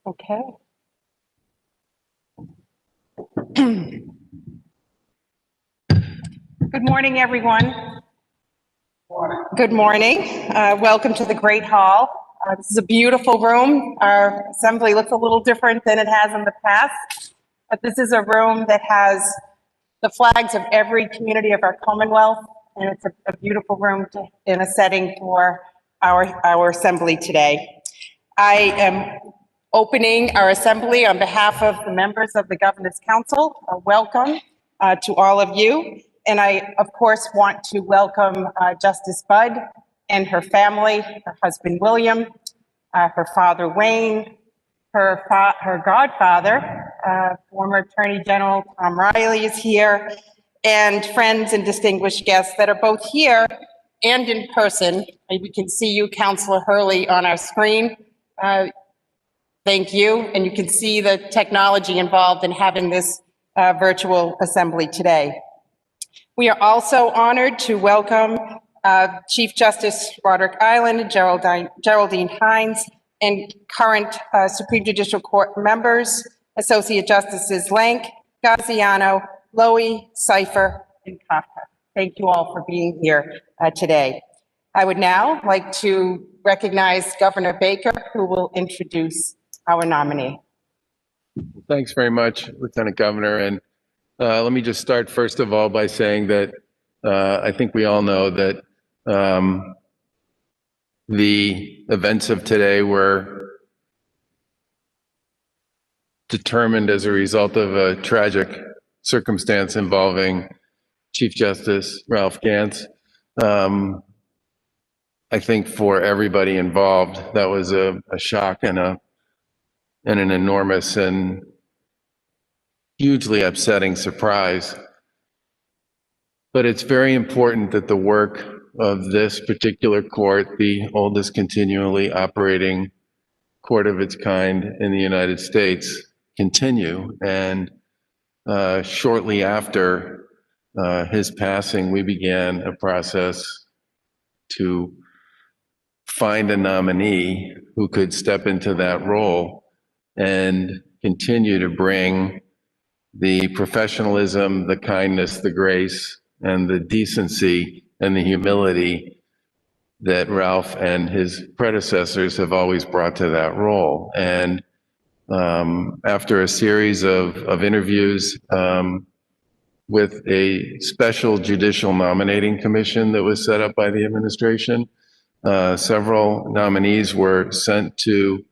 Okay. Good morning, everyone. Good morning. Welcome to the Great Hall. This is a beautiful room. Our assembly looks a little different than it has in the past, but this is a room that has the flags of every community of our Commonwealth, and it's a beautiful room in a setting for our assembly today. I am opening our assembly on behalf of the members of the Governor's Council. Welcome to all of you. And I, of course, want to welcome Justice Budd and her family, her husband, William, her father, Wayne, her godfather, former Attorney General Tom Riley is here, and friends and distinguished guests that are both here and in person. We can see you, Councilor Hurley, on our screen. Thank you. And you can see the technology involved in having this virtual assembly today. We are also honored to welcome Chief Justice Roderick Island, Geraldine Hines, and current Supreme Judicial Court members, Associate Justices Lank, Gaziano, Lowy, Seifer, and Kafka. Thank you all for being here today. I would now like to recognize Governor Baker, who will introduce our nominee. Thanks very much, Lieutenant Governor. And let me just start, first of all, by saying that I think we all know that the events of today were determined as a result of a tragic circumstance involving Chief Justice Ralph Gants. I think for everybody involved, that was a shock and an enormous and hugely upsetting surprise. But it's very important that the work of this particular court, the oldest continually operating court of its kind in the United States, continue. And shortly after his passing, we began a process to find a nominee who could step into that role and continue to bring the professionalism, the kindness, the grace, and the decency and the humility that Ralph and his predecessors have always brought to that role. And after a series of interviews with a special judicial nominating commission that was set up by the administration, several nominees were sent to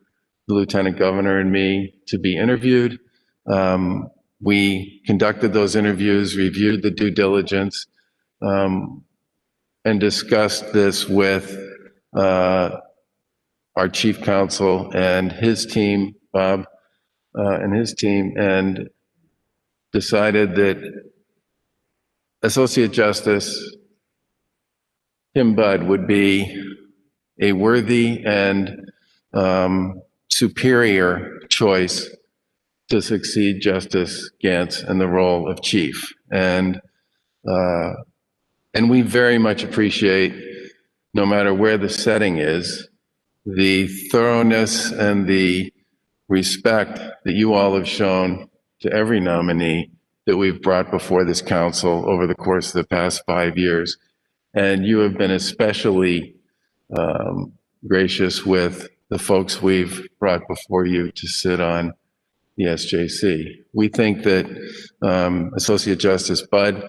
the Lieutenant Governor and me to be interviewed. We conducted those interviews, reviewed the due diligence, and discussed this with our chief counsel and his team, Bob, and his team, and decided that Associate Justice Kim Budd would be a worthy and superior choice to succeed Justice Gants in the role of chief. And we very much appreciate, no matter where the setting is, the thoroughness and the respect that you all have shown to every nominee that we've brought before this council over the course of the past 5 years. And you have been especially gracious with the folks we've brought before you to sit on the SJC. We think that Associate Justice Budd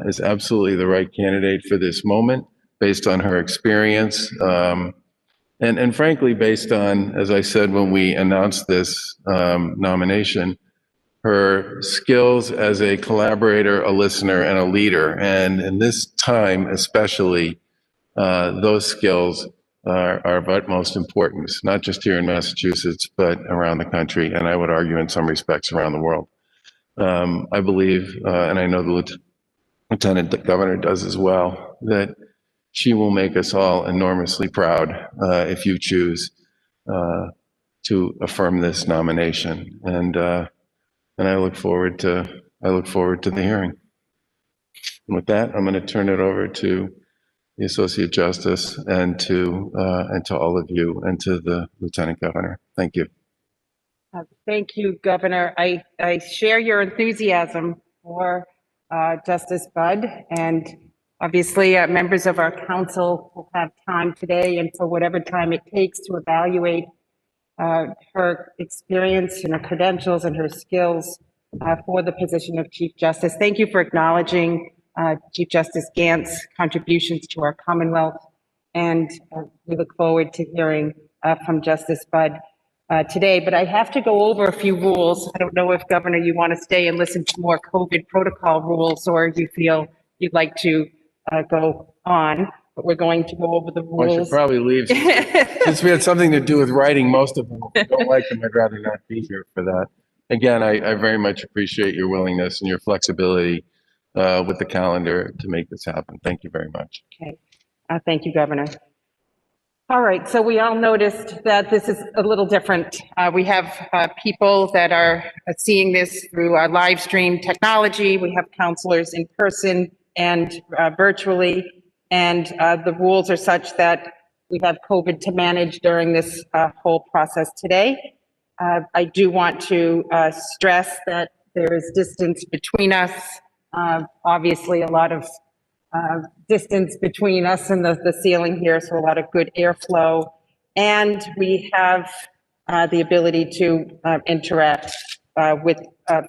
is absolutely the right candidate for this moment, based on her experience, and frankly, based on, as I said when we announced this nomination, her skills as a collaborator, a listener, and a leader. And in this time especially, those skills are of utmost importance, not just here in Massachusetts, but around the country, and I would argue in some respects around the world. I believe, and I know the Lieutenant Governor does as well, that she will make us all enormously proud if you choose to affirm this nomination. And I look forward to the hearing. And with that, I'm going to turn it over to the Associate Justice and to all of you and to the Lieutenant Governor. Thank you. Thank you, Governor. I share your enthusiasm for Justice Budd, and obviously members of our council will have time today and for whatever time it takes to evaluate her experience and her credentials and her skills for the position of Chief Justice. Thank you for acknowledging Chief Justice Gant's contributions to our Commonwealth, and we look forward to hearing from Justice Budd today. But I have to go over a few rules. I don't know if, Governor, you want to stay and listen to more COVID protocol rules, or you feel you'd like to go on, but we're going to go over the rules. I should probably leave. Since we had something to do with writing most of them. If you don't like them, I'd rather not be here for that. Again, I very much appreciate your willingness and your flexibility with the calendar to make this happen. Thank you very much. Okay. Thank you, Governor. All right, so we all noticed that this is a little different. We have people that are seeing this through our live stream technology. We have counselors in person and virtually, and the rules are such that we have COVID to manage during this whole process today. I do want to stress that there is distance between us. Obviously, a lot of distance between us and the ceiling here, so a lot of good airflow. And we have the ability to interact with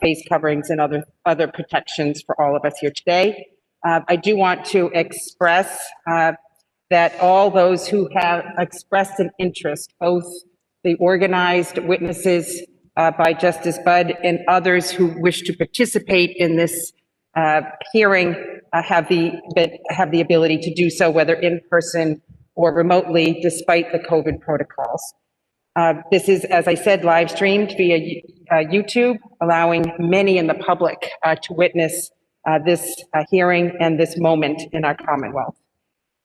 face coverings and other protections for all of us here today. I do want to express that all those who have expressed an interest, both the organized witnesses by Justice Budd and others who wish to participate in this hearing, have the ability to do so, whether in person or remotely, despite the COVID protocols. This is, as I said, live streamed via YouTube, allowing many in the public to witness this hearing and this moment in our Commonwealth.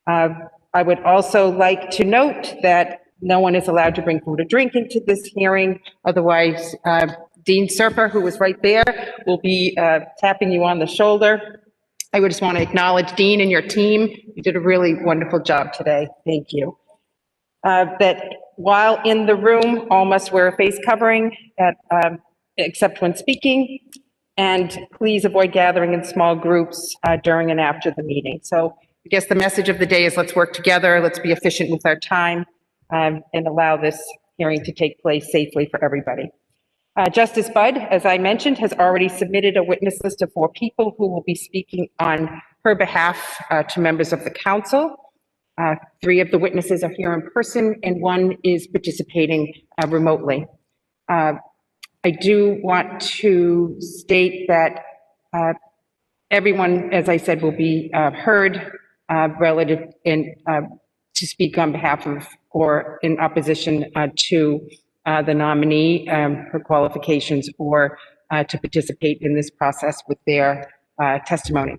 I would also like to note that no one is allowed to bring food or drink into this hearing. Otherwise, Dean Serper, who was right there, will be tapping you on the shoulder. I would just want to acknowledge Dean and your team. You did a really wonderful job today. Thank you. That while in the room, all must wear a face covering except when speaking. And please avoid gathering in small groups during and after the meeting. So I guess the message of the day is let's work together, let's be efficient with our time, and allow this hearing to take place safely for everybody. Justice Budd, as I mentioned, has already submitted a witness list of 4 people who will be speaking on her behalf to members of the council. 3 of the witnesses are here in person and 1 is participating remotely. I do want to state that everyone, as I said, will be heard relative to speak on behalf of or in opposition to the nominee, her qualifications, or to participate in this process with their testimony.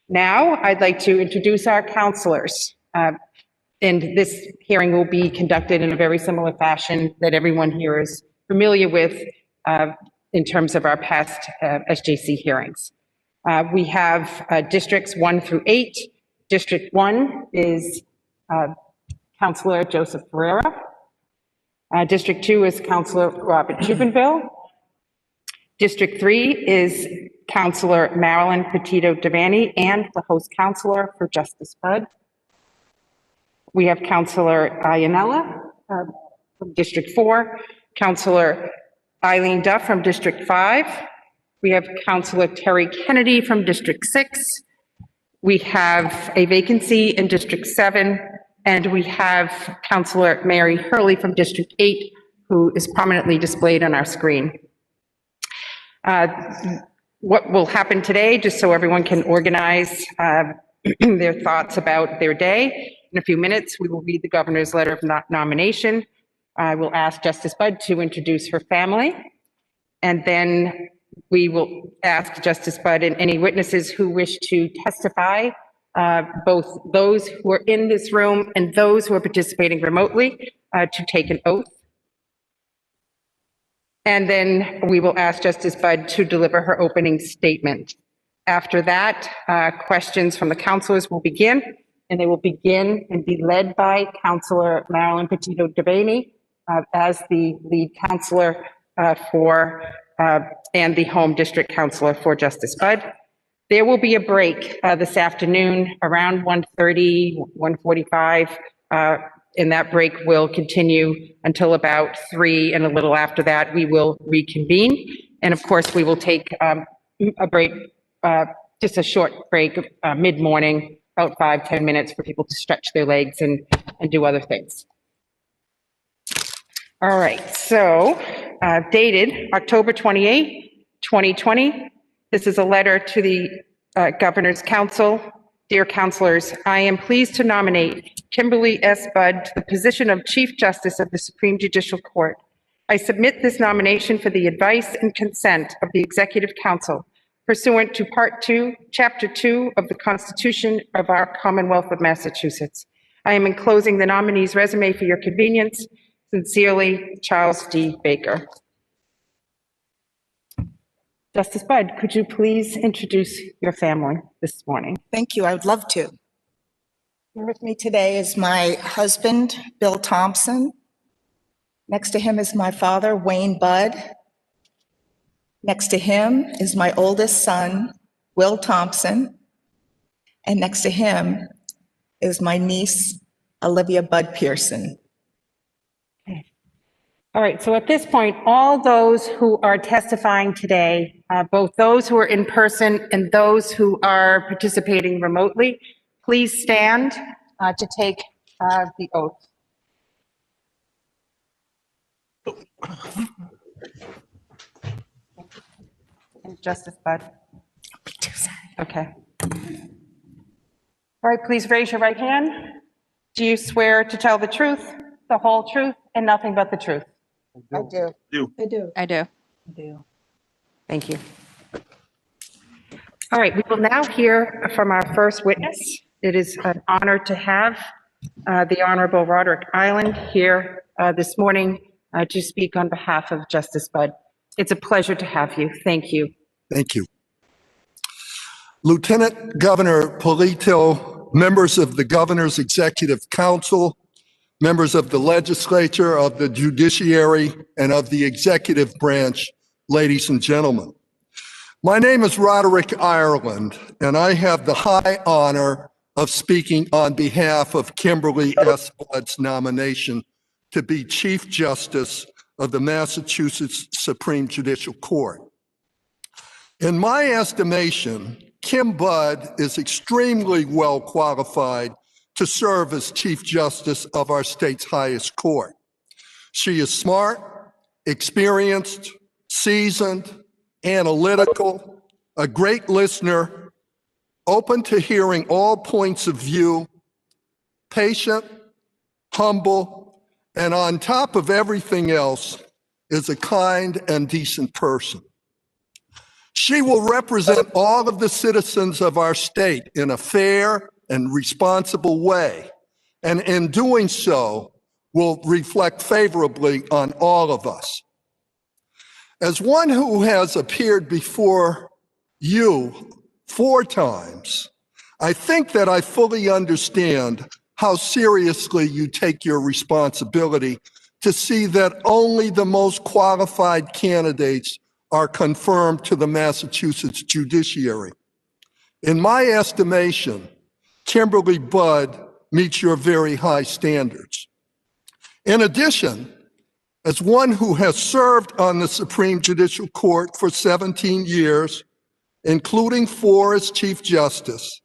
Now, I'd like to introduce our counselors. And this hearing will be conducted in a very similar fashion that everyone here is familiar with in terms of our past SJC hearings. We have districts 1 through 8. District 1 is Councilor Joseph Ferreira. District 2 is Councilor Robert Jubenville. District 3 is Councilor Marilyn Petito Devaney and the host counselor for Justice Budd. We have Councilor Ianella from District 4, Councilor Eileen Duff from District 5. We have Councilor Terry Kennedy from District 6. We have a vacancy in District 7, and we have Councilor Mary Hurley from District 8, who is prominently displayed on our screen. What will happen today, just so everyone can organize their thoughts about their day. In a few minutes, we will read the governor's letter of nomination. I will ask Justice Budd to introduce her family. And then we will ask Justice Budd and any witnesses who wish to testify, both those who are in this room and those who are participating remotely, to take an oath. And then we will ask Justice Budd to deliver her opening statement. After that, questions from the counselors will begin, and they will begin and be led by Counselor Marilyn Petito Devaney as the lead counselor and the home district counselor for Justice Budd. There will be a break this afternoon around 1:30, 1:45, and that break will continue until about 3, and a little after that, we will reconvene. And of course, we will take a break, just a short break, mid-morning, about 5-10 minutes for people to stretch their legs and do other things. All right, so dated October 28, 2020, this is a letter to the Governor's Council. Dear councilors, I am pleased to nominate Kimberly S. Budd to the position of Chief Justice of the Supreme Judicial Court. I submit this nomination for the advice and consent of the Executive Council pursuant to Part 2, Chapter 2 of the Constitution of our Commonwealth of Massachusetts. I am enclosing the nominee's resume for your convenience. Sincerely, Charles D. Baker. Justice Budd, could you please introduce your family this morning? Thank you. I would love to. Here with me today is my husband, Bill Thompson. Next to him is my father, Wayne Budd. Next to him is my oldest son, Will Thompson. And next to him is my niece, Olivia Budd Pearson. All right, so at this point, all those who are testifying today, both those who are in person and those who are participating remotely, please stand to take the oath. And Justice Budd. Okay. All right, please raise your right hand. Do you swear to tell the truth, the whole truth, and nothing but the truth? I do. I do. I do. Thank you. All right, we will now hear from our first witness. It is an honor to have the Honorable Roderick Island here this morning to speak on behalf of Justice Budd. It's a pleasure to have you. Thank you. Thank you. Lieutenant Governor Polito, members of the Governor's Executive Council, members of the legislature, of the judiciary, and of the executive branch, ladies and gentlemen. My name is Roderick Ireland, and I have the high honor of speaking on behalf of Kimberly S. Budd's nomination to be Chief Justice of the Massachusetts Supreme Judicial Court. In my estimation, Kim Budd is extremely well qualified to serve as Chief Justice of our state's highest court. She is smart, experienced, seasoned, analytical, a great listener, open to hearing all points of view, patient, humble, and on top of everything else, is a kind and decent person. She will represent all of the citizens of our state in a fair and responsible way, and in doing so, will reflect favorably on all of us. As one who has appeared before you 4 times, I think that I fully understand how seriously you take your responsibility to see that only the most qualified candidates are confirmed to the Massachusetts judiciary. In my estimation, Kimberly Budd meets your very high standards. In addition, as one who has served on the Supreme Judicial Court for 17 years, including 4 as Chief Justice,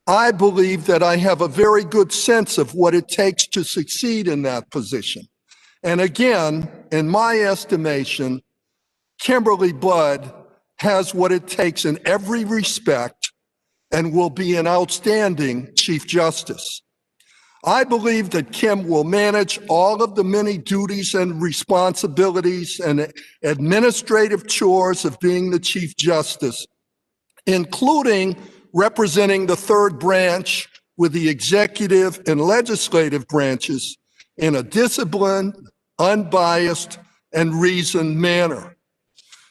I believe that I have a very good sense of what it takes to succeed in that position. And again, in my estimation, Kimberly Budd has what it takes in every respect and will be an outstanding Chief Justice. I believe that Kim will manage all of the many duties and responsibilities and administrative chores of being the Chief Justice, including representing the third branch with the executive and legislative branches in a disciplined, unbiased, and reasoned manner.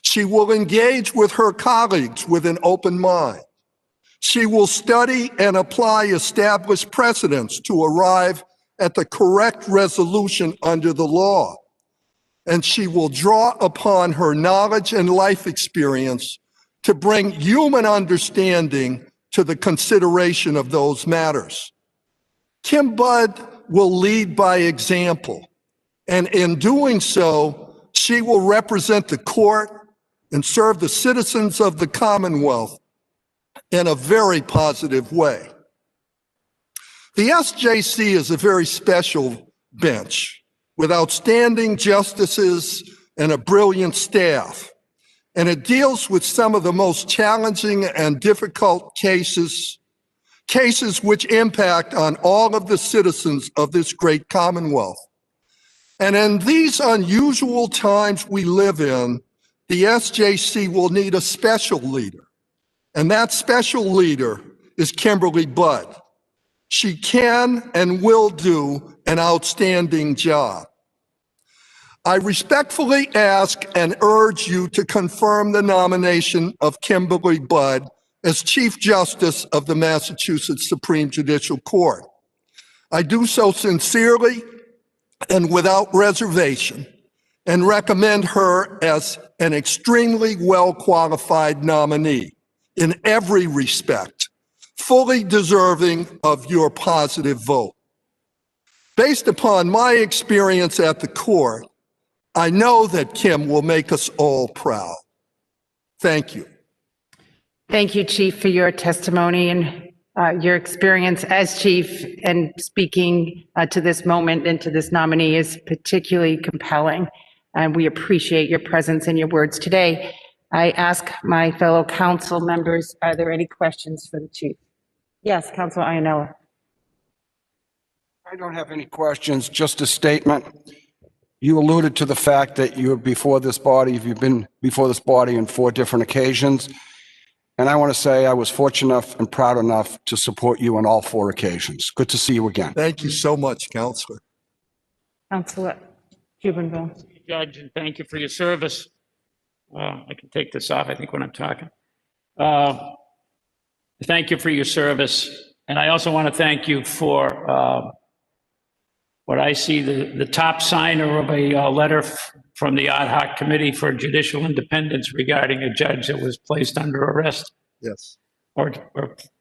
She will engage with her colleagues with an open mind. She will study and apply established precedents to arrive at the correct resolution under the law. And she will draw upon her knowledge and life experience to bring human understanding to the consideration of those matters. Kim Budd will lead by example, and in doing so, she will represent the court and serve the citizens of the Commonwealth in a very positive way. The SJC is a very special bench with outstanding justices and a brilliant staff, and it deals with some of the most challenging and difficult cases which impact on all of the citizens of this great Commonwealth. And in these unusual times we live in, the SJC will need a special leader. And that special leader is Kimberly Budd. She can and will do an outstanding job. I respectfully ask and urge you to confirm the nomination of Kimberly Budd as Chief Justice of the Massachusetts Supreme Judicial Court. I do so sincerely and without reservation, and recommend her as an extremely well-qualified nominee in every respect, fully deserving of your positive vote. Based upon my experience at the court, I know that Kim will make us all proud. Thank you. Thank you, Chief, for your testimony and your experience as Chief, and speaking to this moment and to this nominee is particularly compelling. And we appreciate your presence and your words today. I ask my fellow council members, are there any questions for the Chief? Yes, Councilor Iannella. I don't have any questions, just a statement. You alluded to the fact that you've been before this body on 4 different occasions. And I want to say I was fortunate enough and proud enough to support you on all 4 occasions. Good to see you again. Thank you so much, Counselor. Councilor Cubanville. Judge, and thank you for your service. I can take this off, I think, when I'm talking. Thank you for your service. And I also want to thank you for what I see the top signer of a letter from the Ad Hoc Committee for Judicial Independence regarding a judge that was placed under arrest. Yes. Or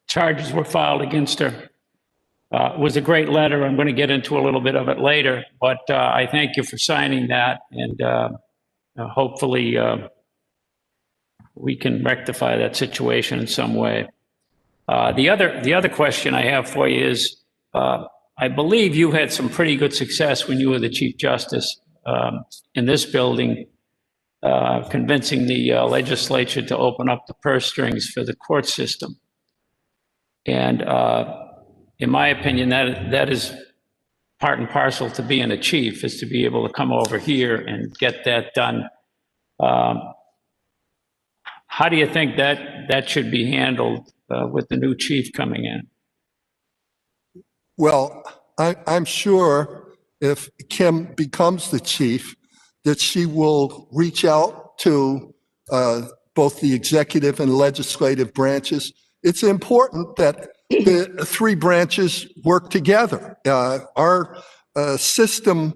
charges were filed against her. It was a great letter. I'm going to get into a little bit of it later, but I thank you for signing that, and hopefully we can rectify that situation in some way. The other question I have for you is, I believe you had some pretty good success when you were the Chief Justice in this building, convincing the legislature to open up the purse strings for the court system. And in my opinion, that is part and parcel to being a chief, is to be able to come over here and get that done. How do you think that should be handled with the new chief coming in? Well, I'm sure if Kim becomes the chief, that she will reach out to both the executive and legislative branches. It's important that the 3 branches work together. Our system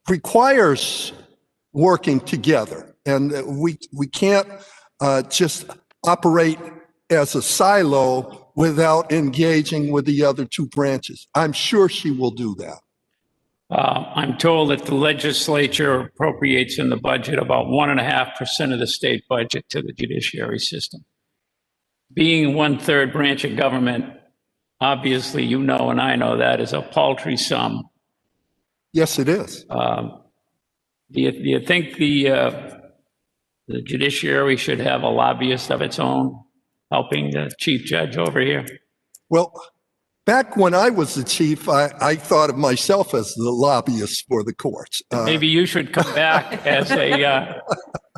requires working together, and we can't just operate as a silo without engaging with the other 2 branches. I'm sure she will do that. I'm told that the legislature appropriates in the budget about 1.5% of the state budget to the judiciary system. Being 1/3 branch of government, obviously you know and I know that is a paltry sum. Yes, it is. Do you think the judiciary should have a lobbyist of its own helping the chief judge over here. Well, back when I was the chief, I thought of myself as the lobbyist for the courts. Maybe you should come back as a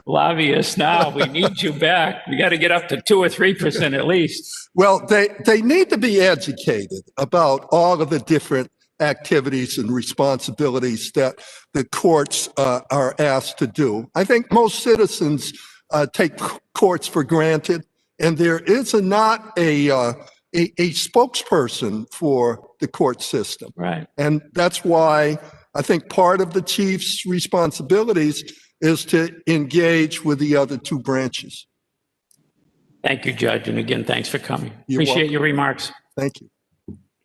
lobbyist now. We need you back. We got to get up to 2 or 3% at least. Well, they need to be educated about all of the different activities and responsibilities that the courts are asked to do. I think most citizens take courts for granted, and there is not a spokesperson for the court system. Right. And that's why I think part of the chief's responsibilities is to engage with the other two branches. Thank you, Judge. And again, thanks for coming. You're Appreciate welcome. your remarks. Thank you.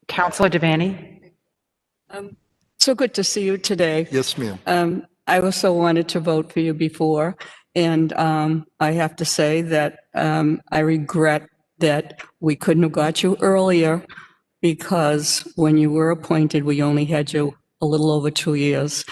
Counselor Devaney? So good to see you today. Yes, ma'am. I also wanted to vote for you before, and I have to say that I regret that we couldn't have got you earlier, because when you were appointed, we only had you a little over 2 years.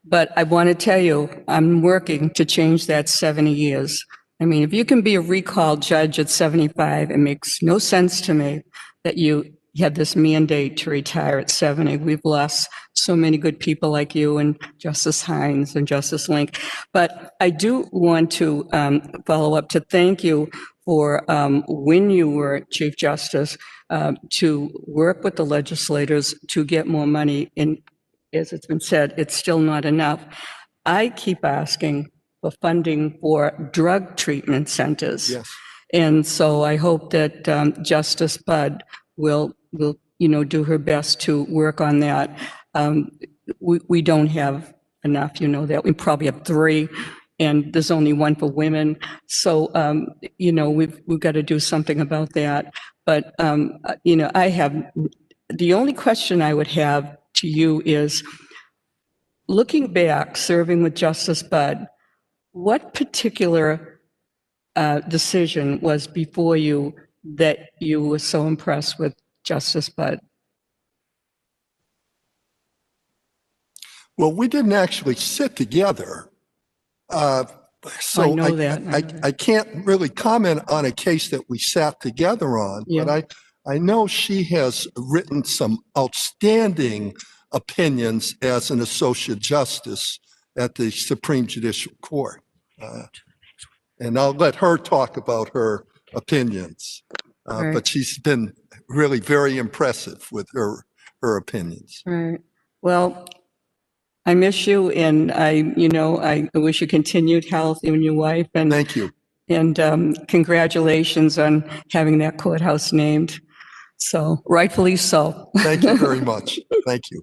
But I want to tell you, I'm working to change that 70 years. I mean, if you can be a recalled judge at 75, it makes no sense to me that you had this mandate to retire at 70. We've lost so many good people like you and Justice Hines and Justice Link. But I do want to follow up to thank you for when you were Chief Justice to work with the legislators to get more money. And as it's been said, it's still not enough. I keep asking for funding for drug treatment centers. Yes. And so I hope that Justice Budd will do her best to work on that. We don't have enough, that. We probably have 3, and there's only 1 for women. So, we've got to do something about that. But, the only question I would have to you is, looking back, serving with Justice Budd, what particular decision was before you that you were so impressed with Justice Budd? Well, we didn't actually sit together. So I know that. I can't really comment on a case that we sat together on, Yeah. but I know she has written some outstanding opinions as an associate justice at the Supreme Judicial Court. And I'll let her talk about her opinions. Right. But she's been really very impressive with her opinions. Right. Well, I miss you, and I wish you continued health, you and your wife. And Thank you. And congratulations on having that courthouse named. So rightfully so. Thank you very much. Thank you.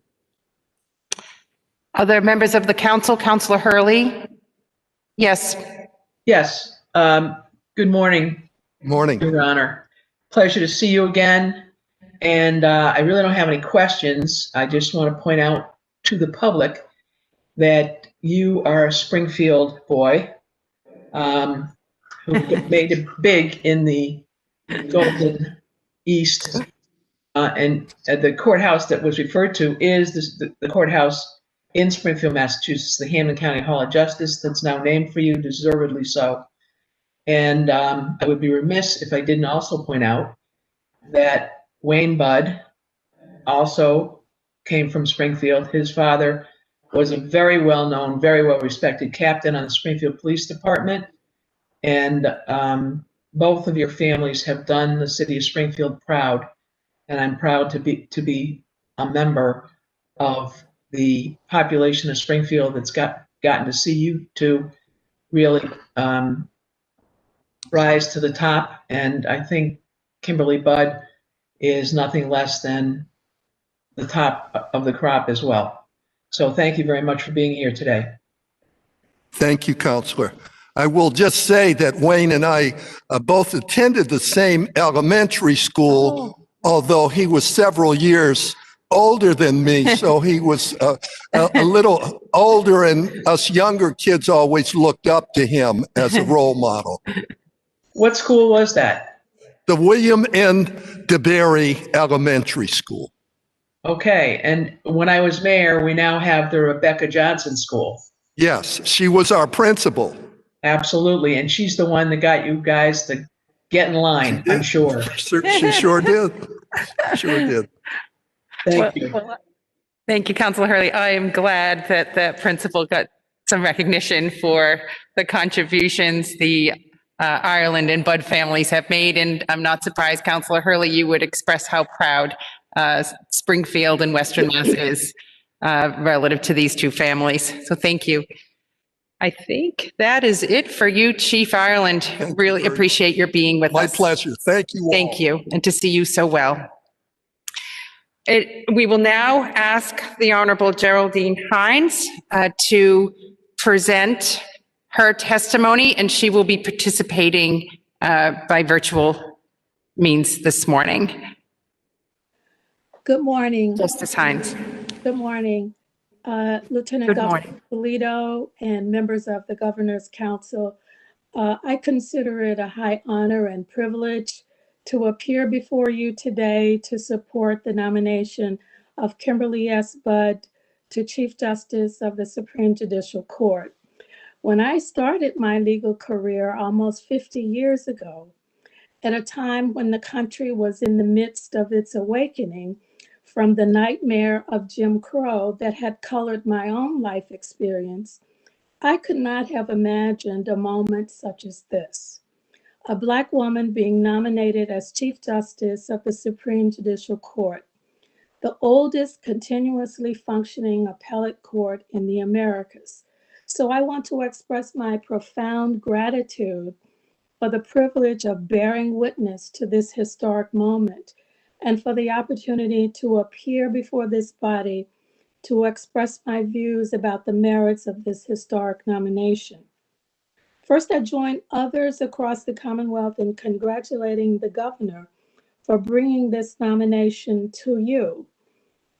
Other members of the council? Counselor Hurley? Yes. Yes. Good morning, Morning. Your Honor. Pleasure to see you again. And I really don't have any questions. I just want to point out to the public that you are a Springfield boy who made it big in the Golden East. And the courthouse that was referred to is the courthouse in Springfield, Massachusetts, the Hampden County Hall of Justice, that's now named for you, deservedly so. And I would be remiss if I didn't also point out that Wayne Budd also came from Springfield. His father was a very well-known, very well-respected captain on the Springfield Police Department. And both of your families have done the city of Springfield proud. And I'm proud to be a member of the population of Springfield that's gotten to see you two really rise to the top. And I think Kimberly Budd is nothing less than the top of the crop as well. So thank you very much for being here today. Thank you, Counselor. I will just say that Wayne and I both attended the same elementary school, although he was several years older than me, so he was a little older, and us younger kids always looked up to him as a role model. What school was that? The William N. DeBerry Elementary School. Okay, and when I was mayor, we now have the Rebecca Johnson School. Yes, she was our principal. Absolutely. And she's the one that got you guys to get in line, I'm sure. She sure did. Sure did. Thank you. Well, thank you, Councilor Hurley. I am glad that the principal got some recognition for the contributions the Ireland and Bud families have made. And I'm not surprised, Councilor Hurley, you would express how proud Springfield and Western Mass is relative to these two families. So thank you. I think that is it for you, Chief Ireland. Really appreciate your being with us. My pleasure. Thank you all. Thank you, and to see you so well. We will now ask the Honorable Geraldine Hines to present her testimony, and she will be participating by virtual means this morning. Good morning. Justice Hines. Good morning. Lieutenant Good Governor morning. Polito and members of the Governor's Council, I consider it a high honor and privilege to appear before you today to support the nomination of Kimberly S. Budd to Chief Justice of the Supreme Judicial Court. When I started my legal career almost 50 years ago, at a time when the country was in the midst of its awakening from the nightmare of Jim Crow that had colored my own life experience, I could not have imagined a moment such as this. A Black woman being nominated as Chief Justice of the Supreme Judicial Court, the oldest continuously functioning appellate court in the Americas. So I want to express my profound gratitude for the privilege of bearing witness to this historic moment and for the opportunity to appear before this body to express my views about the merits of this historic nomination. First, I join others across the Commonwealth in congratulating the Governor for bringing this nomination to you,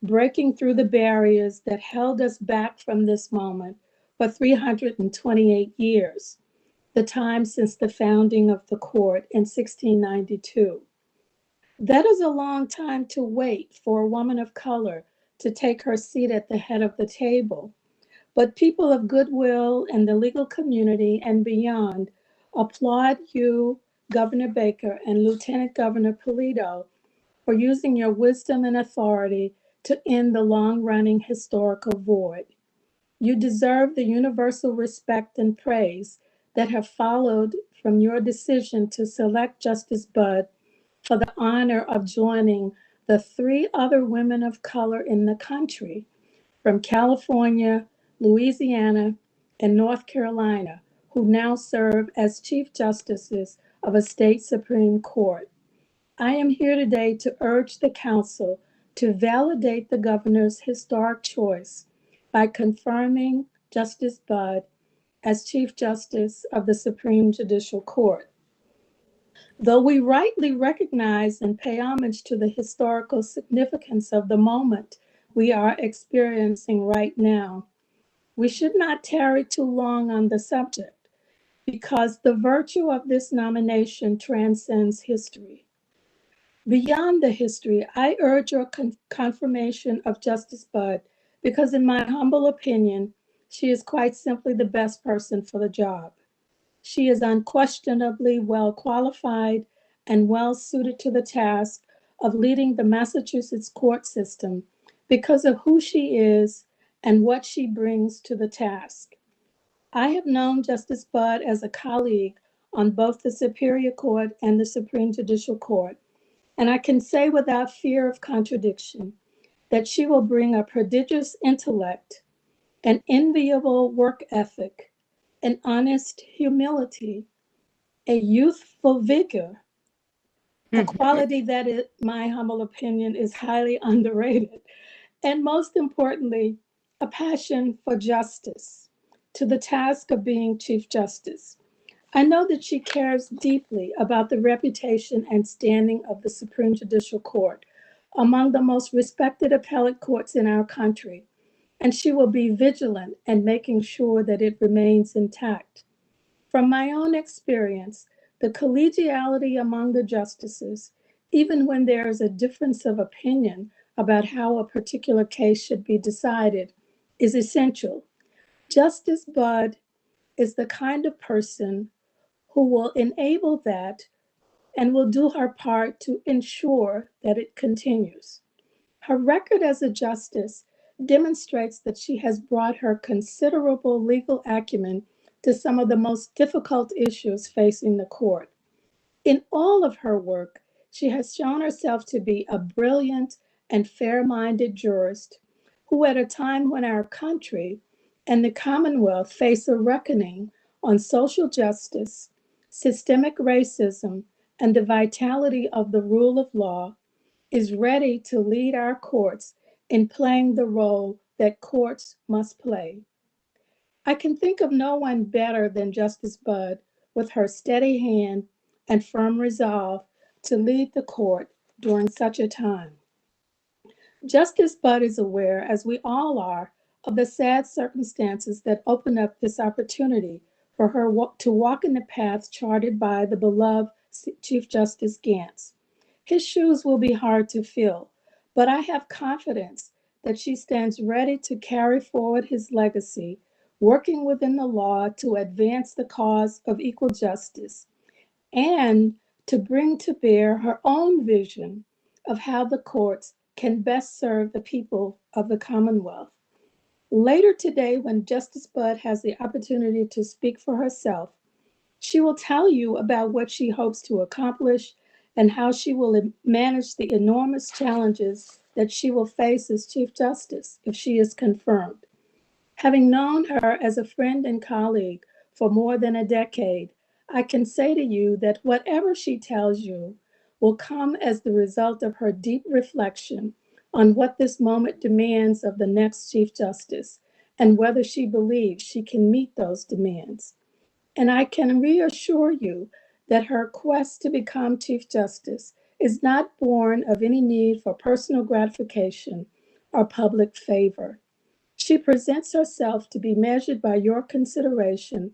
breaking through the barriers that held us back from this moment for 328 years, the time since the founding of the court in 1692. That is a long time to wait for a woman of color to take her seat at the head of the table. But people of goodwill and the legal community and beyond applaud you, Governor Baker and Lieutenant Governor Polito, for using your wisdom and authority to end the long-running historical void. You deserve the universal respect and praise that have followed from your decision to select Justice Budd for the honor of joining the 3 other women of color in the country from California, Louisiana, and North Carolina, who now serve as Chief Justices of a state Supreme Court. I am here today to urge the Council to validate the Governor's historic choice by confirming Justice Budd as Chief Justice of the Supreme Judicial Court. Though we rightly recognize and pay homage to the historical significance of the moment we are experiencing right now, we should not tarry too long on the subject because the virtue of this nomination transcends history. Beyond the history, I urge your confirmation of Justice Budd because in my humble opinion, she is quite simply the best person for the job. She is unquestionably well qualified and well suited to the task of leading the Massachusetts court system because of who she is and what she brings to the task. I have known Justice Budd as a colleague on both the Superior Court and the Supreme Judicial Court, and I can say without fear of contradiction that she will bring a prodigious intellect, an enviable work ethic, an honest humility, a youthful vigor, a quality that, in my humble opinion, is highly underrated, and most importantly, a passion for justice to the task of being Chief Justice. I know that she cares deeply about the reputation and standing of the Supreme Judicial Court, among the most respected appellate courts in our country, and she will be vigilant in making sure that it remains intact. From my own experience, the collegiality among the justices, even when there is a difference of opinion about how a particular case should be decided, is essential. Justice Budd is the kind of person who will enable that and will do her part to ensure that it continues. Her record as a justice demonstrates that she has brought her considerable legal acumen to some of the most difficult issues facing the court. In all of her work, she has shown herself to be a brilliant and fair-minded jurist who, at a time when our country and the Commonwealth face a reckoning on social justice, systemic racism, and the vitality of the rule of law, is ready to lead our courts in playing the role that courts must play. I can think of no one better than Justice Budd, with her steady hand and firm resolve to lead the court during such a time. Justice Budd is aware, as we all are, of the sad circumstances that open up this opportunity for her to walk in the path charted by the beloved Chief Justice Gants. His shoes will be hard to fill, but I have confidence that she stands ready to carry forward his legacy, working within the law to advance the cause of equal justice and to bring to bear her own vision of how the courts can best serve the people of the Commonwealth. Later today, when Justice Budd has the opportunity to speak for herself, she will tell you about what she hopes to accomplish and how she will manage the enormous challenges that she will face as Chief Justice if she is confirmed. Having known her as a friend and colleague for more than a decade, I can say to you that whatever she tells you will come as the result of her deep reflection on what this moment demands of the next Chief Justice and whether she believes she can meet those demands. And I can reassure you that her quest to become Chief Justice is not born of any need for personal gratification or public favor. She presents herself to be measured by your consideration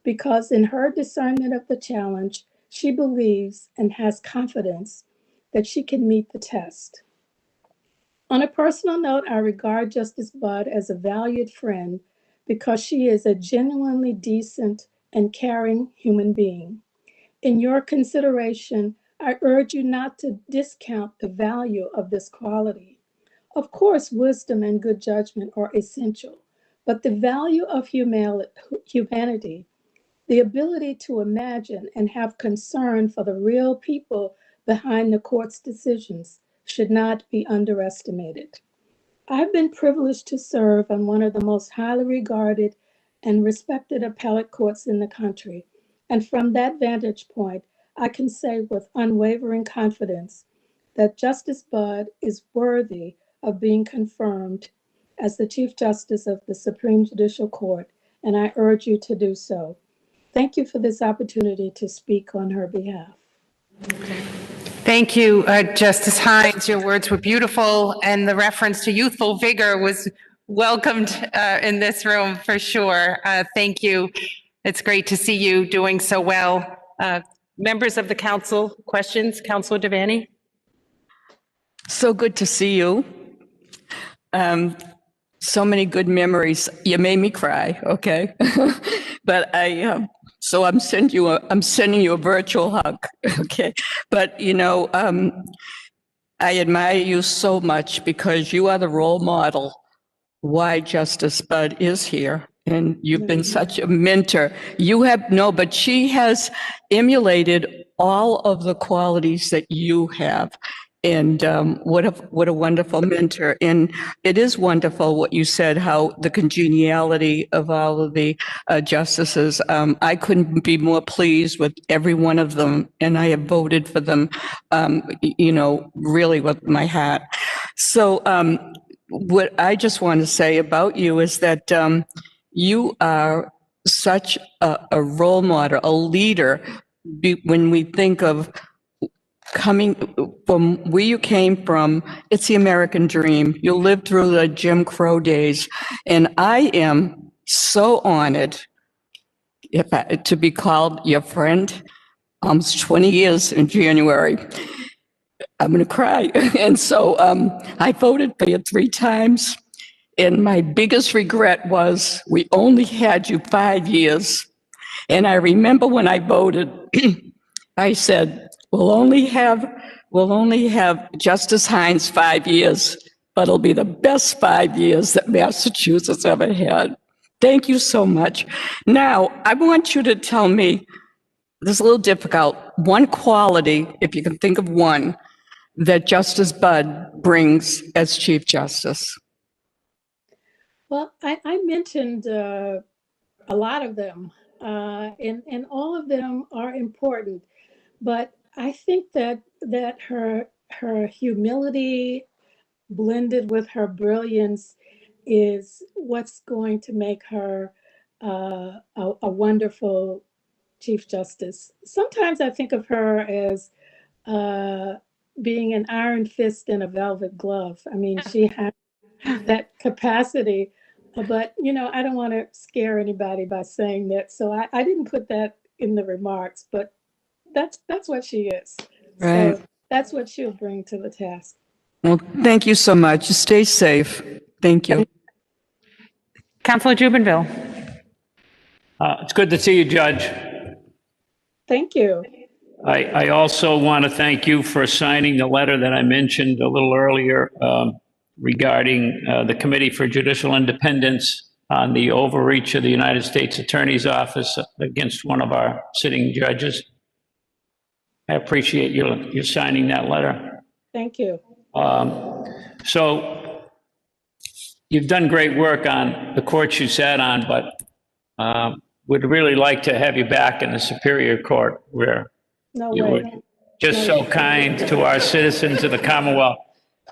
because in her discernment of the challenge, she believes and has confidence that she can meet the test. On a personal note, I regard Justice Budd as a valued friend because she is a genuinely decent and caring human being. In your consideration, I urge you not to discount the value of this quality. Of course, wisdom and good judgment are essential, but the value of humanity, the ability to imagine and have concern for the real people behind the court's decisions, should not be underestimated. I've been privileged to serve on one of the most highly regarded and respected appellate courts in the country, and from that vantage point, I can say with unwavering confidence that Justice Budd is worthy of being confirmed as the Chief Justice of the Supreme Judicial Court, and I urge you to do so. Thank you for this opportunity to speak on her behalf. Thank you, Justice Hines. Your words were beautiful, and the reference to youthful vigor was welcomed in this room for sure. Thank you. It's great to see you doing so well. Members of the council, questions? Councilor Devan? So good to see you. So many good memories. You made me cry, okay? But so I'm sending you a virtual hug, okay? But I admire you so much because you are the role model why Justice Budd is here. And you've been such a mentor. But she has emulated all of the qualities that you have. And what a wonderful mentor. And it is wonderful what you said, how the congeniality of all of the justices. I couldn't be more pleased with every one of them. And I have voted for them, really with my heart. So what I just want to say about you is that you are such a role model, a leader, when we think of coming from where you came from. It's the American dream. You lived through the Jim Crow days. And I am so honored to be called your friend. Almost 20 years in January. I'm going to cry. And so I voted for you 3 times. And my biggest regret was we only had you 5 years. And I remember when I voted, I said, we'll only have Justice Hines 5 years, but it'll be the best 5 years that Massachusetts ever had. Thank you so much. Now, I want you to tell me, this is a little difficult, one quality, if you can think of one, that Justice Budd brings as Chief Justice. Well, I mentioned a lot of them, and all of them are important. But I think that her humility blended with her brilliance is what's going to make her a wonderful Chief Justice. Sometimes I think of her as being an iron fist in a velvet glove. I mean, she has that capacity, but I don't want to scare anybody by saying that. So I didn't put that in the remarks, but that's what she is. Right. So that's what she'll bring to the task. Well, thank you so much. Stay safe. Thank you. Councilor Jubinville. It's good to see you, Judge. Thank you. I also want to thank you for signing the letter that I mentioned a little earlier regarding the Committee for Judicial Independence on the overreach of the United States Attorney's Office against one of our sitting judges. I appreciate you signing that letter. Thank you. So you've done great work on the courts you sat on, but would really like to have you back in the Superior Court where No you way. were just so kind to our citizens of the Commonwealth.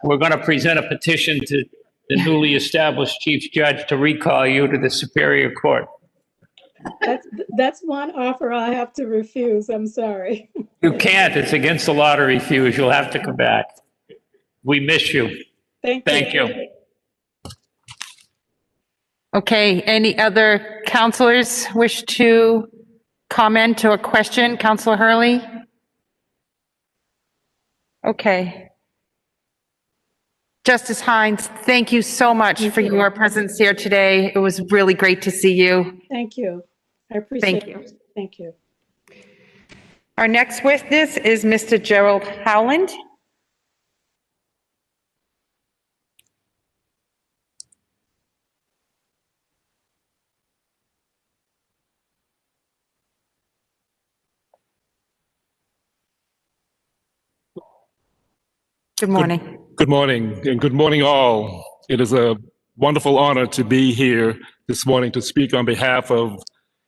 We're going to present a petition to the newly established Chief Judge to recall you to the Superior Court. That's one offer I have to refuse. I'm sorry. You can't. It's against the law to refuse. You'll have to come back. We miss you. Thank you. Okay, any other counselors wish to comment or question? Counselor Hurley? Okay. Justice Hines, thank you so much for your presence here today. It was really great to see you. Thank you. I appreciate Thank you. it. Thank you. Our next witness is Mr. Gerald Howland. Good morning. Good morning, and good morning all. It is a wonderful honor to be here this morning to speak on behalf of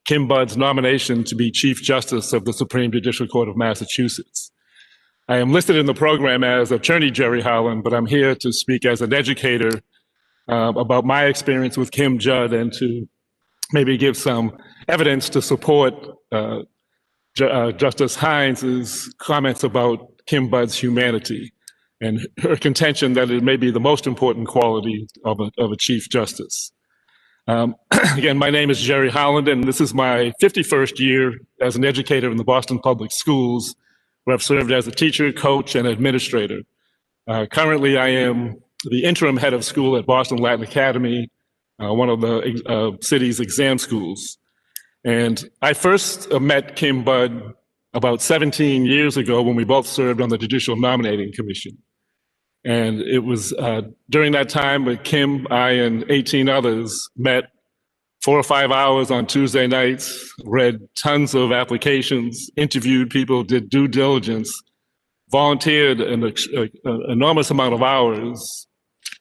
Kim Budd's nomination to be Chief Justice of the Supreme Judicial Court of Massachusetts. I am listed in the program as Attorney Jerry Howland, but I'm here to speak as an educator about my experience with Kim Judd and to maybe give some evidence to support Justice Hines's comments about Kim Budd's humanity and her contention that it may be the most important quality of a Chief Justice. Again, my name is Jerry Howland, and this is my 51st year as an educator in the Boston Public Schools, where I've served as a teacher, coach, and administrator. Currently, I am the interim head of school at Boston Latin Academy, one of the city's exam schools. And I first met Kim Budd about 17 years ago when we both served on the Judicial Nominating Commission. And it was during that time with Kim, I, and 18 others met 4 or 5 hours on Tuesday nights, read tons of applications, interviewed people, did due diligence, volunteered an enormous amount of hours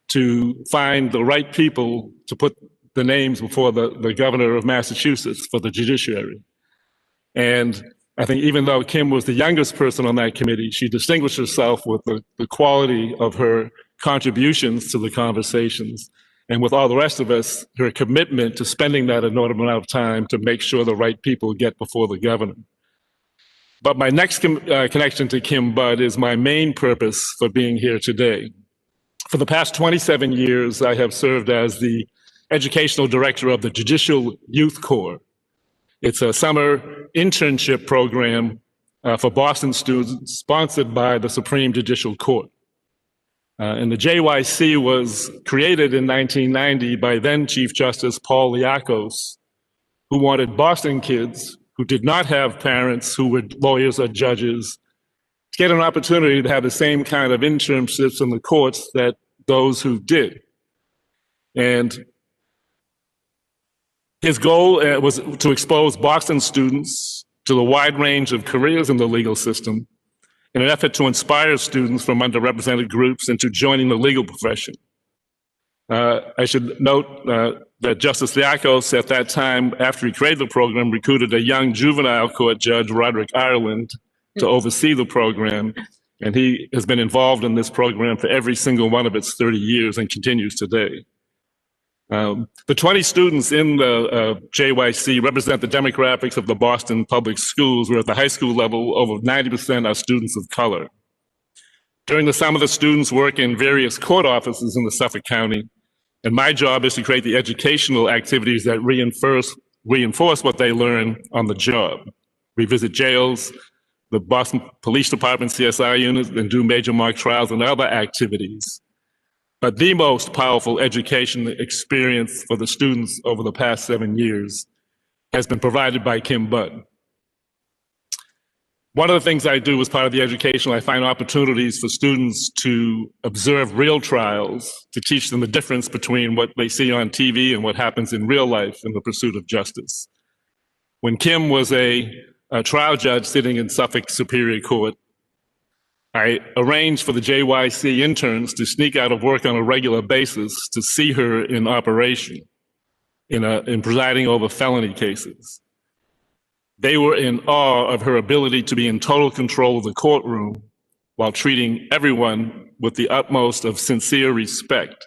to find the right people to put the names before the governor of Massachusetts for the judiciary. And I think even though Kim was the youngest person on that committee, she distinguished herself with the quality of her contributions to the conversations. And with all the rest of us, her commitment to spending that enormous amount of time to make sure the right people get before the governor. But my next connection to Kim Budd is my main purpose for being here today. For the past 27 years, I have served as the educational director of the Judicial Youth Corps. It's a summer internship program for Boston students sponsored by the Supreme Judicial Court. And the JYC was created in 1990 by then Chief Justice Paul Liakos, who wanted Boston kids who did not have parents who were lawyers or judges to get an opportunity to have the same kind of internships in the courts that those who did. And his goal was to expose Boston students to the wide range of careers in the legal system in an effort to inspire students from underrepresented groups into joining the legal profession. I should note that Justice Liakos at that time, after he created the program, recruited a young juvenile court judge, Roderick Ireland, to oversee the program. And he has been involved in this program for every single one of its 30 years and continues today. The 20 students in the JYC represent the demographics of the Boston public schools, where at the high school level, over 90% are students of color. During the summer, the students work in various court offices in the Suffolk County, and my job is to create the educational activities that reinforce what they learn on the job. We visit jails, the Boston Police Department CSI units, and do major mock trials and other activities. But the most powerful education experience for the students over the past 7 years has been provided by Kim Budd. One of the things I do as part of the education, I find opportunities for students to observe real trials, to teach them the difference between what they see on TV and what happens in real life in the pursuit of justice. When Kim was a trial judge sitting in Suffolk Superior Court, I arranged for the JYC interns to sneak out of work on a regular basis to see her in operation, in presiding over felony cases. They were in awe of her ability to be in total control of the courtroom while treating everyone with the utmost of sincere respect,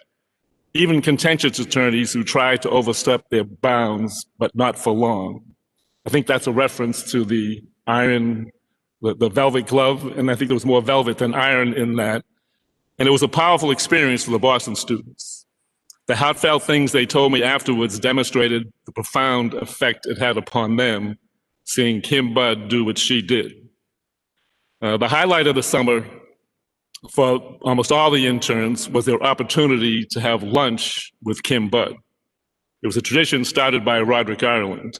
even contentious attorneys who tried to overstep their bounds, but not for long. I think that's a reference to the iron, the velvet glove, and I think there was more velvet than iron in that. And it was a powerful experience for the Boston students. The heartfelt things they told me afterwards demonstrated the profound effect it had upon them, seeing Kim Budd do what she did. The highlight of the summer for almost all the interns was their opportunity to have lunch with Kim Budd. It was a tradition started by Roderick Ireland.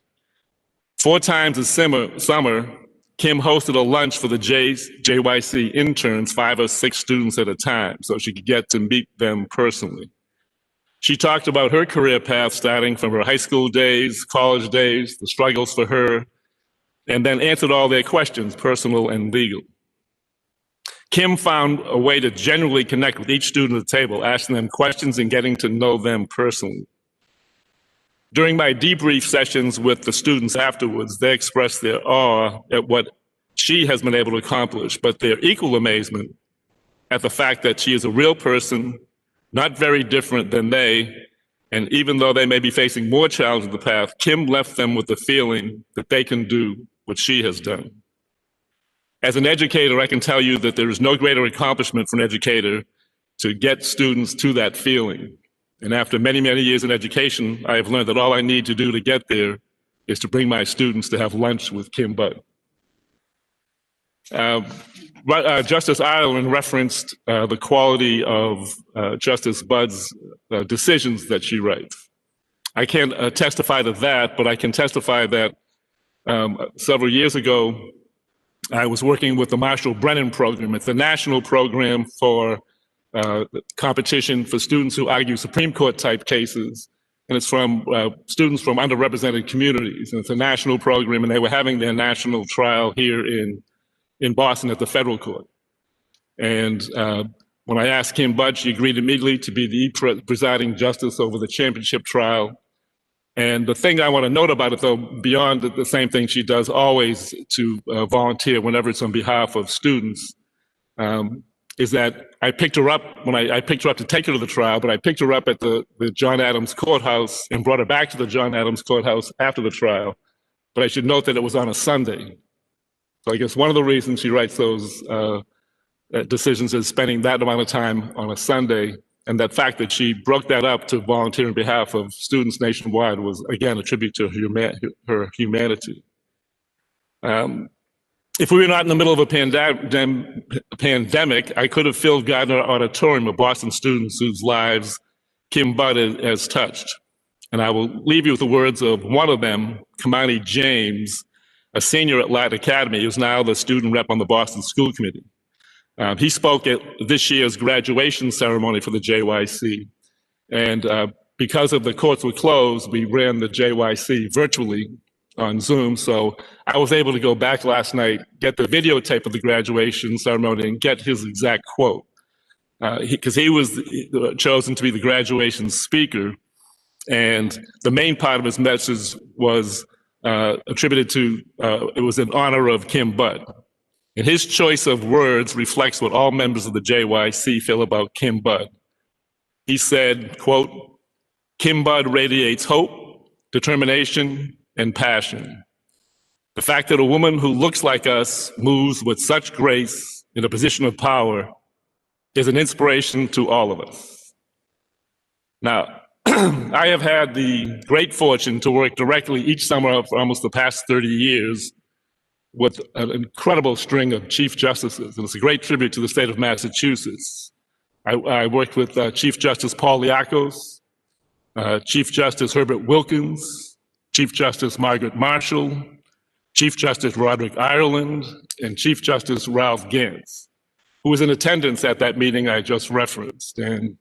4 times this summer, Kim hosted a lunch for the JYC interns, 5 or 6 students at a time, so she could get to meet them personally. She talked about her career path starting from her high school days, college days, the struggles for her, and then answered all their questions, personal and legal. Kim found a way to genuinely connect with each student at the table, asking them questions and getting to know them personally. During my debrief sessions with the students afterwards, they expressed their awe at what she has been able to accomplish, but their equal amazement at the fact that she is a real person, not very different than they, and even though they may be facing more challenges in the path, Kim left them with the feeling that they can do what she has done. As an educator, I can tell you that there is no greater accomplishment for an educator to get students to that feeling. And after many, many years in education, I have learned that all I need to do to get there is to bring my students to have lunch with Kim Budd. Justice Ireland referenced the quality of Justice Budd's decisions that she writes. I can't testify to that, but I can testify that several years ago, I was working with the Marshall Brennan program. It's a national program for competition for students who argue Supreme Court type cases. And it's from students from underrepresented communities. And it's a national program, and they were having their national trial here in Boston at the federal court. And when I asked Kim Budd, she agreed immediately to be the presiding justice over the championship trial. And the thing I want to note about it, though, beyond the same thing she does always to volunteer whenever it's on behalf of students, is that I picked her up when I picked her up to take her to the trial, but I picked her up at the John Adams Courthouse and brought her back to the John Adams Courthouse after the trial. But I should note that it was on a Sunday. So I guess one of the reasons she writes those decisions is spending that amount of time on a Sunday. And that fact that she broke that up to volunteer on behalf of students nationwide was, again, a tribute to her humanity. If we were not in the middle of a pandemic, I could have filled Gardner Auditorium with Boston students whose lives Kim Budd has touched. And I will leave you with the words of one of them, Kamani James, a senior at Ladd Academy, who's now the student rep on the Boston School Committee. He spoke at this year's graduation ceremony for the JYC. And because of the courts were closed, we ran the JYC virtually on Zoom. So I was able to go back last night, get the videotape of the graduation ceremony and get his exact quote. Because he was chosen to be the graduation speaker. And the main part of his message was attributed to, it was in honor of Kim Budd. And his choice of words reflects what all members of the JYC feel about Kim Budd. He said, quote, "Kim Budd radiates hope, determination, and passion. The fact that a woman who looks like us moves with such grace in a position of power is an inspiration to all of us." Now, I have had the great fortune to work directly each summer for almost the past 30 years with an incredible string of Chief Justices, and it's a great tribute to the state of Massachusetts. I worked with Chief Justice Paul Liakos, Chief Justice Herbert Wilkins, Chief Justice Margaret Marshall, Chief Justice Roderick Ireland, and Chief Justice Ralph Gantz, who was in attendance at that meeting I just referenced. And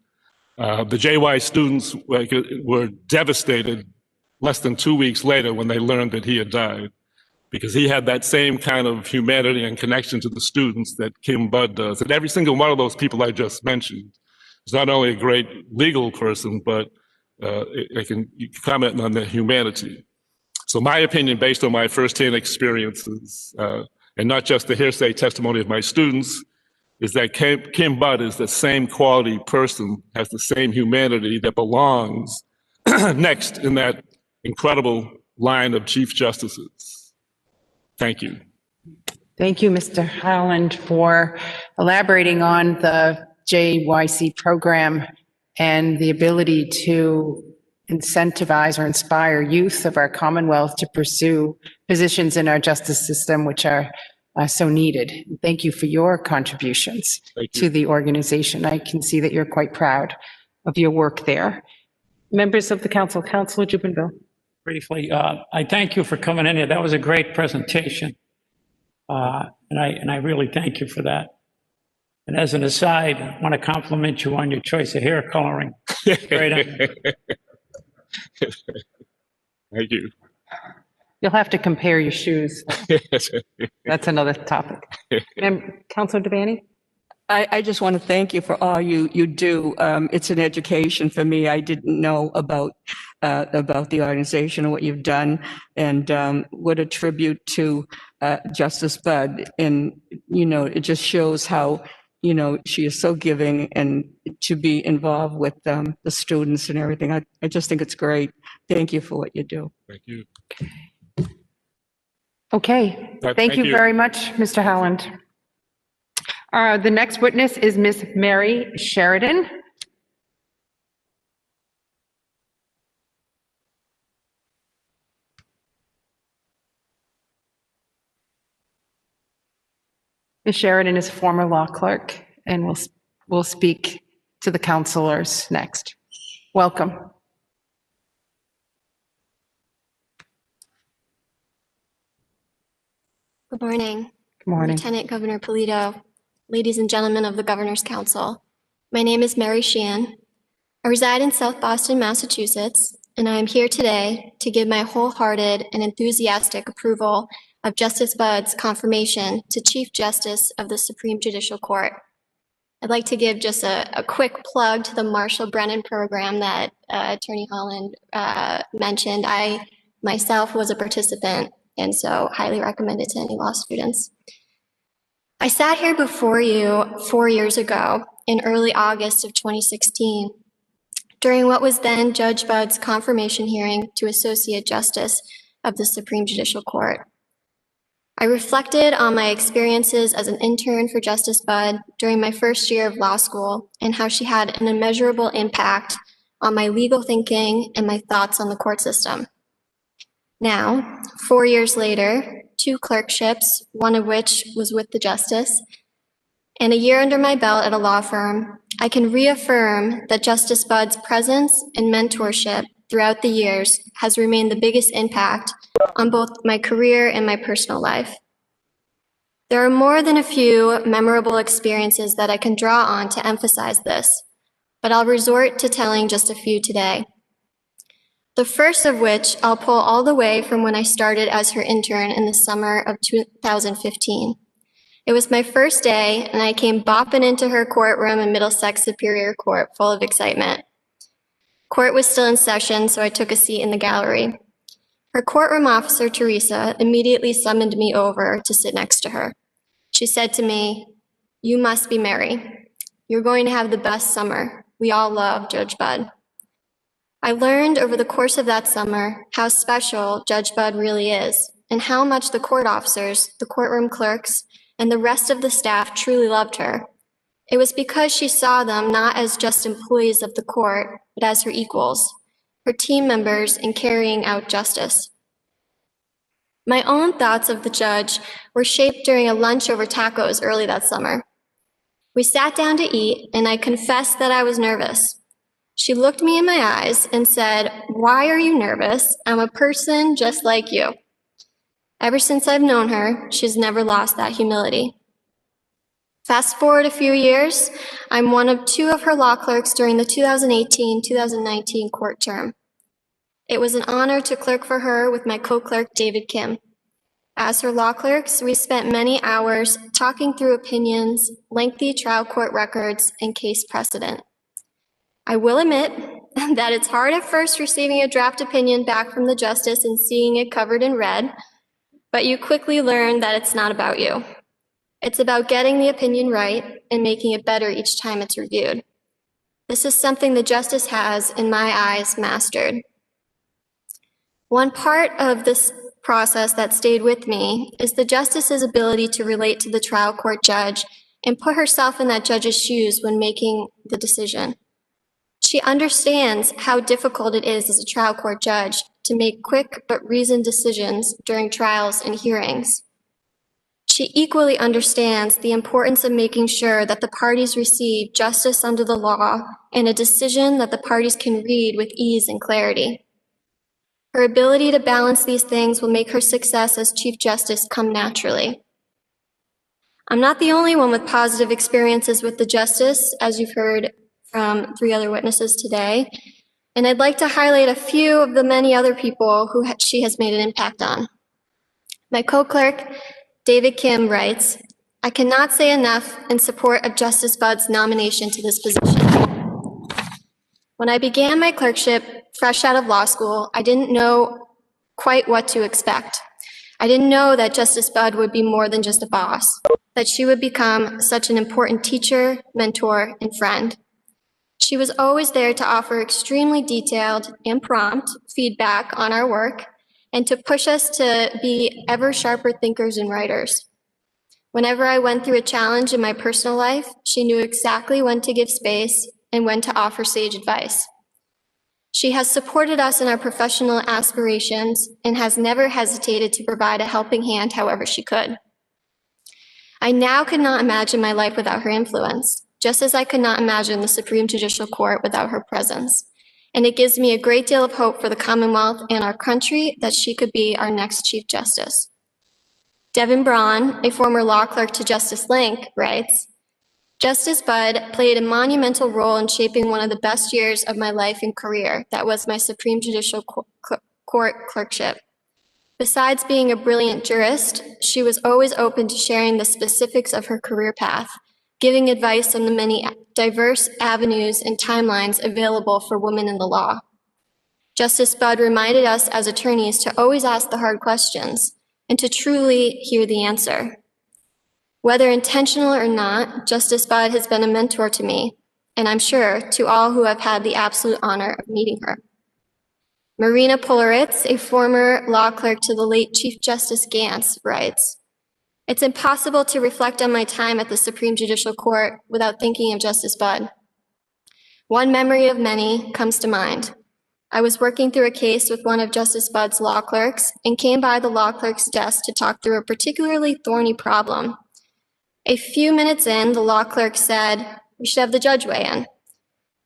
the JY students were devastated less than 2 weeks later when they learned that he had died, because he had that same kind of humanity and connection to the students that Kim Budd does. And every single one of those people I just mentioned is not only a great legal person, but you can comment on their humanity. So my opinion, based on my firsthand experiences, and not just the hearsay testimony of my students, is that Kim Budd is the same quality person, has the same humanity that belongs next in that incredible line of Chief Justices. Thank you. Thank you, Mr. Howland, for elaborating on the JYC program and the ability to incentivize or inspire youth of our Commonwealth to pursue positions in our justice system, which are so needed. Thank you for your contributions to the organization. I can see that you're quite proud of your work there. Members of the council, Councilor Jubinville. Briefly, I thank you for coming in here. That was a great presentation. And I really thank you for that. And as an aside, I want to compliment you on your choice of hair coloring. Great. Thank you. You'll have to compare your shoes. That's another topic. Councilor Devan? I just want to thank you for all you do. It's an education for me. I didn't know about the organization and what you've done, and what a tribute to Justice Budd. And, it just shows how, she is so giving, and to be involved with the students and everything. I just think it's great. Thank you for what you do. Thank you. Okay. Thank you very much, Mr. Howland. The next witness is Miss Mary Sheridan. Ms. Sheridan is a former law clerk and will speak to the councilors next. Welcome. Good morning. Good morning. Lieutenant Governor Polito, ladies and gentlemen of the Governor's Council. My name is Mary Sheehan. I reside in South Boston, Massachusetts, and I am here today to give my wholehearted and enthusiastic approval of Justice Budd's confirmation to Chief Justice of the Supreme Judicial Court. I'd like to give just a quick plug to the Marshall Brennan program that Attorney Holland mentioned. I myself was a participant, and so highly recommend it to any law students. I sat here before you 4 years ago in early August of 2016 during what was then Judge Budd's confirmation hearing to Associate Justice of the Supreme Judicial Court. I reflected on my experiences as an intern for Justice Budd during my first year of law school and how she had an immeasurable impact on my legal thinking and my thoughts on the court system. Now, 4 years later, 2 clerkships, one of which was with the justice, and a year under my belt at a law firm, I can reaffirm that Justice Budd's presence and mentorship throughout the years has remained the biggest impact on both my career and my personal life. There are more than a few memorable experiences that I can draw on to emphasize this, but I'll resort to telling just a few today. The first of which I'll pull all the way from when I started as her intern in the summer of 2015. It was my first day, and I came bopping into her courtroom in Middlesex Superior Court, full of excitement. Court was still in session, so I took a seat in the gallery. Her courtroom officer, Teresa, immediately summoned me over to sit next to her. She said to me, "You must be Mary. You're going to have the best summer. We all love Judge Budd." I learned over the course of that summer how special Judge Budd really is, and how much the court officers, the courtroom clerks, and the rest of the staff truly loved her. It was because she saw them not as just employees of the court, but as her equals, her team members in carrying out justice. My own thoughts of the judge were shaped during a lunch over tacos early that summer. We sat down to eat, and I confessed that I was nervous. She looked me in my eyes and said, "Why are you nervous? I'm a person just like you." Ever since I've known her, she's never lost that humility. Fast forward a few years, I'm one of 2 of her law clerks during the 2018-2019 court term. It was an honor to clerk for her with my co-clerk, David Kim. As her law clerks, we spent many hours talking through opinions, lengthy trial court records, and case precedent. I will admit that it's hard at first receiving a draft opinion back from the justice and seeing it covered in red, but you quickly learn that it's not about you. It's about getting the opinion right and making it better each time it's reviewed. This is something the justice has, in my eyes, mastered. One part of this process that stayed with me is the justice's ability to relate to the trial court judge and put herself in that judge's shoes when making the decision. She understands how difficult it is as a trial court judge to make quick but reasoned decisions during trials and hearings. She equally understands the importance of making sure that the parties receive justice under the law and a decision that the parties can read with ease and clarity. Her ability to balance these things will make her success as Chief Justice come naturally. I'm not the only one with positive experiences with the justice, as you've heard from 3 other witnesses today, and I'd like to highlight a few of the many other people who she has made an impact on. My co-clerk, David Kim, writes, "I cannot say enough in support of Justice Budd's nomination to this position. When I began my clerkship, fresh out of law school, I didn't know quite what to expect. I didn't know that Justice Budd would be more than just a boss, that she would become such an important teacher, mentor, and friend. She was always there to offer extremely detailed and prompt feedback on our work and to push us to be ever sharper thinkers and writers. Whenever I went through a challenge in my personal life, she knew exactly when to give space and when to offer sage advice. She has supported us in our professional aspirations and has never hesitated to provide a helping hand however she could. I now could not imagine my life without her influence, just as I could not imagine the Supreme Judicial Court without her presence. And it gives me a great deal of hope for the Commonwealth and our country that she could be our next Chief Justice. Devan Braun, a former law clerk to Justice Link, writes, "Justice Budd played a monumental role in shaping one of the best years of my life and career. That was my Supreme Judicial Court clerkship. Besides being a brilliant jurist, she was always open to sharing the specifics of her career path, giving advice on the many diverse avenues and timelines available for women in the law. Justice Budd reminded us as attorneys to always ask the hard questions and to truly hear the answer. Whether intentional or not, Justice Budd has been a mentor to me, and I'm sure to all who have had the absolute honor of meeting her." Marina Polaritz, a former law clerk to the late Chief Justice Gantz, writes, "It's impossible to reflect on my time at the Supreme Judicial Court without thinking of Justice Budd. One memory of many comes to mind. I was working through a case with one of Justice Budd's law clerks and came by the law clerk's desk to talk through a particularly thorny problem. A few minutes in, the law clerk said, "We should have the judge weigh in."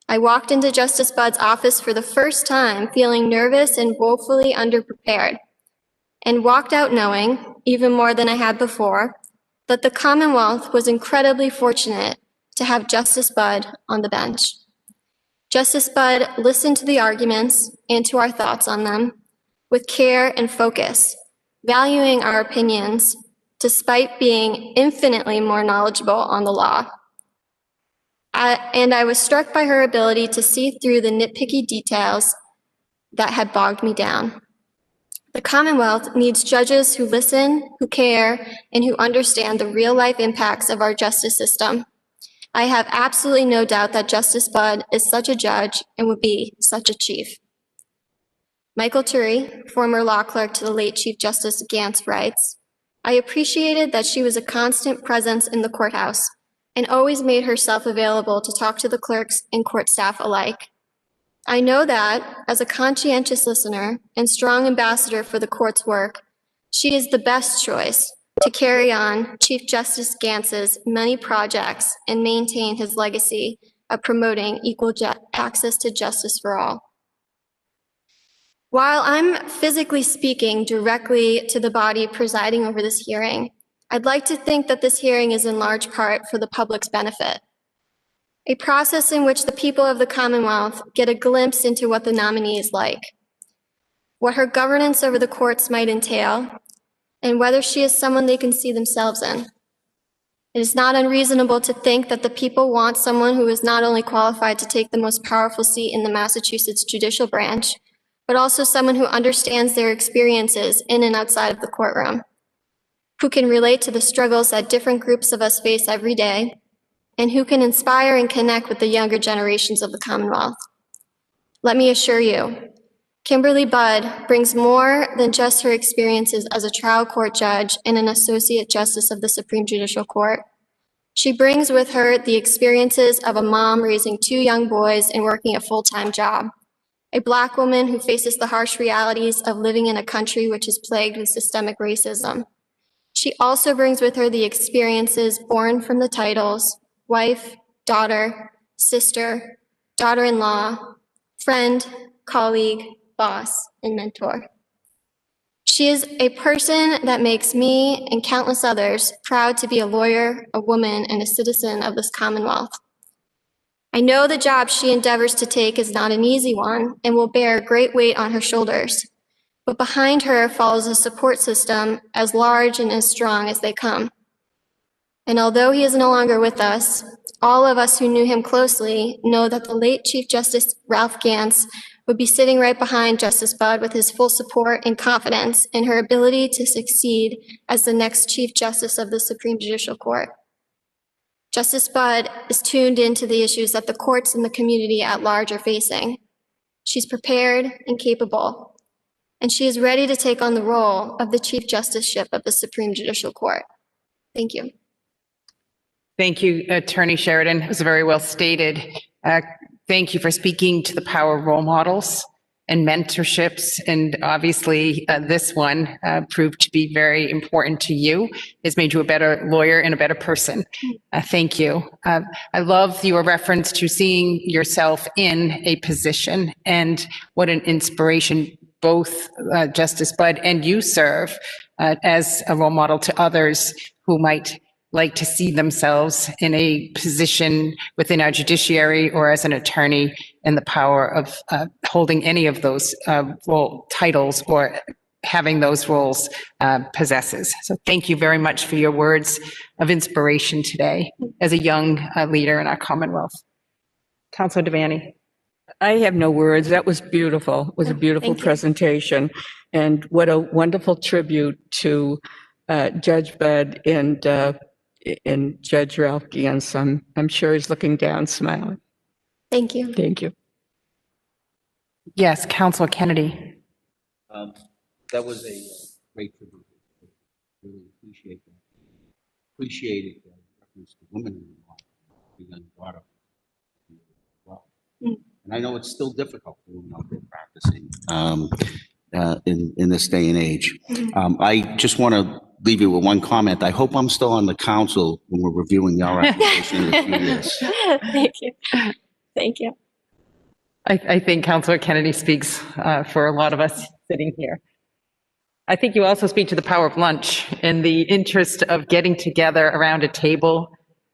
I walked into Justice Budd's office for the first time feeling nervous and woefully underprepared, and walked out knowing, even more than I had before, that the Commonwealth was incredibly fortunate to have Justice Budd on the bench. Justice Budd listened to the arguments and to our thoughts on them with care and focus, valuing our opinions despite being infinitely more knowledgeable on the law. And I was struck by her ability to see through the nitpicky details that had bogged me down. The Commonwealth needs judges who listen, who care, and who understand the real-life impacts of our justice system. I have absolutely no doubt that Justice Budd is such a judge and would be such a chief. Michael Turi, former law clerk to the late Chief Justice Gantz, writes, "I appreciated that she was a constant presence in the courthouse and always made herself available to talk to the clerks and court staff alike. I know that, as a conscientious listener and strong ambassador for the court's work, she is the best choice to carry on Chief Justice Gantz's many projects and maintain his legacy of promoting equal access to justice for all." While I'm physically speaking directly to the body presiding over this hearing, I'd like to think that this hearing is in large part for the public's benefit. A process in which the people of the Commonwealth get a glimpse into what the nominee is like, what her governance over the courts might entail, and whether she is someone they can see themselves in. It is not unreasonable to think that the people want someone who is not only qualified to take the most powerful seat in the Massachusetts judicial branch, but also someone who understands their experiences in and outside of the courtroom, who can relate to the struggles that different groups of us face every day, and who can inspire and connect with the younger generations of the Commonwealth. Let me assure you, Kimberly Budd brings more than just her experiences as a trial court judge and an associate justice of the Supreme Judicial Court. She brings with her the experiences of a mom raising 2 young boys and working a full-time job, a Black woman who faces the harsh realities of living in a country which is plagued with systemic racism. She also brings with her the experiences born from the titles wife, daughter, sister, daughter-in-law, friend, colleague, boss, and mentor. She is a person that makes me and countless others proud to be a lawyer, a woman, and a citizen of this Commonwealth. I know the job she endeavors to take is not an easy one and will bear great weight on her shoulders, but behind her follows a support system as large and as strong as they come. And although he is no longer with us, all of us who knew him closely know that the late Chief Justice Ralph Gantz would be sitting right behind Justice Budd with his full support and confidence in her ability to succeed as the next Chief Justice of the Supreme Judicial Court. Justice Budd is tuned into the issues that the courts and the community at large are facing. She's prepared and capable, and she is ready to take on the role of the Chief Justiceship of the Supreme Judicial Court. Thank you. Thank you, Attorney Sheridan. It was very well stated. Thank you for speaking to the power of role models and mentorships. And obviously, this one proved to be very important to you. It's made you a better lawyer and a better person. Thank you. I love your reference to seeing yourself in a position, and what an inspiration both Justice Budd and you serve as a role model to others who might like to see themselves in a position within our judiciary or as an attorney, and the power of holding any of those role titles or having those roles possesses. So thank you very much for your words of inspiration today as a young leader in our Commonwealth. Councilor Devan. I have no words. That was beautiful. It was a beautiful presentation. And what a wonderful tribute to Judge Budd and Judge Ralph Gantz. I'm sure he's looking down, smiling. Thank you. Thank you. Yes, Councilor Kennedy. That was a great tribute. Really appreciate that. Appreciated the reference to women in the law, the young daughter. Well, and I know it's still difficult for women out there practicing. in this day and age. I just want to leave you with one comment. I hope I'm still on the council when we're reviewing your application in a few years. Thank you. Thank you. I think Councilor Kennedy speaks for a lot of us sitting here. I think you also speak to the power of lunch in the interest of getting together around a table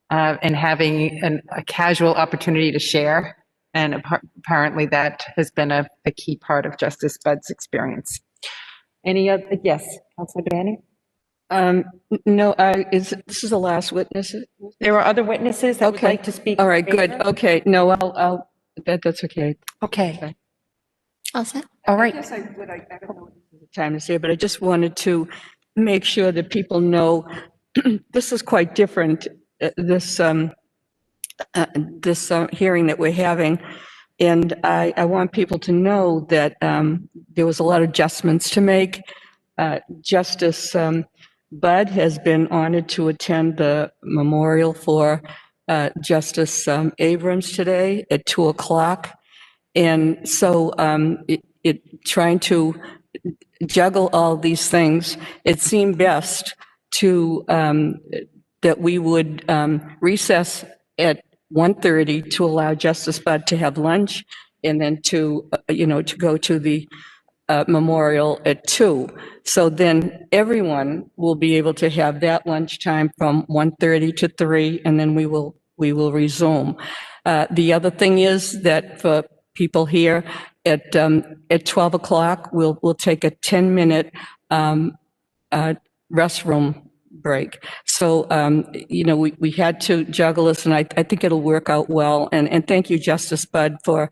and having a casual opportunity to share. And apparently that has been a key part of Justice Budd's experience. Any other? Yes, Councilor Devan? No, this is the last witness. There are other witnesses that would Okay. like to speak. All right, in good. favor? Okay, no, that's okay. Okay. All set. All right. I don't know the time to say, but I just wanted to make sure that people know this is quite different, this hearing that we're having. And I want people to know that there was a lot of adjustments to make. Justice Budd has been honored to attend the memorial for Justice Abrams today at 2:00. And so trying to juggle all these things, it seemed best to that we would recess at 1:30 to allow Justice Budd to have lunch, and then to go to the memorial at 2. So then everyone will be able to have that lunchtime from 1:30 to 3, and then we will resume. The other thing is that for people here at 12:00, we'll take a 10-minute restroom break. So, we had to juggle this, and I think it'll work out well. And thank you, Justice Budd, for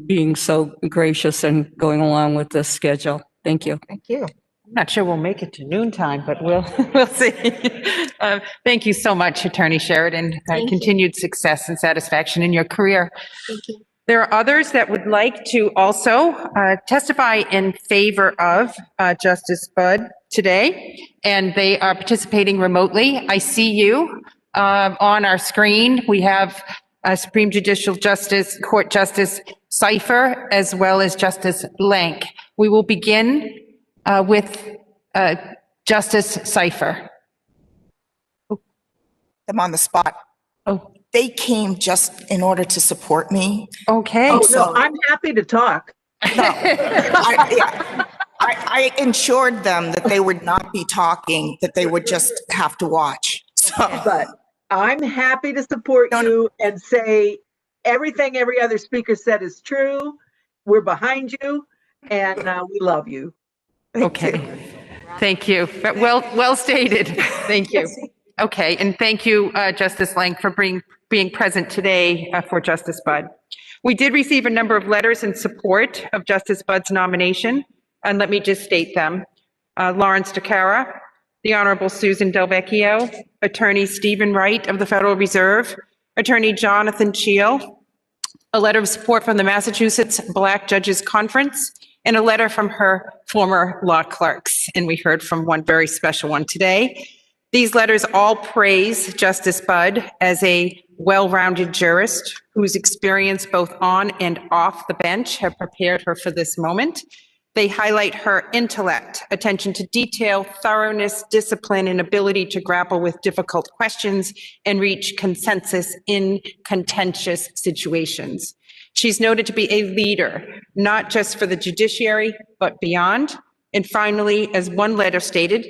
being so gracious and going along with this schedule. Thank you. Thank you. I'm not sure we'll make it to noontime, but we'll see. Thank you so much, Attorney Sheridan. Thank you. Continued success and satisfaction in your career. Thank you. There are others that would like to also testify in favor of Justice Budd today, and they are participating remotely. I see you on our screen. We have Supreme Judicial Justice, Court Justice Cipher, as well as Justice Lank. We will begin with Justice Cipher. I'm on the spot. Oh, They came just in order to support me. okay. Oh, So- no, I'm happy to talk. I ensured them that they would not be talking, that they would just have to watch. So, But I'm happy to support you and say everything every other speaker said is true. We're behind you, and we love you. Okay. Thank you. But well stated. Thank you. Okay, and thank you, Justice Lang, for being present today for Justice Budd. We did receive a number of letters in support of Justice Budd's nomination, and let me just state them. Lawrence DeCara, the Honorable Susan Delvecchio, Attorney Stephen Wright of the Federal Reserve, Attorney Jonathan Cheel, a letter of support from the Massachusetts Black Judges Conference, and a letter from her former law clerks. And we heard from one very special one today. These letters all praise Justice Budd as a well-rounded jurist whose experience both on and off the bench have prepared her for this moment. They highlight her intellect, attention to detail, thoroughness, discipline, and ability to grapple with difficult questions and reach consensus in contentious situations. She's noted to be a leader, not just for the judiciary, but beyond. And finally, as one letter stated,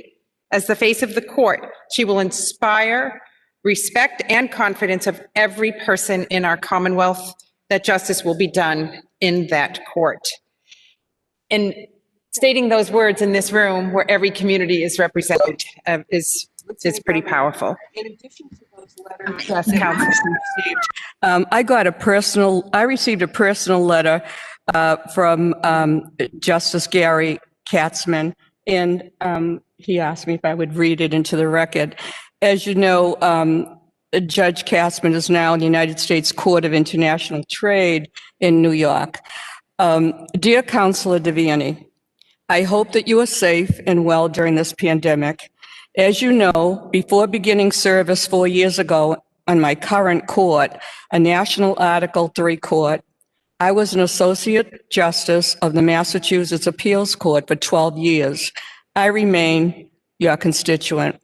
as the face of the court, she will inspire respect and confidence of every person in our Commonwealth that justice will be done in that court. And stating those words in this room where every community is represented is pretty powerful. In addition to those letters, Yes, Counsel. I received a personal letter from Justice Gary Katzman, and he asked me if I would read it into the record. As you know, Judge Katzman is now in the United States Court of International Trade in New York. Dear Counselor Devan, I hope that you are safe and well during this pandemic. As you know, before beginning service 4 years ago on my current court, a national Article III court, I was an Associate Justice of the Massachusetts Appeals Court for 12 years. I remain your constituent.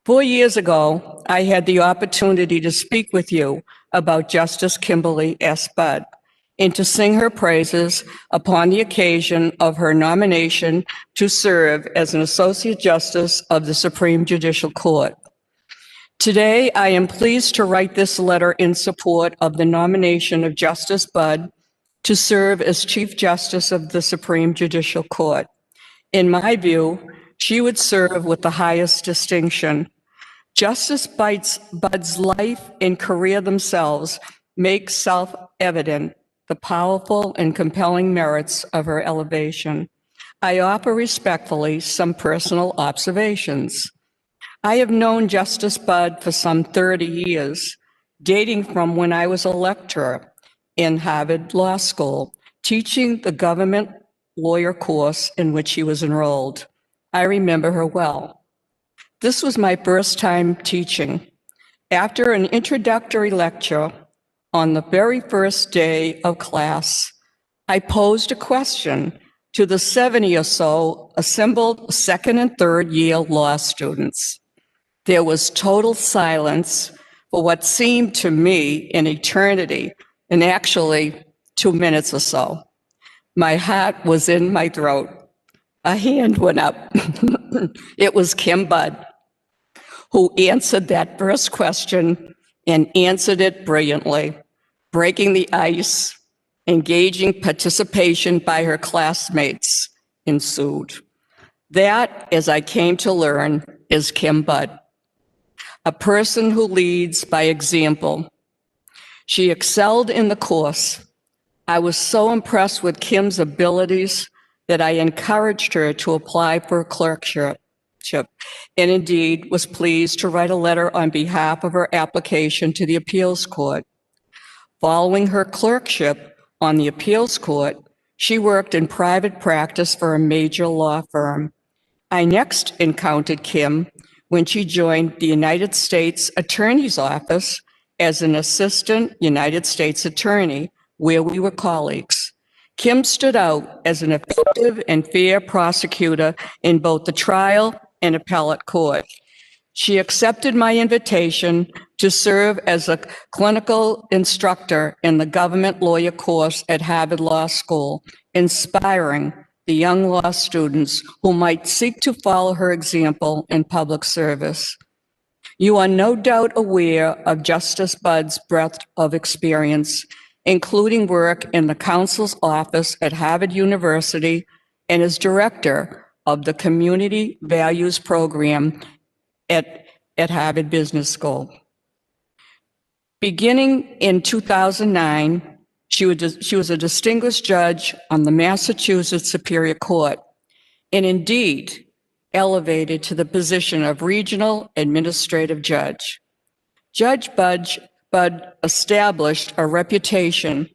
4 years ago, I had the opportunity to speak with you about Justice Kimberly S. Budd and to sing her praises upon the occasion of her nomination to serve as an Associate Justice of the Supreme Judicial Court. Today, I am pleased to write this letter in support of the nomination of Justice Budd to serve as Chief Justice of the Supreme Judicial Court. In my view, she would serve with the highest distinction. Justice Budd's life and career themselves make self-evident the powerful and compelling merits of her elevation. I offer respectfully some personal observations. I have known Justice Budd for some 30 years, dating from when I was a lecturer in Harvard Law School, teaching the government lawyer course in which she was enrolled. I remember her well. This was my first time teaching. After an introductory lecture on the very first day of class, I posed a question to the 70 or so assembled second and third year law students. There was total silence for what seemed to me an eternity, and actually 2 minutes or so. My heart was in my throat. A hand went up. It was Kim Budd, who answered that first question and answered it brilliantly, breaking the ice. Engaging participation by her classmates ensued. That, as I came to learn, is Kim Budd, a person who leads by example. She excelled in the course. I was so impressed with Kim's abilities that I encouraged her to apply for a clerkship, and indeed was pleased to write a letter on behalf of her application to the appeals court. Following her clerkship on the appeals court, she worked in private practice for a major law firm. I next encountered Kim when she joined the United States Attorney's Office as an assistant United States attorney, where we were colleagues. Kim stood out as an effective and fair prosecutor in both the trial and appellate court. She accepted my invitation to serve as a clinical instructor in the government lawyer course at Harvard Law School, inspiring the young law students who might seek to follow her example in public service. You are no doubt aware of Justice Budd's breadth of experience, including work in the counsel's office at Harvard University and as director of the Community Values Program at Harvard Business School. Beginning in 2009, she was a distinguished judge on the Massachusetts Superior Court, and indeed elevated to the position of regional administrative judge. Judge Budd established a reputation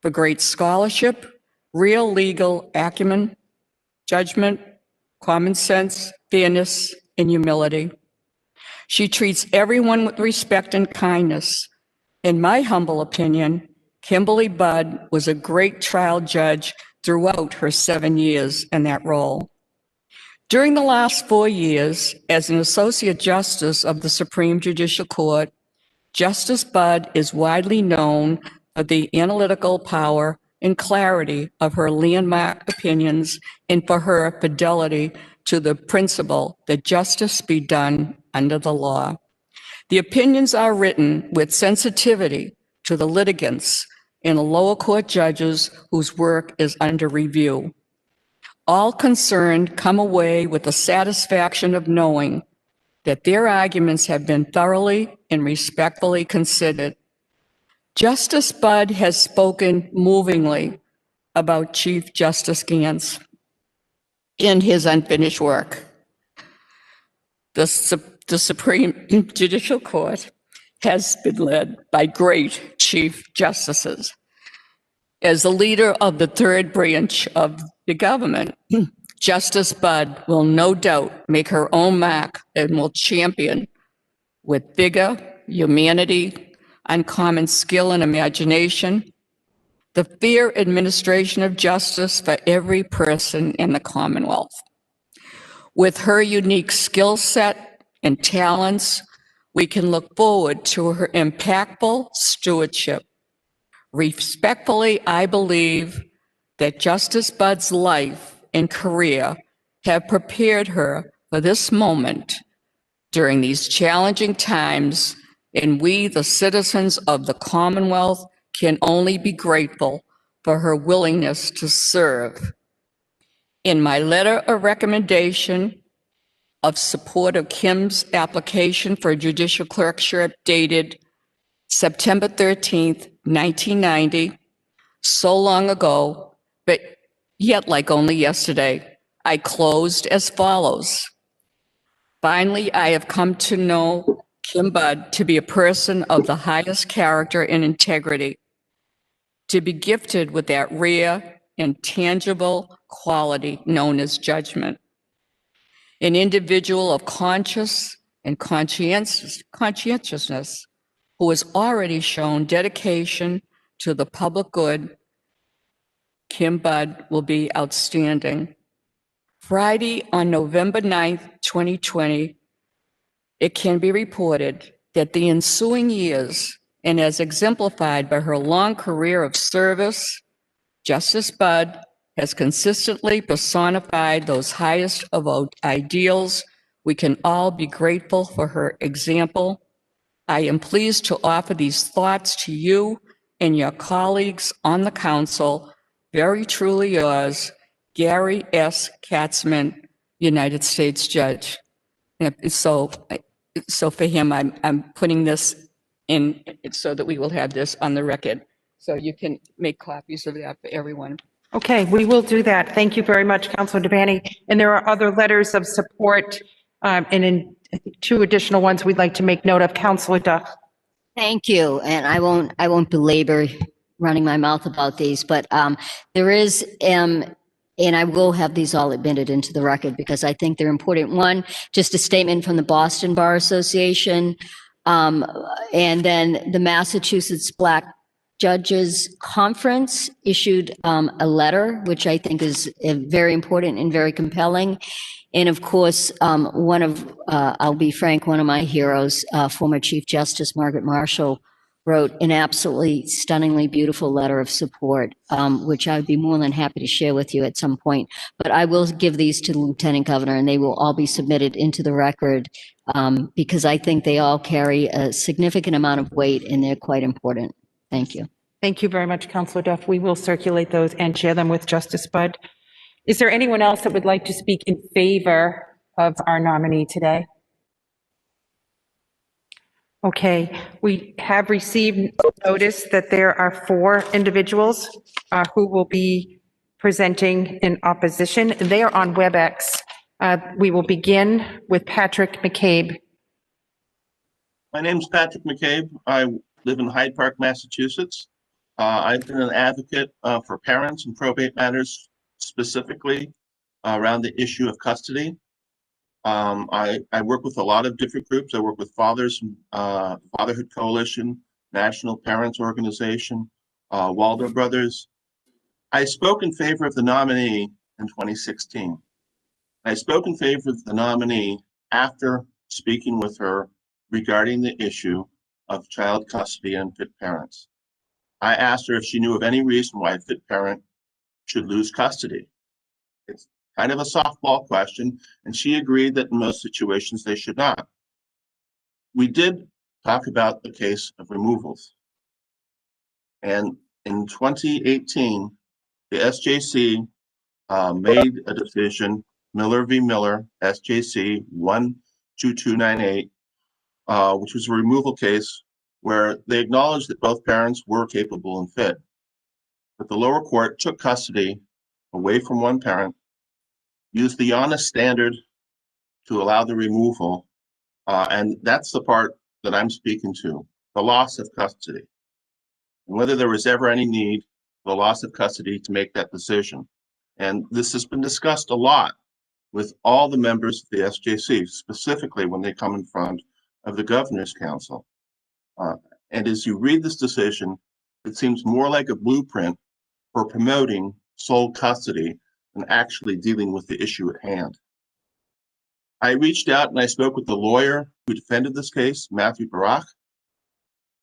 for great scholarship, real legal acumen, judgment, common sense, fairness, and humility. She treats everyone with respect and kindness. In my humble opinion, Kimberly Budd was a great trial judge throughout her 7 years in that role. During the last 4 years, as an Associate Justice of the Supreme Judicial Court, Justice Budd is widely known for the analytical power and clarity of her landmark opinions and for her fidelity to the principle that justice be done under the law. The opinions are written with sensitivity to the litigants and the lower court judges whose work is under review. All concerned come away with the satisfaction of knowing that their arguments have been thoroughly and respectfully considered. Justice Budd has spoken movingly about Chief Justice Gants in his unfinished work. The Supreme Judicial Court has been led by great Chief Justices. As the leader of the third branch of the government, Justice Budd will no doubt make her own mark and will champion with vigor, humanity, uncommon skill and imagination, the fair administration of justice for every person in the Commonwealth. With her unique skill set and talents, we can look forward to her impactful stewardship. Respectfully, I believe that Justice Budd's life and career have prepared her for this moment during these challenging times, and we, the citizens of the Commonwealth, can only be grateful for her willingness to serve. In my letter of recommendation of support of Kim's application for a judicial clerkship dated September 13th, 1990, so long ago, but yet like only yesterday, I closed as follows. Finally, I have come to know Kim Budd to be a person of the highest character and integrity, to be gifted with that rare and tangible quality known as judgment, an individual of conscious and conscientiousness who has already shown dedication to the public good. Kim Budd will be outstanding. Friday, on November 9th, 2020, it can be reported that the ensuing years, and as exemplified by her long career of service, Justice Budd has consistently personified those highest of ideals. We can all be grateful for her example. I am pleased to offer these thoughts to you and your colleagues on the council. Very truly yours, Gary S. Katzman, United States Judge. So for him, I'm putting this in so that we will have this on the record. So you can make copies of that for everyone. Okay, we will do that. Thank you very much, Councilor Devan. And there are other letters of support, and in I think 2 additional ones we'd like to make note of. Councilor Duff. Thank you, and I won't belabor running my mouth about these, but there is, and I will have these all admitted into the record because I think they're important. One, just a statement from the Boston Bar Association, and then the Massachusetts Black Judges Conference issued a letter, which I think is very important and very compelling. And of course, I'll be frank, one of my heroes, former Chief Justice Margaret Marshall, wrote an absolutely stunningly beautiful letter of support, which I would be more than happy to share with you at some point. But I will give these to the Lieutenant Governor, and they will all be submitted into the record because I think they all carry a significant amount of weight and they're quite important. Thank you. Thank you very much, Councilor Duff. We will circulate those and share them with Justice Budd. Is there anyone else that would like to speak in favor of our nominee today? Okay, we have received notice that there are 4 individuals who will be presenting in opposition. They are on WebEx. We will begin with Patrick McCabe. My name is Patrick McCabe. I live in Hyde Park, Massachusetts. I've been an advocate for parents in probate matters, specifically around the issue of custody. I work with a lot of different groups. I work with Fathers, Fatherhood Coalition, National Parents Organization, Waldo Brothers. I spoke in favor of the nominee in 2016. I spoke in favor of the nominee after speaking with her regarding the issue of child custody and fit parents. I asked her if she knew of any reason why a fit parent should lose custody. It's kind of a softball question, and she agreed that in most situations they should not. We did talk about the case of removals. And in 2018, the SJC made a decision, Miller v. Miller, SJC 12298, which was a removal case where they acknowledged that both parents were capable and fit. But the lower court took custody away from one parent, used the honest standard to allow the removal, and that's the part that I'm speaking to, the loss of custody. And whether there was ever any need for the loss of custody to make that decision. And this has been discussed a lot with all the members of the SJC, specifically when they come in front of the Governor's Council. And as you read this decision, It seems more like a blueprint for promoting sole custody than actually dealing with the issue at hand. I reached out and I spoke with the lawyer who defended this case, Matthew Barak,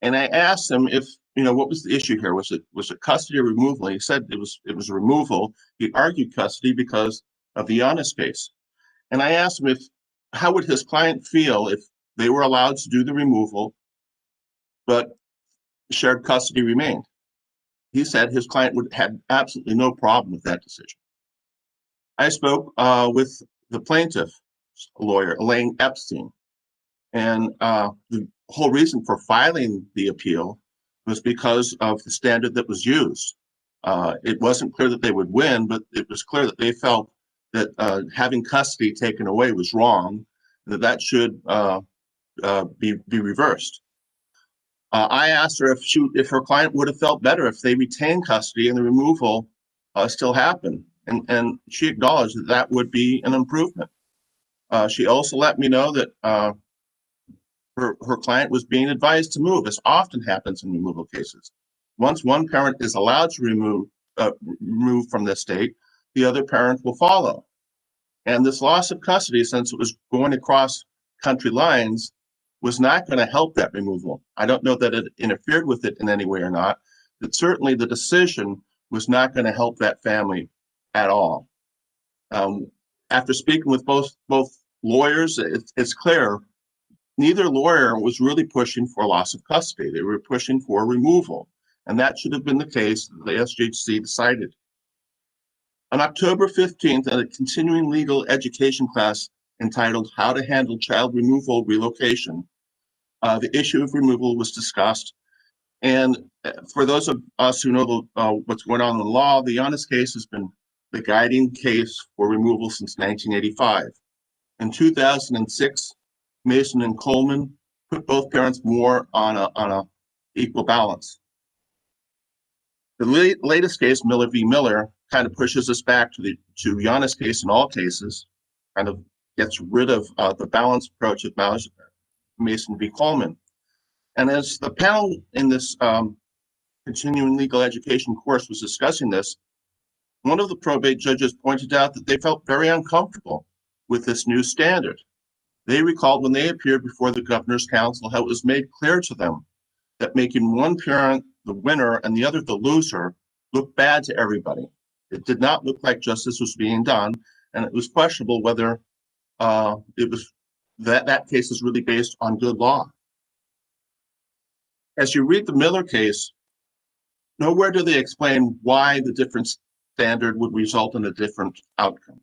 and I asked him if, what was the issue here? Was it custody or removal? He said it was removal. He argued custody because of the Giannis case. And I asked him how would his client feel if they were allowed to do the removal, but shared custody remained. He said his client would have absolutely no problem with that decision. I spoke with the plaintiff lawyer, Elaine Epstein, and the whole reason for filing the appeal was because of the standard that was used. It wasn't clear that they would win, but it was clear that they felt that having custody taken away was wrong, that should be reversed. I asked her if her client would have felt better if they retained custody and the removal still happened, and she acknowledged that would be an improvement. She also let me know that her client was being advised to move, as often happens in removal cases. Once one parent is allowed to remove from the state, the other parent will follow. And this loss of custody, since it was going across country lines, was not going to help that removal. I don't know that it interfered with it in any way or not, but certainly the decision was not going to help that family at all. After speaking with both lawyers, it's clear neither lawyer was really pushing for loss of custody. They were pushing for removal, and that should have been the case that the SJC decided. On October 15th, at a continuing legal education class entitled How to Handle Child Removal Relocation, the issue of removal was discussed. And for those of us who know what's going on in the law, the Giannis case has been the guiding case for removal since 1985. In 2006, Mason and Coleman put both parents more on a equal balance. The latest case, Miller v. Miller, kind of pushes us back to Giannis case in all cases, kind of gets rid of the balanced approach of Mason v. Coleman. And as the panel in this continuing legal education course was discussing this, one of the probate judges pointed out that they felt very uncomfortable with this new standard. They recalled when they appeared before the Governor's Council how it was made clear to them that making one parent the winner and the other the loser looked bad to everybody. It did not look like justice was being done, and it was questionable whether it was that case is really based on good law. As you read the Miller case, nowhere do they explain why the different standard would result in a different outcome.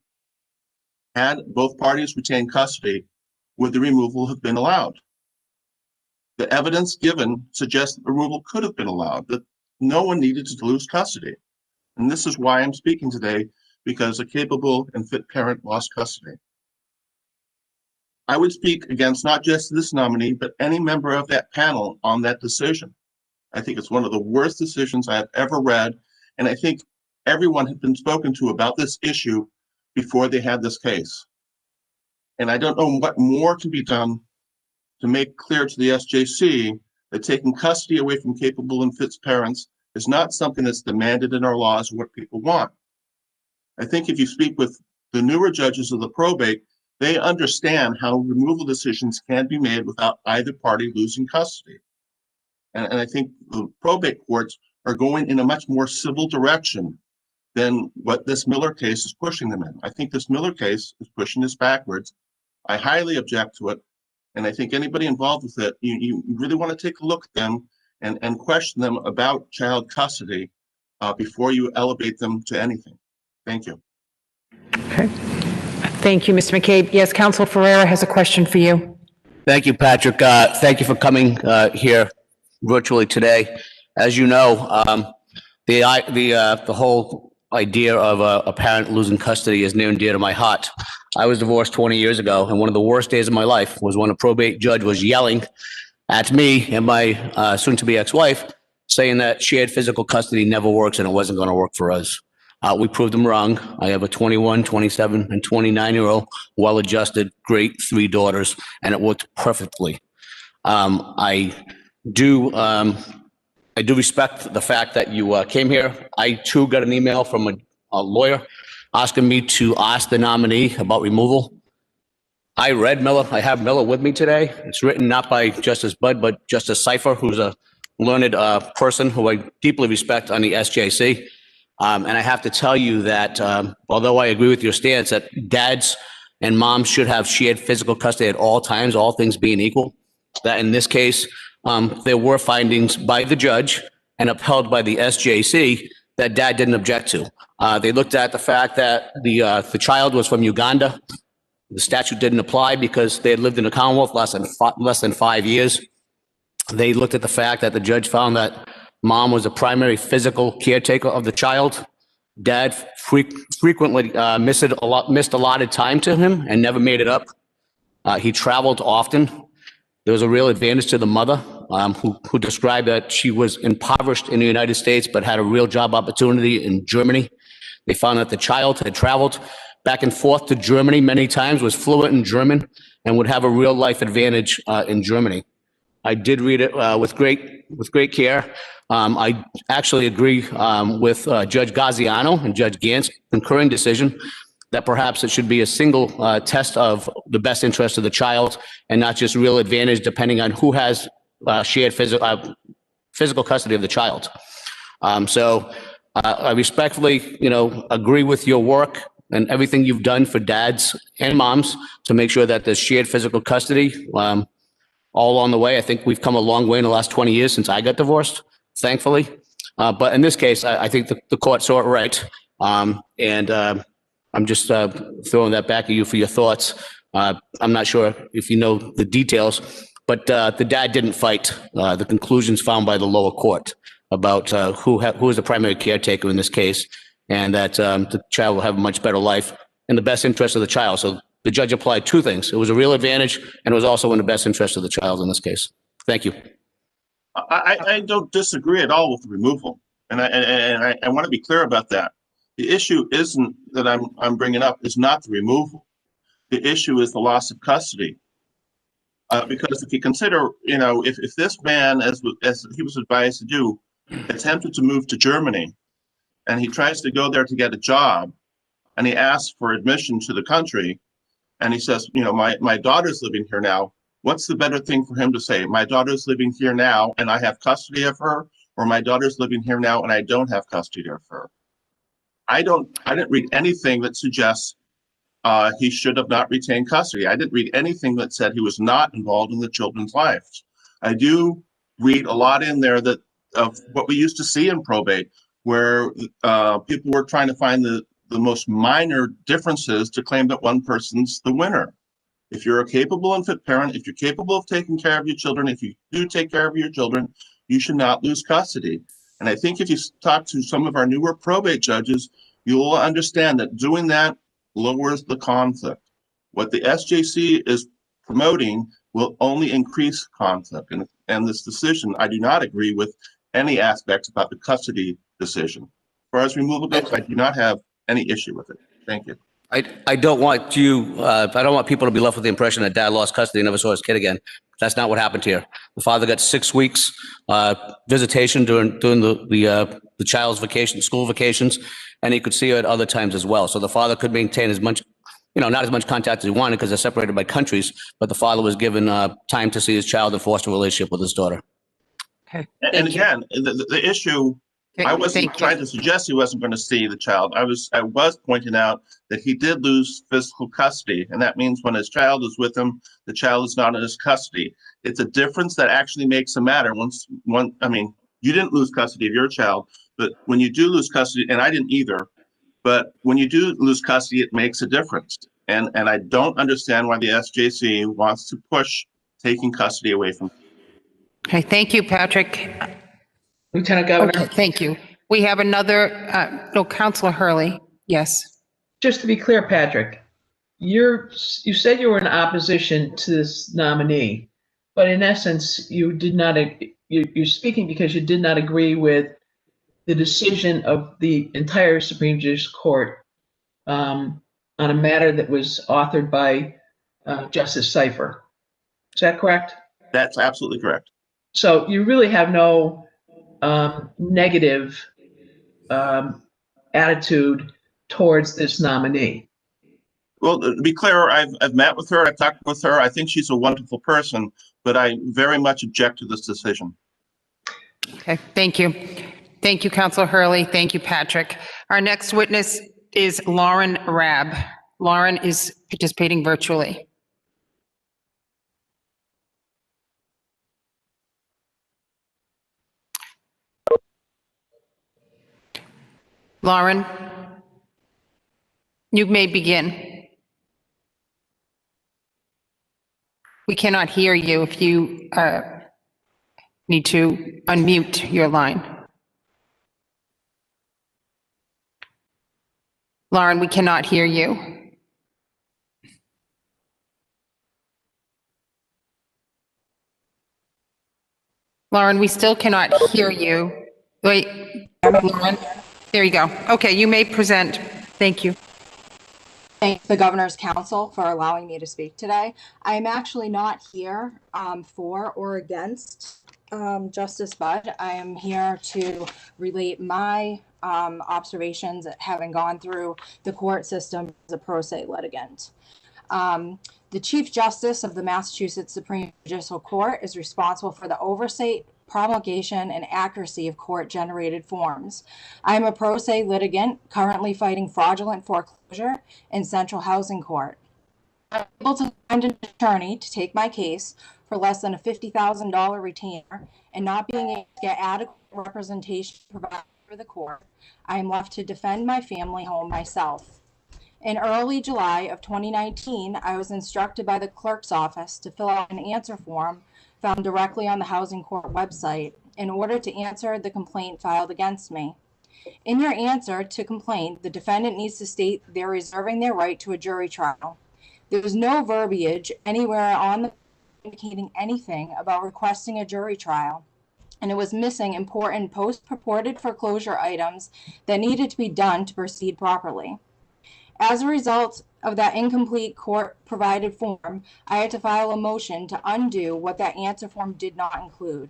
Had both parties retained custody, would the removal have been allowed? The evidence given suggests that the removal could have been allowed, that no one needed to lose custody. And this is why I'm speaking today, because a capable and fit parent lost custody. I would speak against not just this nominee, but any member of that panel on that decision. I think it's one of the worst decisions I've ever read, and I think everyone had been spoken to about this issue before they had this case. And I don't know what more can be done to make clear to the SJC that taking custody away from capable and fit parents is not something that's demanded in our laws or what people want. I think if you speak with the newer judges of the probate, they understand how removal decisions can be made without either party losing custody. And I think the probate courts are going in a much more civil direction than what this Miller case is pushing them in. I think this Miller case is pushing us backwards. I highly object to it. And I think anybody involved with it, you really want to take a look at them and question them about child custody before you elevate them to anything. Thank you. Okay. Thank you, Mr. McCabe. Yes, Council Ferreira has a question for you. Thank you, Patrick. Thank you for coming here virtually today. As you know, the whole idea of a parent losing custody is near and dear to my heart. I was divorced 20 years ago, and one of the worst days of my life was when a probate judge was yelling at me and my soon-to-be ex-wife, saying that shared physical custody never works and it wasn't going to work for us. We proved him wrong. I have a 21, 27, and 29-year-old, well-adjusted, great 3 daughters, and it worked perfectly. I do I do respect the fact that you came here. I too got an email from a lawyer asking me to ask the nominee about removal. I read Miller. I have Miller with me today. It's written not by Justice Budd, but Justice Cipher, who's a learned person who I deeply respect on the SJC. And I have to tell you that although I agree with your stance that dads and moms should have shared physical custody at all times, all things being equal, that in this case, there were findings by the judge and upheld by the SJC that dad didn't object to. They looked at the fact that the child was from Uganda. The statute didn't apply because they had lived in the Commonwealth less than 5 years. They looked at the fact that the judge found that mom was the primary physical caretaker of the child. Dad frequently missed allotted time to him and never made it up. He traveled often. There was a real advantage to the mother who described that she was impoverished in the United States but had a real job opportunity in Germany. They found that the child had traveled back and forth to Germany many times, was fluent in German, and would have a real life advantage in Germany. I did read it with great care. I actually agree with Judge Gaziano and Judge Gant's concurring decision that perhaps it should be a single test of the best interest of the child and not just real advantage depending on who has shared physical custody of the child. So I respectfully, agree with your work and everything you've done for dads and moms to make sure that there's shared physical custody all along the way. I think we've come a long way in the last 20 years since I got divorced, thankfully. But in this case, I think the court saw it right. I'm just throwing that back at you for your thoughts. I'm not sure if you know the details, but the dad didn't fight the conclusions found by the lower court about who is the primary caretaker in this case, and that the child will have a much better life in the best interest of the child. So the judge applied two things. It was a real advantage, and it was also in the best interest of the child in this case. Thank you. I don't disagree at all with the removal, and I want to be clear about that. The issue isn't that I'm bringing up is not the removal. The issue is the loss of custody. Because if you consider, if this man, as he was advised to do, attempted to move to Germany, and he tries to go there to get a job, and he asks for admission to the country, and he says, my daughter's living here now. What's the better thing for him to say? My daughter's living here now, and I have custody of her, or my daughter's living here now, and I don't have custody of her. I didn't read anything that suggests he should have not retained custody. I didn't read anything that said he was not involved in the children's lives. I do read a lot in there of what we used to see in probate, where people were trying to find the most minor differences to claim that one person's the winner. If you're a capable and fit parent, if you're capable of taking care of your children, if you do take care of your children, you should not lose custody. And I think if you talk to some of our newer probate judges, you'll understand that doing that lowers the conflict. What the SJC is promoting will only increase conflict. And this decision, I do not agree with any aspects about the custody decision. As far as removal goes, I do not have any issue with it. Thank you. I don't want people to be left with the impression that dad lost custody and never saw his kid again. That's not what happened here. The father got 6 weeks visitation during the child's vacation, school vacations, and he could see her at other times as well. So the father could maintain as much, not as much contact as he wanted because they're separated by countries, but the father was given time to see his child and foster a relationship with his daughter. Okay. And again, the issue, I wasn't trying to suggest he wasn't going to see the child. I was pointing out that he did lose physical custody, and that means when his child is with him, the child is not in his custody. It's a difference that actually makes a matter. You didn't lose custody of your child, but when you do lose custody, and I didn't either, but when you do lose custody, it makes a difference. And I don't understand why the SJC wants to push taking custody away from. Okay, thank you, Patrick. Lieutenant Governor. Okay, thank you. We have another, Councilor Hurley. Yes. Just to be clear, Patrick, you said you were in opposition to this nominee, but in essence, you did not. You're speaking because you did not agree with the decision of the entire Supreme Judicial Court on a matter that was authored by Justice Cipher. Is that correct? That's absolutely correct. So you really have no negative attitude towards this nominee? Well, to be clear, I've met with her, I've talked with her. I think she's a wonderful person, but I very much object to this decision. Okay, thank you. Thank you, Councilor Hurley. Thank you, Patrick. Our next witness is Lauren Rabb. Lauren is participating virtually. Lauren, you may begin. We cannot hear you. If you need to unmute your line. Lauren, we cannot hear you. Lauren, we still cannot hear you. Wait, Lauren, there you go. Okay, you may present. Thank you. Thank the Governor's Council for allowing me to speak today. I am actually not here for or against Justice Budd. I am here to relate my observations having gone through the court system as a pro se litigant. The Chief Justice of the Massachusetts Supreme Judicial Court is responsible for the oversight, promulgation, and accuracy of court-generated forms. I am a pro se litigant currently fighting fraudulent foreclosure in Central Housing Court. I'm able to find an attorney to take my case for less than a $50,000 retainer and not being able to get adequate representation provided for the court. I am left to defend my family home myself. In early July of 2019, I was instructed by the clerk's office to fill out an answer form found directly on the Housing Court website in order to answer the complaint filed against me. In your answer to complaint, the defendant needs to state they're reserving their right to a jury trial. There was no verbiage anywhere on the indicating anything about requesting a jury trial, and it was missing important post-purported foreclosure items that needed to be done to proceed properly. As a result of that incomplete court-provided form, I had to file a motion to undo what that answer form did not include.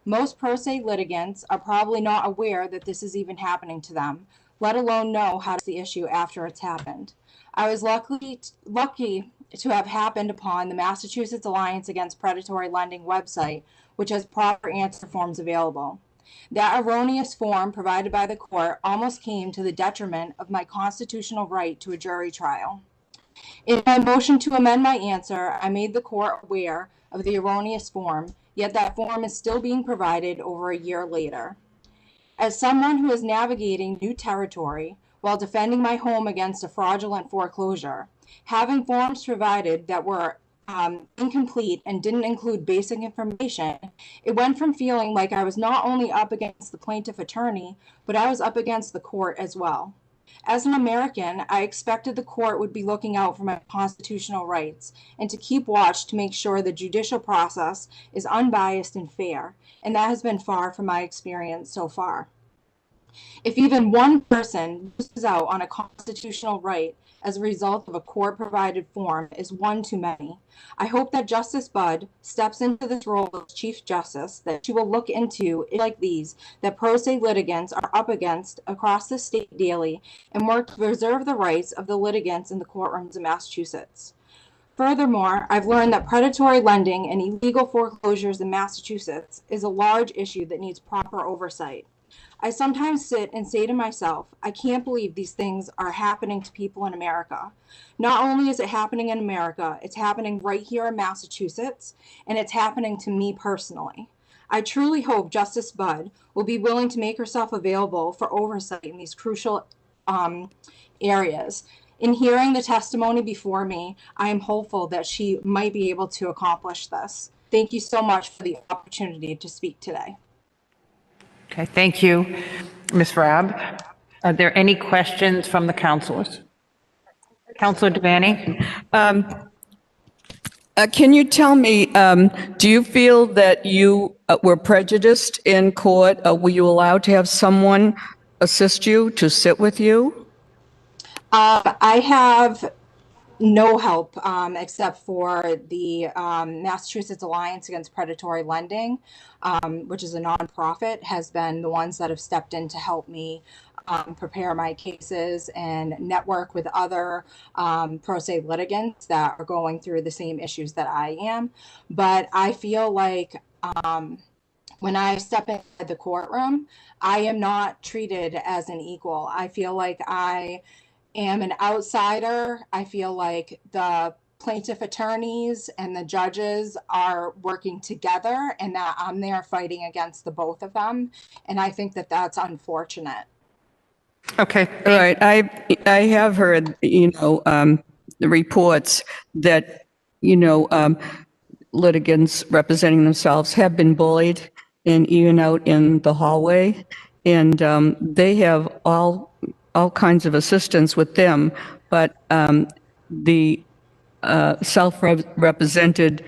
Most pro se litigants are probably not aware that this is even happening to them, let alone know how to see the issue after it's happened. I was lucky to have happened upon the Massachusetts Alliance Against Predatory Lending website, which has proper answer forms available. That erroneous form provided by the court almost came to the detriment of my constitutional right to a jury trial. In my motion to amend my answer, I made the court aware of the erroneous form, yet that form is still being provided over a year later. As someone who is navigating new territory while defending my home against a fraudulent foreclosure, having forms provided that were incomplete and didn't include basic information, it went from feeling like I was not only up against the plaintiff attorney, but I was up against the court as well. As an American, I expected the court would be looking out for my constitutional rights and to keep watch to make sure the judicial process is unbiased and fair, and that has been far from my experience so far. If even one person loses out on a constitutional right as a result of a court-provided form is one too many. I hope that Justice Budd steps into this role as Chief Justice, that she will look into issues like these that pro se litigants are up against across the state daily and work to preserve the rights of the litigants in the courtrooms of Massachusetts. Furthermore, I've learned that predatory lending and illegal foreclosures in Massachusetts is a large issue that needs proper oversight. I sometimes sit and say to myself, I can't believe these things are happening to people in America. Not only is it happening in America, it's happening right here in Massachusetts, and it's happening to me personally. I truly hope Justice Budd will be willing to make herself available for oversight in these crucial areas. In hearing the testimony before me, I am hopeful that she might be able to accomplish this. Thank you so much for the opportunity to speak today. Okay, thank you, Ms. Rabb. Are there any questions from the councilors? Councilor Devan? Can you tell me, do you feel that you were prejudiced in court? Were you allowed to have someone assist you, to sit with you? I have no help except for the Massachusetts Alliance Against Predatory Lending, which is a nonprofit, has been the ones that have stepped in to help me prepare my cases and network with other pro se litigants that are going through the same issues that I am. But I feel like when I step into the courtroom, I am not treated as an equal. I feel like I am an outsider. I feel like the plaintiff attorneys and the judges are working together and that I'm there fighting against the both of them. And I think that that's unfortunate. Okay. All right. I have heard, the reports that, litigants representing themselves have been bullied and even out in the hallway. And they have all kinds of assistance with them, but the self-represented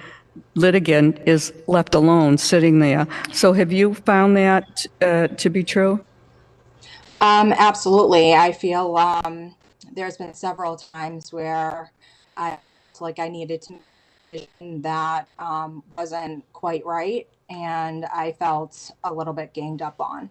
litigant is left alone sitting there. So have you found that to be true? Absolutely. I feel there's been several times where I felt like I needed to make a decision that wasn't quite right, and I felt a little bit ganged up on.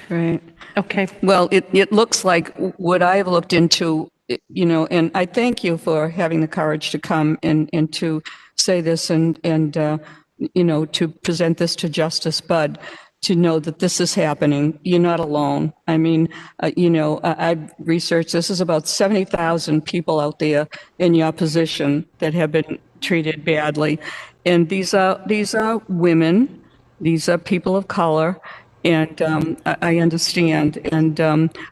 Right. Okay. Well, it looks like what I've looked into, and I thank you for having the courage to come and to say this and to present this to Justice Budd, to know that this is happening. You're not alone. I mean, I've researched, this is about 70,000 people out there in your position that have been treated badly. And these are women, these are people of color, and I understand. And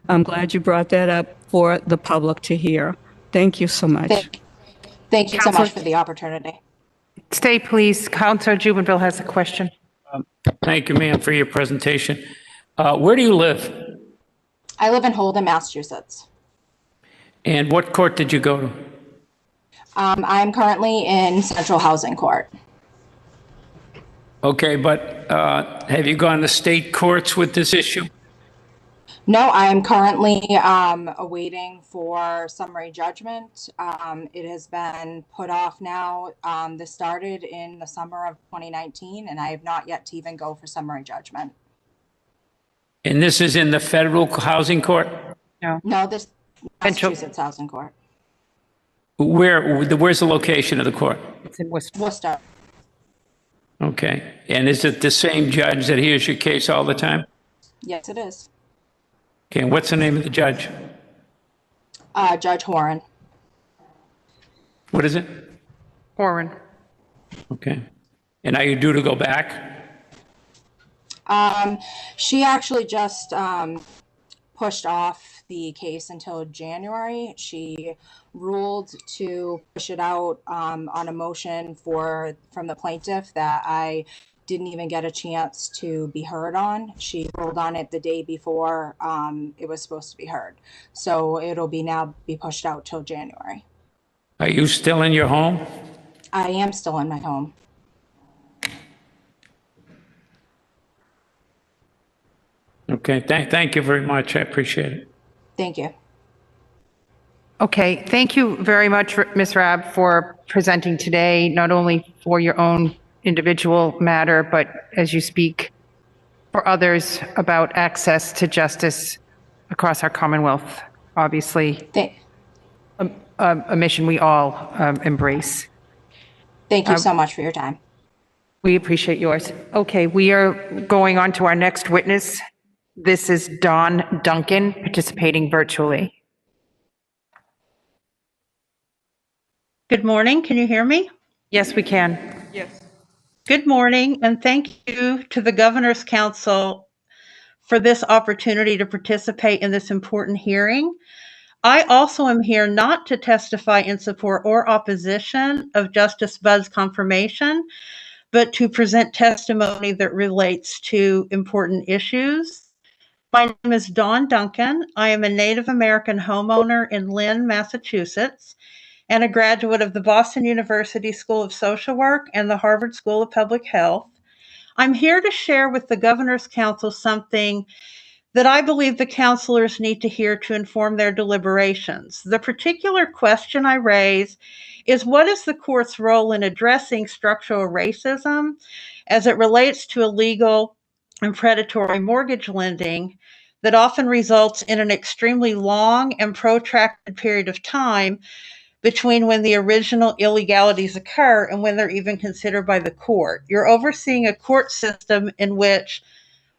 I'm glad you brought that up for the public to hear. Thank you so much. Thank you so much for the opportunity. Stay, please. Councilor Jubenville has a question. Thank you, ma'am, for your presentation. Where do you live? I live in Holden, Massachusetts. And what court did you go to? I'm currently in Central Housing Court. Okay, but have you gone to state courts with this issue? No, I am currently awaiting for summary judgment. It has been put off now. This started in the summer of 2019, and I have not yet to even go for summary judgment. And this is in the federal housing court? No, this Massachusetts Housing Court. Where's the location of the court? It's in Worcester. Okay. And is it the same judge that hears your case all the time? Yes, it is. Okay. And what's the name of the judge? Judge Horan. What is it? Horan. Okay. And are you due to go back? She actually just pushed off the case until January. She ruled to push it out on a motion from the plaintiff that I didn't even get a chance to be heard on. She ruled on it the day before it was supposed to be heard. So it'll now be pushed out till January. Are you still in your home? I am still in my home. Okay. Thank you very much. I appreciate it. Thank you. Okay, thank you very much, Ms. Rabb, for presenting today, not only for your own individual matter, but as you speak for others about access to justice across our Commonwealth. Obviously, a mission we all embrace. Thank you so much for your time. We appreciate yours. Okay, we are going on to our next witness. This is Dawn Duncan, participating virtually. Good morning. Can you hear me? Yes, we can. Yes. Good morning, and thank you to the Governor's Council for this opportunity to participate in this important hearing. I also am here not to testify in support or opposition of Justice Budd's confirmation, but to present testimony that relates to important issues. My name is Dawn Duncan. I am a Native American homeowner in Lynn, Massachusetts, and a graduate of the Boston University School of Social Work and the Harvard School of Public Health. I'm here to share with the Governor's Council something that I believe the counselors need to hear to inform their deliberations. The particular question I raise is, what is the court's role in addressing structural racism as it relates to illegal and predatory mortgage lending that often results in an extremely long and protracted period of time between when the original illegalities occur and when they're even considered by the court? You're overseeing a court system in which,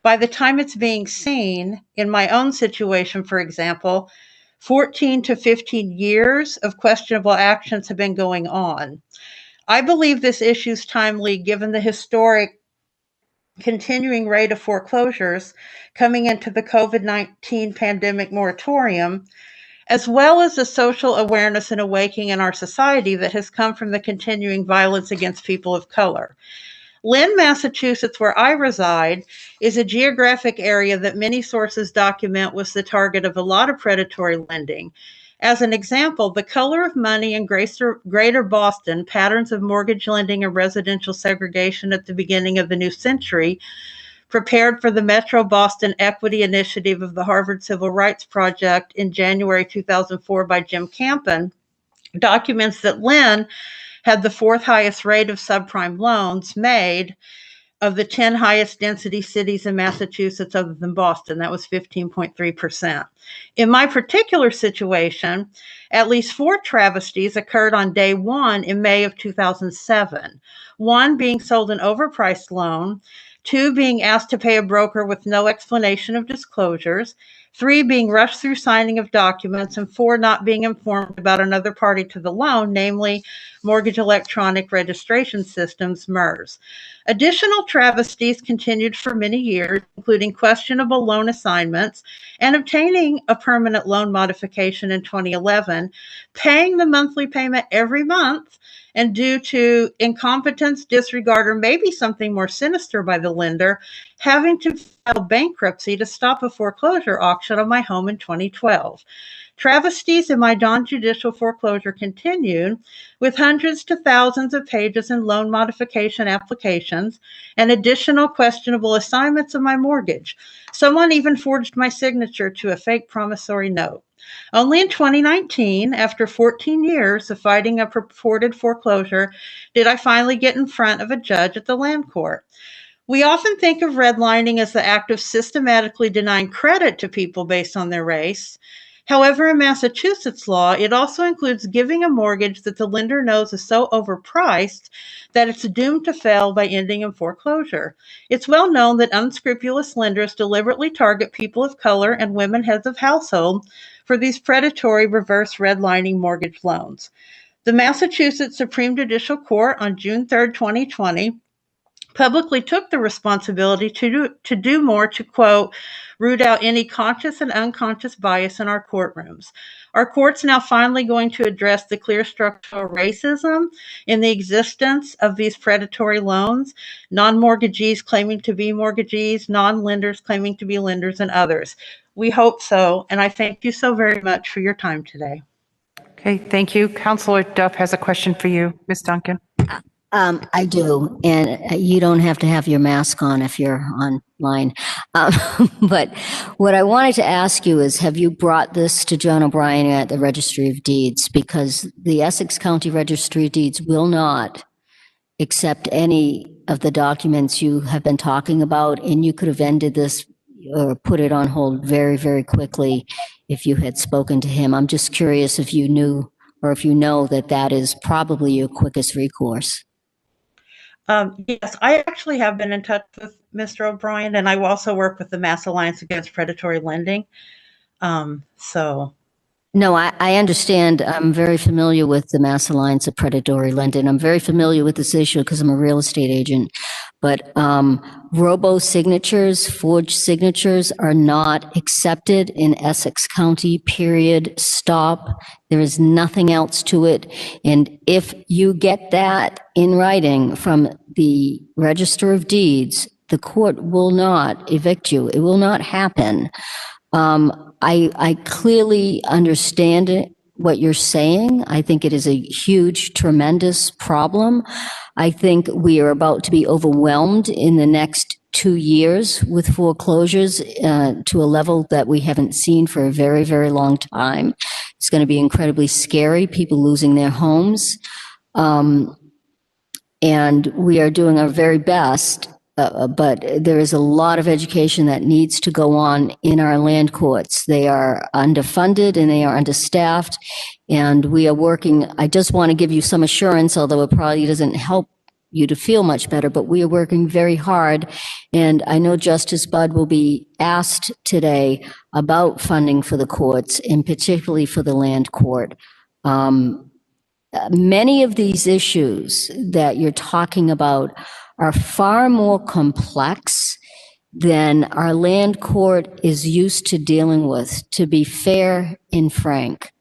by the time it's being seen, in my own situation, for example, 14 to 15 years of questionable actions have been going on. I believe this issue is timely given the historic continuing rate of foreclosures coming into the COVID-19 pandemic moratorium, as well as the social awareness and awakening in our society that has come from the continuing violence against people of color. Lynn, Massachusetts, where I reside, is a geographic area that many sources document was the target of a lot of predatory lending. As an example, the color of money in Greater Boston, patterns of mortgage lending and residential segregation at the beginning of the new century, prepared for the Metro Boston Equity Initiative of the Harvard Civil Rights Project in January 2004 by Jim Campen, documents that Lynn had the fourth highest rate of subprime loans made of the 10 highest density cities in Massachusetts other than Boston. That was 15.3%. In my particular situation, at least 4 travesties occurred on day 1 in May of 2007. 1 being sold an overpriced loan, 2 being asked to pay a broker with no explanation of disclosures, 3 being rushed through signing of documents, and 4 not being informed about another party to the loan, namely Mortgage Electronic Registration Systems, MERS. Additional travesties continued for many years, including questionable loan assignments and obtaining a permanent loan modification in 2011, paying the monthly payment every month, and due to incompetence, disregard, or maybe something more sinister by the lender, having to file bankruptcy to stop a foreclosure auction on my home in 2012. Travesties in my non-judicial foreclosure continued, with hundreds to thousands of pages in loan modification applications and additional questionable assignments of my mortgage. Someone even forged my signature to a fake promissory note. Only in 2019, after 14 years of fighting a purported foreclosure, did I finally get in front of a judge at the land court. We often think of redlining as the act of systematically denying credit to people based on their race. However, in Massachusetts law, it also includes giving a mortgage that the lender knows is so overpriced that it's doomed to fail by ending in foreclosure. It's well known that unscrupulous lenders deliberately target people of color and women heads of household for these predatory reverse redlining mortgage loans. The Massachusetts Supreme Judicial Court on June 3, 2020, publicly took the responsibility to do more to, quote, root out any conscious and unconscious bias in our courtrooms. Our court's now finally going to address the clear structural racism in the existence of these predatory loans, non-mortgagees claiming to be mortgagees, non-lenders claiming to be lenders, and others. We hope so, and I thank you so very much for your time today. Okay, thank you. Councilor Duff has a question for you. Ms. Duncan. I do, and you don't have to have your mask on if you're online. But what I wanted to ask you is, have you brought this to John O'Brien at the Registry of Deeds? Because the Essex County Registry of Deeds will not accept any of the documents you have been talking about, and you could have ended this or put it on hold very, very quickly if you had spoken to him. I'm just curious if you knew or if you know that that is probably your quickest recourse. Yes, I actually have been in touch with Mr. O'Brien, and I also work with the Mass Alliance Against Predatory Lending. No, I understand. I'm very familiar with the Mass Alliance of Predatory Lending. I'm very familiar with this issue because I'm a real estate agent. But robo-signatures, forged signatures are not accepted in Essex County, period, stop. There is nothing else to it. And if you get that in writing from the Register of Deeds, the court will not evict you. It will not happen. I clearly understand what you're saying. I think it is a huge, tremendous problem. I think we are about to be overwhelmed in the next 2 years with foreclosures to a level that we haven't seen for a very, very long time. It's going to be incredibly scary, people losing their homes. And we are doing our very best, but there is a lot of education that needs to go on in our land courts. They are underfunded and they are understaffed, and we are working. I just want to give you some assurance, although it probably doesn't help you to feel much better, but we are working very hard. And I know Justice Budd will be asked today about funding for the courts, and particularly for the land court. Many of these issues that you're talking about are far more complex than our land court is used to dealing with, to be fair and frank.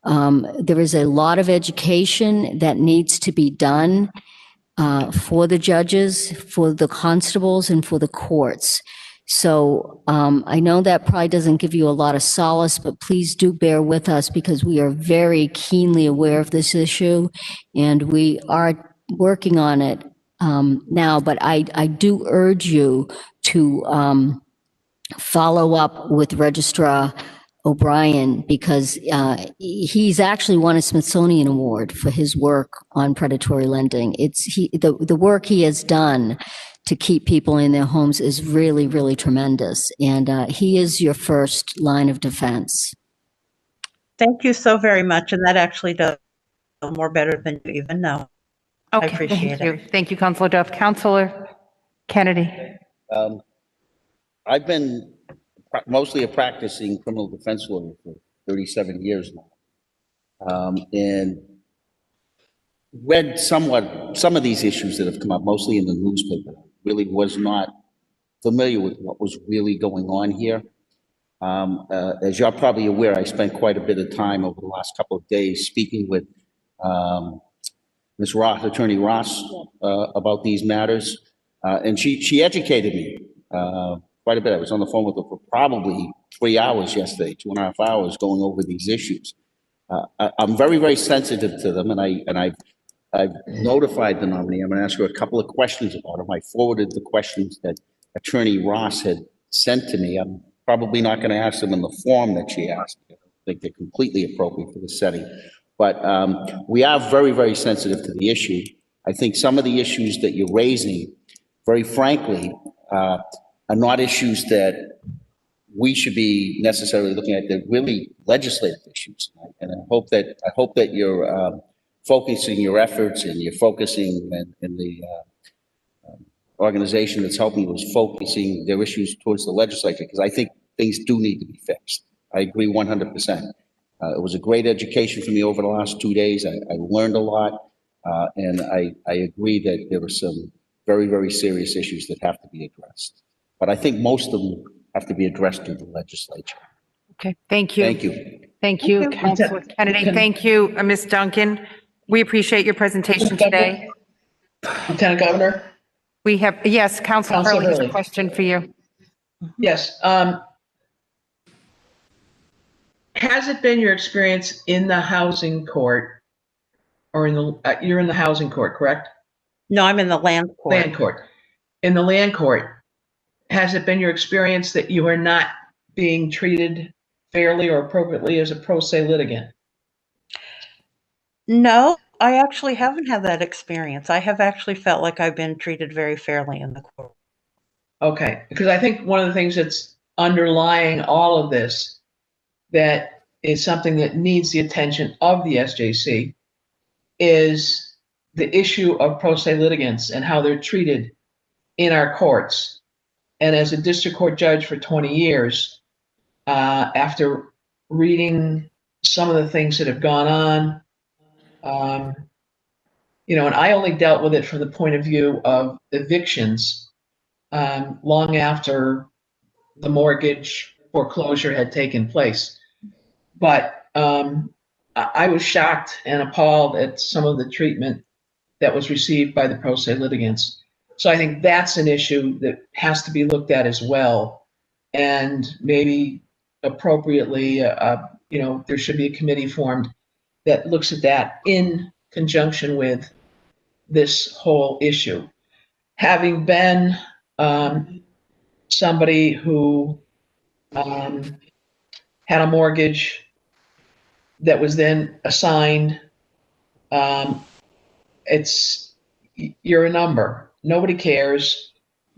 There is a lot of education that needs to be done for the judges, for the constables, and for the courts. So I know that probably doesn't give you a lot of solace, but please do bear with us because we are very keenly aware of this issue and we are working on it now. But I do urge you to follow up with Registrar O'Brien because he's actually won a Smithsonian Award for his work on predatory lending. The work he has done to keep people in their homes is really, really tremendous. And he is your first line of defense. Thank you so very much. And that actually does more better than you even know. I Okay, appreciate thank you. it. Thank you, Councilor Duff. Councilor Kennedy. I've been mostly a practicing criminal defense lawyer for 37 years now. And read some of these issues that have come up, mostly in the newspaper. Really was not familiar with what was really going on here. As you're probably aware, I spent quite a bit of time over the last couple of days speaking with Ms. Ross, Attorney Ross, about these matters. And she educated me quite a bit. I was on the phone with her for probably 3 hours yesterday, 2.5 hours, going over these issues. I'm very, very sensitive to them, and I've notified the nominee. I'm going to ask her a couple of questions about them. I forwarded the questions that Attorney Ross had sent to me. I'm probably not going to ask them in the form that she asked. I think they're completely appropriate for the setting. But we are very, very sensitive to the issue. I think some of the issues that you're raising, very frankly, are not issues that we should be necessarily looking at. They're really legislative issues. And I hope that you're focusing your efforts, and you're focusing in the organization that's helping you is focusing their issues towards the legislature, because I think things do need to be fixed. I agree 100%. It was a great education for me over the last 2 days. I learned a lot, and I agree that there were some very, very serious issues that have to be addressed. But I think most of them have to be addressed through the legislature. Okay, thank you. Thank you. Thank you, Councilor Kennedy. Thank you, Ms. Duncan. We appreciate your presentation today. Lieutenant Governor? We have, yes, Councilor Hurley has a question for you. Yes. Has it been your experience in the housing court, or you're in the housing court, correct? No, I'm in the land court. Land court. In the land court, has it been your experience that you are not being treated fairly or appropriately as a pro se litigant? No, I actually haven't had that experience. I have actually felt like I've been treated very fairly in the court. Okay, because I think one of the things that's underlying all of this that is something that needs the attention of the SJC is the issue of pro se litigants and how they're treated in our courts. And as a district court judge for 20 years, after reading some of the things that have gone on, and I only dealt with it from the point of view of evictions long after the mortgage foreclosure had taken place. But I was shocked and appalled at some of the treatment that was received by the pro se litigants. So I think that's an issue that has to be looked at as well. And maybe appropriately, there should be a committee formed that looks at that in conjunction with this whole issue. Having been somebody who had a mortgage that was then assigned. You're a number. Nobody cares.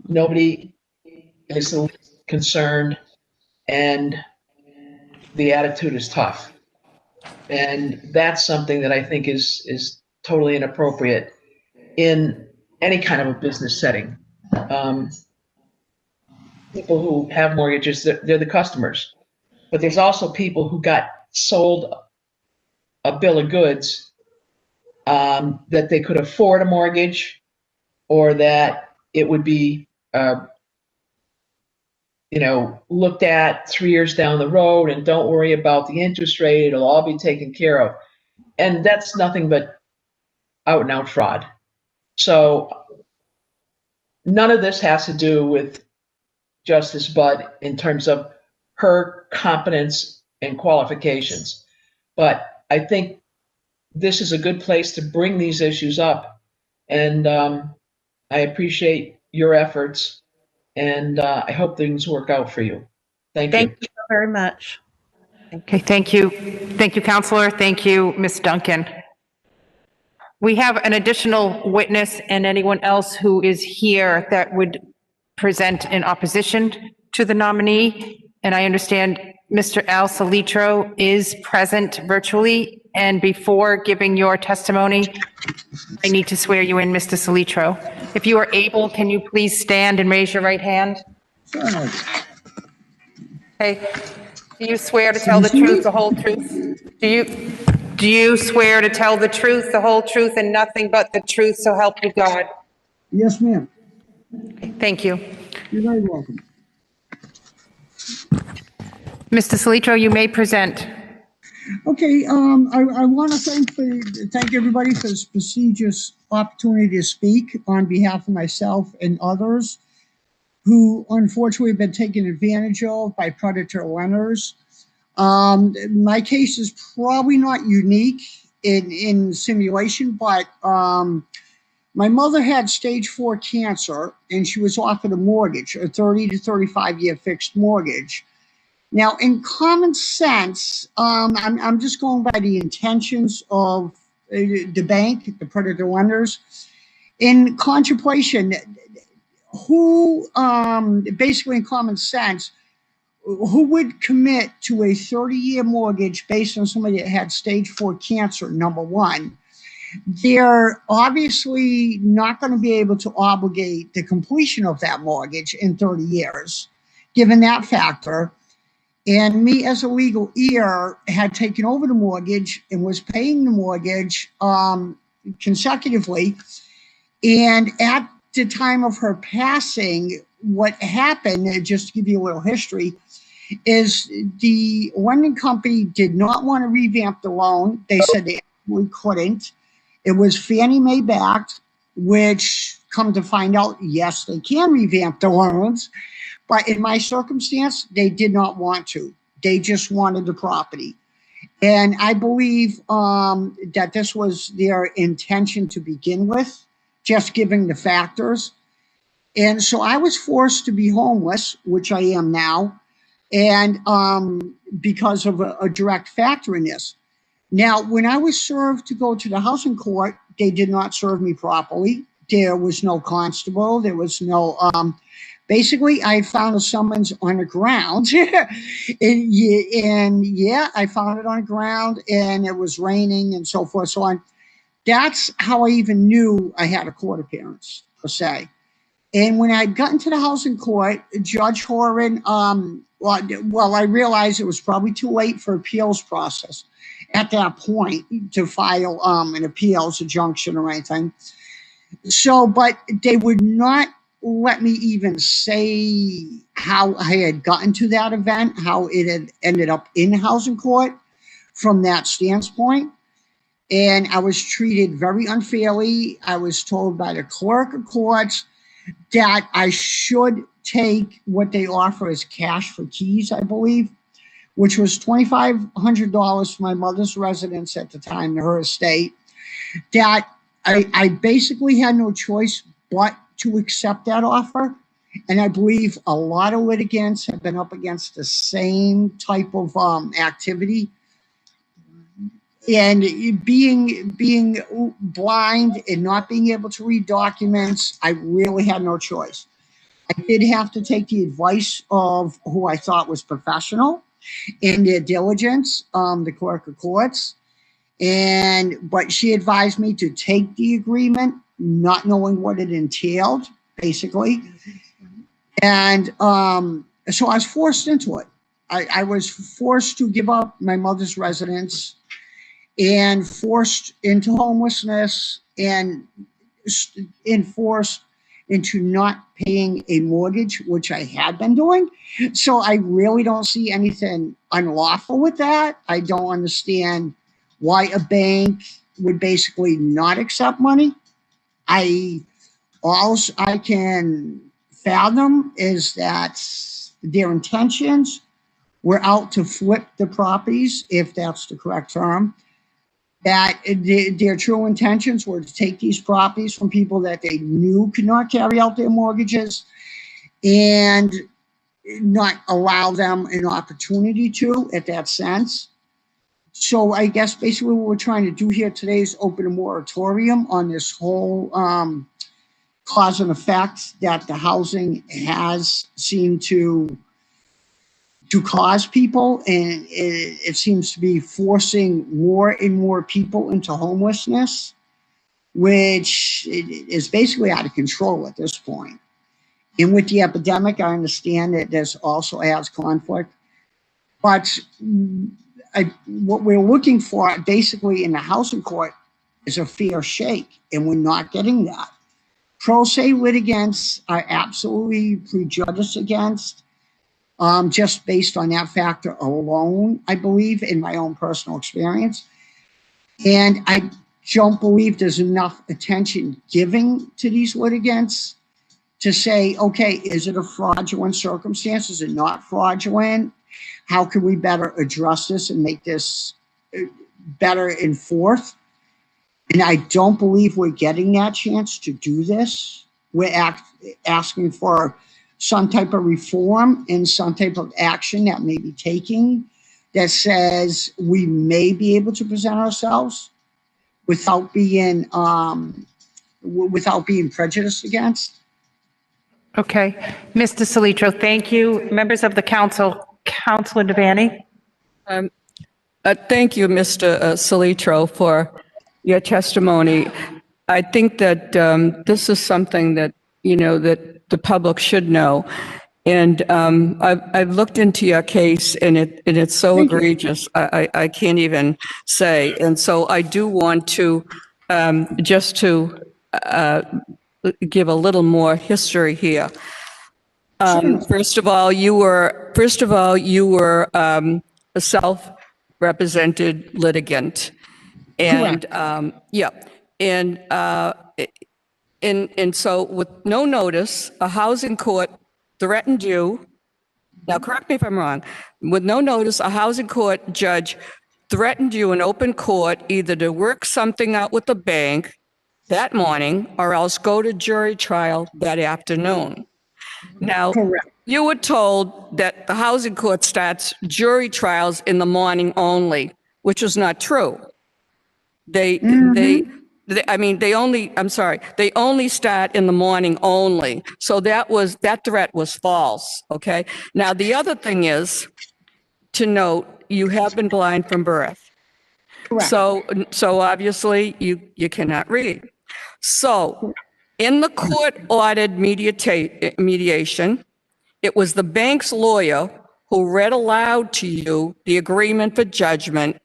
Nobody is the least concerned, and the attitude is tough. And that's something that I think is totally inappropriate in any kind of a business setting. People who have mortgages, they're the customers. But there's also people who got sold a bill of goods that they could afford a mortgage, or that it would be looked at 3 years down the road, and don't worry about the interest rate, it'll all be taken care of. And that's nothing but out and out fraud. So none of this has to do with Justice Budd in terms of her competence and qualifications. But I think this is a good place to bring these issues up. And I appreciate your efforts, and I hope things work out for you. Thank you. Thank you so very much. Okay, thank you. Thank you, Counselor. Thank you, Ms. Duncan. We have an additional witness, and anyone else who is here that would present in opposition to the nominee. And I understand Mr. Al Salitro is present virtually. And before giving your testimony, I need to swear you in, Mr. Salitro. If you are able, can you please stand and raise your right hand? Okay. Do you swear to tell the truth, the whole truth? Do you swear to tell the truth, the whole truth, and nothing but the truth, so help you God? Yes, ma'am. Thank you. You're very welcome. Mr. Salitro, you may present. Okay, I want to thank everybody for this prestigious opportunity to speak on behalf of myself and others who unfortunately have been taken advantage of by predatory lenders. My case is probably not unique in simulation, but my mother had stage 4 cancer, and she was offered a mortgage, a 30 to 35-year fixed mortgage. Now, in common sense, I'm just going by the intentions of the bank, the predatory lenders. In contemplation, basically in common sense, who would commit to a 30-year mortgage based on somebody that had stage 4 cancer, number one? They're obviously not going to be able to obligate the completion of that mortgage in 30 years, given that factor. And me, as a legal heir, had taken over the mortgage and was paying the mortgage consecutively. And at the time of her passing, what happened, just to give you a little history, is the lending company did not want to revamp the loan. They said they absolutely couldn't. It was Fannie Mae backed, which, come to find out, yes, they can revamp the loans. But in my circumstance, they did not want to. They just wanted the property. And I believe that this was their intention to begin with, just given the factors. And so I was forced to be homeless, which I am now, and because of a direct factor in this. Now, when I was served to go to the housing court, they did not serve me properly. There was no constable. There was no... Basically, I found a summons on the ground, and yeah, I found it on the ground, and it was raining and so forth, so on. That's how I even knew I had a court appearance, per se. And when I'd gotten to the housing court, Judge Horan, well, I realized it was probably too late for appeals process at that point to file an appeals injunction or anything. So, but they would not let me even say how I had gotten to that event, how it had ended up in housing court from that standpoint. And I was treated very unfairly. I was told by the clerk of courts that I should take what they offer as cash for keys, I believe, which was $2,500 for my mother's residence at the time, her estate, that I basically had no choice but to accept that offer. And I believe a lot of litigants have been up against the same type of activity. And being blind and not being able to read documents, I really had no choice. I did have to take the advice of who I thought was professional in their diligence, the clerk of courts. But she advised me to take the agreement, not knowing what it entailed, basically. And so I was forced into it. I was forced to give up my mother's residence and forced into homelessness and forced into not paying a mortgage, which I had been doing. So I really don't see anything unlawful with that. I don't understand why a bank would basically not accept money. All I can fathom is that their intentions were out to flip the properties, if that's the correct term, that their true intentions were to take these properties from people that they knew could not carry out their mortgages and not allow them an opportunity to, at that sense. So I guess basically what we're trying to do here today is open a moratorium on this whole cause and effect that the housing has seemed to cause people, and it seems to be forcing more and more people into homelessness, which is basically out of control at this point. And with the epidemic, I understand that this also adds conflict, but what we're looking for basically in the housing court is a fair shake, and we're not getting that. Pro se litigants are absolutely prejudiced against, just based on that factor alone, I believe, in my own personal experience. And I don't believe there's enough attention given to these litigants to say, okay, is it a fraudulent circumstance? Is it not fraudulent? How can we better address this and make this better enforced? And I don't believe we're getting that chance to do this. We're asking for some type of reform and some type of action that may be taking that says we may be able to present ourselves without being prejudiced against. Okay. Mr. Salitro, thank you. Members of the council, Councilor Devaney. Thank you, Mr. Salitro, for your testimony. I think that this is something that, that the public should know. And I've looked into your case, and it's so egregious, I can't even say. And so I do want to, just to give a little more history here. First of all, you were a self-represented litigant. And and so with no notice, a housing court threatened you. Now, correct me if I'm wrong. With no notice, a housing court judge threatened you in open court either to work something out with the bank that morning or else go to jury trial that afternoon. Now, you were told that the housing court starts jury trials in the morning only, which is not true. They only start in the morning only. So that threat was false, okay? Now, the other thing is to note, you have been blind from birth. Correct. So obviously you cannot read. So in the court-ordered mediation, it was the bank's lawyer who read aloud to you the agreement for judgment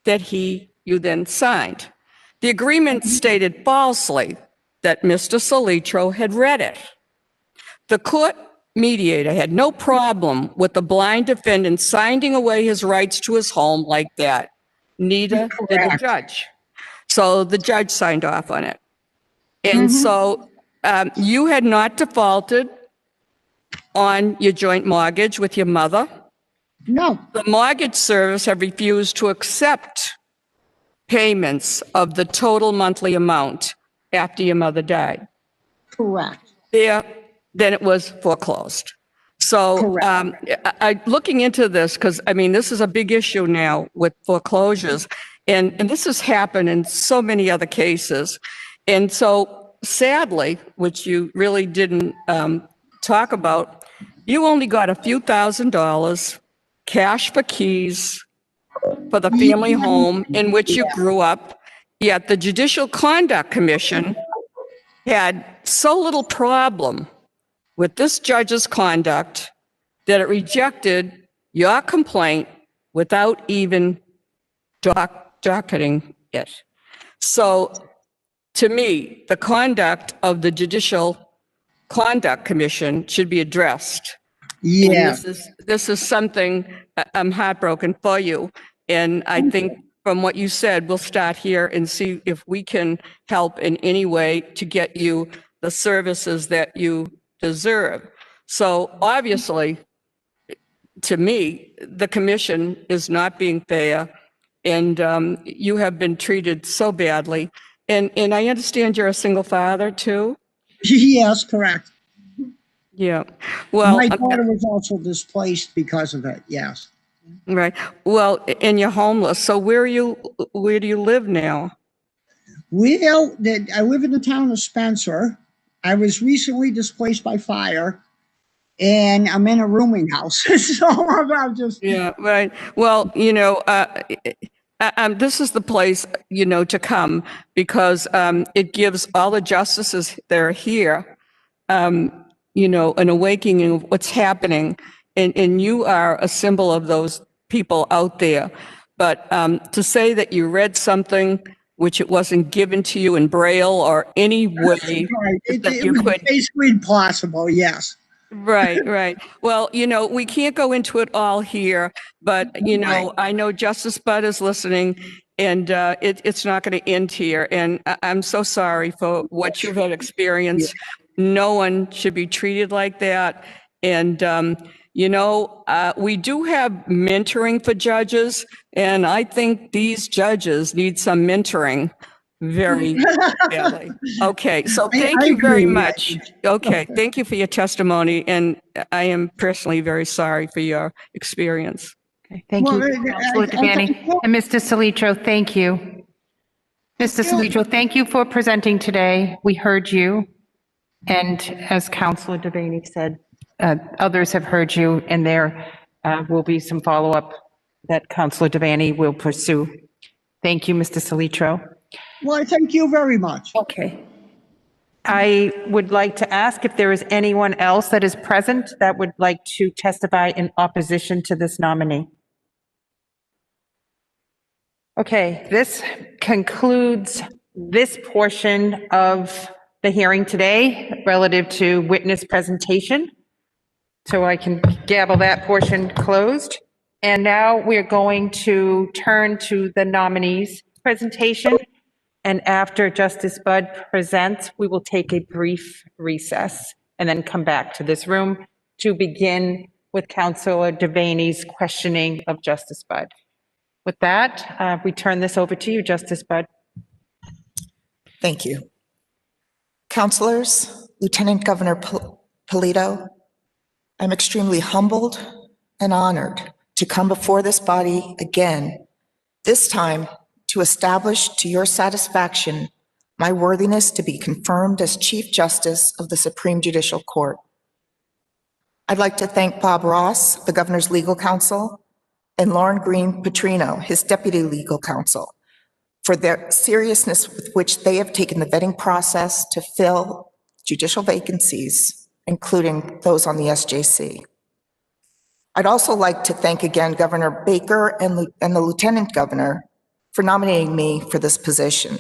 that you then signed. The agreement stated falsely that Mr. Salitro had read it. The court mediator had no problem with the blind defendant signing away his rights to his home like that. Neither did the judge. So the judge signed off on it. And so you had not defaulted on your joint mortgage with your mother. No. The mortgage service have refused to accept payments of the total monthly amount after your mother died. Correct. There then it was foreclosed. So looking into this, because I mean, this is a big issue now with foreclosures, and this has happened in so many other cases. And so sadly, which you really didn't talk about, you only got a few $1,000s cash for keys for the family home in which you grew up. Yet the Judicial Conduct Commission had so little problem with this judge's conduct that it rejected your complaint without even docketing it. So to me, the conduct of the Judicial Conduct Commission should be addressed. Yeah. And this is something I'm heartbroken for you. And I think from what you said, we'll start here and see if we can help in any way to get you the services that you deserve. So obviously, to me, the commission is not being fair, and you have been treated so badly. And I understand you're a single father too? Yes, correct. Yeah. Well, my daughter was also displaced because of it. Yes. Right. Well, and you're homeless. So where do you live now? Well, I live in the town of Spencer. I was recently displaced by fire, and I'm in a rooming house. So I'm just. Yeah, right. Well, this is the place, to come, because it gives all the justices that are here, an awakening of what's happening. And you are a symbol of those people out there. But to say that you read something which it wasn't given to you in Braille or any way that It you was could. basically impossible, yes. Right, right. Well, we can't go into it all here, but, I know Justice Budd is listening, and it's not going to end here. And I'm so sorry for what you've had experienced. No one should be treated like that. And, we do have mentoring for judges, and I think these judges need some mentoring very badly. Okay, so thank you very much. Okay, thank you for your testimony, and I am personally very sorry for your experience. Okay, thank you, Councilor Devaney. And Mr. Salitro, thank you. Mr. Salitro, thank you for presenting today. We heard you. And as Councilor Devaney said, others have heard you, and there will be some follow-up that Councilor Devaney will pursue. Thank you, Mr. Salitro. Well, thank you very much. Okay. I would like to ask if there is anyone else that is present that would like to testify in opposition to this nominee. Okay, this concludes this portion of the hearing today relative to witness presentation. So I can gavel that portion closed. And now we're going to turn to the nominees' presentation. And after Justice Budd presents, we will take a brief recess and then come back to this room to begin with Councilor Devaney's questioning of Justice Budd. With that, we turn this over to you, Justice Budd. Thank you. Councilors, Lieutenant Governor Polito, I'm extremely humbled and honored to come before this body again, this time to establish to your satisfaction my worthiness to be confirmed as Chief Justice of the Supreme Judicial Court. I'd like to thank Bob Ross, the Governor's legal counsel, and Lauren Green Petrino, his deputy legal counsel, for their seriousness with which they have taken the vetting process to fill judicial vacancies, including those on the SJC. I'd also like to thank again Governor Baker and the Lieutenant Governor for nominating me for this position.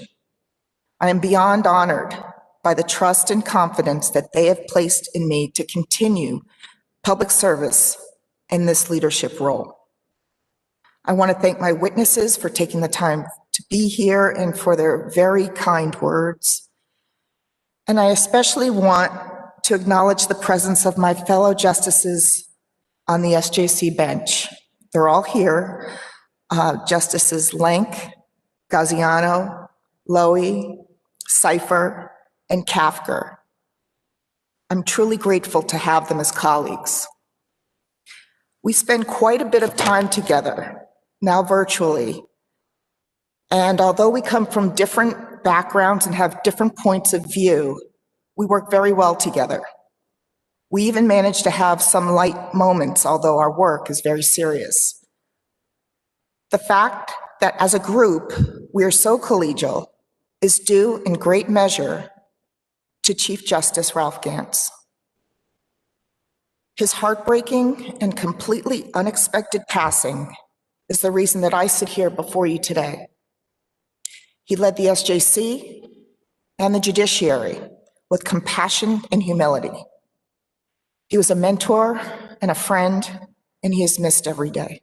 I am beyond honored by the trust and confidence that they have placed in me to continue public service in this leadership role. I want to thank my witnesses for taking the time to be here and for their very kind words. And I especially want to acknowledge the presence of my fellow justices on the SJC bench. They're all here. Justices Lenk, Gaziano, Lowy, Seifer, and Kafker. I'm truly grateful to have them as colleagues. We spend quite a bit of time together, now virtually, and although we come from different backgrounds and have different points of view, we work very well together. We even manage to have some light moments, although our work is very serious. The fact that as a group we are so collegial is due in great measure to Chief Justice Ralph Gants. His heartbreaking and completely unexpected passing is the reason that I sit here before you today. He led the SJC and the judiciary with compassion and humility. He was a mentor and a friend, and he is missed every day.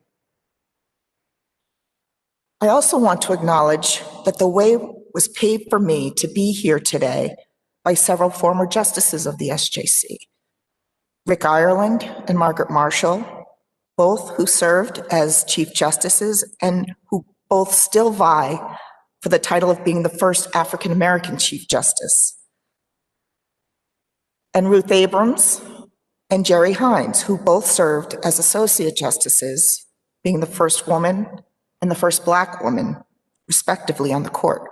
I also want to acknowledge that the way was paved for me to be here today by several former justices of the SJC. Rick Ireland and Margaret Marshall, both who served as Chief Justices and who both still vie for the title of being the first African-American Chief Justice. And Ruth Abrams and Jerry Hines, who both served as Associate Justices, being the first woman and the first Black woman, respectively, on the court.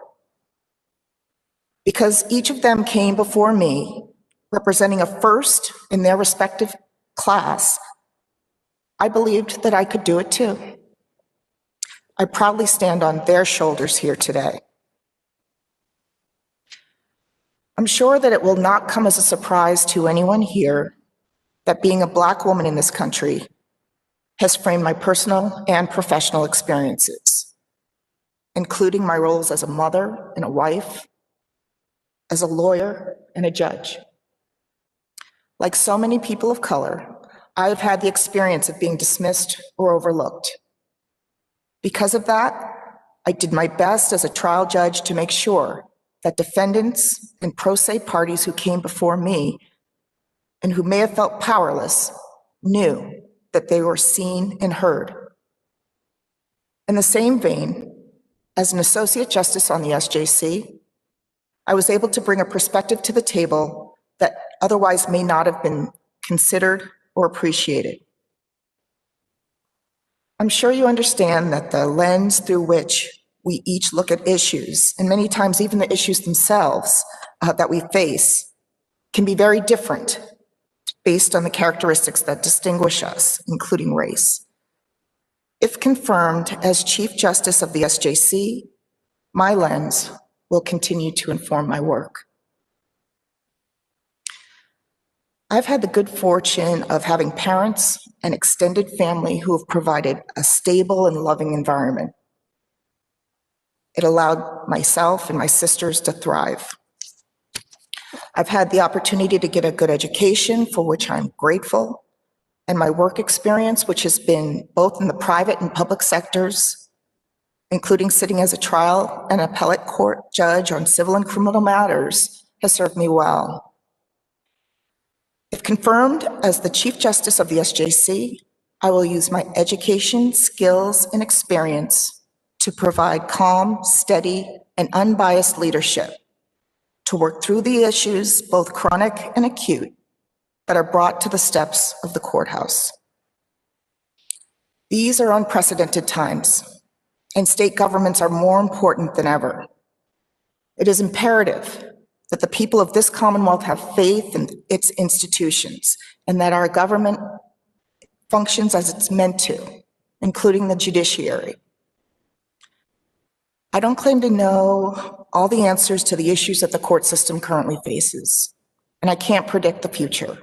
Because each of them came before me representing a first in their respective class, I believed that I could do it too. I proudly stand on their shoulders here today. I'm sure that it will not come as a surprise to anyone here that being a Black woman in this country has framed my personal and professional experiences, including my roles as a mother and a wife, as a lawyer and a judge. Like so many people of color, I have had the experience of being dismissed or overlooked. Because of that, I did my best as a trial judge to make sure that defendants and pro se parties who came before me and who may have felt powerless knew that they were seen and heard. In the same vein, as an associate justice on the SJC, I was able to bring a perspective to the table that otherwise may not have been considered or appreciated. I'm sure you understand that the lens through which we each look at issues, and many times even the issues themselves that we face, can be very different based on the characteristics that distinguish us, including race. If confirmed as Chief Justice of the SJC, my lens will continue to inform my work. I've had the good fortune of having parents and extended family who have provided a stable and loving environment. It allowed myself and my sisters to thrive. I've had the opportunity to get a good education, for which I'm grateful, and my work experience, which has been both in the private and public sectors, including sitting as a trial and appellate court judge on civil and criminal matters, has served me well. If confirmed as the Chief Justice of the SJC, I will use my education, skills, and experience to provide calm, steady, and unbiased leadership to work through the issues, both chronic and acute, that are brought to the steps of the courthouse. These are unprecedented times, and state governments are more important than ever. It is imperative that the people of this Commonwealth have faith in its institutions and that our government functions as it's meant to, including the judiciary. I don't claim to know all the answers to the issues that the court system currently faces, and I can't predict the future.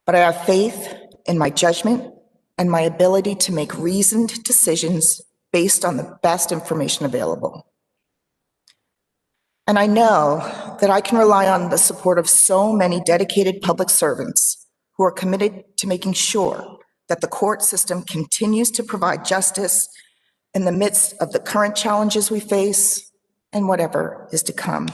But I have faith in my judgment and my ability to make reasoned decisions based on the best information available. And I know that I can rely on the support of so many dedicated public servants who are committed to making sure that the court system continues to provide justice in the midst of the current challenges we face and whatever is to come.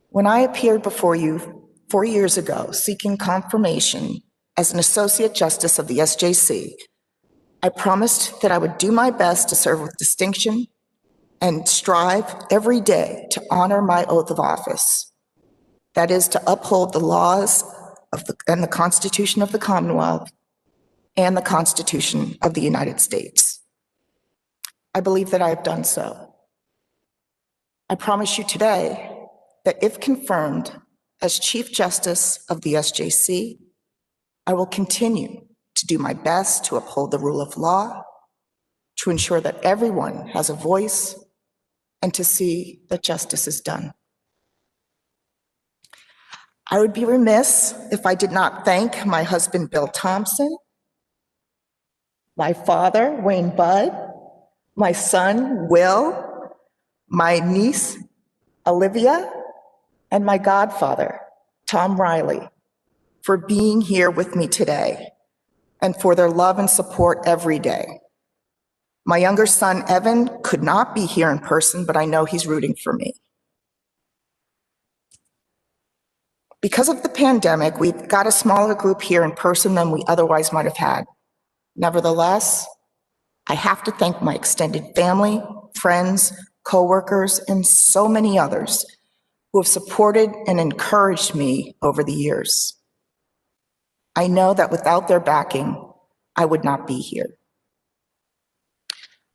When I appeared before you 4 years ago seeking confirmation as an Associate Justice of the SJC, I promised that I would do my best to serve with distinction and strive every day to honor my oath of office. That is to uphold the laws and the Constitution of the Commonwealth and the Constitution of the United States. I believe that I have done so. I promise you today that if confirmed as Chief Justice of the SJC, I will continue to do my best to uphold the rule of law, to ensure that everyone has a voice, and to see that justice is done. I would be remiss if I did not thank my husband, Bill Thompson, my father, Wayne Budd, my son, Will, my niece, Olivia, and my godfather, Tom Riley, for being here with me today and for their love and support every day. My younger son, Evan, could not be here in person, but I know he's rooting for me. Because of the pandemic, we've got a smaller group here in person than we otherwise might have had. Nevertheless, I have to thank my extended family, friends, coworkers, and so many others who have supported and encouraged me over the years. I know that without their backing, I would not be here.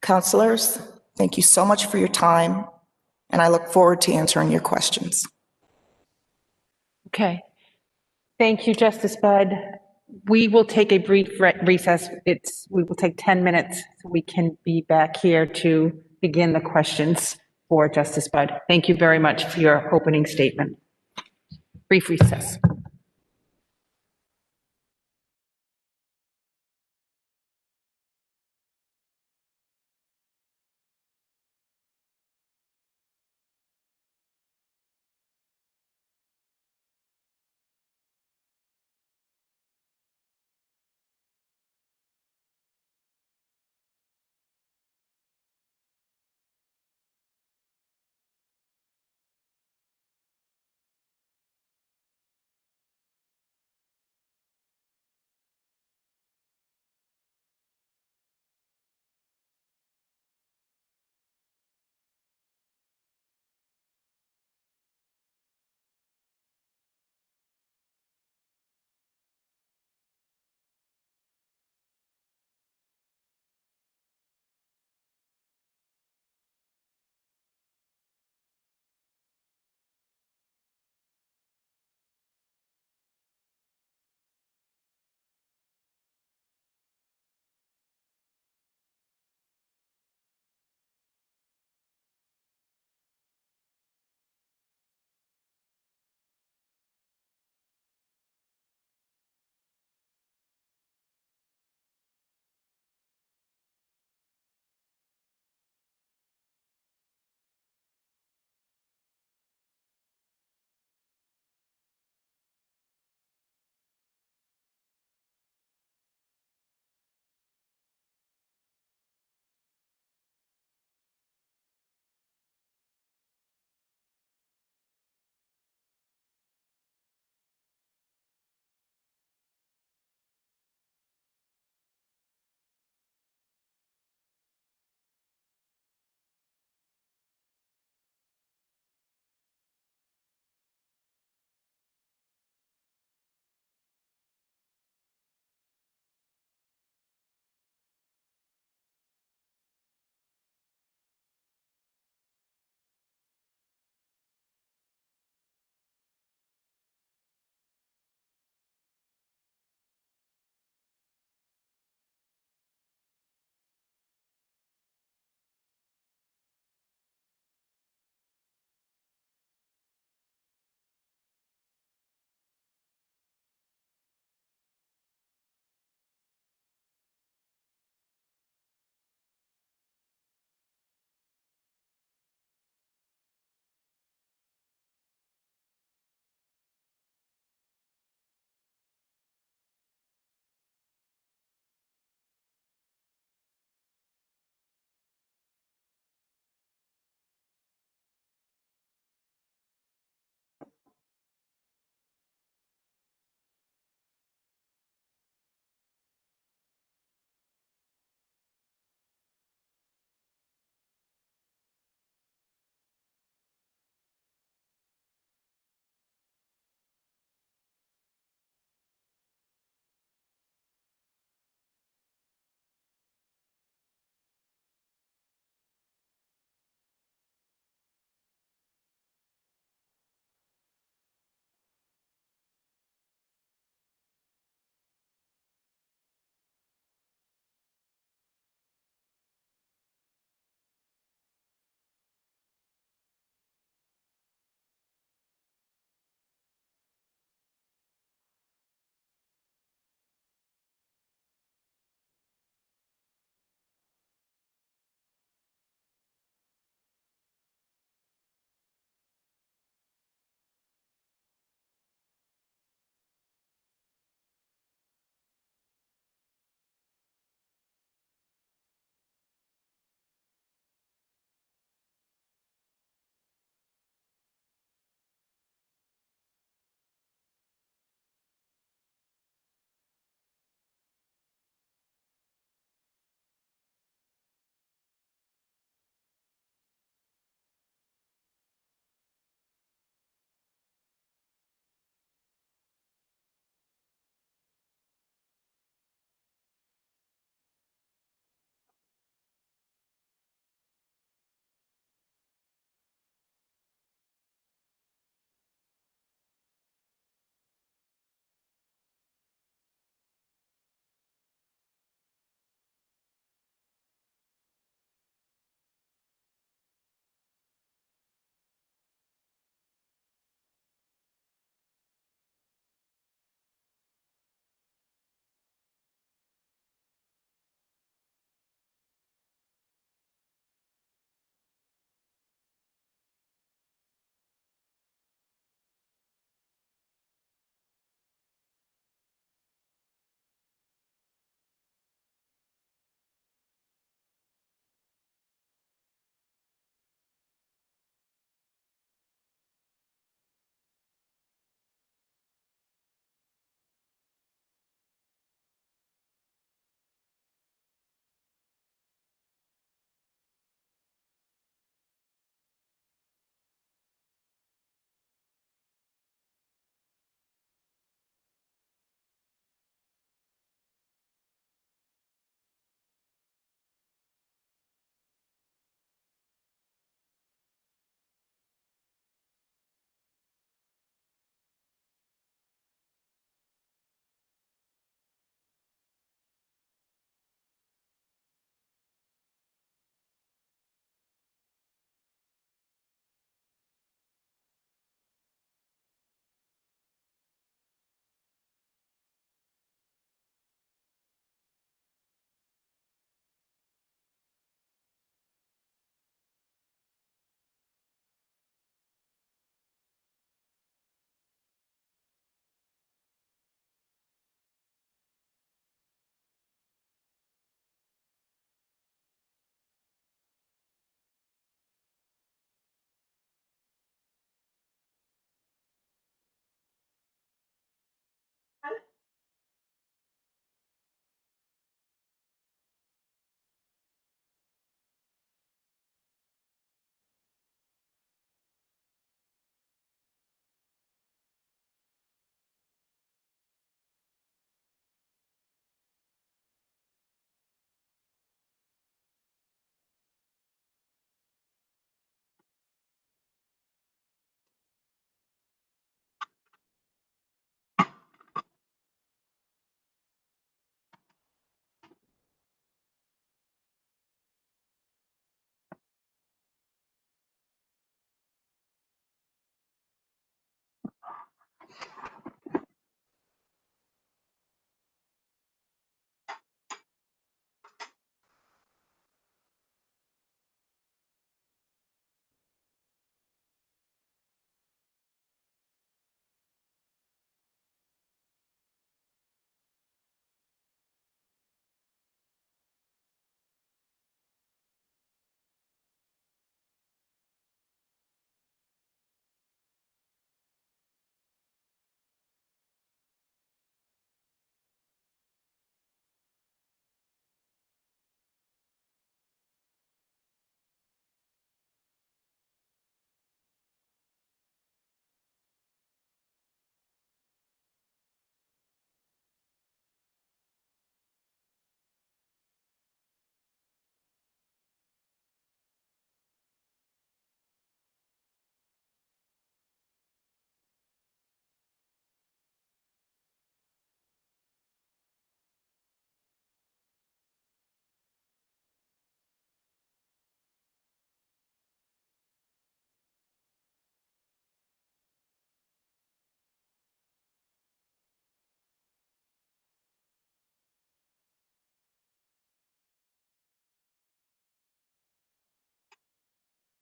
Counselors, thank you so much for your time, and I look forward to answering your questions. Okay. Thank you, Justice Budd. We will take a brief recess. We will take 10 minutes so we can be back here to begin the questions for Justice Budd. Thank you very much for your opening statement. Brief recess.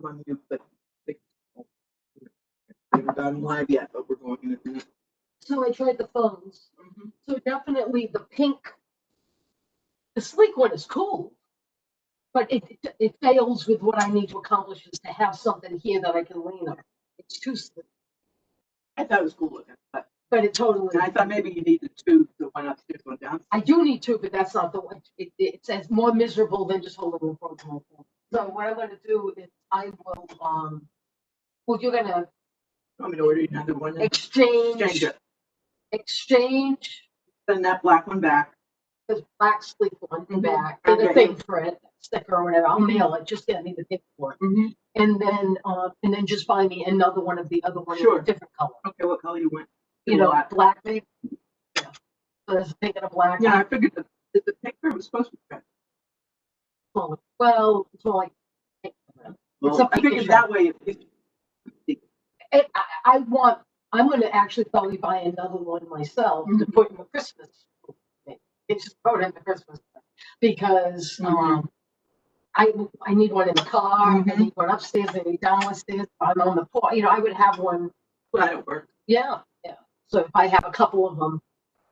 on you, but they haven't gone live yet, but we're going to do it. So I tried the phones. So definitely the pink, the sleek one is cool, but it fails with what I need to accomplish is to have something here that I can lean on. It's too sleek. I thought it was cool looking, but it totally. And I thought maybe you needed two, the one upstairs, one downstairs. I do need two, but that's not the one. It says more miserable than just holding the phone. So what I'm going to do is I will well, you're going to want me to order another one? Exchange. Send that black one back. The black sleek one back. And the thing for it, sticker or whatever. I'll mail it. Just get me the gift for it. And then just buy me another one of the other one in a different color. Okay, what color you want? You know, black maybe. Yeah. So there's a pink and a black. Yeah, I figured the picture was supposed to be red. Well, it's more like. Well, I figured that way. I'm going to actually probably buy another one myself to put in the Christmas. It's just put in the Christmas because I need one in the car. I need one upstairs. I need downstairs. I'm on the porch. You know, I would have one. That'll work. Yeah. So if I have a couple of them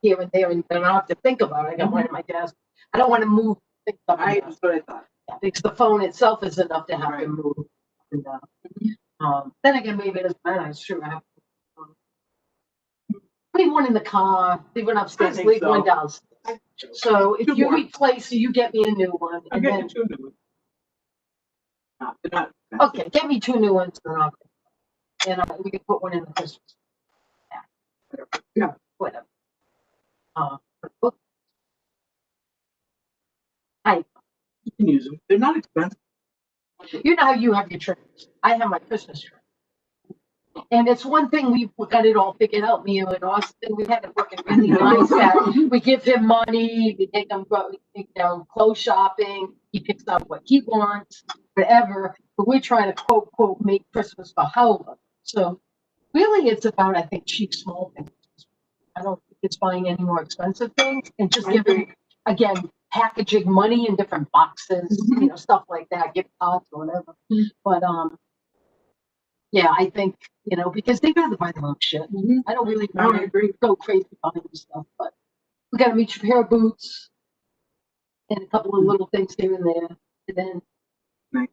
here and there, and I don't have to think about it, I got one in my desk. I don't want to move things up. That's what I thought. Because the phone itself is enough to have to move. And, then again, maybe it is bad. I'm sure I have. Leave one in the car, leave one upstairs, leave one downstairs. So if you replace, you get me a new one. I'll get you two new ones. Okay, get me two new ones and we can put one in the Christmas. Yeah, whatever. You can use them. They're not expensive. You know how you have your trees. I have my Christmas tree. And it's one thing we got it all figured out, me and Austin. We had it working really nice. We give him money, we take him clothes shopping. He picks up what he wants, whatever. But we're trying to quote make Christmas for Howler. So really, it's about I think cheap small things. I don't think it's buying any more expensive things and just giving again packaging money in different boxes, you know, stuff like that, gift cards or whatever. But yeah, I think, you know, because they'd rather buy their own shit. I don't really go crazy buying stuff, but we got each a pair of boots and a couple of little things here and there. And then,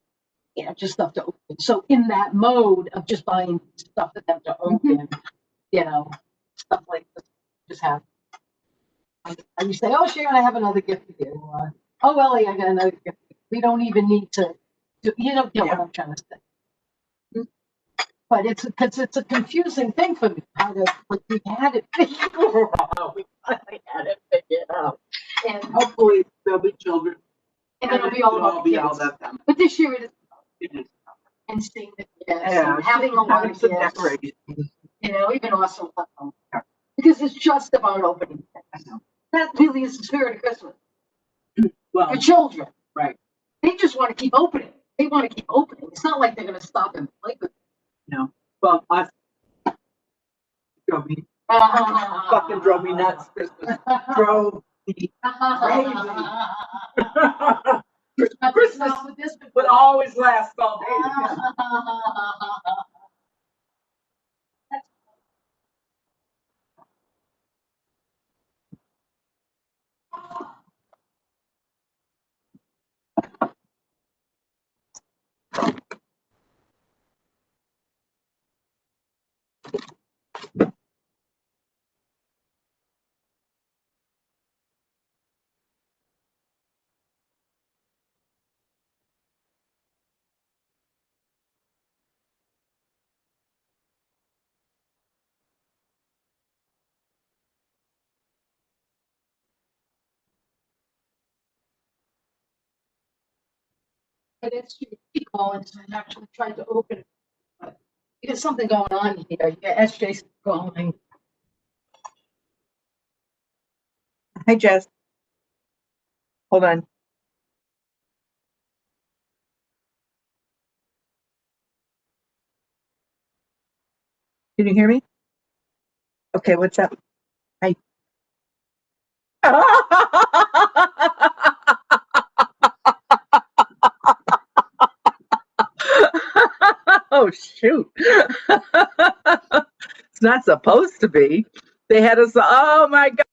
yeah, just stuff to open. So in that mode of just buying stuff for them to open, you know, stuff like this, just have. And you say, oh, Sharon, I have another gift for you. Oh, Ellie, I got another gift. We don't even need to you don't get what I'm trying to say. But it's because it's a confusing thing for me. We had it figured out. We finally had it figured out. And hopefully there'll be children. And it'll be all about kids. But this year it is. And seeing the kids, and having a lot of decorations. You know, even also because it's just about opening things. That really is the spirit of Christmas. Well, for children, right? They just want to keep opening. They want to keep opening. It's not like they're going to stop and play with it. No. Well, us drove me fucking drove me nuts. Christmas drove me crazy. Christmas would always last all day. But it's calling, so I actually tried to open it. But there's something going on here. Yeah, SJ's calling. Hi, Jess. Hold on. Can you hear me? Okay, what's up? Hi. shoot. It's not supposed to be. They had us, oh my God.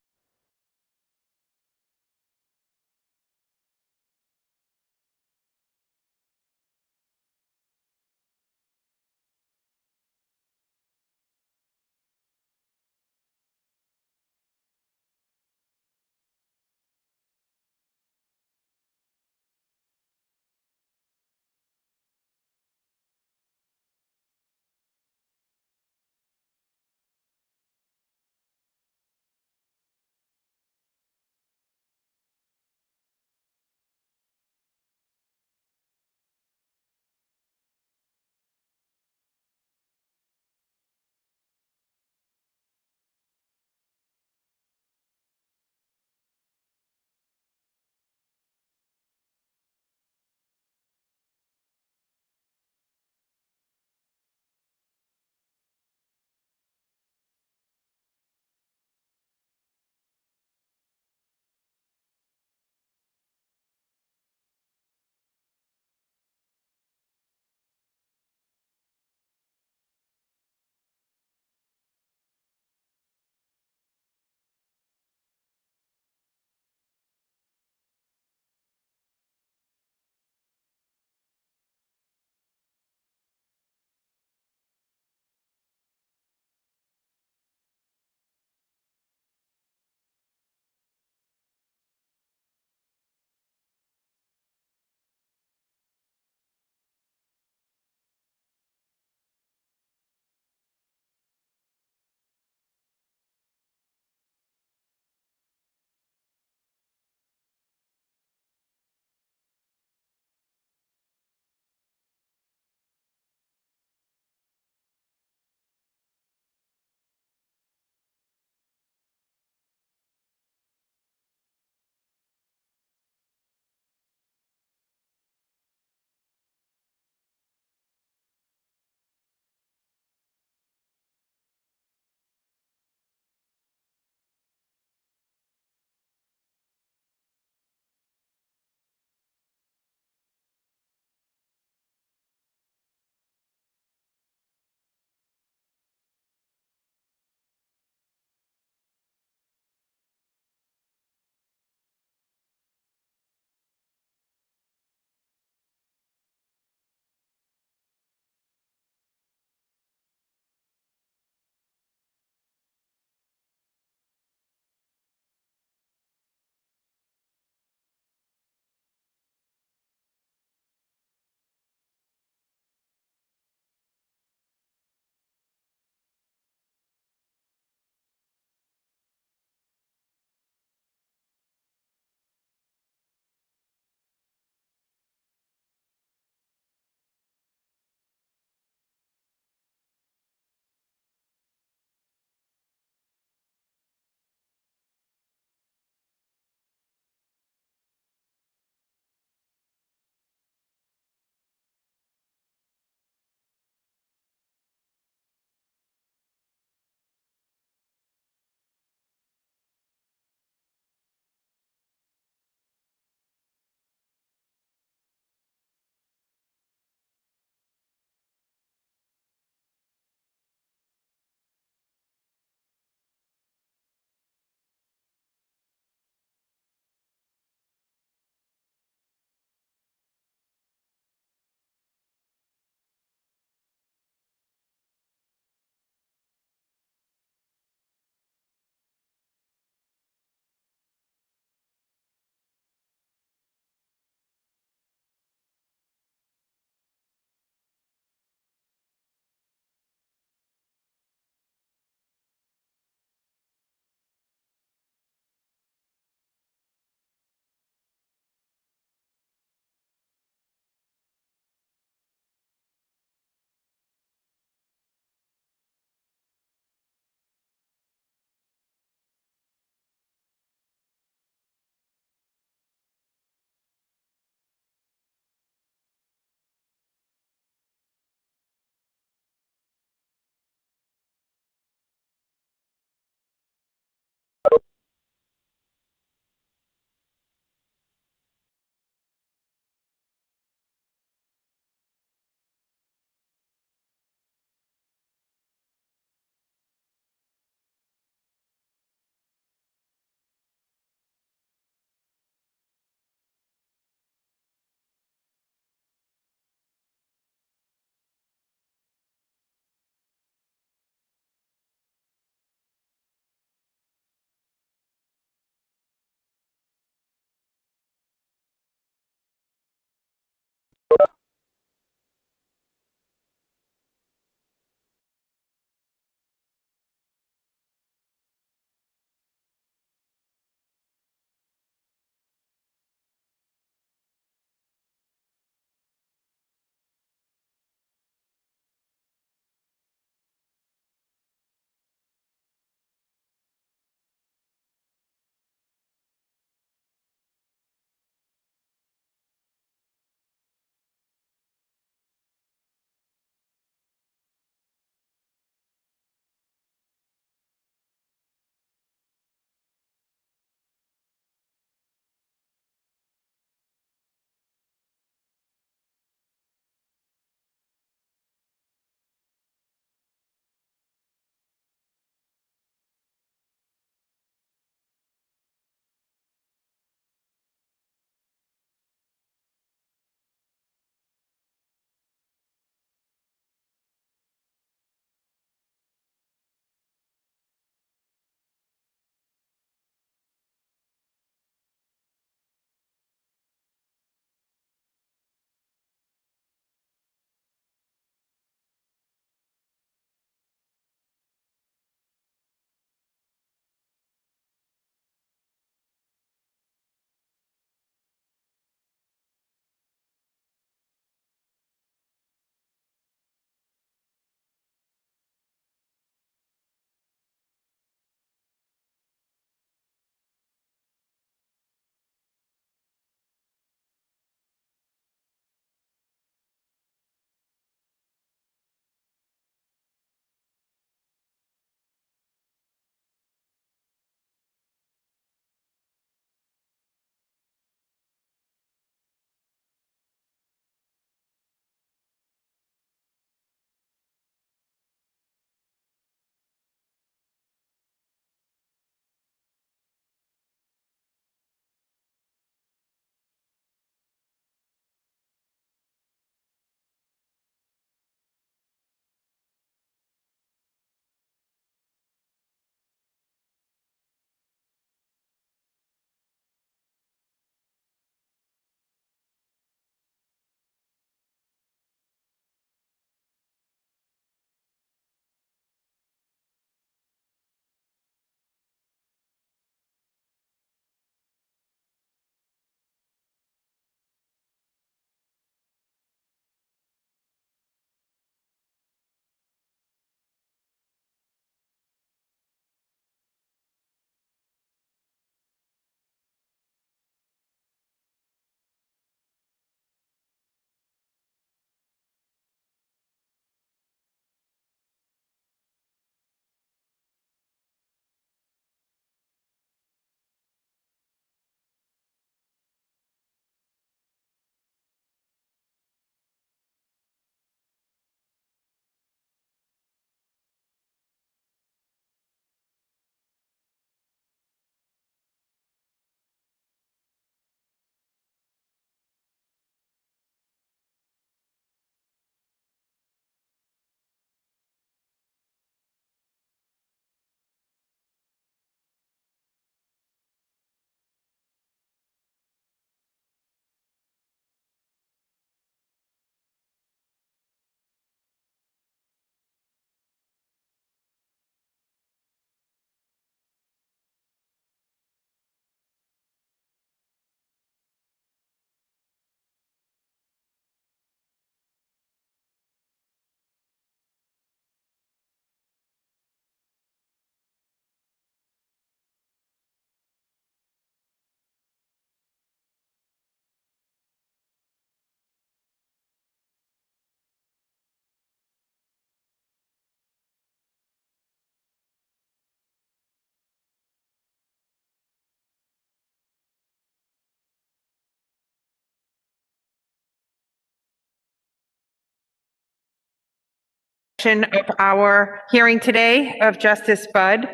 section of our hearing today of Justice Budd.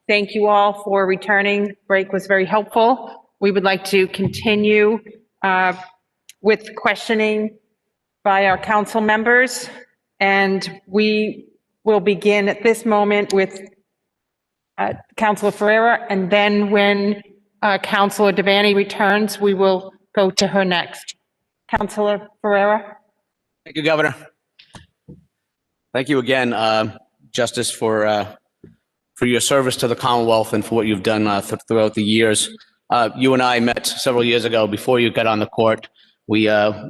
Thank you all for returning. Break was very helpful. We would like to continue with questioning by our council members, and we will begin at this moment with Councilor Ferreira, and then when Councilor Devan returns, we will go to her next. Councilor Ferreira. Thank you, Governor. Thank you again, Justice, for your service to the Commonwealth and for what you've done throughout the years. You and I met several years ago before you got on the court. We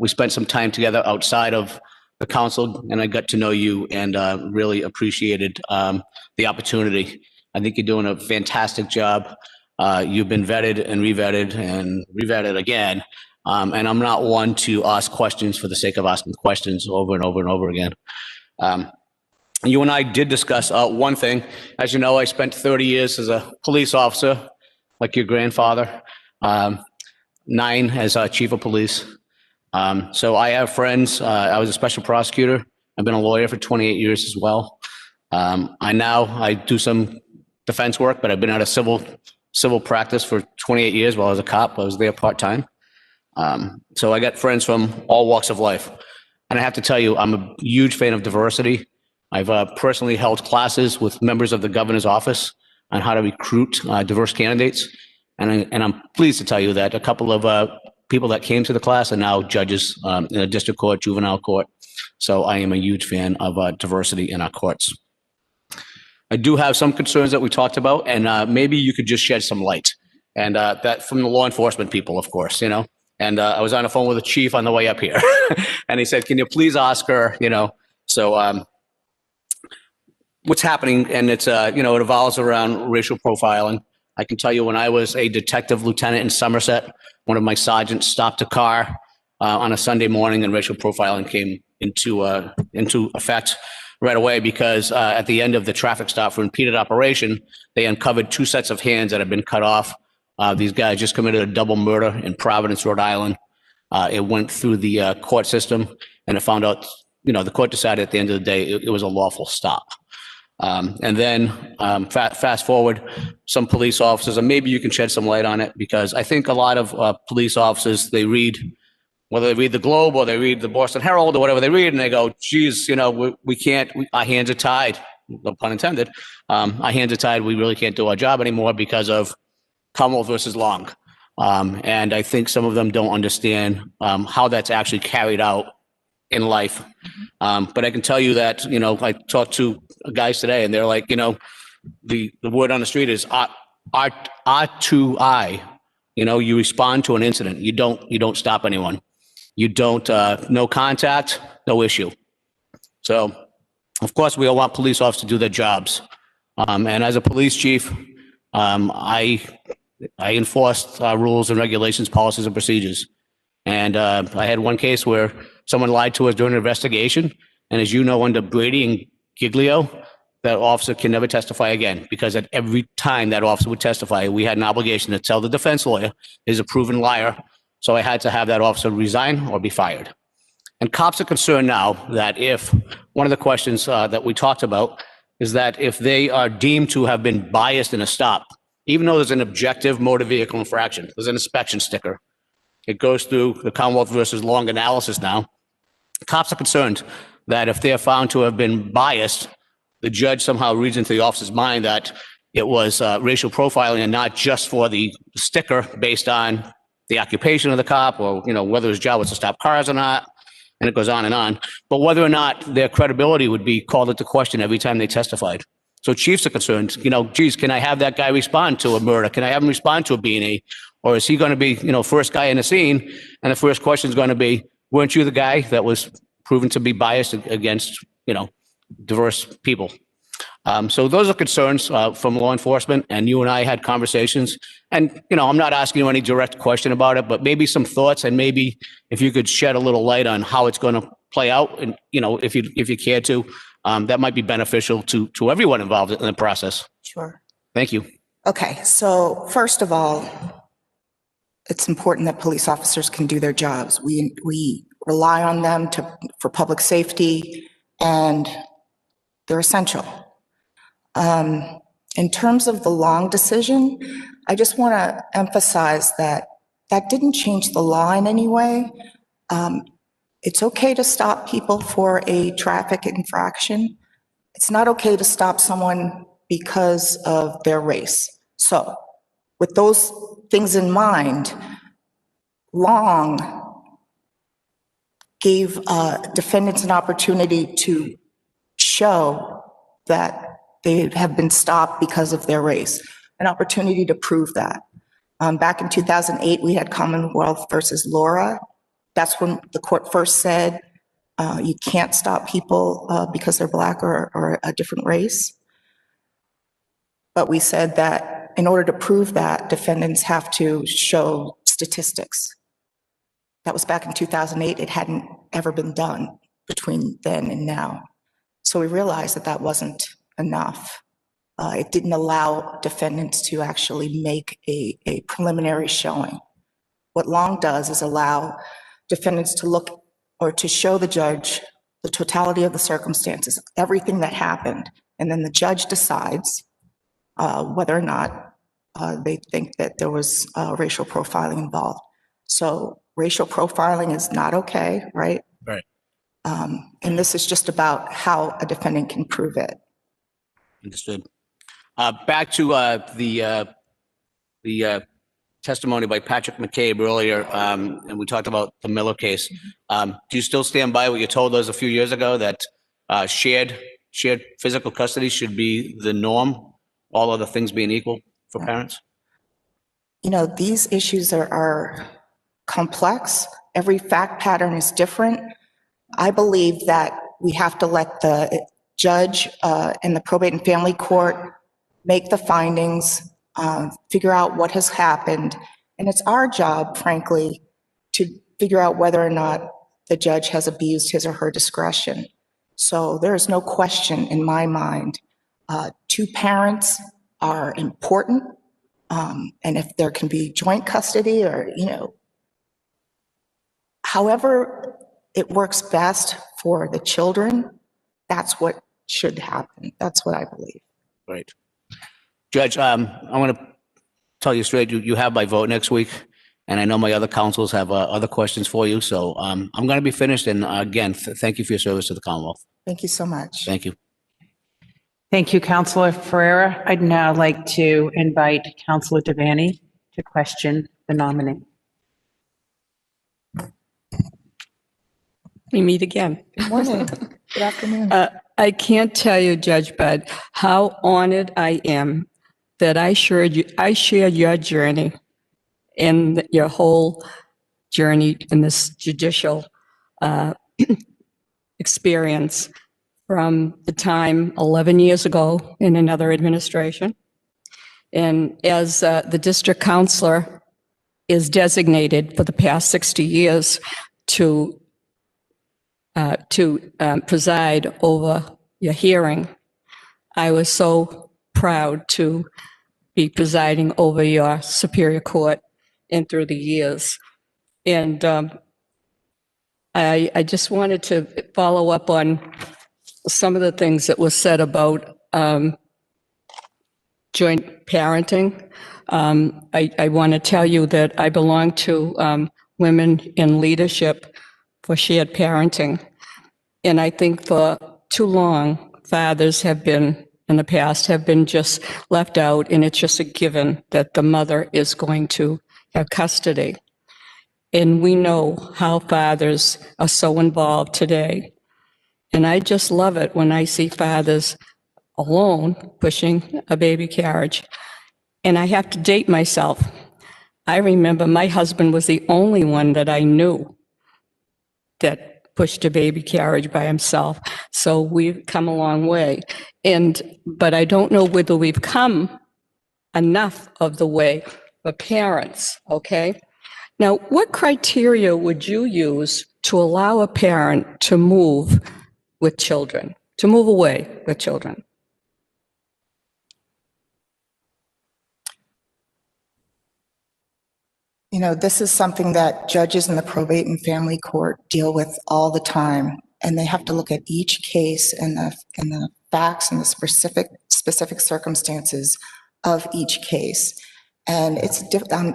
spent some time together outside of the council, and I got to know you and really appreciated the opportunity. I think you're doing a fantastic job. You've been vetted and revetted again. And I'm not one to ask questions for the sake of asking questions over and over and over again. You and I did discuss one thing. As you know, I spent 30 years as a police officer, like your grandfather, 9 as chief of police. So I have friends. I was a special prosecutor. I've been a lawyer for 28 years as well. I do some defense work, but I've been out of civil practice for 28 years while I was a cop. I was there part-time. So I got friends from all walks of life. And I have to tell you, I'm a huge fan of diversity. I've personally held classes with members of the governor's office on how to recruit diverse candidates. And I'm pleased to tell you that a couple of people that came to the class are now judges in a district court, juvenile court. So I am a huge fan of diversity in our courts. I do have some concerns that we talked about, and maybe you could just shed some light. And that from the law enforcement people, of course, you know. And I was on the phone with the chief on the way up here, and he said, "Can you please ask her?" You know, so what's happening, and it's it evolves around racial profiling. I can tell you, when I was a detective lieutenant in Somerset, one of my sergeants stopped a car on a Sunday morning, and racial profiling came into effect right away because at the end of the traffic stop for impeded operation, they uncovered 2 sets of hands that had been cut off. These guys just committed a double murder in Providence, Rhode Island. It went through the court system, and it found out, the court decided at the end of the day it was a lawful stop. And then fast forward, some police officers, and maybe you can shed some light on it, because I think a lot of police officers, they read, whether they read the Globe or they read the Boston Herald or whatever they read, and they go, geez, we can't, our hands are tied, no pun intended, our hands are tied, we really can't do our job anymore because of Commonwealth versus Long. And I think some of them don't understand how that's actually carried out in life. But I can tell you that, I talked to guys today, and they're like, the word on the street is R2I. You respond to an incident. You don't stop anyone. You don't, no contact, no issue. So, of course, we all want police officers to do their jobs. And as a police chief, I enforced rules and regulations, policies, and procedures. And I had one case where someone lied to us during an investigation. And as you know, under Brady and Giglio, that officer can never testify again, because at every time that officer would testify, we had an obligation to tell the defense lawyer he's a proven liar. So I had to have that officer resign or be fired. And cops are concerned now that if one of the questions that we talked about is that if they are deemed to have been biased in a stop, even though there's an objective motor vehicle infraction, there's an inspection sticker. It goes through the Commonwealth versus Long analysis now. Cops are concerned that if they're found to have been biased, the judge somehow reads into the officer's mind that it was racial profiling and not just for the sticker based on the occupation of the cop or, whether his job was to stop cars or not. And it goes on. But whether or not their credibility would be called into question every time they testified. So chiefs are concerned, geez, can I have that guy respond to a murder? Can I have him respond to a B&E? Or is he going to be, first guy in the scene? And the first question is going to be, weren't you the guy that was proven to be biased against, diverse people? So those are concerns from law enforcement, and you and I had conversations. And, I'm not asking you any direct question about it, but maybe some thoughts, and maybe if you could shed a little light on how it's going to play out, and, if you care to, that might be beneficial to everyone involved in the process. Sure. Thank you. Okay, so first of all, it's important that police officers can do their jobs. We rely on them for public safety, and they're essential. In terms of the Long decision, I just want to emphasize that that didn't change the law in any way. It's okay to stop people for a traffic infraction. It's not okay to stop someone because of their race. So with those things in mind, Long gave defendants an opportunity to show that they have been stopped because of their race, an opportunity to prove that. Back in 2008, we had Commonwealth versus Laura. That's when the court first said you can't stop people because they're Black or a different race. But we said that in order to prove that, defendants have to show statistics. That was back in 2008. It hadn't ever been done between then and now. So we realized that that wasn't enough. It didn't allow defendants to actually make a preliminary showing. What Long does is allow defendants to look or to show the judge the totality of the circumstances, everything that happened, and then the judge decides whether or not they think that there was racial profiling involved. So racial profiling is not okay, right? Right. And this is just about how a defendant can prove it. Understood. Back to the testimony by Patrick McCabe earlier, and we talked about the Miller case. Do you still stand by what you told us a few years ago, that shared physical custody should be the norm, all other things being equal for parents? You know, these issues are complex. Every fact pattern is different. I believe that we have to let the judge and the probate and family court make the findings, figure out what has happened. And it's our job, frankly, to figure out whether or not the judge has abused his or her discretion. So there is no question in my mind. Two parents are important. And if there can be joint custody or, you know, however it works best for the children, that's what should happen. That's what I believe. Right. Judge, I want to tell you straight, you have my vote next week, and I know my other councils have other questions for you, so I'm going to be finished, and again, thank you for your service to the Commonwealth. Thank you so much. Thank you. Thank you, Councilor Ferreira. I'd now like to invite Councilor Devan to question the nominee. We meet again. Good morning. Good afternoon. I can't tell you, Judge Bud, how honored I am that I shared your journey and your whole journey in this judicial experience from the time 11 years ago in another administration. And as the district counselor is designated for the past 60 years to preside over your hearing, I was so proud to be presiding over your Superior Court and through the years. And I just wanted to follow up on some of the things that was said about joint parenting. I want to tell you that I belong to Women in Leadership for Shared Parenting. And I think for too long, fathers have been, in the past, have been just left out, and it's just a given that the mother is going to have custody. And we know how fathers are so involved today. And I just love it when I see fathers alone pushing a baby carriage. And I have to date myself. I remember my husband was the only one that I knew that pushed a baby carriage by himself. So we've come a long way. But I don't know whether we've come enough of the way for parents, okay? Now, what criteria would you use to allow a parent to move with children, to move away with children? You know, this is something that judges in the probate and family court deal with all the time. and they have to look at each case and the facts and the specific circumstances of each case. And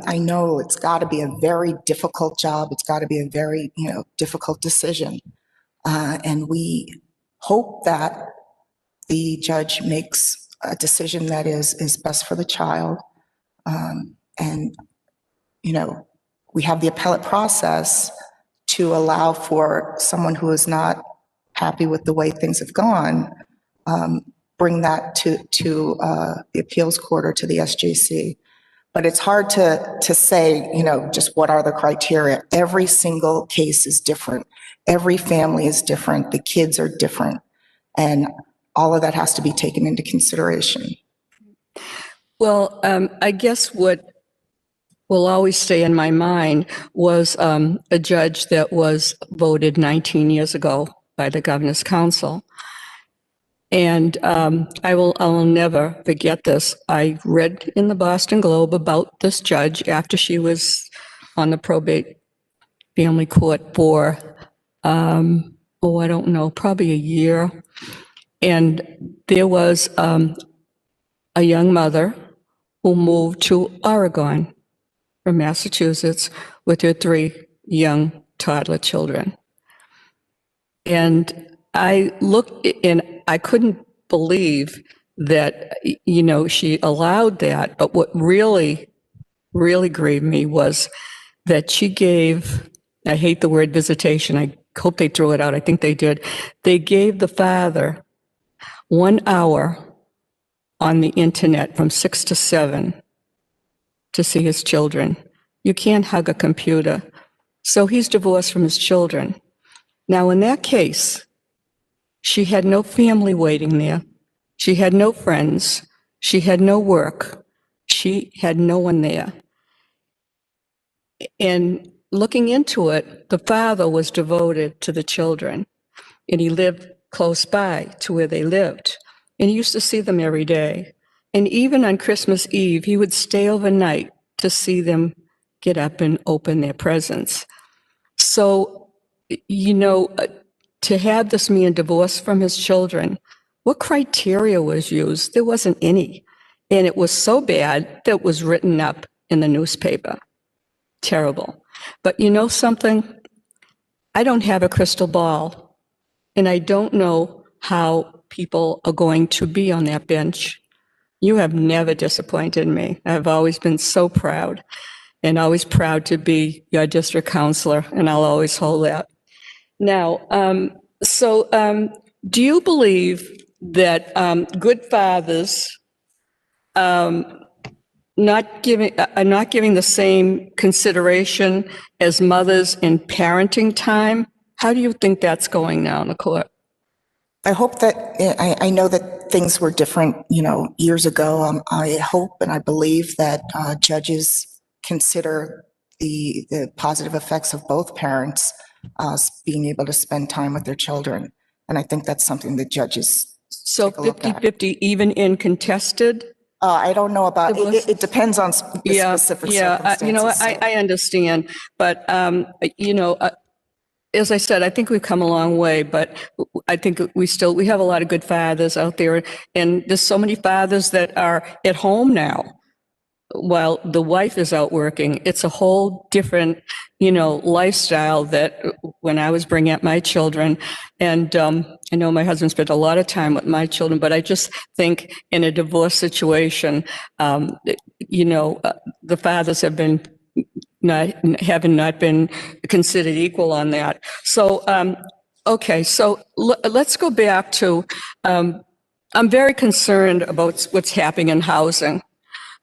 I know it's got to be a very difficult job. It's got to be a very, difficult decision. And we hope that the judge makes a decision that is best for the child. And, we have the appellate process to allow for someone who is not happy with the way things have gone, bring that to the appeals court or to the SJC. But it's hard to say, just what are the criteria. Every single case is different. Every family is different. The kids are different. And all of that has to be taken into consideration. Well, I guess what will always stay in my mind was a judge that was voted 19 years ago by the Governor's Council. And I will never forget this. I read in the Boston Globe about this judge after she was on the probate family court for, I don't know, probably a year. And there was a young mother who moved to Oregon from Massachusetts with her 3 young toddler children. And I looked and I couldn't believe that, she allowed that. But what really, really grieved me was that she gave, I hate the word visitation. I hope they threw it out. I think they did. They gave the father 1 hour on the internet from 6 to 7 to see his children. You can't hug a computer. So he's divorced from his children. Now, in that case, she had no family waiting there. She had no friends. She had no work. She had no one there. And looking into it, the father was devoted to the children, and he lived close by to where they lived. And he used to see them every day. And even on Christmas Eve, he would stay overnight to see them get up and open their presents. So, to have this man divorced from his children, what criteria was used? There wasn't any. And it was so bad that it was written up in the newspaper. Terrible. But you know something? I don't have a crystal ball, and I don't know how people are going to be on that bench. You have never disappointed me. I've always been so proud, and always proud to be your district counselor, and I'll always hold that. Now, do you believe that good fathers not giving the same consideration as mothers in parenting time? How do you think that's going now in the court? I hope that, I know that things were different, years ago. I hope and I believe that judges consider the positive effects of both parents being able to spend time with their children. And I think that's something that judges So 50-50 even in contested? I don't know about, it depends on the specific circumstances. I understand, but, as I said, I think we've come a long way, but I think we have a lot of good fathers out there, and there's so many fathers that are at home now while the wife is out working. It's a whole different, lifestyle that when I was bringing up my children, and I know my husband spent a lot of time with my children, but I just think in a divorce situation, the fathers have not been considered equal on that. So, okay, so let's go back to, I'm very concerned about what's happening in housing.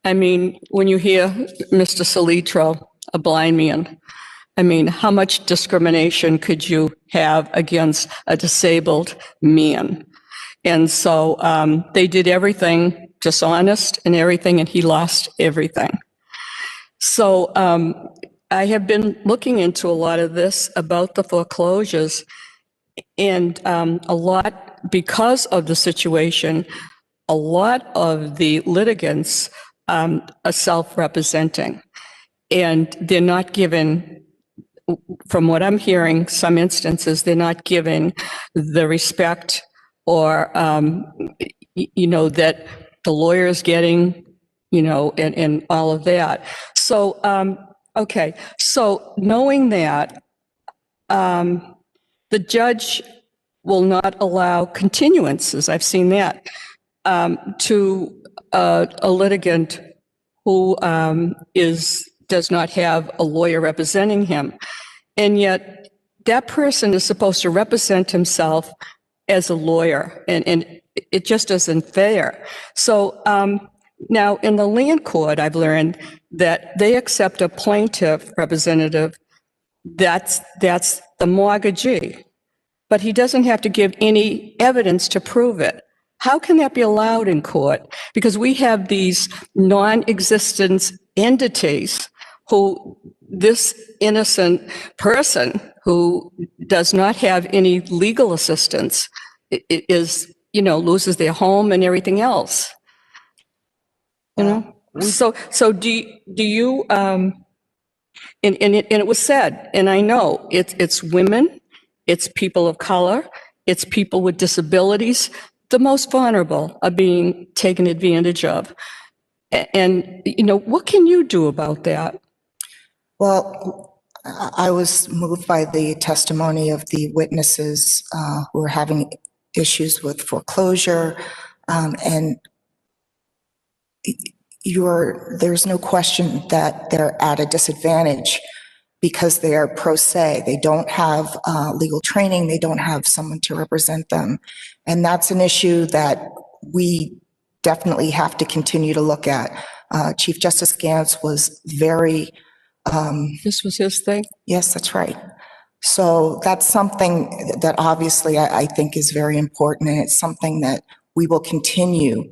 I mean, when you hear Mr. Salitro, a blind man, I mean, how much discrimination could you have against a disabled man? And so they did everything dishonest and everything, and he lost everything. So I have been looking into a lot of this about the foreclosures, and a lot, because of the situation, a lot of the litigants are self-representing, and they're not given from what I'm hearing, some instances, they're not given the respect or, that the lawyer is getting, and all of that. So, okay, so knowing that, the judge will not allow continuances, I've seen that, to a litigant who does not have a lawyer representing him. And yet that person is supposed to represent himself as a lawyer, and it just isn't fair. So now in the land court, I've learned that they accept a plaintiff representative that's the mortgagee, but he doesn't have to give any evidence to prove it. How can that be allowed in court? Because we have these non-existent entities who this innocent person who does not have any legal assistance is, loses their home and everything else. So do you, and it was said, and I know it's women, it's people of color, it's people with disabilities. The most vulnerable are being taken advantage of. And, what can you do about that? Well, I was moved by the testimony of the witnesses who were having issues with foreclosure, and there's no question that they're at a disadvantage because they are pro se. They don't have legal training. They don't have someone to represent them. And that's an issue that we definitely have to continue to look at. Chief Justice Gantz was very... this was his thing? Yes, that's right. So that's something that obviously I think is very important, and it's something that we will continue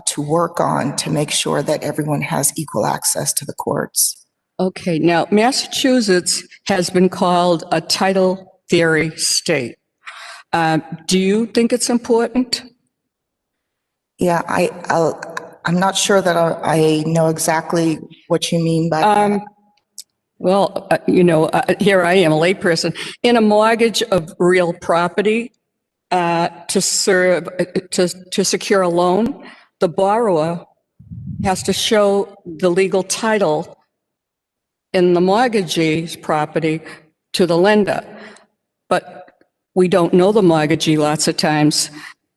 to work on to make sure that everyone has equal access to the courts. Okay, now Massachusetts has been called a title theory state. Do you think it's important? Yeah, I'm not sure that I know exactly what you mean by that. Well, here I am, a layperson. In a mortgage of real property to secure a loan, the borrower has to show the legal title in the mortgagee's property to the lender. But we don't know the mortgagee lots of times,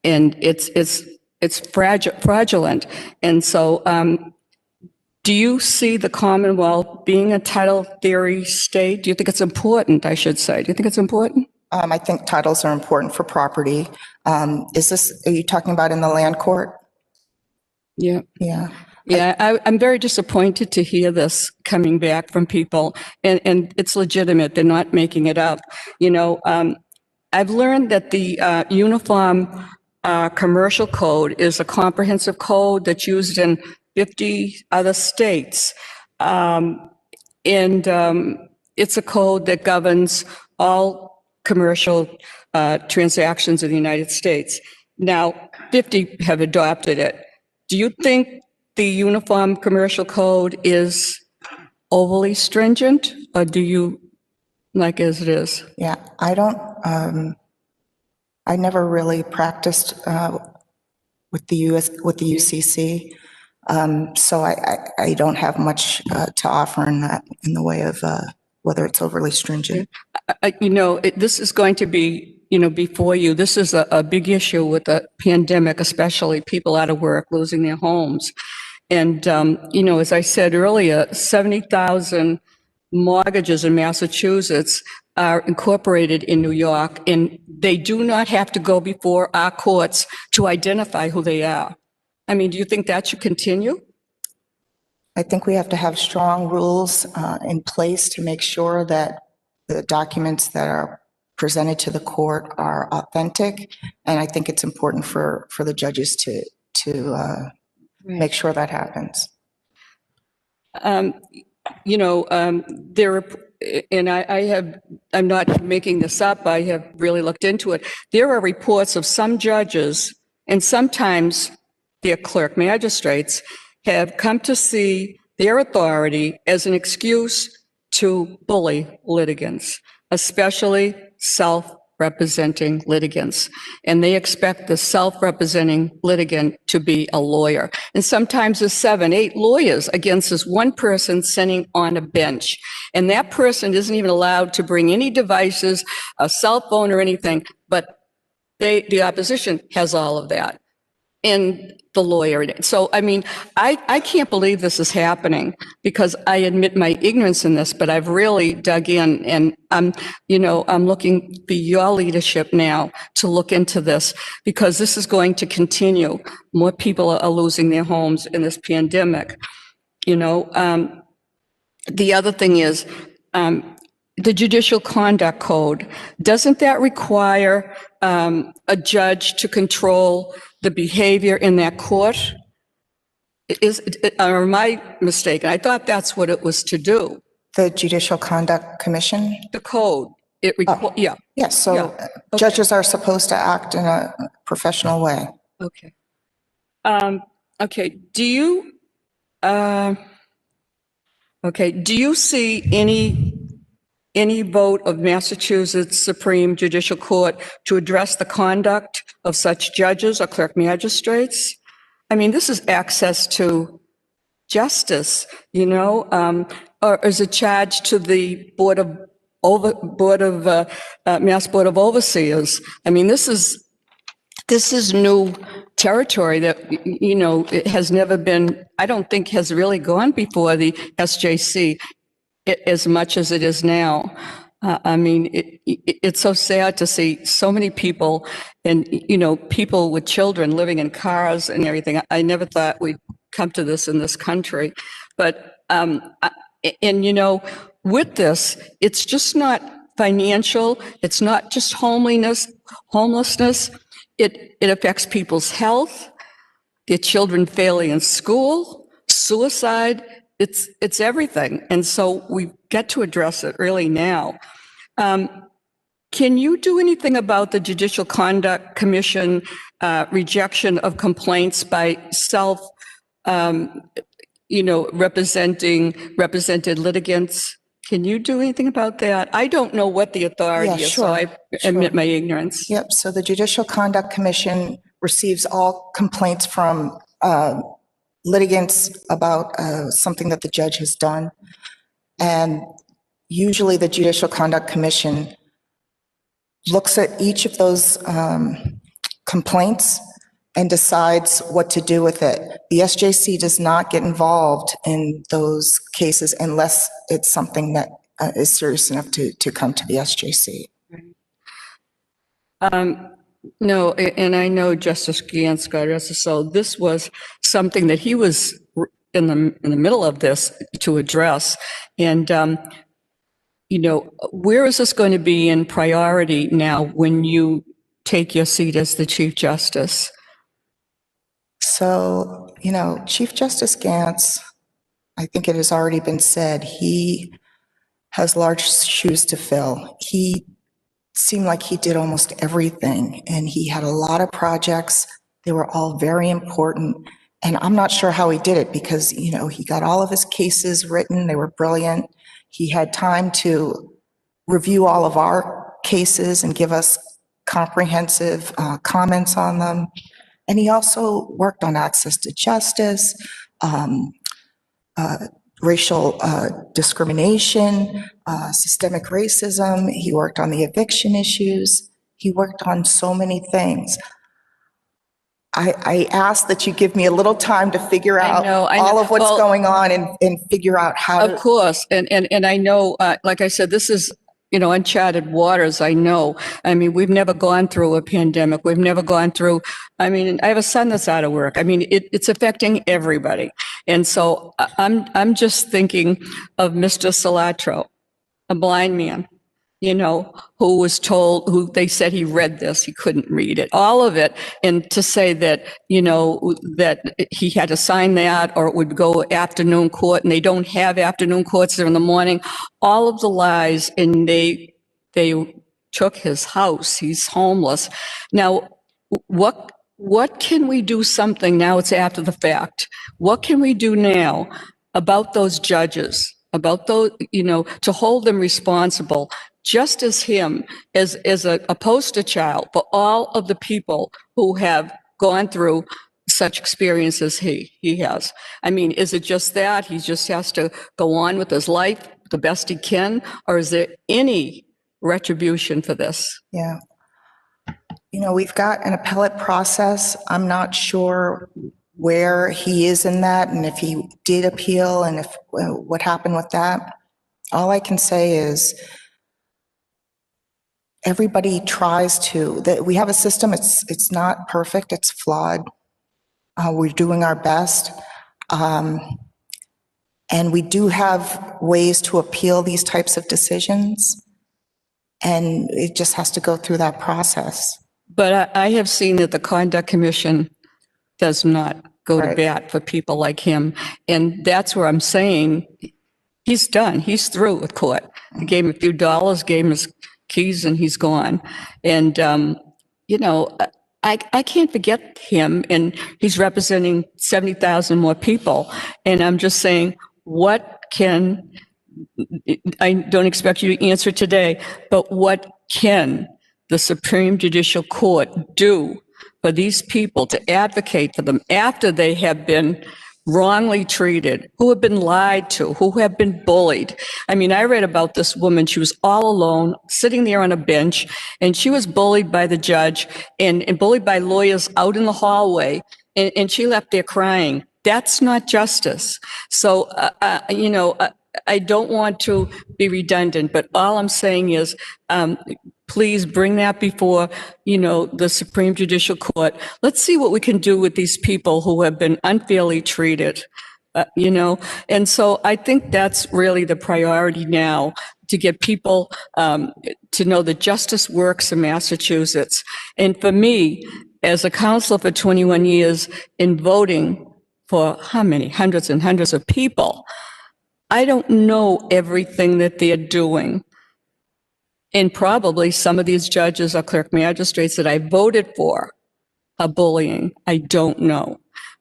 and it's fraudulent. And so do you see the Commonwealth being a title theory state? Do you think it's important, I should say? Do you think it's important? I think titles are important for property. Are you talking about in the land court? Yeah. Yeah. Yeah, I'm very disappointed to hear this coming back from people, and it's legitimate. They're not making it up. I've learned that the Uniform Commercial Code is a comprehensive code that's used in 50 other states. And it's a code that governs all commercial transactions in the United States. Now, 50 have adopted it. Do you think the Uniform Commercial Code is overly stringent, or do you like as it is? Yeah, I never really practiced with the UCC, so I don't have much to offer in the way of whether it's overly stringent. This is going to be, before you, this is a big issue with the pandemic, especially people out of work, losing their homes. And, as I said earlier, 70,000 mortgages in Massachusetts are incorporated in New York, and they do not have to go before our courts to identify who they are. I mean, do you think that should continue? I think we have to have strong rules in place to make sure that the documents that are presented to the court are authentic. And I think it's important for the judges to make sure that happens. I'm not making this up, I have really looked into it. There are reports of some judges, and sometimes their clerk magistrates, have come to see their authority as an excuse to bully litigants, especially self-representing litigants. And they expect the self-representing litigant to be a lawyer. And sometimes there's 7, 8 lawyers against this one person sitting on a bench. And that person isn't even allowed to bring any devices, a cell phone or anything, but the opposition has all of that. And the lawyer. So, I mean, I can't believe this is happening because I admit my ignorance in this, but I've really dug in and I'm looking for your leadership now to look into this because this is going to continue. More people are losing their homes in this pandemic. The other thing is, the Judicial Conduct Code, doesn't that require a judge to control the behavior in that court? Or am I mistaken? I thought that's what it was to do. The Judicial Conduct Commission? The code. Yeah. Yes, so judges are supposed to act in a professional way. Okay. Okay, do you see any vote of Massachusetts Supreme Judicial Court to address the conduct of such judges or clerk magistrates? I mean, this is access to justice, or is it charged to the Mass Board of Overseers? I mean, this is new territory that, it has never been, I don't think has really gone before the SJC as much as it is now. I mean, it's so sad to see so many people and, people with children living in cars and everything. I never thought we'd come to this in this country. But, with this, it's just not financial. It's not just homelessness. It affects people's health, their children failing in school, suicide. It's everything. And so we've got to address it really now. Can you do anything about the Judicial Conduct Commission rejection of complaints by represented litigants? Can you do anything about that? I don't know what the authority is, so I admit my ignorance. Yep, so the Judicial Conduct Commission receives all complaints from litigants about something that the judge has done. And usually the Judicial Conduct Commission looks at each of those complaints and decides what to do with it. The SJC does not get involved in those cases unless it's something that is serious enough to come to the SJC. No, and I know Justice Gantz, God rest his soul, this was something that he was in the middle of this to address. And, where is this going to be in priority now when you take your seat as the Chief Justice? So, Chief Justice Gantz, I think it has already been said, he has large shoes to fill. He seemed like he did almost everything, and he had a lot of projects. They were all very important, and I'm not sure how he did it because, he got all of his cases written. They were brilliant. He had time to review all of our cases and give us comprehensive comments on them. And he also worked on access to justice, racial discrimination, systemic racism. He worked on the eviction issues. He worked on so many things. I ask that you give me a little time to figure out all of what's going on and figure out how to. Of course. And I know, like I said, this is, uncharted waters, I know. I mean, we've never gone through a pandemic. We've never gone through, I have a son that's out of work. I mean, it's affecting everybody. And so I'm just thinking of Mr. Salatro, a blind man, who they said he read this, he couldn't read it, all of it. And to say that, that he had to sign that or it would go afternoon court, and they don't have afternoon courts, they're in the morning, all of the lies, and they took his house. He's homeless. Now, what can we do something now? It's after the fact. What can we do now about those judges about those, to hold them responsible, just as him, as a poster child for all of the people who have gone through such experience as he has. I mean, is it just that he just has to go on with his life the best he can, or is there any retribution for this? Yeah. We've got an appellate process. I'm not sure where he is in that and if he did appeal and if what happened with that. All I can say is everybody tries to, that we have a system, it's not perfect, it's flawed. We're doing our best. And we do have ways to appeal these types of decisions. And it just has to go through that process. But I have seen that the Conduct Commission does not go to bat for people like him. And that's where I'm saying he's done. He's through with court. He gave him a few dollars, gave him his keys, and he's gone. And, I can't forget him, and he's representing 70,000 more people. And I'm just saying, I don't expect you to answer today, but what can the Supreme Judicial Court do for these people to advocate for them after they have been wrongly treated, who have been lied to, who have been bullied? I mean, I read about this woman, she was all alone, sitting there on a bench, and she was bullied by the judge and bullied by lawyers out in the hallway, and she left there crying. That's not justice. So, I don't want to be redundant, but all I'm saying is, please bring that before, the Supreme Judicial Court. Let's see what we can do with these people who have been unfairly treated, And so I think that's really the priority now, to get people to know that justice works in Massachusetts. And for me, as a counselor for 21 years, in voting for how many hundreds and hundreds of people, I don't know everything that they're doing. And probably some of these judges or clerk magistrates that I voted for are bullying. I don't know.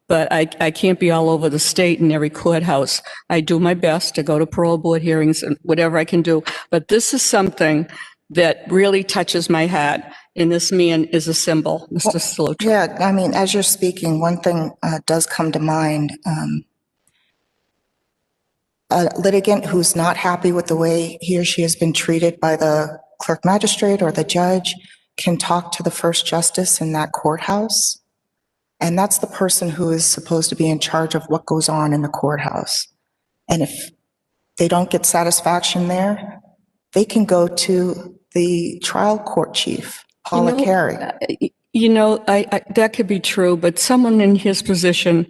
But I can't be all over the state in every courthouse. I do my best to go to parole board hearings and whatever I can do. But this is something that really touches my heart. And this man is a symbol, Mr. Slotra. Yeah, I mean, as you're speaking, one thing does come to mind. A litigant who's not happy with the way he or she has been treated by the clerk magistrate or the judge can talk to the first justice in that courthouse. And that's the person who is supposed to be in charge of what goes on in the courthouse. And if they don't get satisfaction there, they can go to the trial court chief, Paula Carey. That could be true, but someone in his position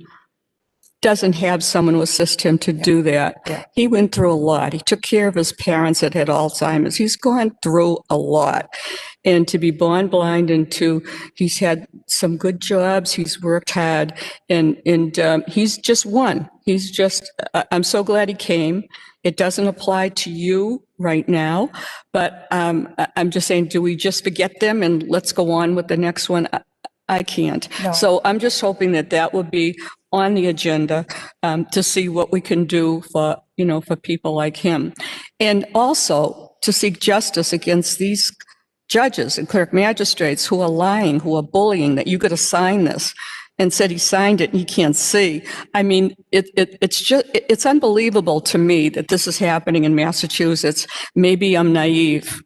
doesn't have someone to assist him to do that. Yeah. He went through a lot. He took care of his parents that had Alzheimer's. He's gone through a lot. And to be born blind he's had some good jobs. He's worked hard and he's just won. I'm so glad he came. It doesn't apply to you right now, but I'm just saying, do we just forget them and let's go on with the next one? I can't. No. So I'm just hoping that would be on the agenda to see what we can do for people like him. And also to seek justice against these judges and clerk magistrates who are lying, who are bullying, that you got to sign this, and said he signed it and he can't see. I mean, it's unbelievable to me that this is happening in Massachusetts. Maybe I'm naive,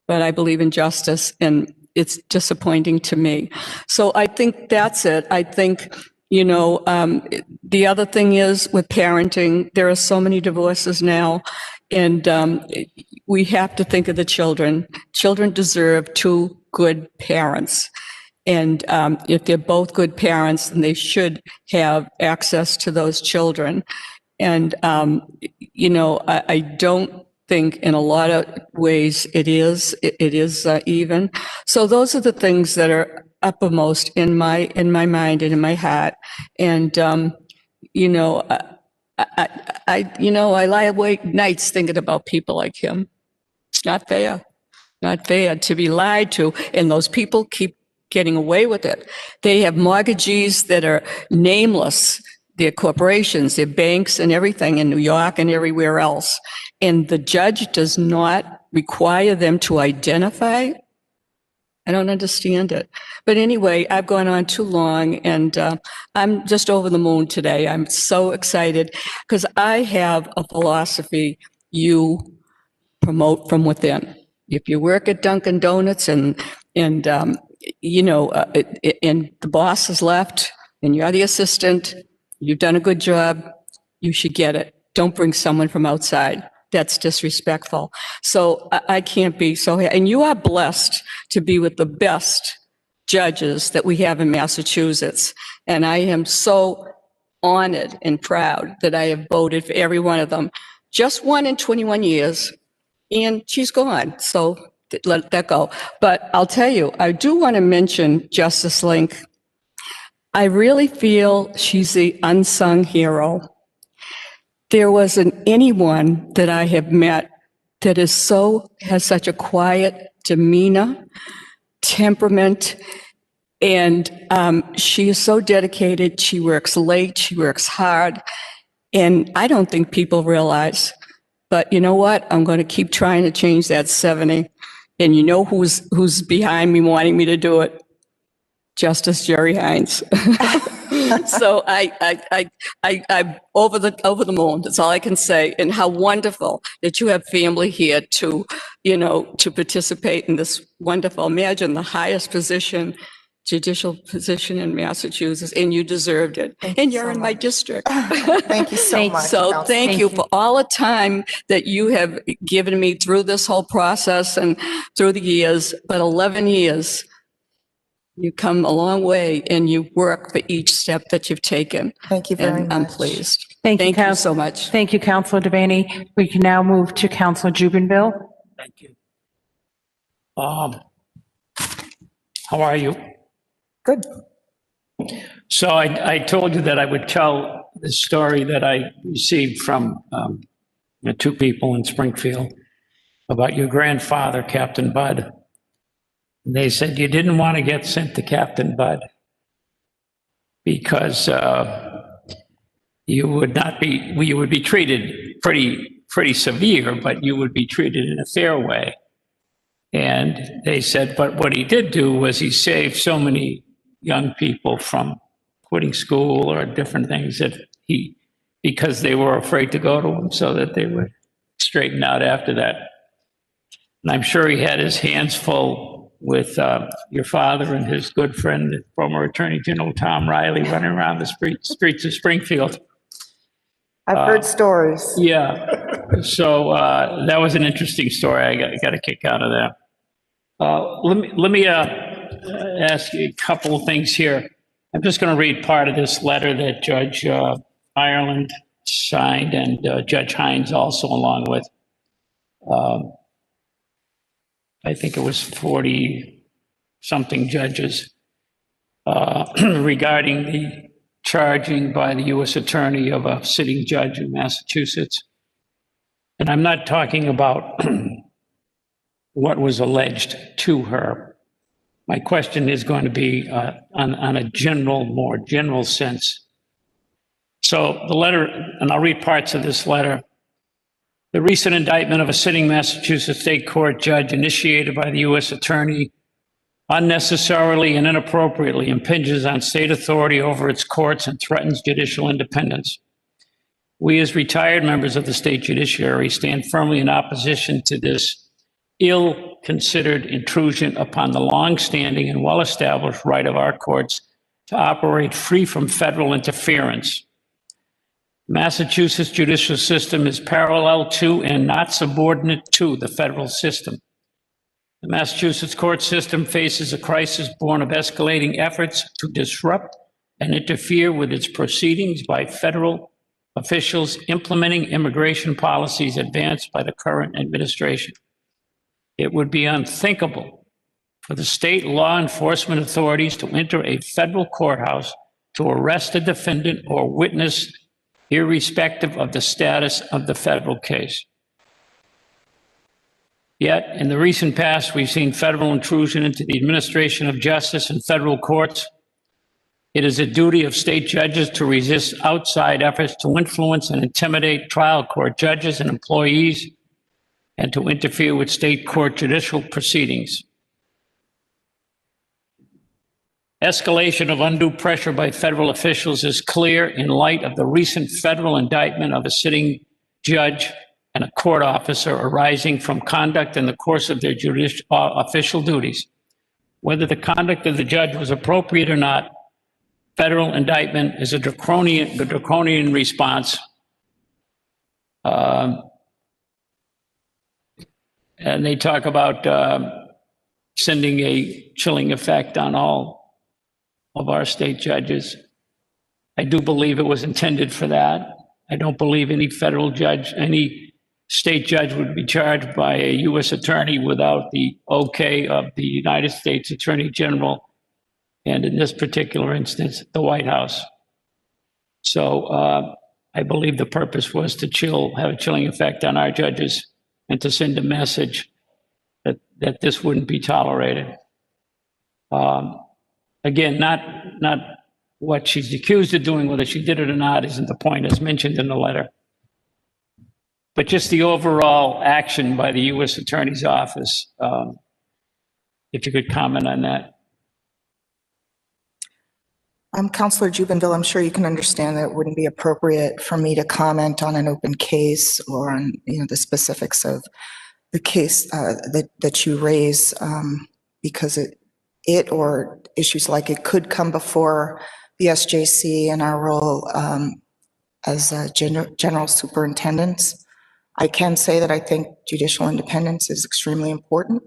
but I believe in justice, and it's disappointing to me. So I think that's it. I think, the other thing is with parenting, there are so many divorces now, and we have to think of the children. Children deserve two good parents. And if they're both good parents, then they should have access to those children. And, I don't think in a lot of ways it is even. So those are the things that are uppermost in my mind and in my heart. And, I lie awake nights thinking about people like him. It's not fair to be lied to. And those people keep getting away with it. They have mortgagees that are nameless. their corporations, their banks and everything in New York and everywhere else. And the judge does not require them to identify. I don't understand it. But anyway, I've gone on too long, and I'm just over the moon today. I'm so excited because I have a philosophy: you promote from within. If you work at Dunkin' Donuts and you know, and the boss has left and you're the assistant, you've done a good job, you should get it. Don't bring someone from outside. That's disrespectful. So I can't be so, and you are blessed to be with the best judges that we have in Massachusetts. And I am so honored and proud that I have voted for every one of them. Just one in 21 years, and she's gone. So let that go. But I'll tell you, I do want to mention Justice Link. I really feel she's the unsung hero. There wasn't anyone that I have met that has such a quiet demeanor, temperament, and she is so dedicated. She works late, she works hard, and I don't think people realize. But you know what? I'm going to keep trying to change that 70. And you know who's behind me wanting me to do it? Justice Jerry Hines. So I'm over the moon. That's all I can say. And how wonderful that you have family here to, you know, to participate in this wonderful. Imagine the highest position, judicial position in Massachusetts, and you deserved it. And you're in my district. Thank you so much. So Council. thank you for all the time that you have given me through this whole process and through the years. But 11 years. You come a long way and you work for each step that you've taken. Thank you very And I'm much. pleased. Thank you, Thank you so much. Thank you, Councilor Devaney. We can now move to Councilor Jubinville. Thank you. How are you? Good. So I told you that I would tell the story that I received from two people in Springfield about your grandfather, Captain Bud. They said you didn't want to get sent to Captain Bud because you would be treated pretty severe, but you would be treated in a fair way. And they said, but what he did do was he saved so many young people from quitting school or different things that because they were afraid to go to him, so that they would straighten out after that. And I'm sure he had his hands full with your father and his good friend, former Attorney General Tom Riley, running around the streets of Springfield. I've heard stories. Yeah. So that was an interesting story. I got a kick out of that. Let me ask you a couple of things here. I'm just going to read part of this letter that Judge Ireland signed and Judge Hines also along with. I think it was 40-something judges regarding the charging by the U.S. Attorney of a sitting judge in Massachusetts. And I'm not talking about what was alleged to her. My question is going to be on a more general sense. So the letter, and I'll read parts of this letter. The recent indictment of a sitting Massachusetts state court judge initiated by the U.S. Attorney unnecessarily and inappropriately impinges on state authority over its courts and threatens judicial independence. We, as retired members of the state judiciary, stand firmly in opposition to this ill-considered intrusion upon the long-standing and well-established right of our courts to operate free from federal interference. Massachusetts judicial system is parallel to and not subordinate to the federal system. The Massachusetts court system faces a crisis born of escalating efforts to disrupt and interfere with its proceedings by federal officials implementing immigration policies advanced by the current administration. It would be unthinkable for the state law enforcement authorities to enter a federal courthouse to arrest a defendant or witness irrespective of the status of the federal case. Yet, in the recent past, we've seen federal intrusion into the administration of justice and federal courts. It is a duty of state judges to resist outside efforts to influence and intimidate trial court judges and employees and to interfere with state court judicial proceedings. Escalation of undue pressure by federal officials is clear in light of the recent federal indictment of a sitting judge and a court officer arising from conduct in the course of their official duties. Whether the conduct of the judge was appropriate or not, federal indictment is a draconian response. And they talk about sending a chilling effect on all of our state judges. I do believe it was intended for that. I don't believe any federal judge, any state judge would be charged by a U.S. attorney without the okay of the United States Attorney General, and in this particular instance, the White House. So I believe the purpose was to have a chilling effect on our judges and to send a message that this wouldn't be tolerated. Again, not what she's accused of doing, whether she did it or not isn't the point, as mentioned in the letter. But just the overall action by the U.S. Attorney's Office, if you could comment on that. Counselor Jubenville, I'm sure you can understand that it wouldn't be appropriate for me to comment on an open case or on, the specifics of the case that you raise, because it or issues like it could come before the SJC in our role as general superintendents. I can say that I think judicial independence is extremely important,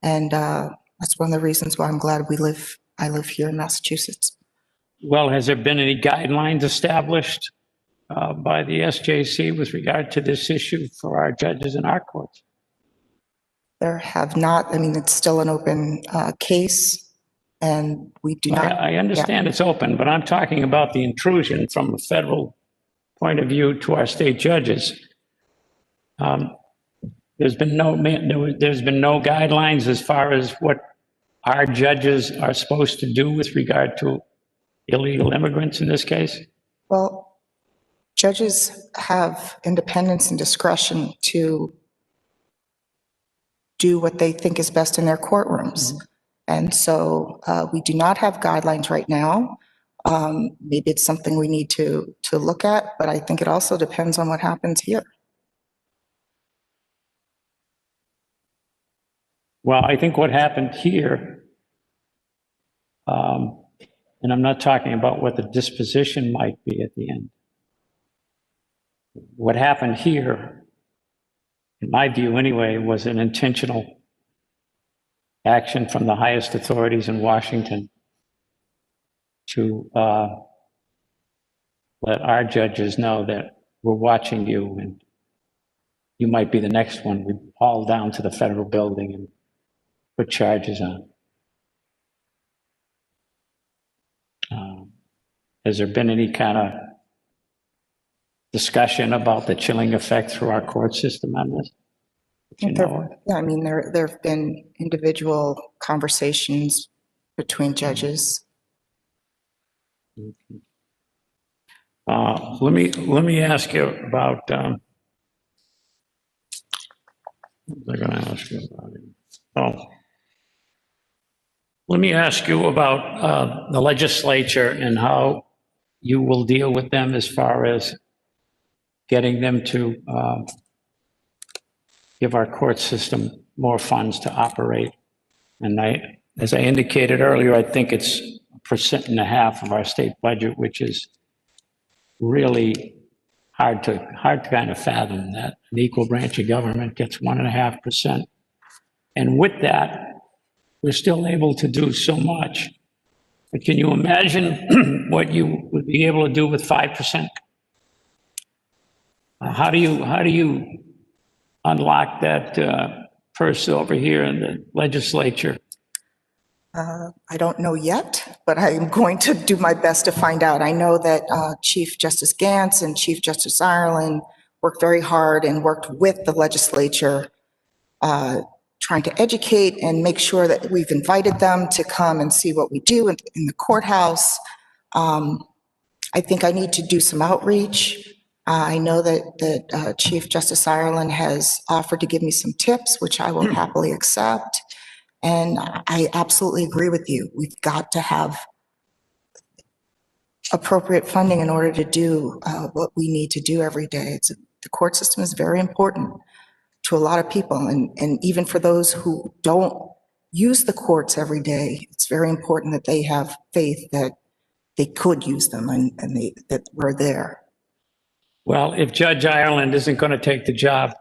and that's one of the reasons why I'm glad I live here in Massachusetts. Well, has there been any guidelines established by the SJC with regard to this issue for our judges in our courts? There have not. I mean, it's still an open case, and we do not. I understand it's open, but I'm talking about the intrusion from a federal point of view to our state judges. There's been no guidelines as far as what our judges are supposed to do with regard to illegal immigrants in this case. Well, judges have independence and discretion to do what they think is best in their courtrooms. Mm-hmm. And so we do not have guidelines right now. Maybe it's something we need to look at, but I think it also depends on what happens here. Well, I think what happened here, and I'm not talking about what the disposition might be at the end. What happened here, in my view anyway, was an intentional action from the highest authorities in Washington to let our judges know that we're watching you and you might be the next one we haul down to the federal building and put charges on. Has there been any kind of discussion about the chilling effect through our court system on this? Yeah, I mean, there have been individual conversations between judges. Let me ask you about. What was I going to ask you about? Let me ask you about the legislature and how you will deal with them as far as getting them to give our court system more funds to operate. And as I indicated earlier, I think it's 1.5% of our state budget, which is really hard to kind of fathom that an equal branch of government gets 1.5%. And with that, we're still able to do so much. But can you imagine what you would be able to do with 5%? How do you unlock that purse over here in the legislature? I don't know yet, but I'm going to do my best to find out. I know that Chief Justice Gantz and Chief Justice Ireland worked very hard and worked with the legislature, trying to educate and make sure that we've invited them to come and see what we do in the courthouse. I think I need to do some outreach. I know that Chief Justice Ireland has offered to give me some tips, which I will happily accept. And I absolutely agree with you. We've got to have appropriate funding in order to do what we need to do every day. The court system is very important to a lot of people, and even for those who don't use the courts every day, it's very important that they have faith that they could use them and that we're there. Well, if Judge Ireland isn't going to take the job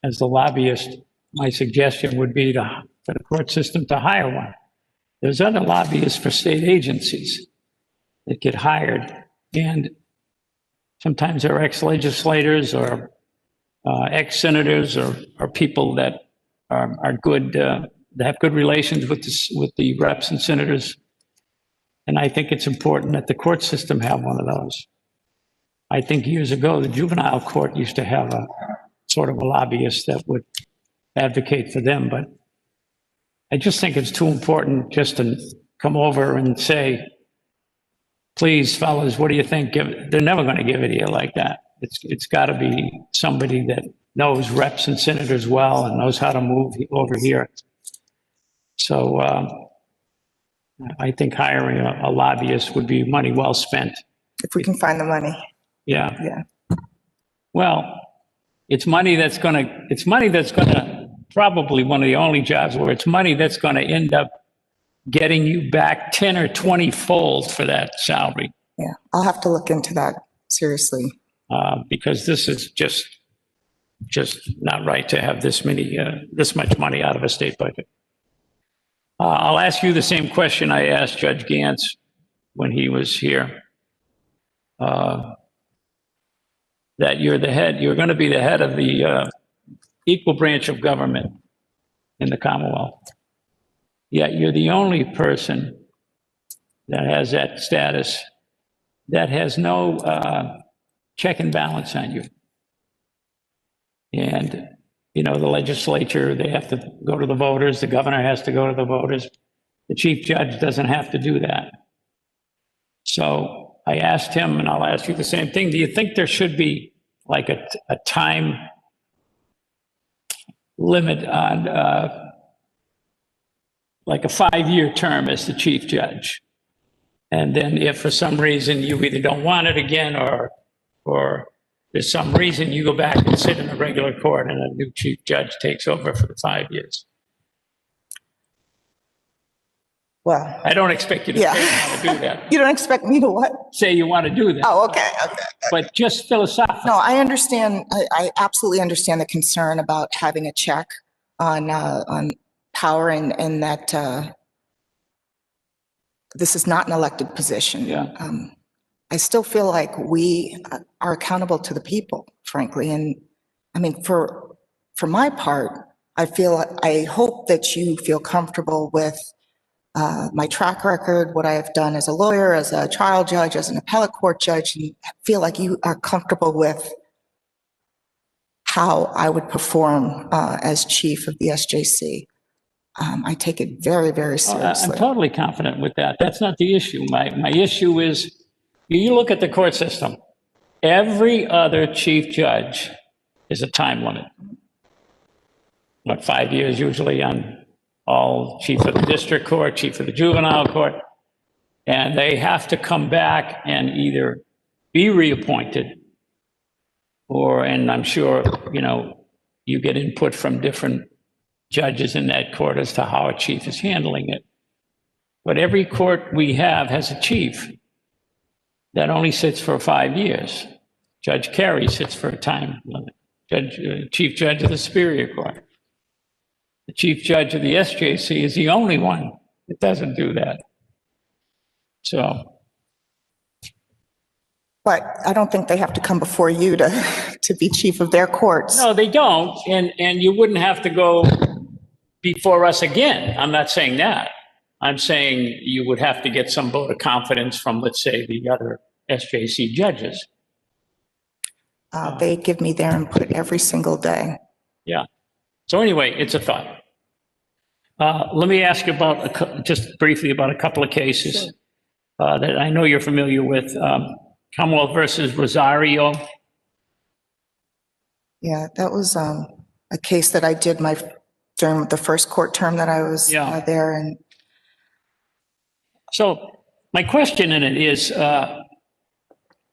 as the lobbyist, my suggestion would be for the court system to hire one. There's other lobbyists for state agencies that get hired, and sometimes they're ex-legislators or ex-senators or people that are good, that have good relations with the reps and senators. And I think it's important that the court system have one of those. I think years ago, the juvenile court used to have a sort of a lobbyist that would advocate for them, but I just think it's too important just to come over and say, please, fellas, what do you think? They're never going to give it to you like that. It's got to be somebody that knows reps and senators well and knows how to move over here. So I think hiring a lobbyist would be money well spent. If we can find the money. Yeah. Yeah. Well, it's money that's going to probably one of the only jobs where it's money that's going to end up getting you back 10 or 20 fold for that salary. Yeah, I'll have to look into that seriously. Because this is just not right to have this much money out of a state budget. I'll ask you the same question I asked Judge Gantz when he was here. That you're going to be the head of the equal branch of government in the Commonwealth. Yet you're the only person that has that status that has no check and balance on you. And, you know, the legislature, they have to go to the voters. The governor has to go to the voters. The chief judge doesn't have to do that. So I asked him, and I'll ask you the same thing. Do you think there should be like a time limit on like a 5-year term as the chief judge? And then if for some reason you either don't want it again or there's some reason you go back and sit in a regular court and a new chief judge takes over for the 5 years. Well, I don't expect you to say you want to do that. You don't expect me to what? Say you want to do that. Oh, okay. But just philosophically. No, I understand. I absolutely understand the concern about having a check on power and that this is not an elected position. Yeah. I still feel like we are accountable to the people, frankly. And I mean, for my part, I hope that you feel comfortable with my track record, what I have done as a lawyer, as a trial judge, as an appellate court judge, and feel like you are comfortable with how I would perform as chief of the SJC. I take it very, very seriously. I'm totally confident with that. That's not the issue. My issue is, you look at the court system, every other chief judge is a time limit. What, 5 years usually on all chief of the district court, chief of the juvenile court, and they have to come back and either be reappointed and I'm sure, you know, you get input from different judges in that court as to how a chief is handling it. But every court we have has a chief that only sits for 5 years. Judge Carey sits for a time limit. Chief Judge of the Superior Court. The Chief Judge of the SJC is the only one that doesn't do that. So. But I don't think they have to come before you to be chief of their courts. No, they don't. And you wouldn't have to go before us again. I'm not saying that. I'm saying you would have to get some vote of confidence from, let's say, the other SJC judges. They give me their input every single day. Yeah. So anyway, it's a thought. Let me ask you about just briefly about a couple of cases. that I know you're familiar with, Commonwealth versus Rosario. Yeah, that was a case that I did during the first court term that I was there. And so my question in it is,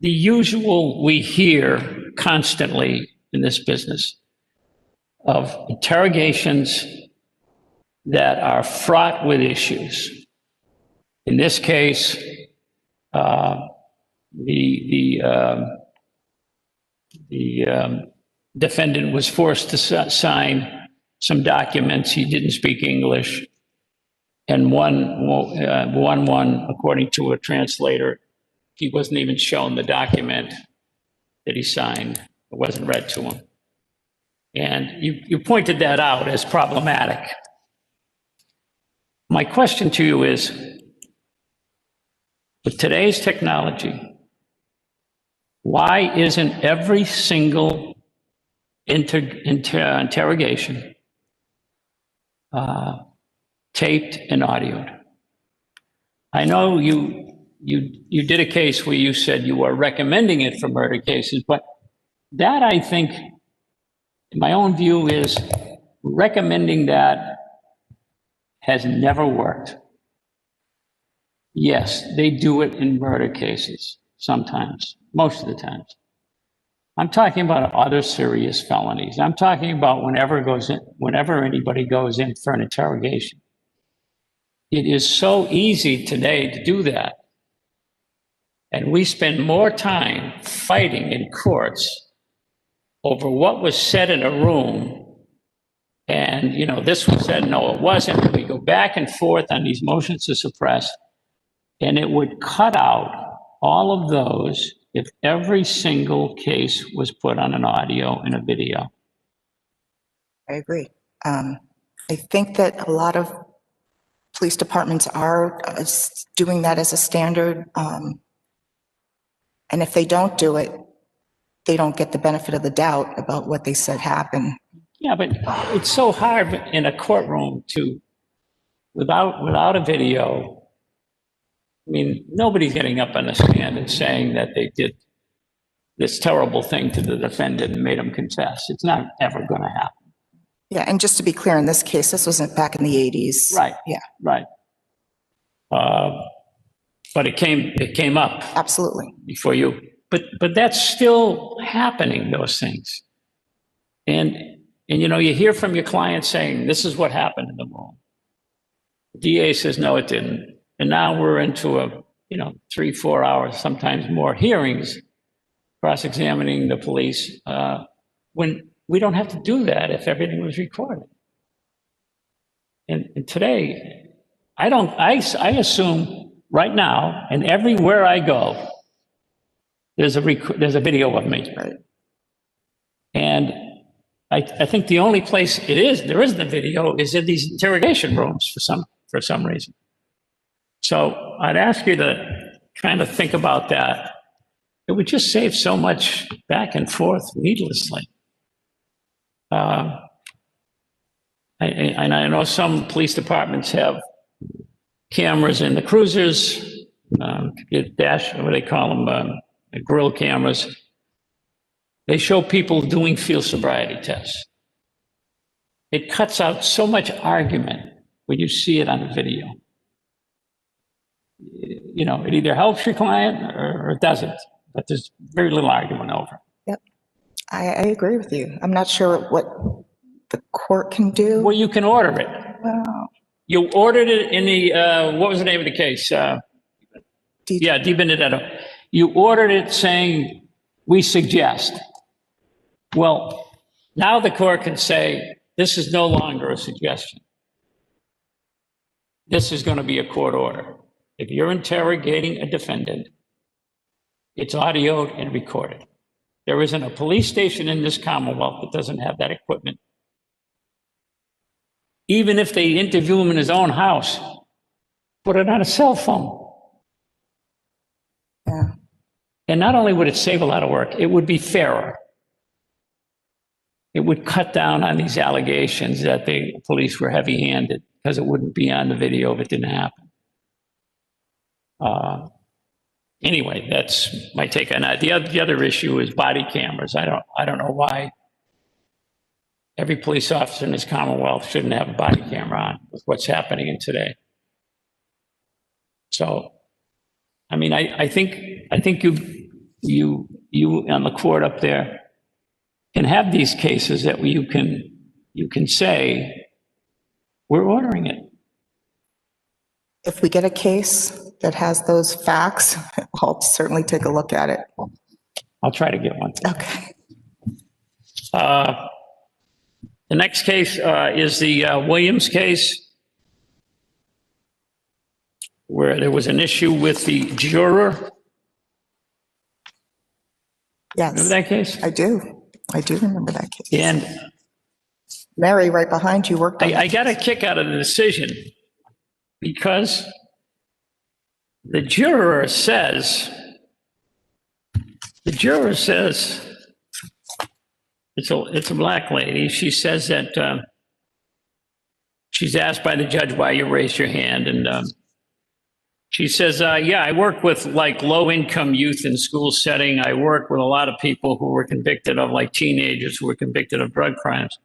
the usual we hear constantly in this business of interrogations that are fraught with issues. In this case, the defendant was forced to sign some documents. He didn't speak English. And one, according to a translator, he wasn't even shown the document that he signed. It wasn't read to him. And you pointed that out as problematic. My question to you is, with today's technology, why isn't every single interrogation taped and audioed? I know you did a case where you said you were recommending it for murder cases, but that, I think, in my own view, is recommending that has never worked. Yes, they do it in murder cases sometimes, most of the times. I'm talking about other serious felonies. I'm talking about whenever anybody goes in for an interrogation. It is so easy today to do that. And we spend more time fighting in courts over what was said in a room. And, this was said, no, it wasn't. We go back and forth on these motions to suppress, and it would cut out all of those if every single case was put on an audio and a video. I agree. I think that a lot of police departments are doing that as a standard. And if they don't do it, they don't get the benefit of the doubt about what they said happened. Yeah, but it's so hard in a courtroom without a video. I mean, nobody's getting up on the stand and saying that they did this terrible thing to the defendant and made him confess. It's not ever going to happen. Yeah, and just to be clear, in this case, this wasn't back in the 80s. Right. Yeah. Right. But it came up. Absolutely. Before you. But that's still happening, those things. And you hear from your client saying, this is what happened in the room. The DA says, no, it didn't. And now we're into 3-4 hours, sometimes more hearings, cross-examining the police, when we don't have to do that if everything was recorded. And today, I assume right now, and everywhere I go, there's a video of me. Right. And I think the only place there isn't a video is in these interrogation rooms for some reason. So I'd ask you to kind of think about that. It would just save so much back and forth needlessly. And I know some police departments have cameras in the cruisers, what do they call them, grill cameras. They show people doing field sobriety tests. It cuts out so much argument when you see it on the video. It either helps your client or it doesn't, but there's very little argument over it. Yep, I agree with you. I'm not sure what the court can do. Well, you can order it. Well, You ordered it in the, what was the name of the case? Di Benedetto. You ordered it saying, we suggest. Well, now the court can say, this is no longer a suggestion. This is going to be a court order. If you're interrogating a defendant, it's audioed and recorded. There isn't a police station in this Commonwealth that doesn't have that equipment. Even if they interview him in his own house, put it on a cell phone. Yeah. And not only would it save a lot of work, it would be fairer. It would cut down on these allegations that the police were heavy-handed because it wouldn't be on the video if it didn't happen. anyway, that's my take on that. The other issue is body cameras. I don't know why every police officer in this Commonwealth shouldn't have a body camera on with what's happening in today. So, I mean, I think you on the court up there can have these cases that you can say, we're ordering it. If we get a case that has those facts, I'll certainly take a look at it. I'll try to get one. Okay. The next case is the Williams case, where there was an issue with the juror. Yes. Remember that case? I do. I do remember that case. And Mary, right behind you, worked on I got a kick out of the decision because the juror says, it's a black lady. She says that she's asked by the judge why you raised your hand. And she says, yeah, I work with like low-income youth in school setting. I work with a lot of people who were convicted of, like, teenagers who were convicted of drug crimes.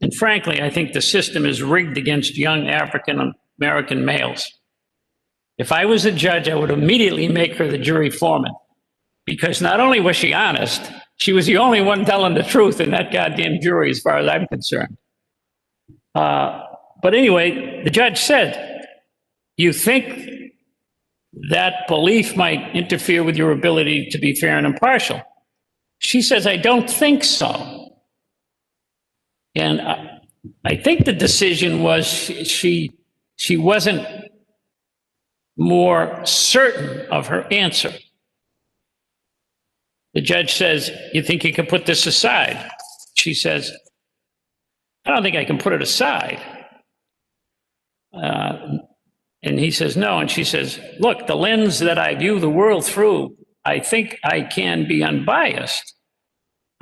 And frankly, I think the system is rigged against young African-American males. If I was a judge, I would immediately make her the jury foreman, because not only was she honest, she was the only one telling the truth in that goddamn jury, as far as I'm concerned. But anyway, the judge said, you think that belief might interfere with your ability to be fair and impartial? She says, I don't think so. And I think the decision was she wasn't more certain of her answer. The judge says, you think you can put this aside? She says, I don't think I can put it aside. And he says, no. And she says, look, the lens that I view the world through, I think I can be unbiased.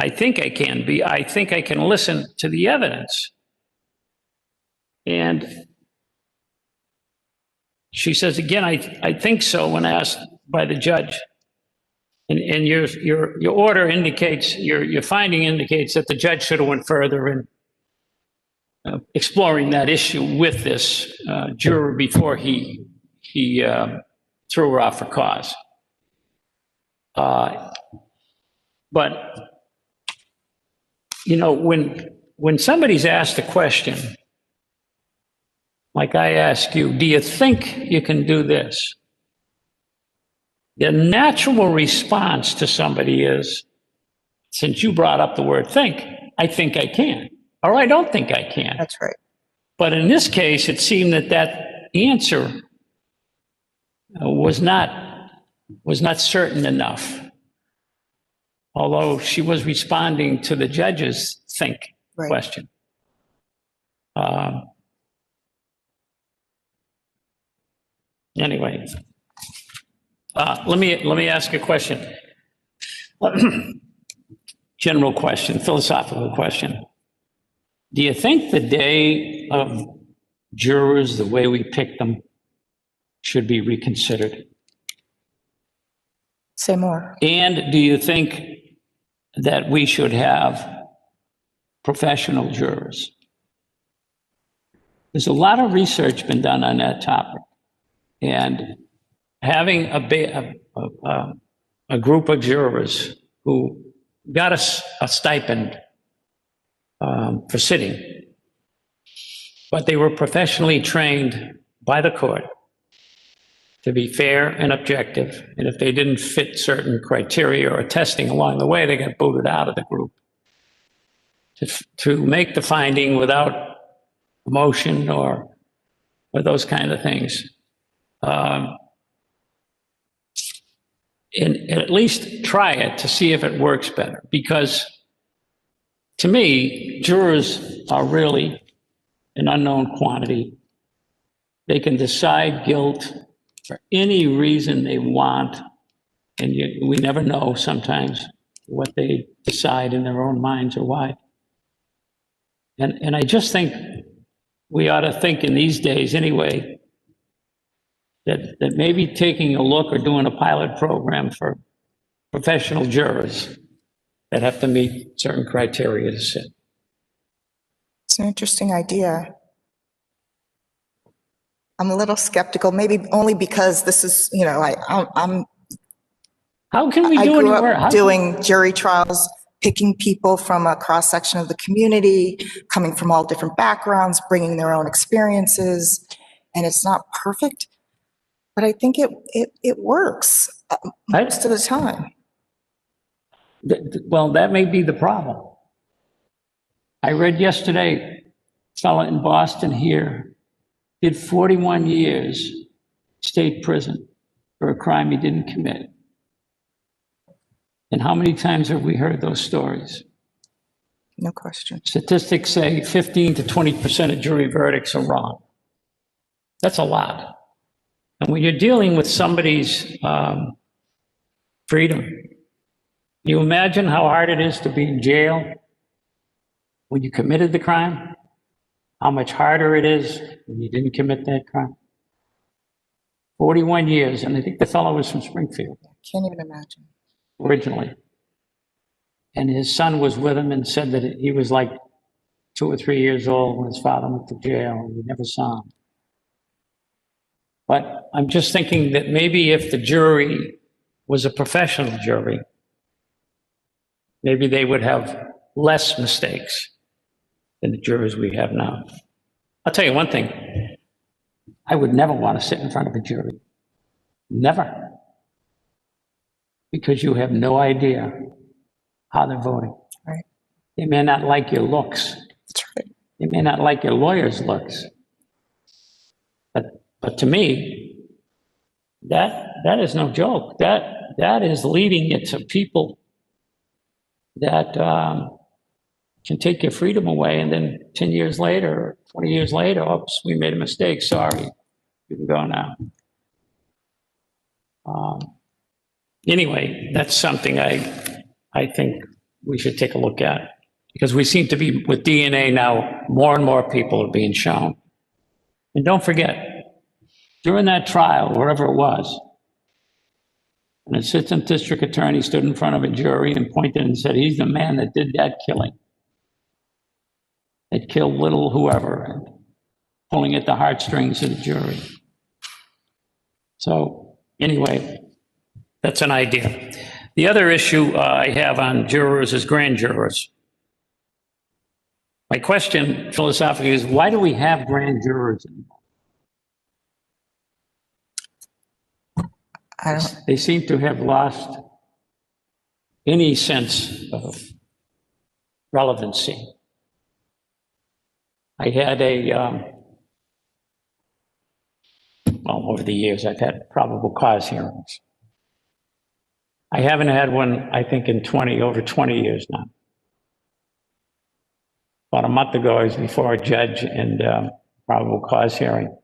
I think I can be. I think I can listen to the evidence. And she says, again, I think so, when asked by the judge. And your order indicates, your finding indicates that the judge should have went further in exploring that issue with this juror before he threw her off for cause. But you know, when somebody's asked a question, like I ask you, do you think you can do this? The natural response to somebody is, since you brought up the word think, I think I can, or I don't think I can. That's right. But in this case, it seemed that answer was not certain enough. Although she was responding to the judge's think question. Anyway, let me ask a question. General question, philosophical question. Do you think the day of jurors, the way we pick them, should be reconsidered? Say more. And do you think that we should have professional jurors? There's a lot of research been done on that topic. And having a group of jurors who got a stipend for sitting, but they were professionally trained by the court to be fair and objective. And if they didn't fit certain criteria or testing along the way, they got booted out of the group. To make the finding without emotion or those kind of things. And at least try it to see if it works better. Because to me, jurors are really an unknown quantity. They can decide guilt for any reason they want, and we never know sometimes what they decide in their own minds or why. And I just think we ought to think in these days anyway, that maybe taking a look or doing a pilot program for professional jurors that have to meet certain criteria to sit. It's an interesting idea. I'm a little skeptical, maybe only because this is, I'm. How can we do I grew anywhere? up doing jury trials, picking people from a cross-section of the community, coming from all different backgrounds, bringing their own experiences, and it's not perfect, but I think it works most of the time. Well, that may be the problem. I read yesterday, a fella in Boston here did 41 years state prison for a crime he didn't commit. And how many times have we heard those stories? No question. Statistics say 15 to 20% of jury verdicts are wrong. That's a lot. And when you're dealing with somebody's freedom, you imagine how hard it is to be in jail when you committed the crime? How much harder it is when you didn't commit that crime? 41 years, and I think the fellow was from Springfield. Can't even imagine. Originally. And his son was with him and said that he was like 2 or 3 years old when his father went to jail and he never saw him. But I'm just thinking that maybe if the jury was a professional jury, maybe they would have less mistakes than the jurors we have now. I'll tell you one thing. I would never want to sit in front of a jury. Never. Because you have no idea how they're voting. Right. They may not like your looks. That's right. They may not like your lawyer's looks. But to me, that is no joke. That is leading it to people that can take your freedom away, and then 10 years later, or 20 years later, oops, we made a mistake, sorry, you can go now. Anyway, that's something I think we should take a look at, because we seem to be, with DNA now, more and more people are being shown. And don't forget, during that trial, wherever it was, an assistant district attorney stood in front of a jury and pointed and said, he's the man that did that killing. That killed little whoever, and pulling at the heartstrings of the jury. So anyway, that's an idea. The other issue I have on jurors is grand jurors. My question philosophically is, why do we have grand jurors anymore? They seem to have lost any sense of relevancy. I had over the years, I've had probable cause hearings. I haven't had one, I think, in over 20 years now. About a month ago, I was before a judge in probable cause hearing.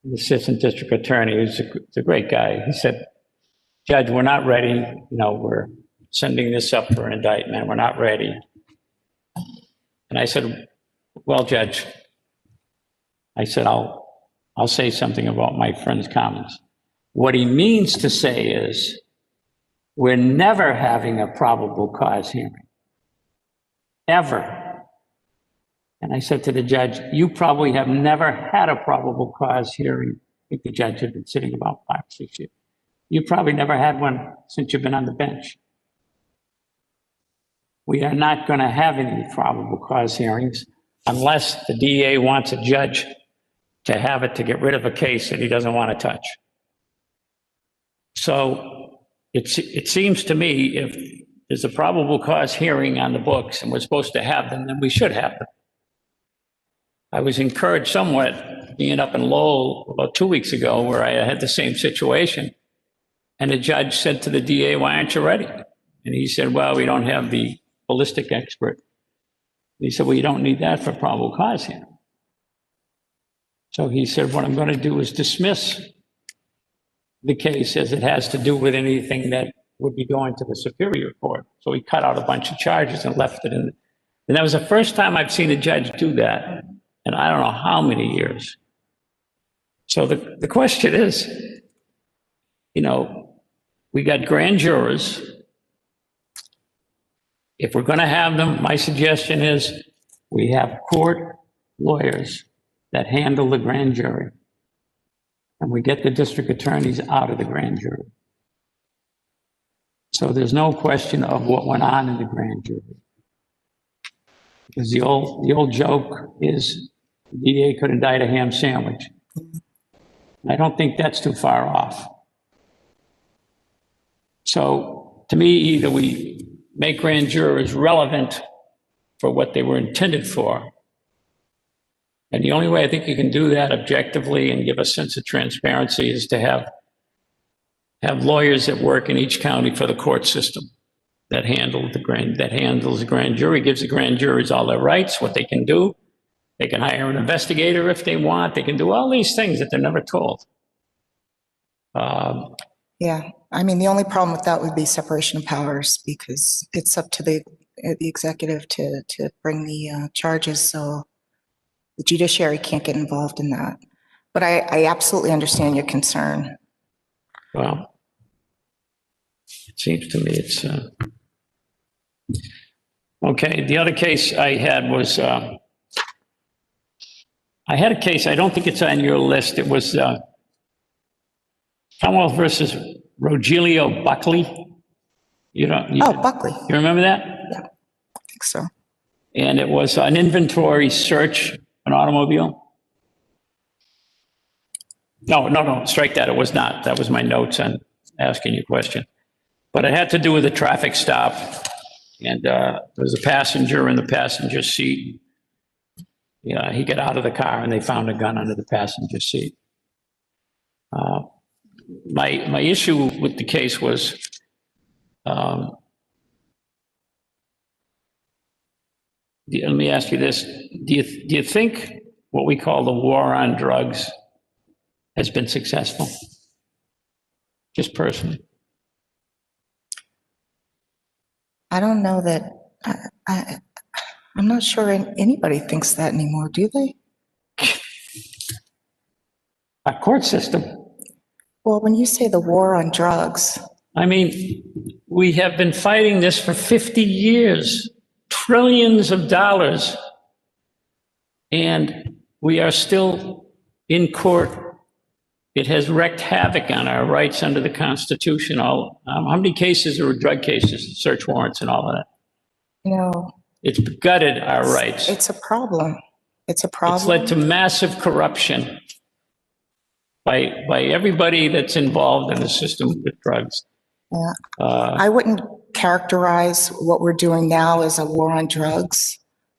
The assistant district attorney, who's a great guy, he said, Judge, we're not ready. We're sending this up for an indictment. We're not ready. And I said, well, Judge, I said, I'll say something about my friend's comments. What he means to say is, we're never having a probable cause hearing. Ever. And I said to the judge, you probably have never had a probable cause hearing. I think the judge had been sitting about 5 or 6 years. You probably never had one since you've been on the bench. We are not going to have any probable cause hearings unless the DA wants a judge to have it to get rid of a case that he doesn't want to touch. So it seems to me, if there's a probable cause hearing on the books and we're supposed to have them, then we should have them. I was encouraged somewhat being up in Lowell about 2 weeks ago, where I had the same situation. And the judge said to the DA, why aren't you ready? And he said, well, we don't have the ballistic expert. And he said, well, you don't need that for probable cause hearing. So he said, what I'm going to do is dismiss the case as it has to do with anything that would be going to the Superior Court. So he cut out a bunch of charges and left it in. And that was the first time I've seen a judge do that. And I don't know how many years. So the question is, you know, we got grand jurors. If we're going to have them, my suggestion is we have court lawyers that handle the grand jury. And we get the district attorneys out of the grand jury. So there's no question of what went on in the grand jury. Because the old joke is the DA could have died a ham sandwich. I don't think that's too far off. So to me, either we make grand jurors relevant for what they were intended for. And the only way I think you can do that objectively and give a sense of transparency is to have lawyers that work in each county for the court system that handles the grand jury, gives the grand juries all their rights, what they can do. They can hire an investigator if they want. They can do all these things that they're never told. Yeah, I mean, the only problem with that would be separation of powers because it's up to the executive to bring the charges, so the judiciary can't get involved in that. But I absolutely understand your concern. Well, it seems to me it's okay. The other case I had was I had a case. I don't think it's on your list. It was Commonwealth versus Rogelio Buckley. Buckley. You remember that? Yeah, I think so. And it was an inventory search, an automobile. No, strike that. It was not. That was my notes on asking you a question. But it had to do with a traffic stop. And there was a passenger in the passenger seat. Yeah, he got out of the car and they found a gun under the passenger seat. My issue with the case was let me ask you this. Do you think what we call the war on drugs has been successful? Just personally. I don't know that, I'm not sure anybody thinks that anymore, do they? Our court system. Well, when you say the war on drugs. I mean, we have been fighting this for 50 years, trillions of dollars, and we are still in court. It has wreaked havoc on our rights under the Constitution. How many cases are drug cases, search warrants and all of that? It's gutted our rights. It's a problem. It's a problem. It's led to massive corruption by everybody that's involved in the system with drugs. Yeah. I wouldn't characterize what we're doing now as a war on drugs.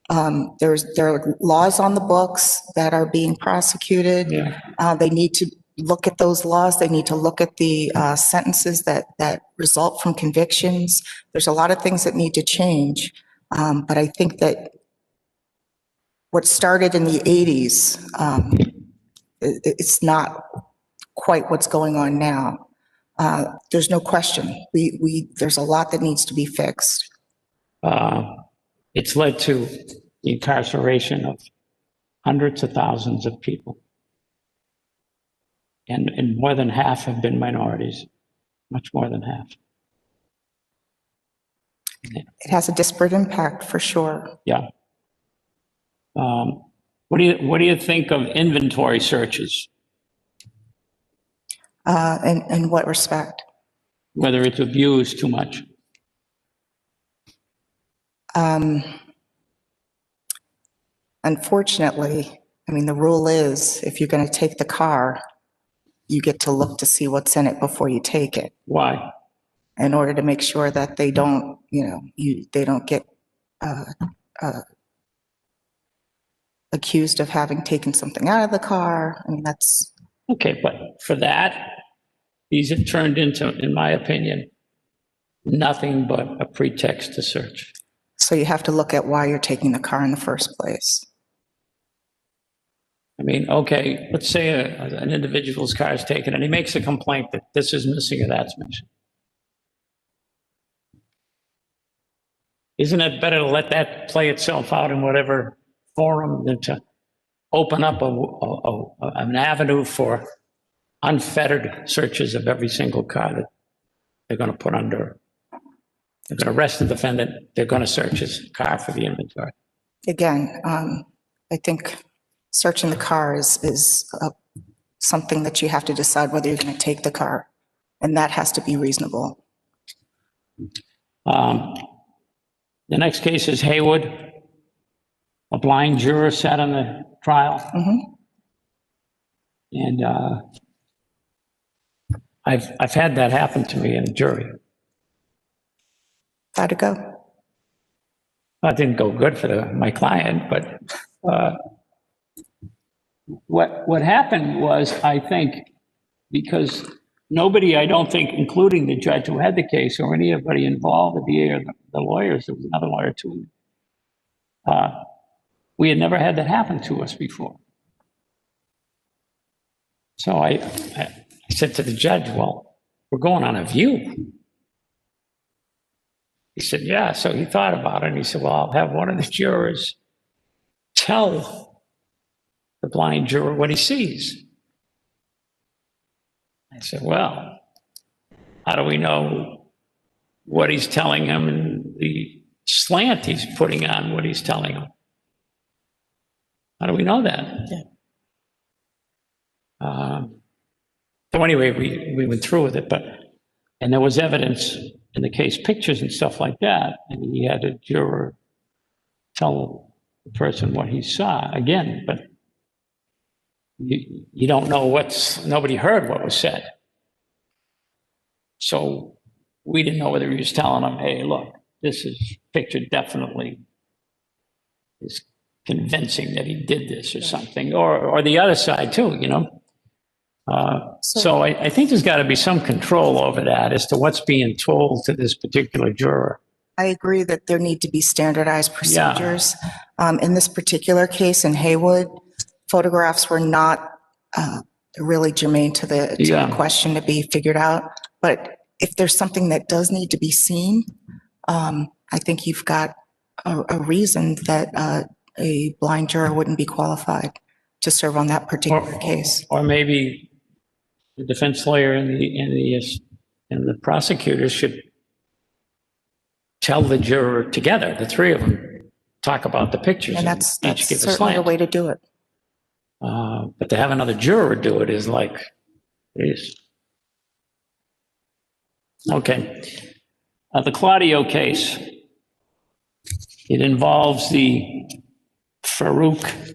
There are laws on the books that are being prosecuted. Yeah. They need to look at those laws. They need to look at the sentences that result from convictions. There's a lot of things that need to change. But I think that what started in the 80s, it's not quite what's going on now. There's no question. There's a lot that needs to be fixed. It's led to the incarceration of hundreds of thousands of people. And more than half have been minorities, much more than half. It has a disparate impact for sure. Yeah. What do you think of inventory searches? In what respect? Whether it's abused too much. Unfortunately, I mean, the rule is if you're going to take the car, you get to look to see what's in it before you take it. Why? In order to make sure that they don't, they don't get accused of having taken something out of the car. I mean, that's... Okay, but for that, these have turned into, in my opinion, nothing but a pretext to search. So you have to look at why you're taking the car in the first place. I mean, okay, let's say an individual's car is taken and he makes a complaint that this is missing or that's missing. Isn't it better to let that play itself out in whatever forum than to open up an avenue for unfettered searches of every single car that they're going to put under. They're going to arrest the defendant. They're going to search his car for the inventory. Again, I think searching the car is something that you have to decide whether you're going to take the car, and that has to be reasonable. The next case is Haywood. A blind juror sat on the trial. And I've had that happen to me in a jury. How'd it go? Well, it didn't go good for my client, but what happened was, I think, because nobody, I don't think, including the judge who had the case or anybody involved, the DA or the lawyers, there was another lawyer too, we had never had that happen to us before. So I said to the judge, well, we're going on a view. He said, yeah. So he thought about it, and he said, well, I'll have one of the jurors tell the blind juror what he sees. I said, well, how do we know what he's telling him and the slant he's putting on what he's telling him? How do we know that? So anyway, we went through with it, and there was evidence in the case, pictures and stuff like that, and he had a juror tell the person what he saw again, but you don't know nobody heard what was said. So we didn't know whether he was telling them, hey, look, this picture definitely is convincing that he did this or something, or the other side too, you know? So I think there's got to be some control over that as to what's being told to this particular juror. I agree that there need to be standardized procedures. In this particular case in Haywood, photographs were not really germane to the question to be figured out. But if there's something that does need to be seen, I think you've got a reason that a blind juror wouldn't be qualified to serve on that particular case. Or maybe the defense lawyer and the prosecutor should tell the juror together, the three of them, talk about the pictures. And that's each give a certainly a slant. way to do it. But to have another juror do it is like, geez. Okay. The Claudio case, it involves the Farouk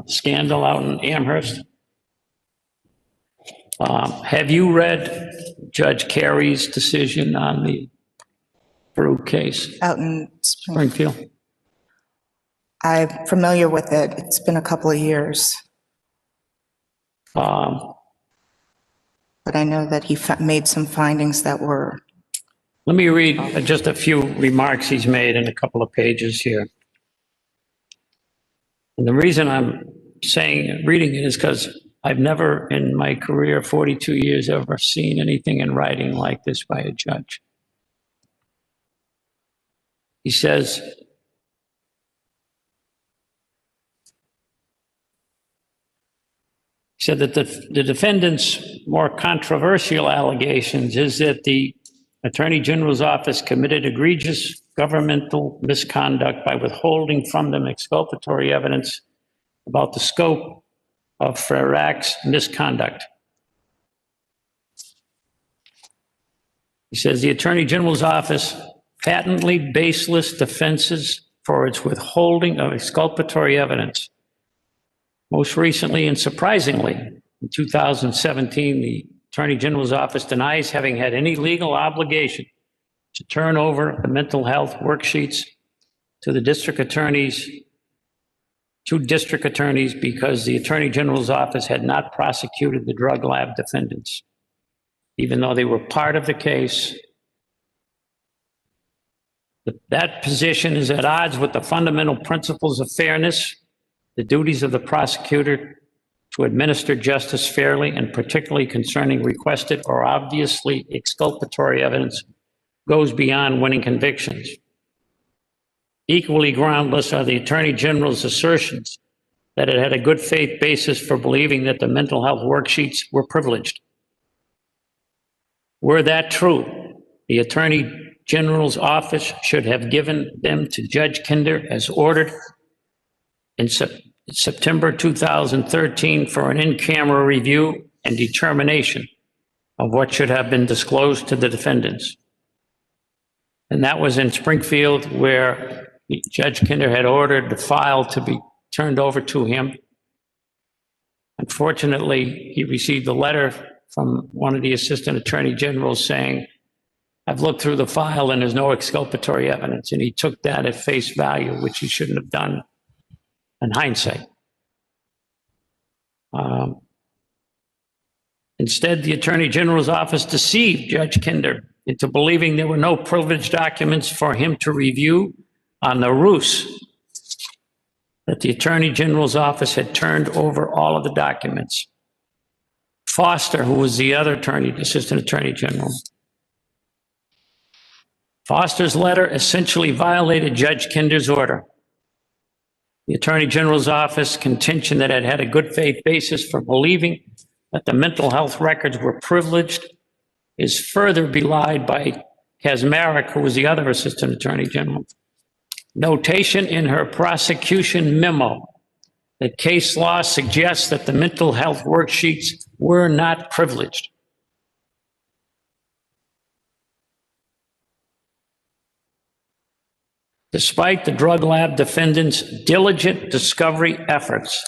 scandal out in Amherst. Have you read Judge Carey's decision on the Farouk case? Out in Springfield? I'm familiar with it. It's been a couple of years. But I know that he made some findings that were... Let me read just a few remarks he's made in a couple of pages here. And the reason I'm reading it is because I've never in my career, 42 years, ever seen anything in writing like this by a judge. He says, that the defendant's more controversial allegations is that the Attorney General's office committed egregious governmental misconduct by withholding from them exculpatory evidence about the scope of Farouk's misconduct. He says the Attorney General's office patently baseless defenses for its withholding of exculpatory evidence. Most recently and surprisingly, in 2017, the Attorney General's office denies having had any legal obligation to turn over the mental health worksheets to the district attorneys, because the Attorney General's office had not prosecuted the drug lab defendants, even though they were part of the case. That position is at odds with the fundamental principles of fairness, the duties of the prosecutor to administer justice fairly, and particularly concerning requested or obviously exculpatory evidence, goes beyond winning convictions. Equally groundless are the Attorney General's assertions that it had a good faith basis for believing that the mental health worksheets were privileged. Were that true, the Attorney General's office should have given them to Judge Kinder as ordered in September 2013 for an in-camera review and determination of what should have been disclosed to the defendants. And that was in Springfield, where Judge Kinder had ordered the file to be turned over to him. Unfortunately, he received a letter from one of the assistant attorney generals saying, "I've looked through the file and there's no exculpatory evidence." And he took that at face value, which he shouldn't have done in hindsight. Instead, the Attorney General's office deceived Judge Kinder into believing there were no privileged documents for him to review on the ruse that the Attorney General's office had turned over all of the documents. Foster, who was the other assistant attorney general, Foster's letter essentially violated Judge Kinder's order. The Attorney General's office contention that it had a good faith basis for believing that the mental health records were privileged is further belied by Kaczmarek, who was the other assistant attorney general. Notation in her prosecution memo that case law suggests that the mental health worksheets were not privileged. Despite the drug lab defendants' diligent discovery efforts,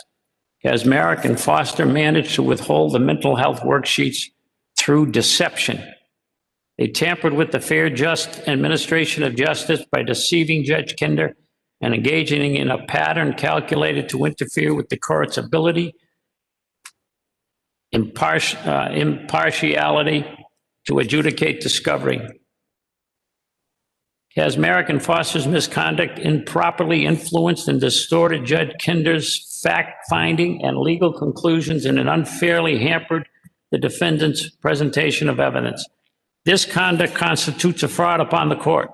Kaczmarek and Foster managed to withhold the mental health worksheets through deception. They tampered with the fair, just administration of justice by deceiving Judge Kinder and engaging in a pattern calculated to interfere with the court's ability, impartiality to adjudicate discovery. Kaczmarek and Foster's misconduct improperly influenced and distorted Judge Kinder's fact-finding and legal conclusions and unfairly hampered the defendant's presentation of evidence. This conduct constitutes a fraud upon the court.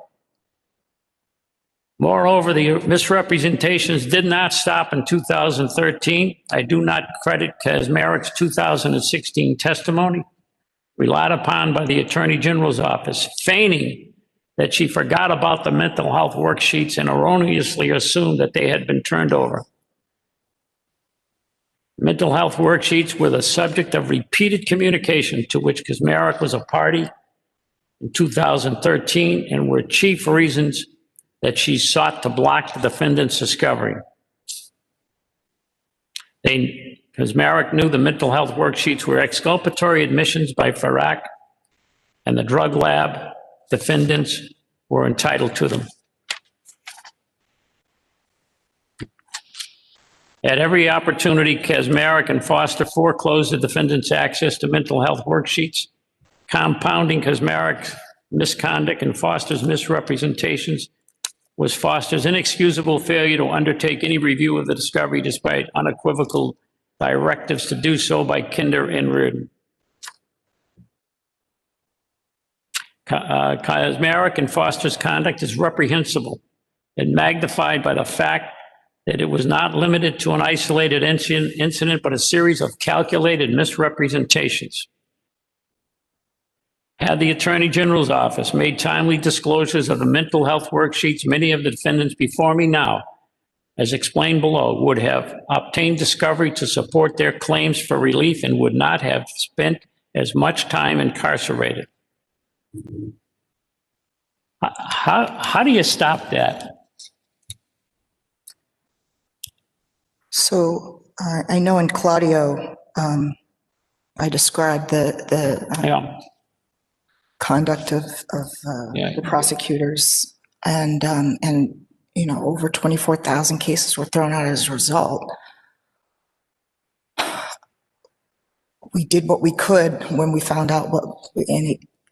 Moreover, the misrepresentations did not stop in 2013. I do not credit Kaczmarek's 2016 testimony, relied upon by the Attorney General's office, feigning that she forgot about the mental health worksheets and erroneously assumed that they had been turned over. Mental health worksheets were the subject of repeated communication to which Kaczmarek was a party in 2013 and were chief reasons that she sought to block the defendant's discovery. Kaczmarek knew the mental health worksheets were exculpatory admissions by Farak, and the drug lab defendants were entitled to them. At every opportunity, Kaczmarek and Foster foreclosed the defendant's access to mental health worksheets, compounding Kaczmarek's misconduct and Foster's misrepresentations was Foster's inexcusable failure to undertake any review of the discovery despite unequivocal directives to do so by Kinder and Reardon. Kaczmarek and Foster's conduct is reprehensible and magnified by the fact that it was not limited to an isolated incident, but a series of calculated misrepresentations. Had the Attorney General's office made timely disclosures of the mental health worksheets, many of the defendants before me now, as explained below, would have obtained discovery to support their claims for relief and would not have spent as much time incarcerated. How do you stop that? So I know in Claudio, I described the conduct of the prosecutors, and you know, over 24,000 cases were thrown out as a result. We did what we could when we found out what,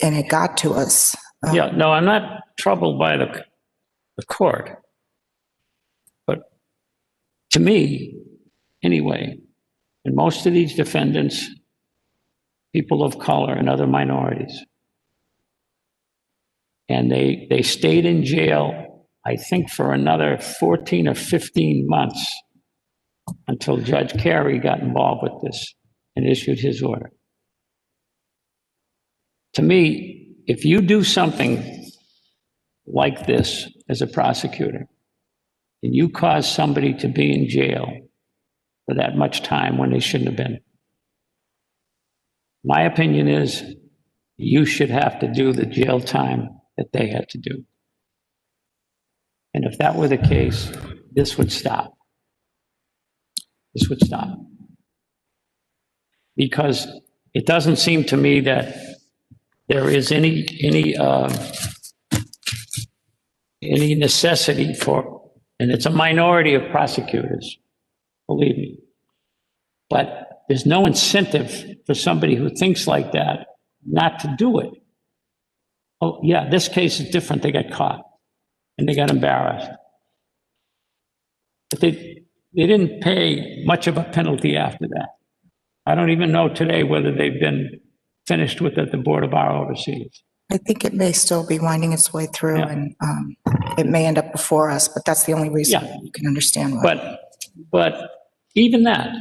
and it got to us. Yeah, no, I'm not troubled by the court, but to me, anyway, and most of these defendants, people of color and other minorities, and they stayed in jail I think for another 14 or 15 months until Judge Carey got involved with this and issued his order. To me, if you do something like this as a prosecutor, and you cause somebody to be in jail for that much time when they shouldn't have been, my opinion is you should have to do the jail time that they had to do. And if that were the case, this would stop. This would stop. Because it doesn't seem to me that there is any necessity for, and it's a minority of prosecutors, believe me, but there's no incentive for somebody who thinks like that not to do it. Oh, yeah, this case is different. They got caught and they got embarrassed. But they didn't pay much of a penalty after that. I don't even know today whether they've been finished with at the Board of Bar Overseas. I think it may still be winding its way through, and it may end up before us, but that's the only reason you can understand why. But even that,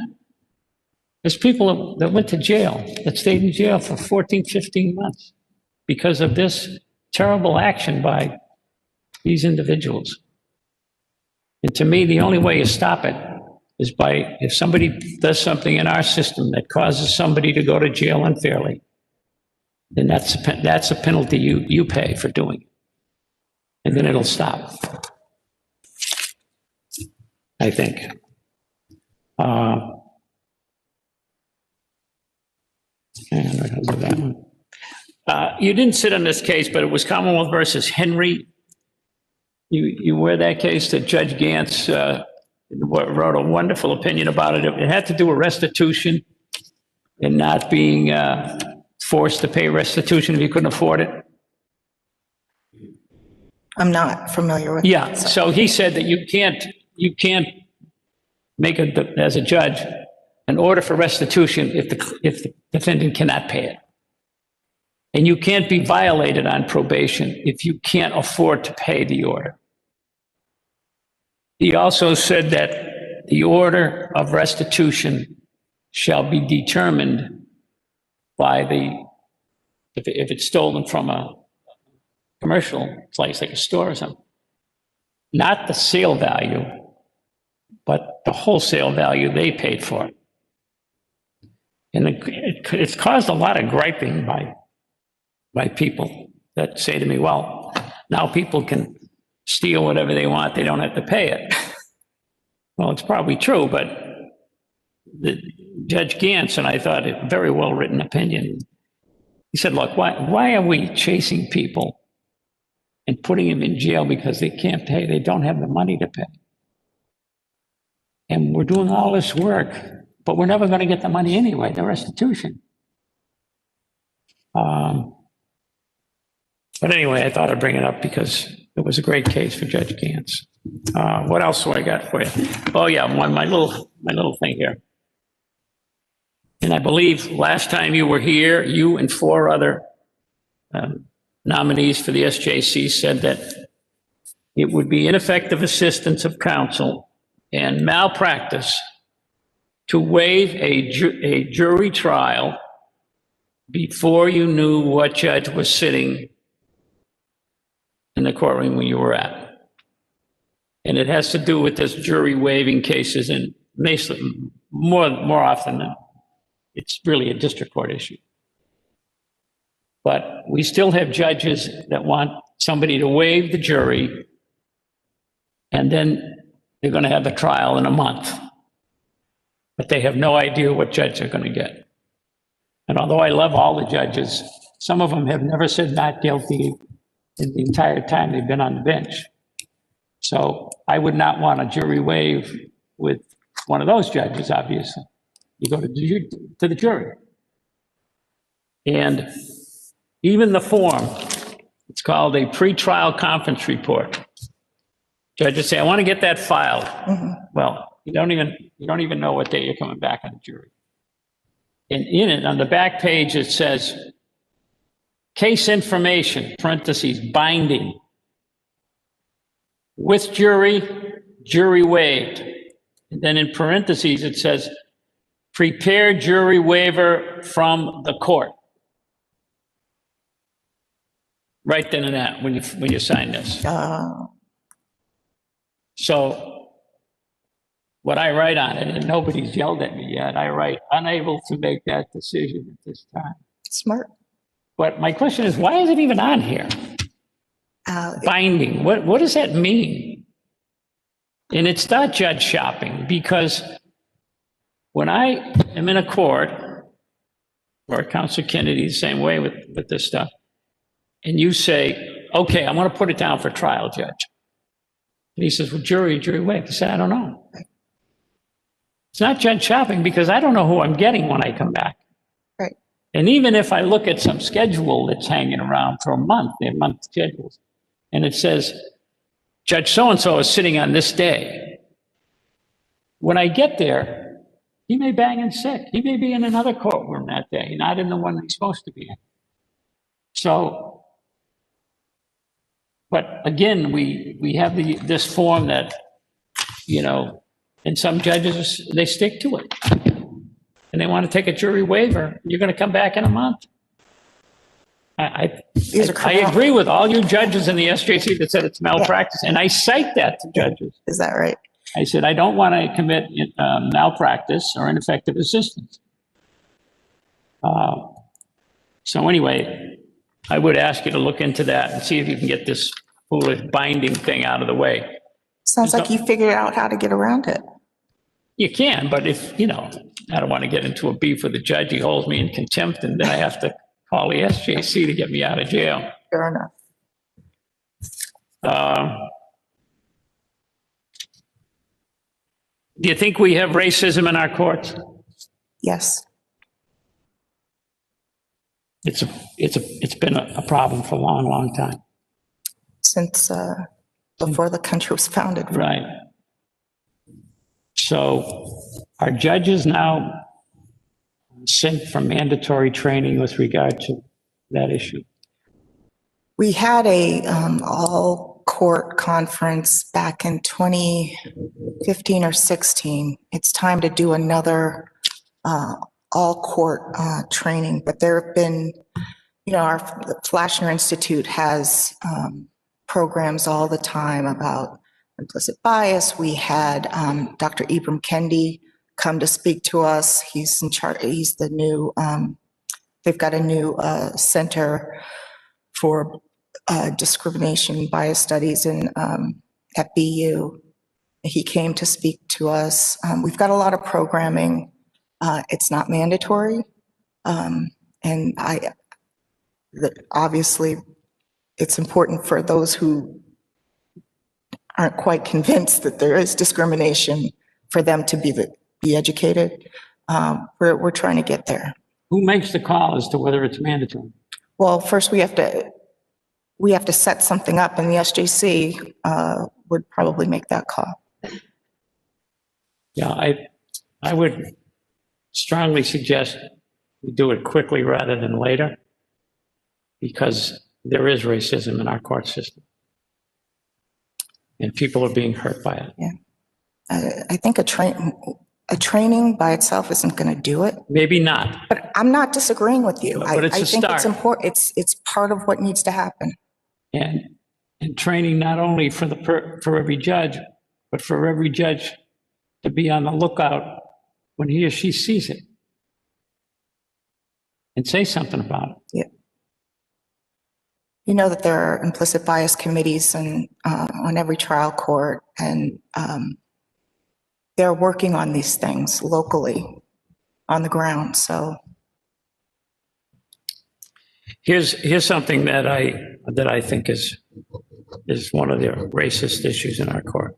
there's people that went to jail, that stayed in jail for 14, 15 months because of this terrible action by these individuals. And to me, the only way you stop it is by, if somebody does something in our system that causes somebody to go to jail unfairly, then that's a penalty you pay for doing it. And then it'll stop, I think. You didn't sit on this case, but it was Commonwealth versus Henry. You were that case that Judge Gantz wrote a wonderful opinion about it. It had to do with restitution and not being forced to pay restitution if you couldn't afford it. I'm not familiar with Yeah, so he said that you can't make as a judge an order for restitution if the defendant cannot pay it. And you can't be violated on probation if you can't afford to pay the order. He also said that the order of restitution shall be determined by if it's stolen from a commercial place like a store or something, not the sale value, but the wholesale value they paid for it. And it's caused a lot of griping by people that say to me, well, now people can steal whatever they want, they don't have to pay it. Well, it's probably true, but Judge Gantz, and I thought a very well-written opinion, he said, look, why are we chasing people and putting them in jail because they can't pay, they don't have the money to pay? And we're doing all this work, but we're never going to get the money anyway, the restitution. But anyway, I thought I'd bring it up because it was a great case for Judge Gantz. What else do I got for you? Oh yeah, my little thing here. And I believe last time you were here, you and 4 other nominees for the SJC said that it would be ineffective assistance of counsel and malpractice to waive a jury trial before you knew what judge was sitting in the courtroom when you were at. And it has to do with this jury waiving cases, and more often than it's really a district court issue. But we still have judges that want somebody to waive the jury, and then they're going to have a trial in a month. But they have no idea what judge they're going to get. And although I love all the judges, some of them have never said not guilty in the entire time they've been on the bench. So I would not want a jury waive with one of those judges, obviously. You go to the jury. And even the form, it's called a pretrial conference report. Judges say, I want to get that filed. Well, you don't even know what day you're coming back on the jury. And in it, on the back page, it says, case information, parentheses, binding. with jury, jury waived. And then in parentheses, it says, prepare jury waiver from the court. Right then and that, when you sign this. So what I write on it, and nobody's yelled at me yet, I write, unable to make that decision at this time. Smart. But my question is, why is it even on here? Binding, what does that mean? And it's not judge shopping, because when I am in a court, or Counsel Kennedy the same way with this stuff, and you say, okay, I'm going to put it down for trial, Judge. And he says, well, jury waived. I said, I don't know. It's not judge shopping, because I don't know who I'm getting when I come back. Right. And even if I look at some schedule that's hanging around for a month, they're month schedules, and it says, Judge so-and-so is sitting on this day. When I get there, he may bang in sick. He may be in another courtroom that day, not in the one he's supposed to be in. So, but again, we have this form that, and some judges, they stick to it. And they want to take a jury waiver. You're going to come back in a month. I agree with all you judges in the SJC that said it's malpractice, and I cite that to judges. Is that right? I said, I don't want to commit malpractice or ineffective assistance. So anyway, I would ask you to look into that and see if you can get this foolish binding thing out of the way. Sounds like you figured out how to get around it. You can, but if, I don't want to get into a beef with the judge. He holds me in contempt, and then I have to call the SJC to get me out of jail. Fair enough. Do you think we have racism in our courts? Yes. It's been a problem for a long, long time. Since before the country was founded. Right. So are judges now sent for mandatory training with regard to that issue? We had a all-court conference back in 2015 or 16. It's time to do another all-court training, but there have been, the Flashner Institute has programs all the time about implicit bias. We had Dr. Ibram Kendi come to speak to us. He's in charge. He's the new, they've got a new center for discrimination bias studies at BU. He came to speak to us. We've got a lot of programming. It's not mandatory. And obviously it's important for those who aren't quite convinced that there is discrimination for them to be educated. We're trying to get there. Who makes the call as to whether it's mandatory? Well, first we have to set something up, and the SJC would probably make that call. Yeah, I would strongly suggest we do it quickly rather than later, because there is racism in our court system. And people are being hurt by it. Yeah. I think a training by itself isn't going to do it. Maybe not. But I'm not disagreeing with you. But it's I a think start. it's important. It's part of what needs to happen. And training not only for every judge, but for every judge to be on the lookout when he or she sees it and say something about it. Yeah. You know that there are implicit bias committees on every trial court, and they're working on these things locally on the ground. So here's something that I think is one of the racist issues in our court.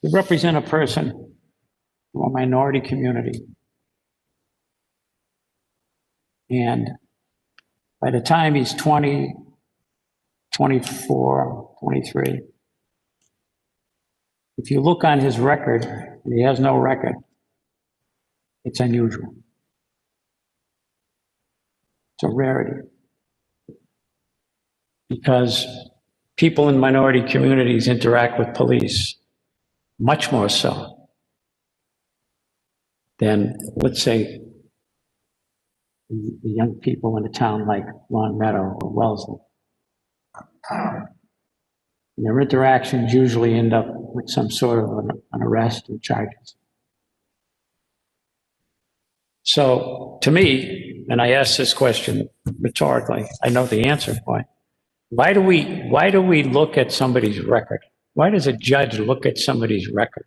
We represent a person from a minority community. And by the time he's 20, 24, 23, if you look on his record, and he has no record, it's unusual. It's a rarity. because people in minority communities interact with police much more so than, let's say, the young people in a town like Long Meadow or Wellesley. And their interactions usually end up with some sort of an arrest and charges. So to me, and I ask this question rhetorically, I know the answer, why do we look at somebody's record? Why does a judge look at somebody's record?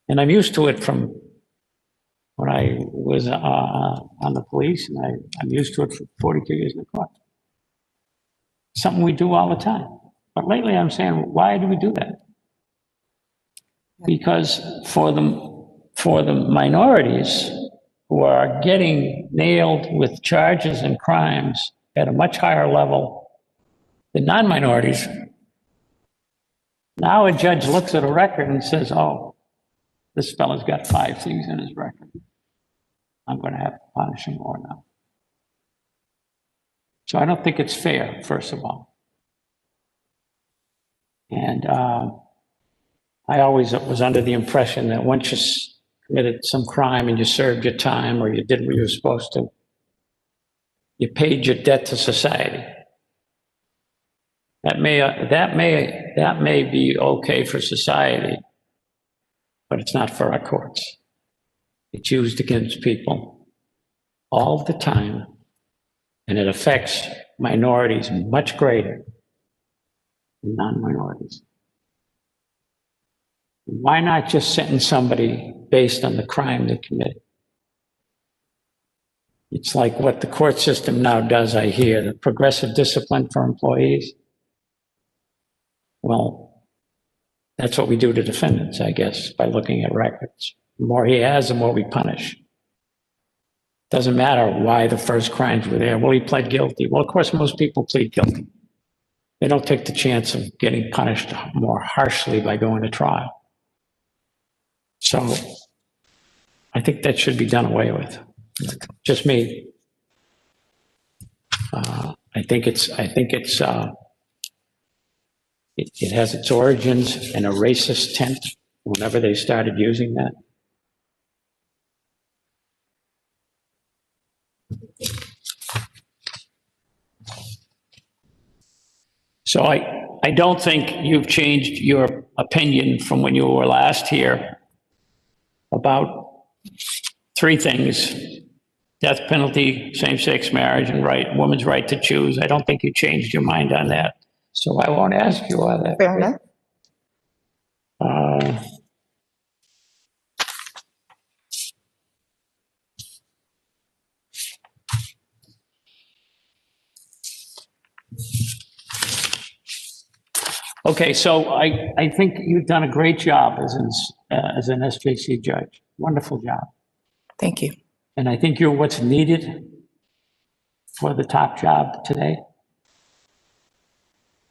And I'm used to it from when I was on the police, and I'm used to it for 42 years in the court. Something we do all the time. But lately I'm saying, why do we do that? Because for the minorities who are getting nailed with charges and crimes at a much higher level than non-minorities, now a judge looks at a record and says, oh, this fellow's got 5 things in his record. I'm going to have to punish him more now. So I don't think it's fair, first of all. And I always was under the impression that once you committed some crime and you served your time or you did what you were supposed to, you paid your debt to society. That may be okay for society, but it's not for our courts. It's used against people all the time, and it affects minorities much greater than non-minorities. Why not just sentence somebody based on the crime they committed? It's like what the court system now does, I hear, the progressive discipline for employees. Well, that's what we do to defendants, I guess, by looking at records. The more he has, the more we punish. Doesn't matter why the first crimes were there. Well, he pled guilty. Well, of course, most people plead guilty. They don't take the chance of getting punished more harshly by going to trial. So I think that should be done away with. Just me. I think it has its origins in a racist tent whenever they started using that. So I don't think you've changed your opinion from when you were last here about 3 things: death penalty, same-sex marriage, and women's right to choose. I don't think you changed your mind on that. So I won't ask you on that. Fair enough. Okay, so I think you've done a great job as an SJC judge. Wonderful job. Thank you. And I think you're what's needed for the top job today.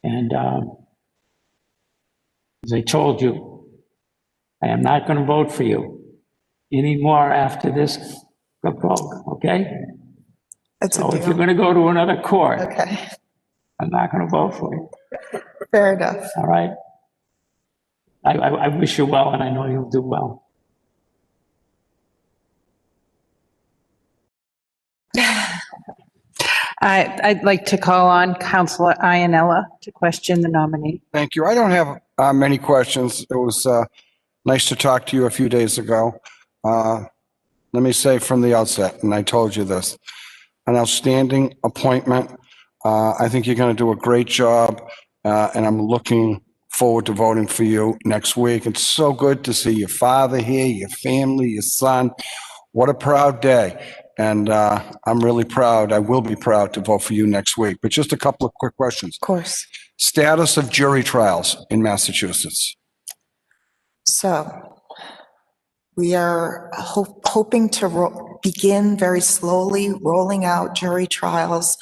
And as I told you, I am not going to vote for you anymore after this vote, okay? So if you're going to go to another court, okay, I'm not going to vote for you. Fair enough. All right? I wish you well, and I know you'll do well. I'd like to call on Councilor Iannella to question the nominee. Thank you. I don't have many questions. It was nice to talk to you a few days ago. Let me say from the outset, and I told you this, an outstanding appointment. I think you're going to do a great job, and I'm looking forward to voting for you next week. It's so good to see your father here, your family, your son. What a proud day. And I'm really proud. I will be proud to vote for you next week. But just a couple of quick questions. Of course. Status of jury trials in Massachusetts. So we are hoping to begin very slowly rolling out jury trials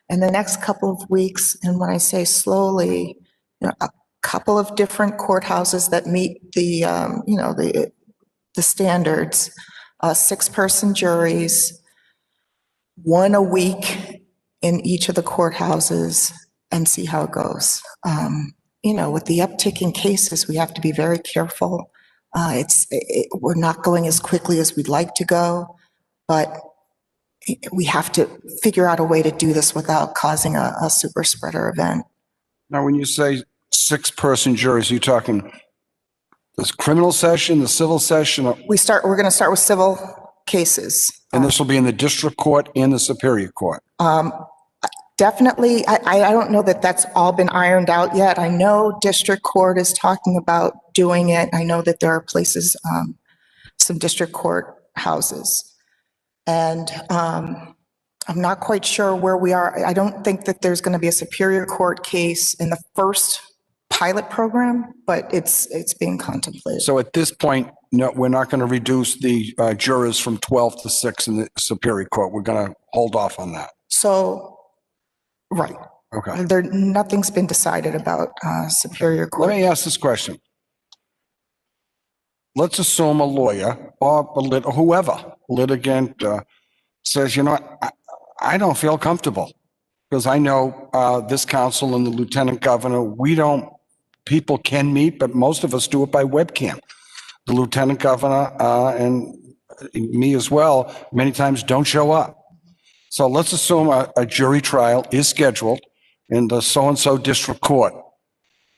in the next couple of weeks. And when I say slowly, a couple of different courthouses that meet the standards, 6-person juries, 1 a week in each of the courthouses and see how it goes. With the uptick in cases, we have to be very careful. We're not going as quickly as we'd like to go, but we have to figure out a way to do this without causing a super spreader event. Now, when you say 6-person juries, you're talking this criminal session, the civil session? We're going to start with civil cases. And this will be in the district court and the superior court? Definitely. I don't know that that's all been ironed out yet. I know district court is talking about doing it. I know that there are places, some district court houses. And I'm not quite sure where we are. I don't think that there's going to be a superior court case in the first pilot program, but it's being contemplated. So at this point, no, we're not going to reduce the jurors from 12 to 6 in the superior court. We're going to hold off on that. So, right. Okay. Nothing's been decided about superior court. Let me ask this question. Let's assume a lawyer or whoever, litigant, says, I don't feel comfortable because I know this council and the lieutenant governor, people can meet, but most of us do it by webcam. The lieutenant governor and me as well, many times don't show up. So let's assume a jury trial is scheduled in the so-and-so district court,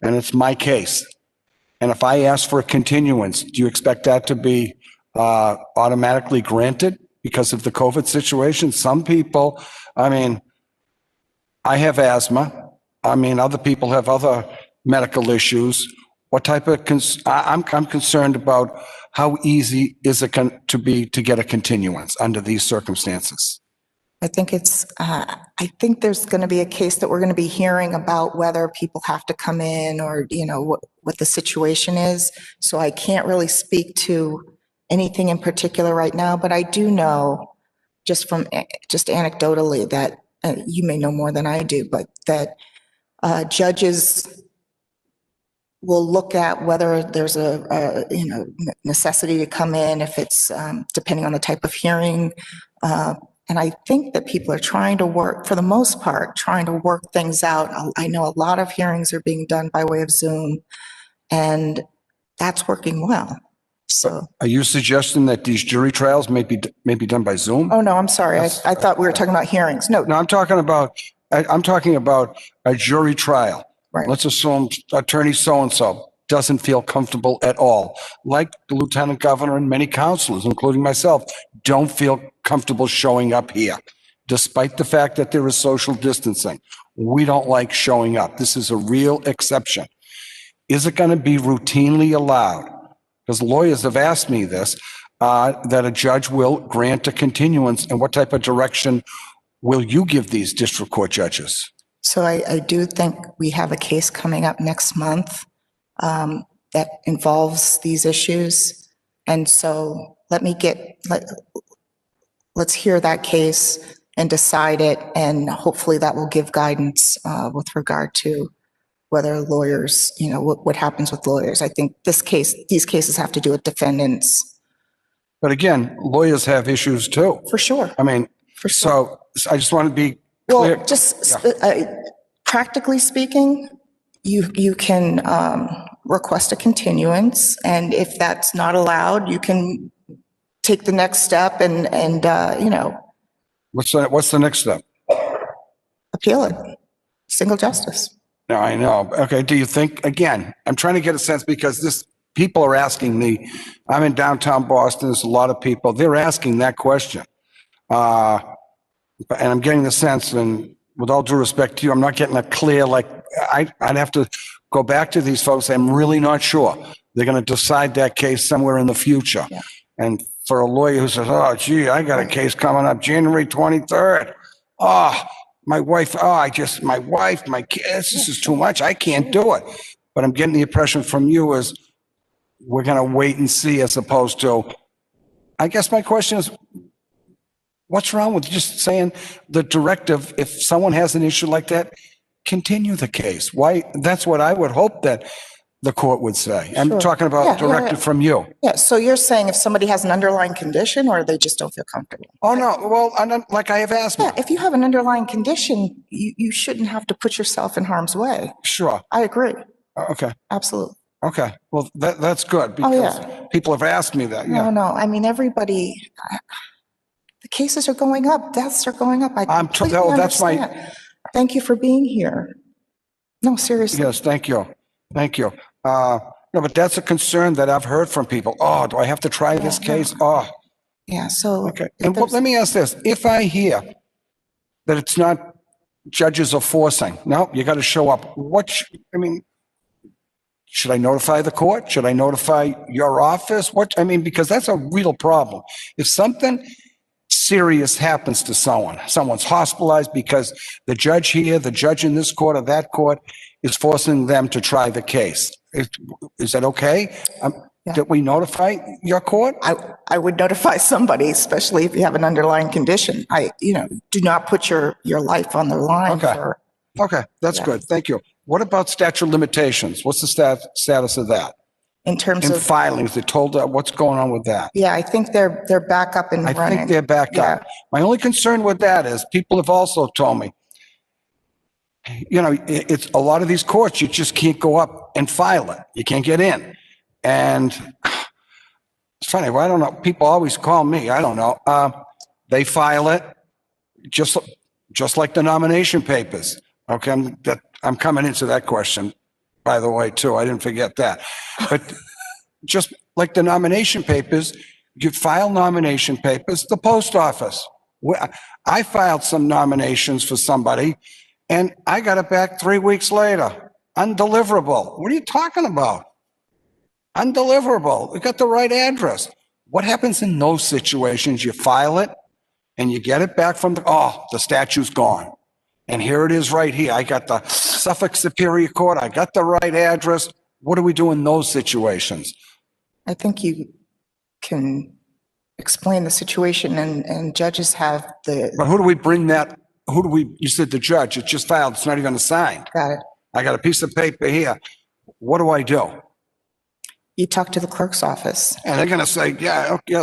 and it's my case. And if I ask for a continuance, do you expect that to be automatically granted because of the COVID situation? Some people, I have asthma. Other people have other medical issues. What type of, I'm concerned about how easy is it to get a continuance under these circumstances? I think there's going to be a case that we're going to be hearing about whether people have to come in or, what the situation is. So I can't really speak to anything in particular right now, but I do know just anecdotally that you may know more than I do, but that judges will look at whether there's a necessity to come in, if it's depending on the type of hearing. And I think that people are trying to work, for the most part, things out. I know a lot of hearings are being done by way of Zoom, and that's working well. So, are you suggesting that these jury trials may be done by Zoom? Oh no, I'm sorry. I thought we were talking about hearings. No, I'm talking about a jury trial. Right. Let's assume attorney so-and-so doesn't feel comfortable at all. Like the lieutenant governor and many counselors, including myself, don't feel comfortable showing up here. Despite the fact that there is social distancing, we don't like showing up. This is a real exception. Is it going to be routinely allowed? Because lawyers have asked me this, that a judge will grant a continuance, and what type of direction will you give these district court judges? So I do think we have a case coming up next month that involves these issues. And so let's hear that case and decide it. And hopefully that will give guidance with regard to whether lawyers, what happens with lawyers. I think these cases have to do with defendants. But again, lawyers have issues too. For sure. For sure. So I just want to be clear. Well, practically speaking, you can request a continuance, and if that's not allowed, you can take the next step and What's the next step? Appeal it. Single justice. No, I know. Okay. Do you think, again, I'm trying to get a sense because people are asking me, I'm in downtown Boston, there's a lot of people, they're asking that question. And I'm getting the sense, and with all due respect to you, I'm not getting a clear, I'd have to go back to these folks. I'm really not sure. They're going to decide that case somewhere in the future. Yeah. And for a lawyer who says, oh, gee, I got a case coming up January 23rd. Oh, my wife, my kids, this is too much. I can't do it. But I'm getting the impression from you is we're going to wait and see, as opposed to, I guess my question is, what's wrong with just saying the directive, if someone has an issue like that, continue the case? Why? That's what I would hope that the court would say. I'm Sure. talking about Yeah, directed from you. Yeah, so you're saying if somebody has an underlying condition or they just don't feel comfortable? Oh, no, well, like I have asthma. Yeah, if you have an underlying condition, you shouldn't have to put yourself in harm's way. Sure. I agree. Okay. Absolutely. Okay. Well, that's good Oh, because yeah. people have asked me that. No, Yeah. no, I mean, everybody, the cases are going up, deaths are going up. I completely that's my- understand. Thank you for being here. No, seriously. Yes, thank you. Thank you. No, but that's a concern that I've heard from people. Oh, do I have to try this case? Oh, Yeah, so. okay. And let me ask this. If I hear that it's not judges are forcing, no, you got to show up. Should I notify the court? Should I notify your office? Because that's a real problem. If something serious happens to someone's hospitalized because the judge here, the judge in this court or that court is forcing them to try the case. Is that okay? Did we notify your court? I would notify somebody, especially if you have an underlying condition. Do not put your life on the line for. Okay, that's good. Thank you. What about statute of limitations? What's the status of that? In terms of filings, they told what's going on with that? Yeah, I think they're back up and running. I think they're back up. My only concern with that is people have also told me, it's a lot of these courts, you just can't go up and file it. You can't get in. And it's funny, well, I don't know. People always call me. I don't know. They file it just like the nomination papers. Okay, I'm coming into that question, by the way, too. I didn't forget that. But just like the nomination papers, you file nomination papers, the post office. I filed some nominations for somebody, and I got it back 3 weeks later. Undeliverable. What are you talking about? Undeliverable. We got the right address. What happens in those situations? You file it, and you get it back from the statute's gone. And here it is right here. I got the Suffolk Superior Court. I got the right address. What do we do in those situations? I think you can explain the situation and judges have the. But who do we bring that? You said the judge. It's just filed. It's not even assigned. Got it. I got a piece of paper here. What do I do? You talk to the clerk's office. And they're going to say,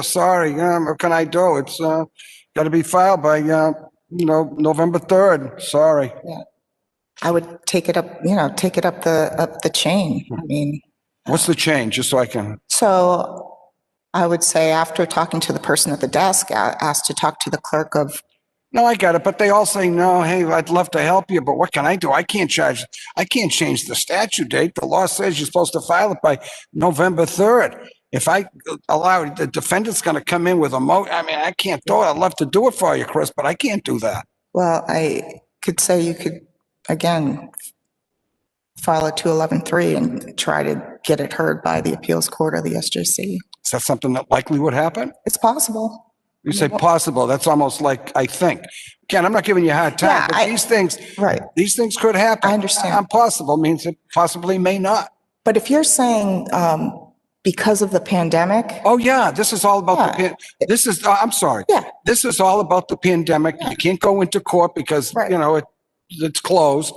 sorry. What can I do? It's got to be filed by, November 3rd. Sorry. Yeah. I would take it up the chain. I mean. What's the chain, just so I can? So I would say after talking to the person at the desk, asked to talk to the clerk of. No, I got it. But they all say, no, hey, I'd love to help you, but what can I do? I can't change the statute date. The law says you're supposed to file it by November 3rd. If I allow it, the defendant's going to come in with a I can't do it. I'd love to do it for you, Chris, but I can't do that. Well, I could say you could, again, file a 211-3 and try to get it heard by the appeals court or the SJC. Is that something that likely would happen? It's possible. You say possible. That's almost like I think. Ken, I'm not giving you a hard time, but these things could happen. I understand. Possible means it possibly may not. But if you're saying because of the pandemic. Oh, yeah. This is all about I'm sorry. Yeah. This is all about the pandemic. You can't go into court because, it's closed.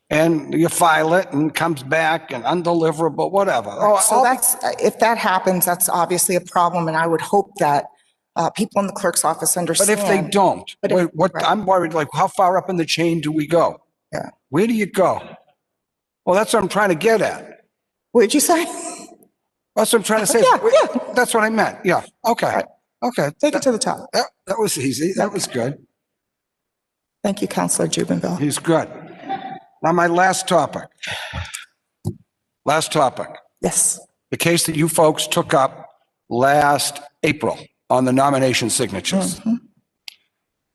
And you file it and it comes back and undeliverable, whatever. So if that happens, that's obviously a problem. And I would hope that people in the clerk's office understand. But if they don't, I'm worried, like, how far up in the chain do we go? Yeah. Where do you go? Well, that's what I'm trying to get at. What'd you say? That's what I'm trying to say. Yeah. That's what I meant. Yeah. Okay. Right. Okay. Take it to the top. That was easy. That was good. Thank you, Counselor Jubinville. He's good. Now, my last topic. Yes. The case that you folks took up last April on the nomination signatures. Mm-hmm.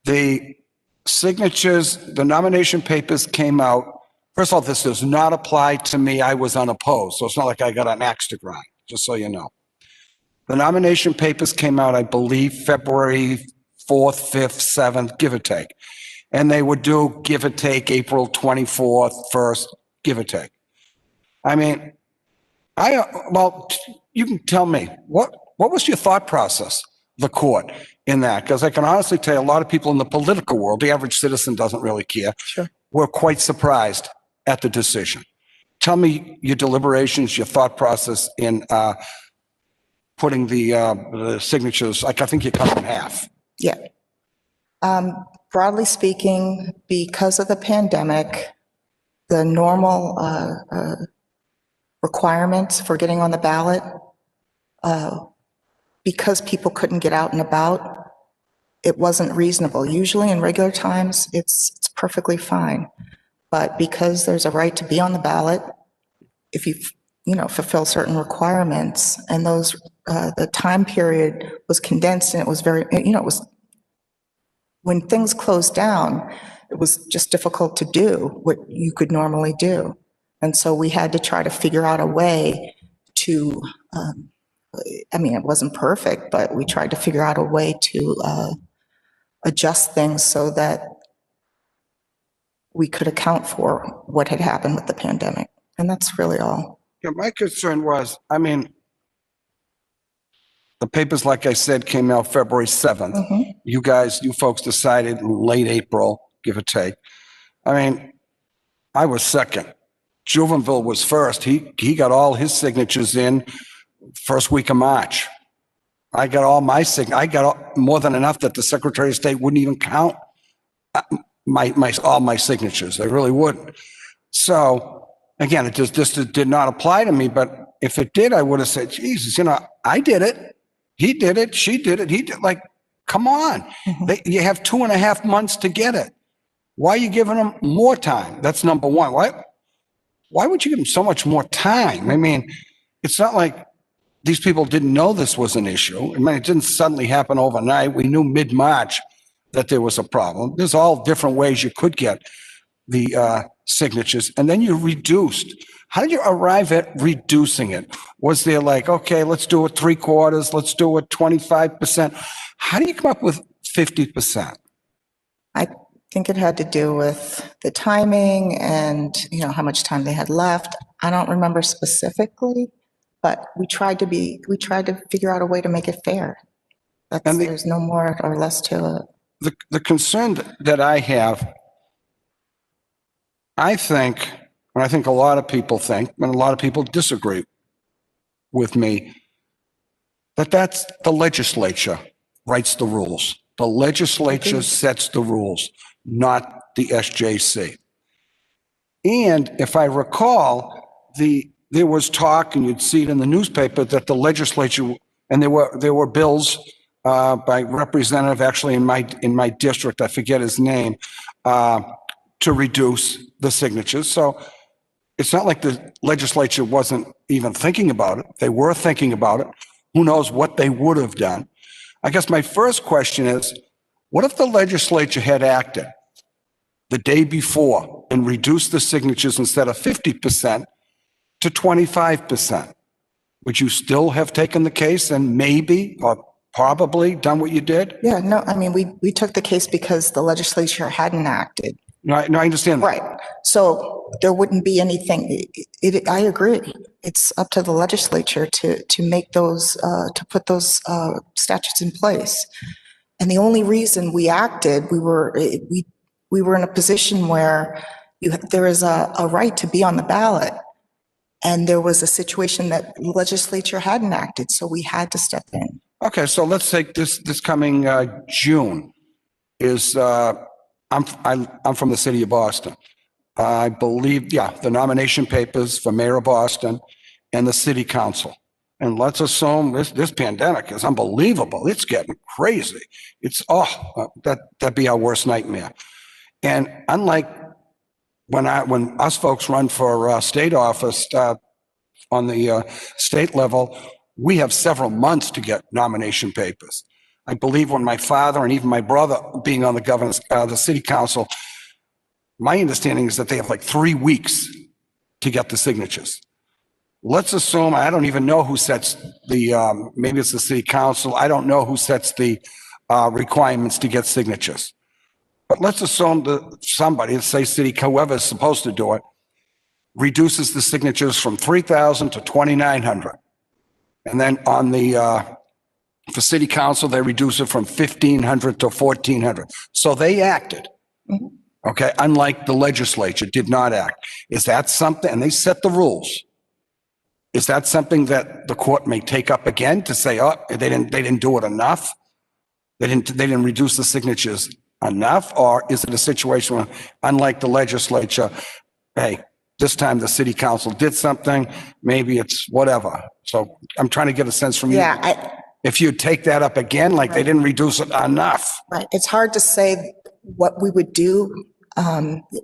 The signatures, the nomination papers came out. First of all, this does not apply to me. I was unopposed, so it's not like I got an axe to grind, just so you know. The nomination papers came out, I believe, February 4th, 5th, 7th, give or take. And they would do, give or take, April 24th, 1st, give or take. I mean, you can tell me, what was your thought process, the court, in that? Because I can honestly tell you, a lot of people in the political world, the average citizen doesn't really care, Sure. were quite surprised at the decision. tell me your deliberations, your thought process in putting the signatures, like I think you cut them in half. Yeah. Broadly speaking, because of the pandemic, the normal requirements for getting on the ballot, because people couldn't get out and about, it wasn't reasonable. Usually in regular times, it's perfectly fine. But because there's a right to be on the ballot, if you fulfill certain requirements, and those the time period was condensed, and it was very, it was, when things closed down, it was just difficult to do what you could normally do. And so we had to try to figure out a way to, it wasn't perfect, but we tried to figure out a way to adjust things so that we could account for what had happened with the pandemic. And that's really all. Yeah, my concern was, the papers, like I said, came out February 7th. Mhm. You folks decided in late April, give or take. I was second. Juvenville was first. He got all his signatures in first week of March. I got all my I got more than enough that the Secretary of State wouldn't even count all my signatures. They really wouldn't. So again, it just did not apply to me. But if it did, I would have said, Jesus, I did it. He did it. She did it. He did. Like, come on. You have 2.5 months to get it. Why are you giving them more time? That's number one. Why would you give them so much more time? It's not like these people didn't know this was an issue. It didn't suddenly happen overnight. We knew mid-March that there was a problem. There's all different ways you could get the signatures, and then you reduced. How did you arrive at reducing it? Was there like, okay, let's do it 3/4, let's do it 25%? How do you come up with 50%? I think it had to do with the timing and, how much time they had left. I don't remember specifically, but we tried to figure out a way to make it fair. There's no more or less to it. The concern that I have, I think, and I think a lot of people think, and a lot of people disagree with me, that's the legislature writes the rules. The legislature sets the rules, not the SJC. And if I recall, there was talk, and you'd see it in the newspaper, that the legislature, and there were bills by representative, actually in my district, I forget his name, to reduce the signatures. So it's not like the legislature wasn't even thinking about it. They were thinking about it. Who knows what they would have done? I guess my first question is, what if the legislature had acted the day before and reduced the signatures instead of 50% to 25%? Would you still have taken the case and maybe or probably done what you did? Yeah, no, we took the case because the legislature hadn't acted. No, I understand that. Right. So there wouldn't be anything. I agree. It's up to the legislature to make those, to put those statutes in place. And the only reason we acted, we were in a position where there is a right to be on the ballot. And there was a situation that the legislature hadn't acted, so we had to step in. Okay, so let's take this coming June is, I'm from the city of Boston. I believe, the nomination papers for mayor of Boston and the city council. And let's assume this pandemic is unbelievable. It's getting crazy. That'd be our worst nightmare. And unlike when us folks run for state office on the state level, we have several months to get nomination papers. I believe when my father and even my brother being on the city council, my understanding is that they have like 3 weeks to get the signatures. Let's assume, I don't even know who sets maybe it's the city council. I don't know who sets the requirements to get signatures. But let's assume that somebody, let's say city, whoever is supposed to do it, reduces the signatures from 3,000 to 2,900. And then for city council, they reduce it from 1,500 to 1,400. So they acted. Mm-hmm. Okay, unlike the legislature did not act. Is that something, and they set the rules. Is that something that the court may take up again to say, oh, they didn't do it enough? They didn't reduce the signatures enough? Or is it a situation where, unlike the legislature, hey, this time the city council did something, maybe it's whatever. So I'm trying to get a sense from you. If you take that up again, like they didn't reduce it enough. Right. It's hard to say what we would do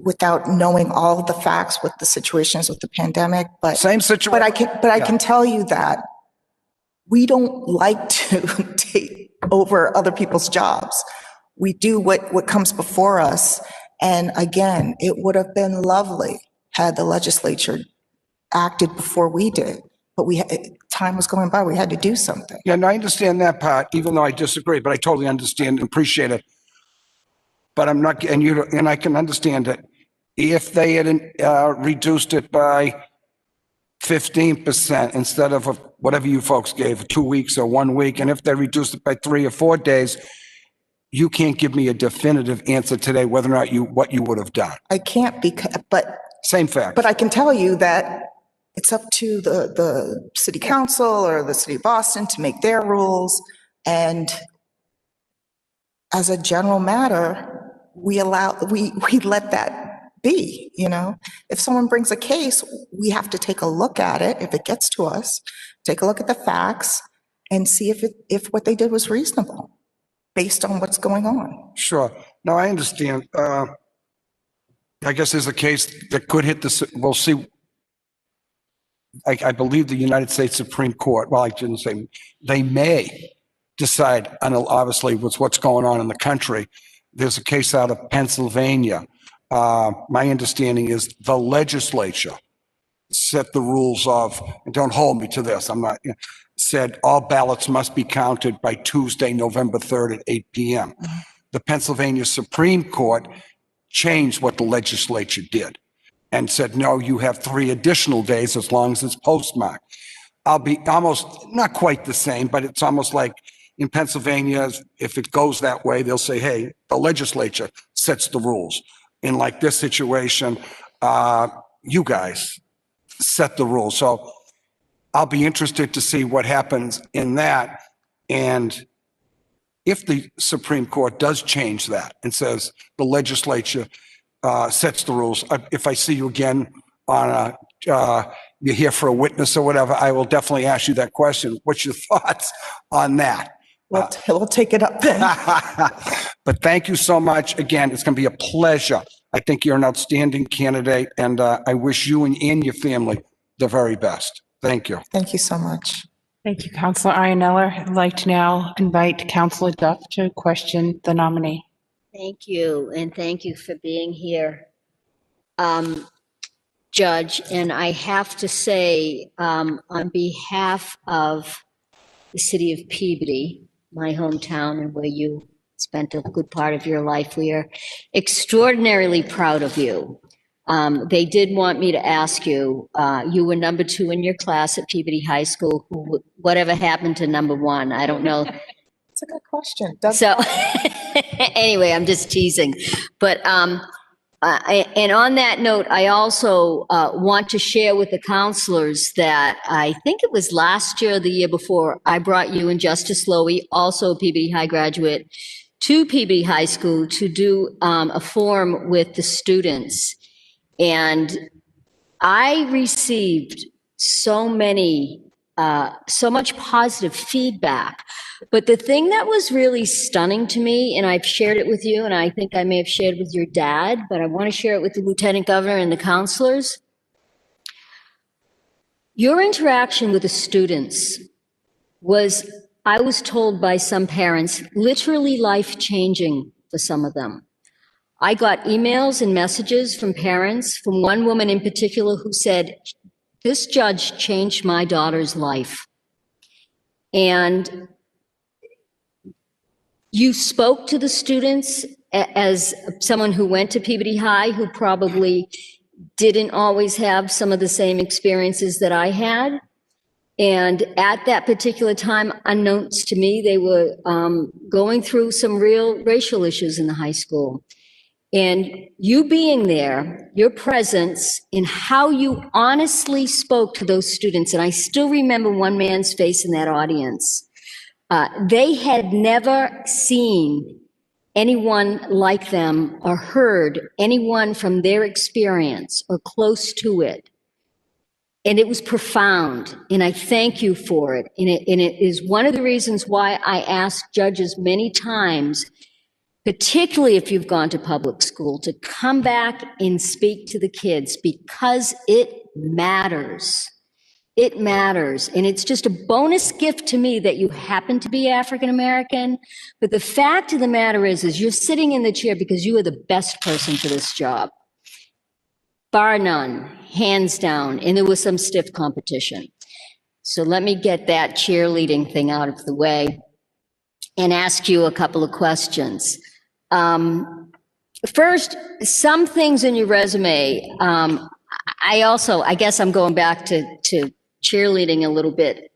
without knowing all of the facts with the situations with the pandemic. But same situation. But I can tell you that we don't like to take over other people's jobs. We do what comes before us. And again, it would have been lovely had the legislature acted before we did. But time was going by. We had to do something. Yeah, no, I understand that part, even though I disagree, but I totally understand and appreciate it. But I'm not, and I can understand it. If they had reduced it by 15% instead of whatever you folks gave, 2 weeks or 1 week, and if they reduced it by 3 or 4 days, you can't give me a definitive answer today whether or not what you would have done. I can't but same fact. But I can tell you that it's up to the city council or the city of Boston to make their rules. And as a general matter, we let that be, you know. If someone brings a case, we have to take a look at it. If it gets to us, take a look at the facts and see if what they did was reasonable based on what's going on. Sure. No, I understand. I guess there's a case that could hit the, we'll see. I believe the United States Supreme Court, well, I shouldn't say, they may decide, on obviously with what's going on in the country. There's a case out of Pennsylvania. My understanding is the legislature set the rules of, and don't hold me to this, I'm not, said all ballots must be counted by Tuesday, November 3rd at 8 p.m. The Pennsylvania Supreme Court changed what the legislature did and said, no, you have 3 additional days as long as it's postmarked. I'll be almost, not quite the same, but it's almost like in Pennsylvania, if it goes that way, they'll say, hey, the legislature sets the rules. In like this situation, you guys set the rules. So I'll be interested to see what happens in that. And if the Supreme Court does change that and says the legislature sets the rules, if I see you again on you're here for a witness or whatever, I will definitely ask you that question. What's your thoughts on that? We'll take it up then. But thank you so much. Again, it's going to be a pleasure. I think you're an outstanding candidate, and I wish you and your family the very best. Thank you. Thank you so much. Thank you, Councilor Ioneller. I'd like to now invite Councilor Duff to question the nominee. Thank you, and thank you for being here, Judge. And I have to say, on behalf of the city of Peabody, my hometown and where you spent a good part of your life, we are extraordinarily proud of you. They did want me to ask you, you were number 2 in your class at Peabody High School. Whatever happened to number 1? I don't know. It's a good question. So anyway, I'm just teasing. But and on that note, I also want to share with the counselors that I think it was last year or the year before, I brought you and Justice Lowy, also a Peabody High graduate, to Peabody High School to do a forum with the students. And I received so much positive feedback. But the thing that was really stunning to me, and I've shared it with you, and I think I may have shared with your dad, but I want to share it with the Lieutenant Governor and the counselors. Your interaction with the students was, I was told by some parents, literally life-changing for some of them. I got emails and messages from parents, from one woman in particular who said, this judge changed my daughter's life. And you spoke to the students as someone who went to Peabody High, who probably didn't always have some of the same experiences that I had. And at that particular time, unknowns to me, they were going through some real racial issues in the high school. And you being there, your presence, and how you honestly spoke to those students, and I still remember one man's face in that audience. They had never seen anyone like them or heard anyone from their experience or close to it. And it was profound, and I thank you for it. And it is one of the reasons why I ask judges many times, particularly if you've gone to public school, to come back and speak to the kids, because it matters. It matters. And it's just a bonus gift to me that you happen to be African American. But the fact of the matter is you're sitting in the chair because you are the best person for this job. Bar none, hands down. And there was some stiff competition. So let me get that cheerleading thing out of the way and ask you a couple of questions. First, some things in your resume, I guess I'm going back to cheerleading a little bit.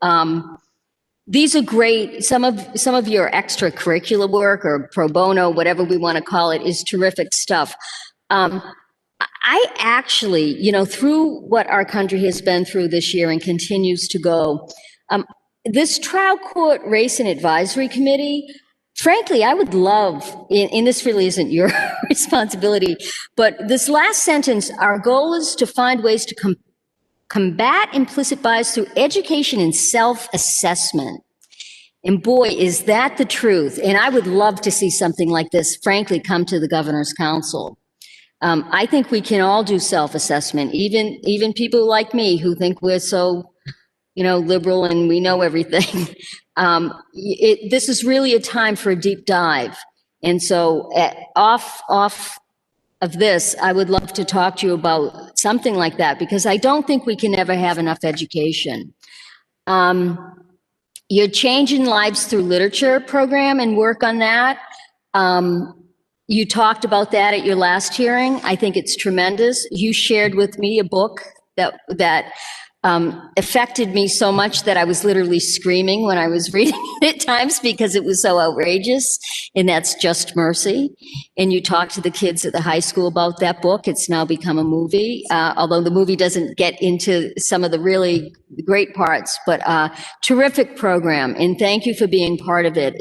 These are great. Some of your extracurricular work or pro bono, whatever we want to call it, is terrific stuff. I actually, through what our country has been through this year and continues to go, this trial court race and advisory committee, frankly, I would love, and this really isn't your responsibility, but this last sentence, our goal is to find ways to combat implicit bias through education and self-assessment. And boy, is that the truth. And I would love to see something like this, frankly, come to the Governor's Council. I think we can all do self-assessment, even people like me who think we're so, liberal and we know everything. This is really a time for a deep dive. And so off of this, I would love to talk to you about something like that, because I don't think we can ever have enough education. You're Changing Lives Through Literature program and work on that. You talked about that at your last hearing. I think it's tremendous. You shared with me a book that affected me so much that I was literally screaming when I was reading it at times because it was so outrageous, and that's Just Mercy. And you talked to the kids at the high school about that book. It's now become a movie, although the movie doesn't get into some of the really great parts, but terrific program. And thank you for being part of it.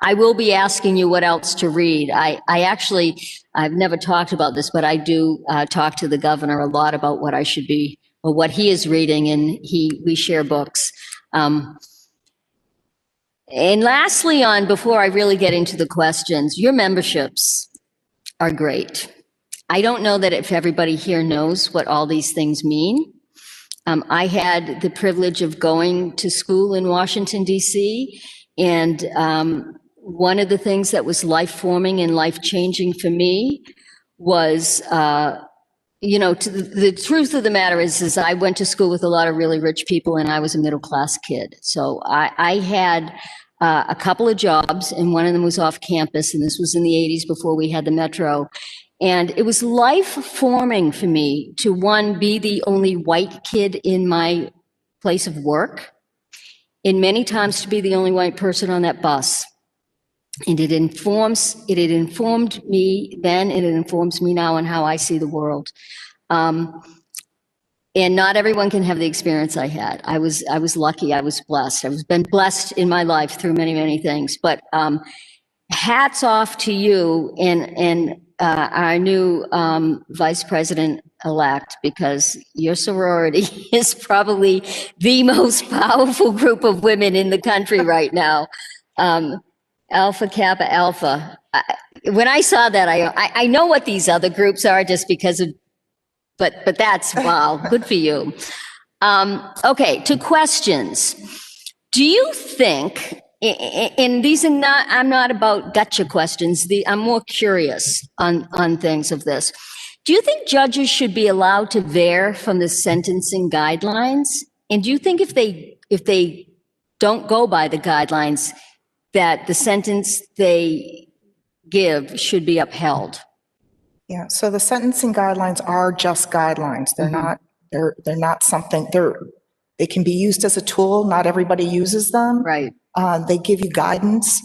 I will be asking you what else to read. I've never talked about this, but I do talk to the governor a lot about what I should be, or what he is reading, and we share books. And lastly, before I really get into the questions, your memberships are great. I don't know that if everybody here knows what all these things mean. I had the privilege of going to school in Washington, D.C., and one of the things that was life-forming and life-changing for me was the truth of the matter is I went to school with a lot of really rich people, and I was a middle-class kid. So I had a couple of jobs, and one of them was off campus, and this was in the 80s before we had the metro. And it was life-forming for me to, one, be the only white kid in my place of work, and many times to be the only white person on that bus. And it had informed me then, and it informs me now on how I see the world. And not everyone can have the experience I had. I was lucky, I was blessed. I've been blessed in my life through many, many things. But hats off to you and our new vice president-elect, because your sorority is probably the most powerful group of women in the country right now. Alpha Kappa Alpha. When I saw that, I know what these other groups are just because of, but that's, wow, good for you. Okay, to questions. Do you think, and these are not, I'm not about gotcha questions, I'm more curious on things of this. Do you think judges should be allowed to veer from the sentencing guidelines? And do you think if they don't go by the guidelines, that the sentence they give should be upheld? Yeah, so the sentencing guidelines are just guidelines. They're not, they're not something, they can be used as a tool. Not everybody uses them. Right. They give you guidance.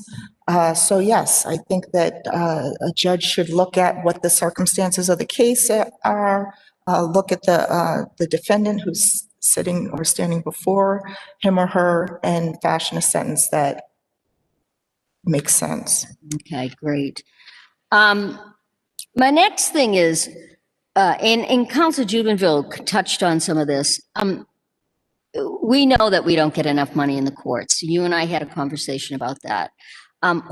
So yes, I think that a judge should look at what the circumstances of the case are, look at the defendant who's sitting or standing before him or her, and fashion a sentence that makes sense. Okay, great. My next thing is, and Council Jubenville touched on some of this. We know that we don't get enough money in the courts. You and I had a conversation about that.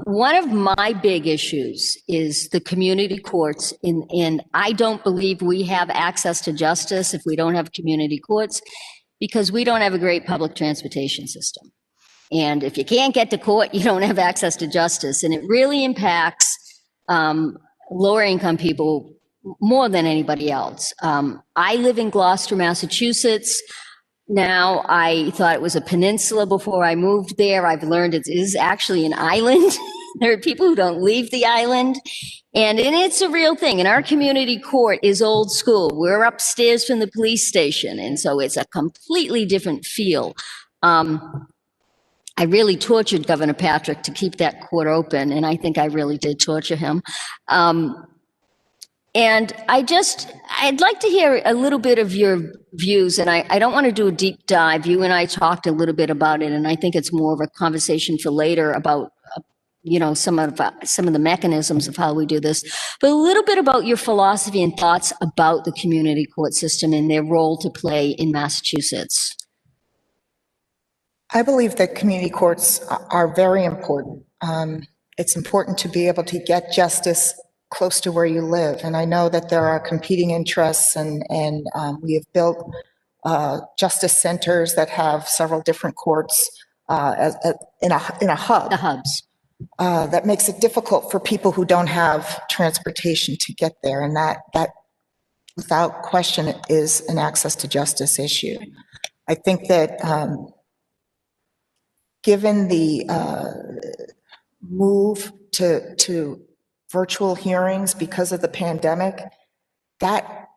One of my big issues is the community courts, and I don't believe we have access to justice if we don't have community courts, because we don't have a great public transportation system. And if you can't get to court, you don't have access to justice. And it really impacts lower income people more than anybody else. I live in Gloucester, Massachusetts. Now, I thought it was a peninsula before I moved there. I've learned it is actually an island. There are people who don't leave the island. And it's a real thing. And our community court is old school. We're upstairs from the police station. And so it's a completely different feel. I really tortured Governor Patrick to keep that court open. And I think I really did torture him. And I'd like to hear a little bit of your views, and I don't want to do a deep dive. You and I talked a little bit about it, and I think it's more of a conversation for later about, some of the mechanisms of how we do this, but a little bit about your philosophy and thoughts about the community court system and their role to play in Massachusetts. I believe that community courts are very important. It's important to be able to get justice close to where you live. And I know that there are competing interests, and we have built justice centers that have several different courts in a hub. The hubs. That makes it difficult for people who don't have transportation to get there. And that without question is an access to justice issue. I think that given the move to virtual hearings because of the pandemic, that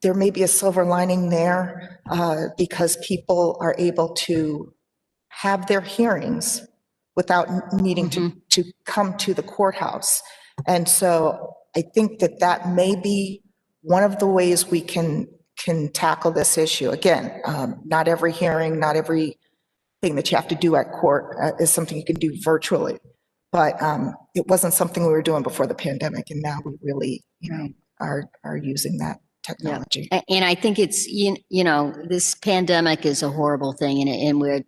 there may be a silver lining there because people are able to have their hearings without needing to come to the courthouse. And so I think that may be one of the ways we can tackle this issue. Again, not every hearing, not every thing that you have to do at court is something you can do virtually. But it wasn't something we were doing before the pandemic, and now we really, are using that technology. Yeah. And I think it's, this pandemic is a horrible thing, and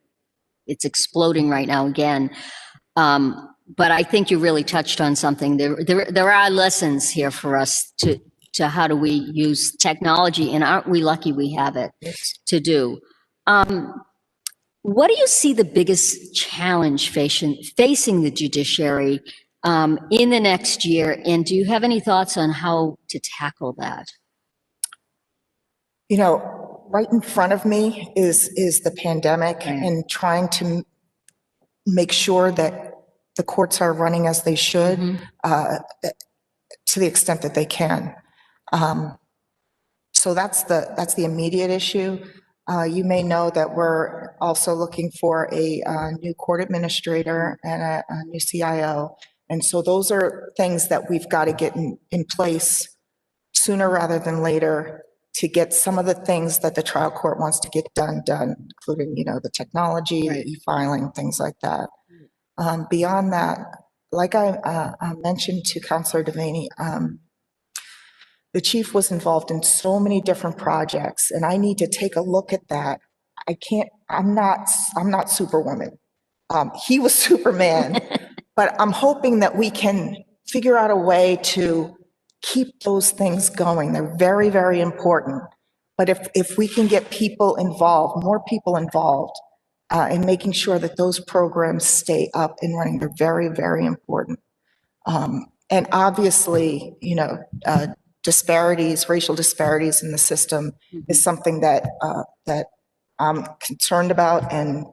it's exploding right now again. But I think you really touched on something. There are lessons here for us to how do we use technology, and aren't we lucky we have it to do. What do you see the biggest challenge facing the judiciary in the next year? And do you have any thoughts on how to tackle that? Right in front of me is the pandemic, and trying to make sure that the courts are running as they should to the extent that they can. So that's the immediate issue. You may know that we're also looking for a new court administrator and a new CIO. And so those are things that we've got to get in place sooner rather than later to get some of the things that the trial court wants to get done, including, the technology, the e-filing, things like that. Beyond that, like I mentioned to Councilor Devaney, the chief was involved in so many different projects, and I need to take a look at that. I'm not Superwoman. He was Superman, but I'm hoping that we can figure out a way to keep those things going. They're very, very important. But if we can get people involved, more people involved, in making sure that those programs stay up and running, they're very, very important. And obviously, racial disparities in the system is something that I'm concerned about and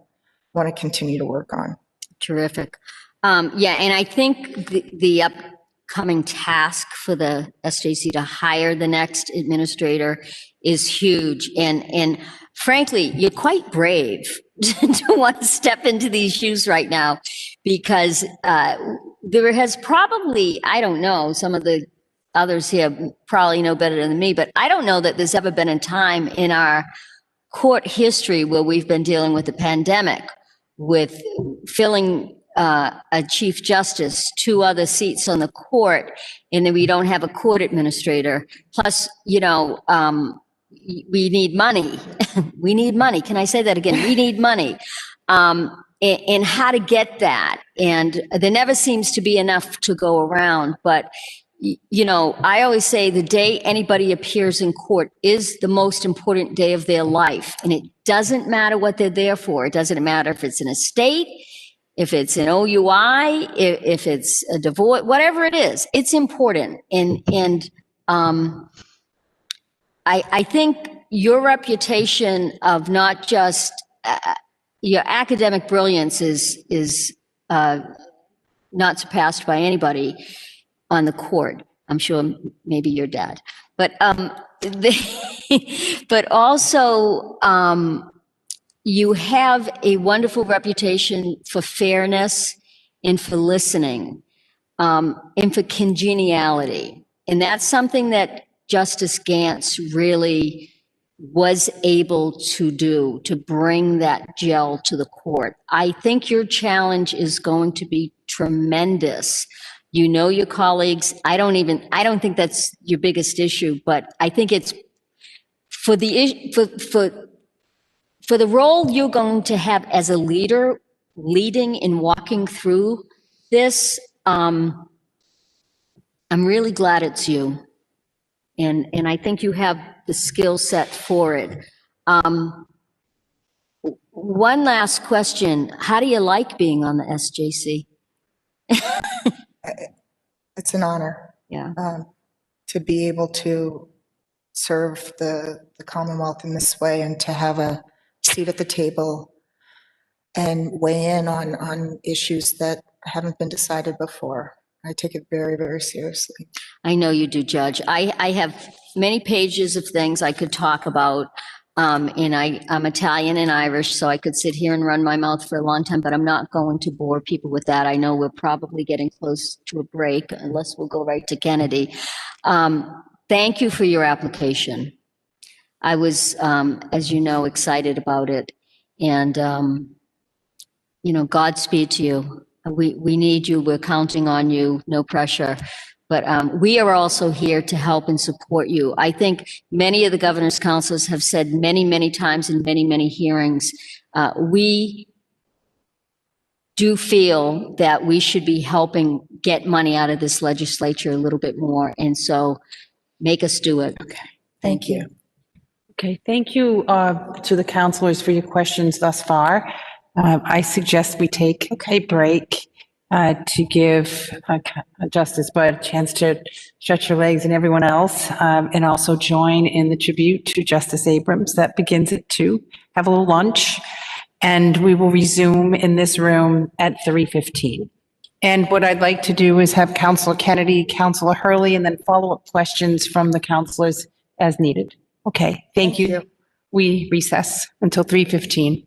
want to continue to work on. Terrific. Yeah, and I think the upcoming task for the SJC to hire the next administrator is huge. And frankly, you're quite brave to want to step into these shoes right now, because there has probably, I don't know, some of the others here probably know better than me, but I don't know that there's ever been a time in our court history where we've been dealing with a pandemic, with filling a chief justice, 2 other seats on the court, and then we don't have a court administrator. Plus, we need money. We need money. Can I say that again? We need money. And how to get that. And there never seems to be enough to go around. But, I always say the day anybody appears in court is the most important day of their life. And it doesn't matter what they're there for. It doesn't matter if it's an estate, if it's an OUI, if it's a divorce, whatever it is, it's important. And I think your reputation of not just your academic brilliance is not surpassed by anybody on the court. I'm sure maybe your dad, but but also you have a wonderful reputation for fairness and for listening and for congeniality, and that's something that Justice Gantz really was able to do, to bring that gel to the court. I think your challenge is going to be tremendous. You know your colleagues. I don't think that's your biggest issue, but I think it's for the role you're going to have as a leader, leading and walking through this. I'm really glad it's you. And I think you have the skill set for it. One last question. How do you like being on the SJC? It's an honor. Yeah. To be able to serve the Commonwealth in this way and to have a seat at the table and weigh in on issues that haven't been decided before. I take it very, very seriously. I know you do, Judge. I have many pages of things I could talk about. And I'm Italian and Irish, so I could sit here and run my mouth for a long time, but I'm not going to bore people with that. I know we're probably getting close to a break, unless we'll go right to Kennedy. Thank you for your application. I was, as you know, excited about it. And, Godspeed to you. We need you. We're counting on you. No pressure. But we are also here to help and support you. I think many of the governor's councils have said many, many times in many, many hearings, we do feel that we should be helping get money out of this legislature a little bit more. And so make us do it. Okay. Thank you. Okay, thank you to the counselors for your questions thus far. I suggest we take a break to give Justice Budd a chance to stretch your legs and everyone else, and also join in the tribute to Justice Abrams that begins at 2. Have a little lunch, and we will resume in this room at 3:15. And what I'd like to do is have Councilor Kennedy, Councilor Hurley, and then follow-up questions from the counselors as needed. Okay, thank you. We recess until 3:15.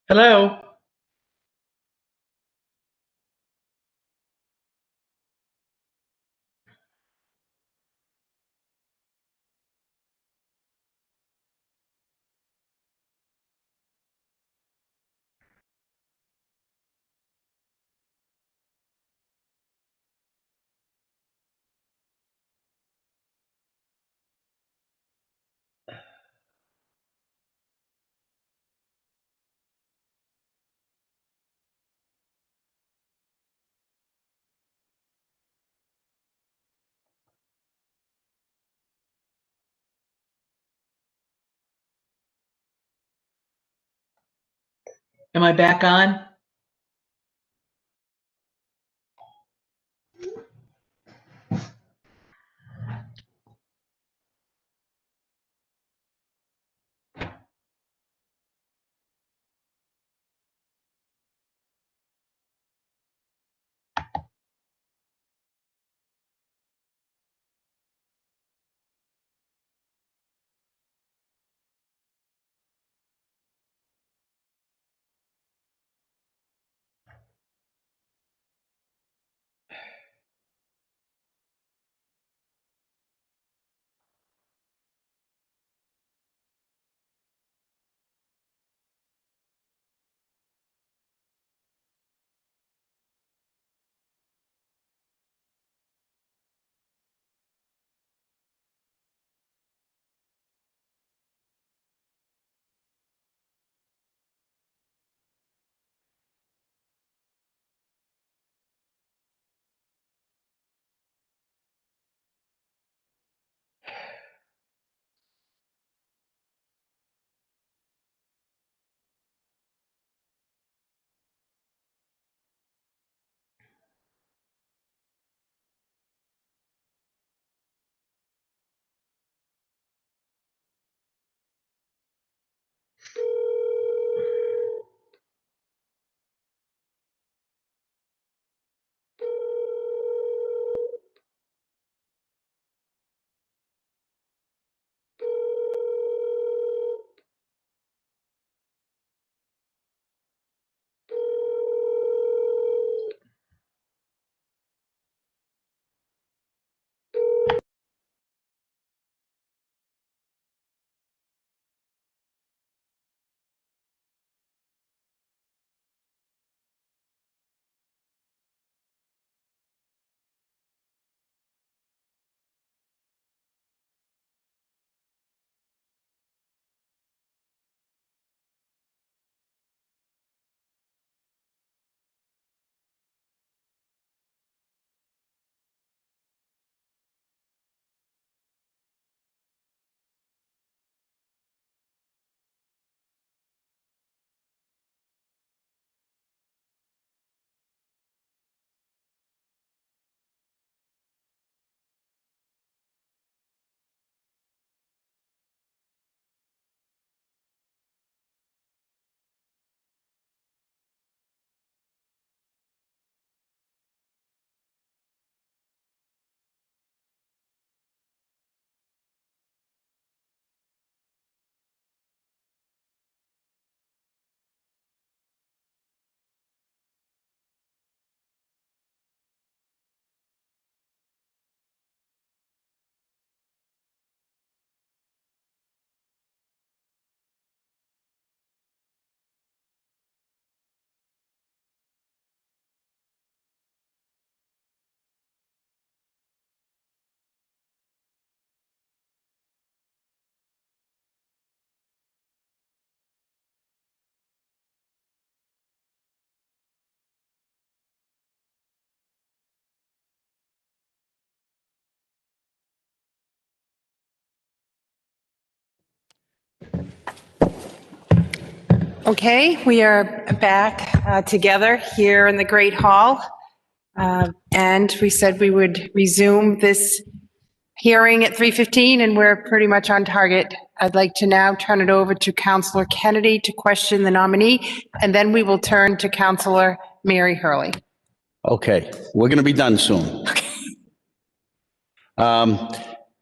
Hello? Am I back on? Okay, we are back together here in the Great Hall. And we said we would resume this hearing at 3:15, and we're pretty much on target. I'd like to now turn it over to Councillor Kennedy to question the nominee, and then we will turn to Councillor Mary Hurley. Okay, we're going to be done soon.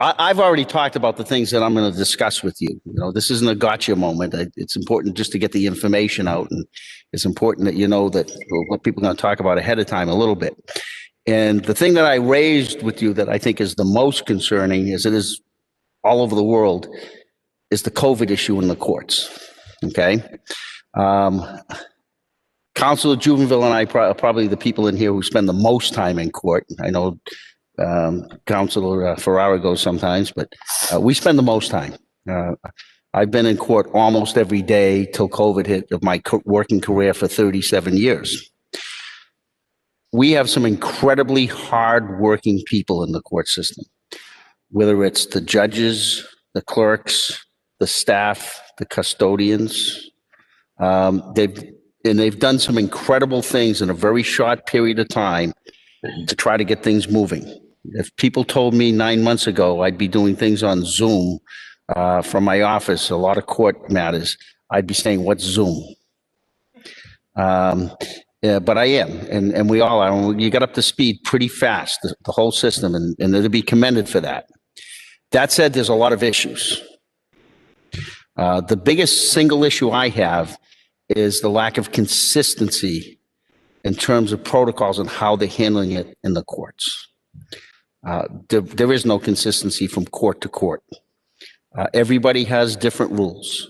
I've already talked about the things that I'm going to discuss with you. You know, this isn't a gotcha moment. It's important just to get the information out, and it's important that you know that what people are going to talk about ahead of time a little bit. And the thing that I raised with you that I think is the most concerning, as it is all over the world, is the COVID issue in the courts. Okay. Counselor Juvenville and I are probably the people in here who spend the most time in court. I know Counselor Ferrara goes sometimes, but we spend the most time. I've been in court almost every day till COVID hit of my working career for 37 years. We have some incredibly hard-working people in the court system, whether it's the judges, the clerks, the staff, the custodians. They've done some incredible things in a very short period of time to try to get things moving. If people told me 9 months ago I'd be doing things on Zoom from my office, a lot of court matters, I'd be saying, what's Zoom? Yeah, but I am, and we all are. And you got up to speed pretty fast, the whole system, and they're to be commended for that. That said, there's a lot of issues. The biggest single issue I have is the lack of consistency in terms of protocols and how they're handling it in the courts. There is no consistency from court to court. Everybody has different rules.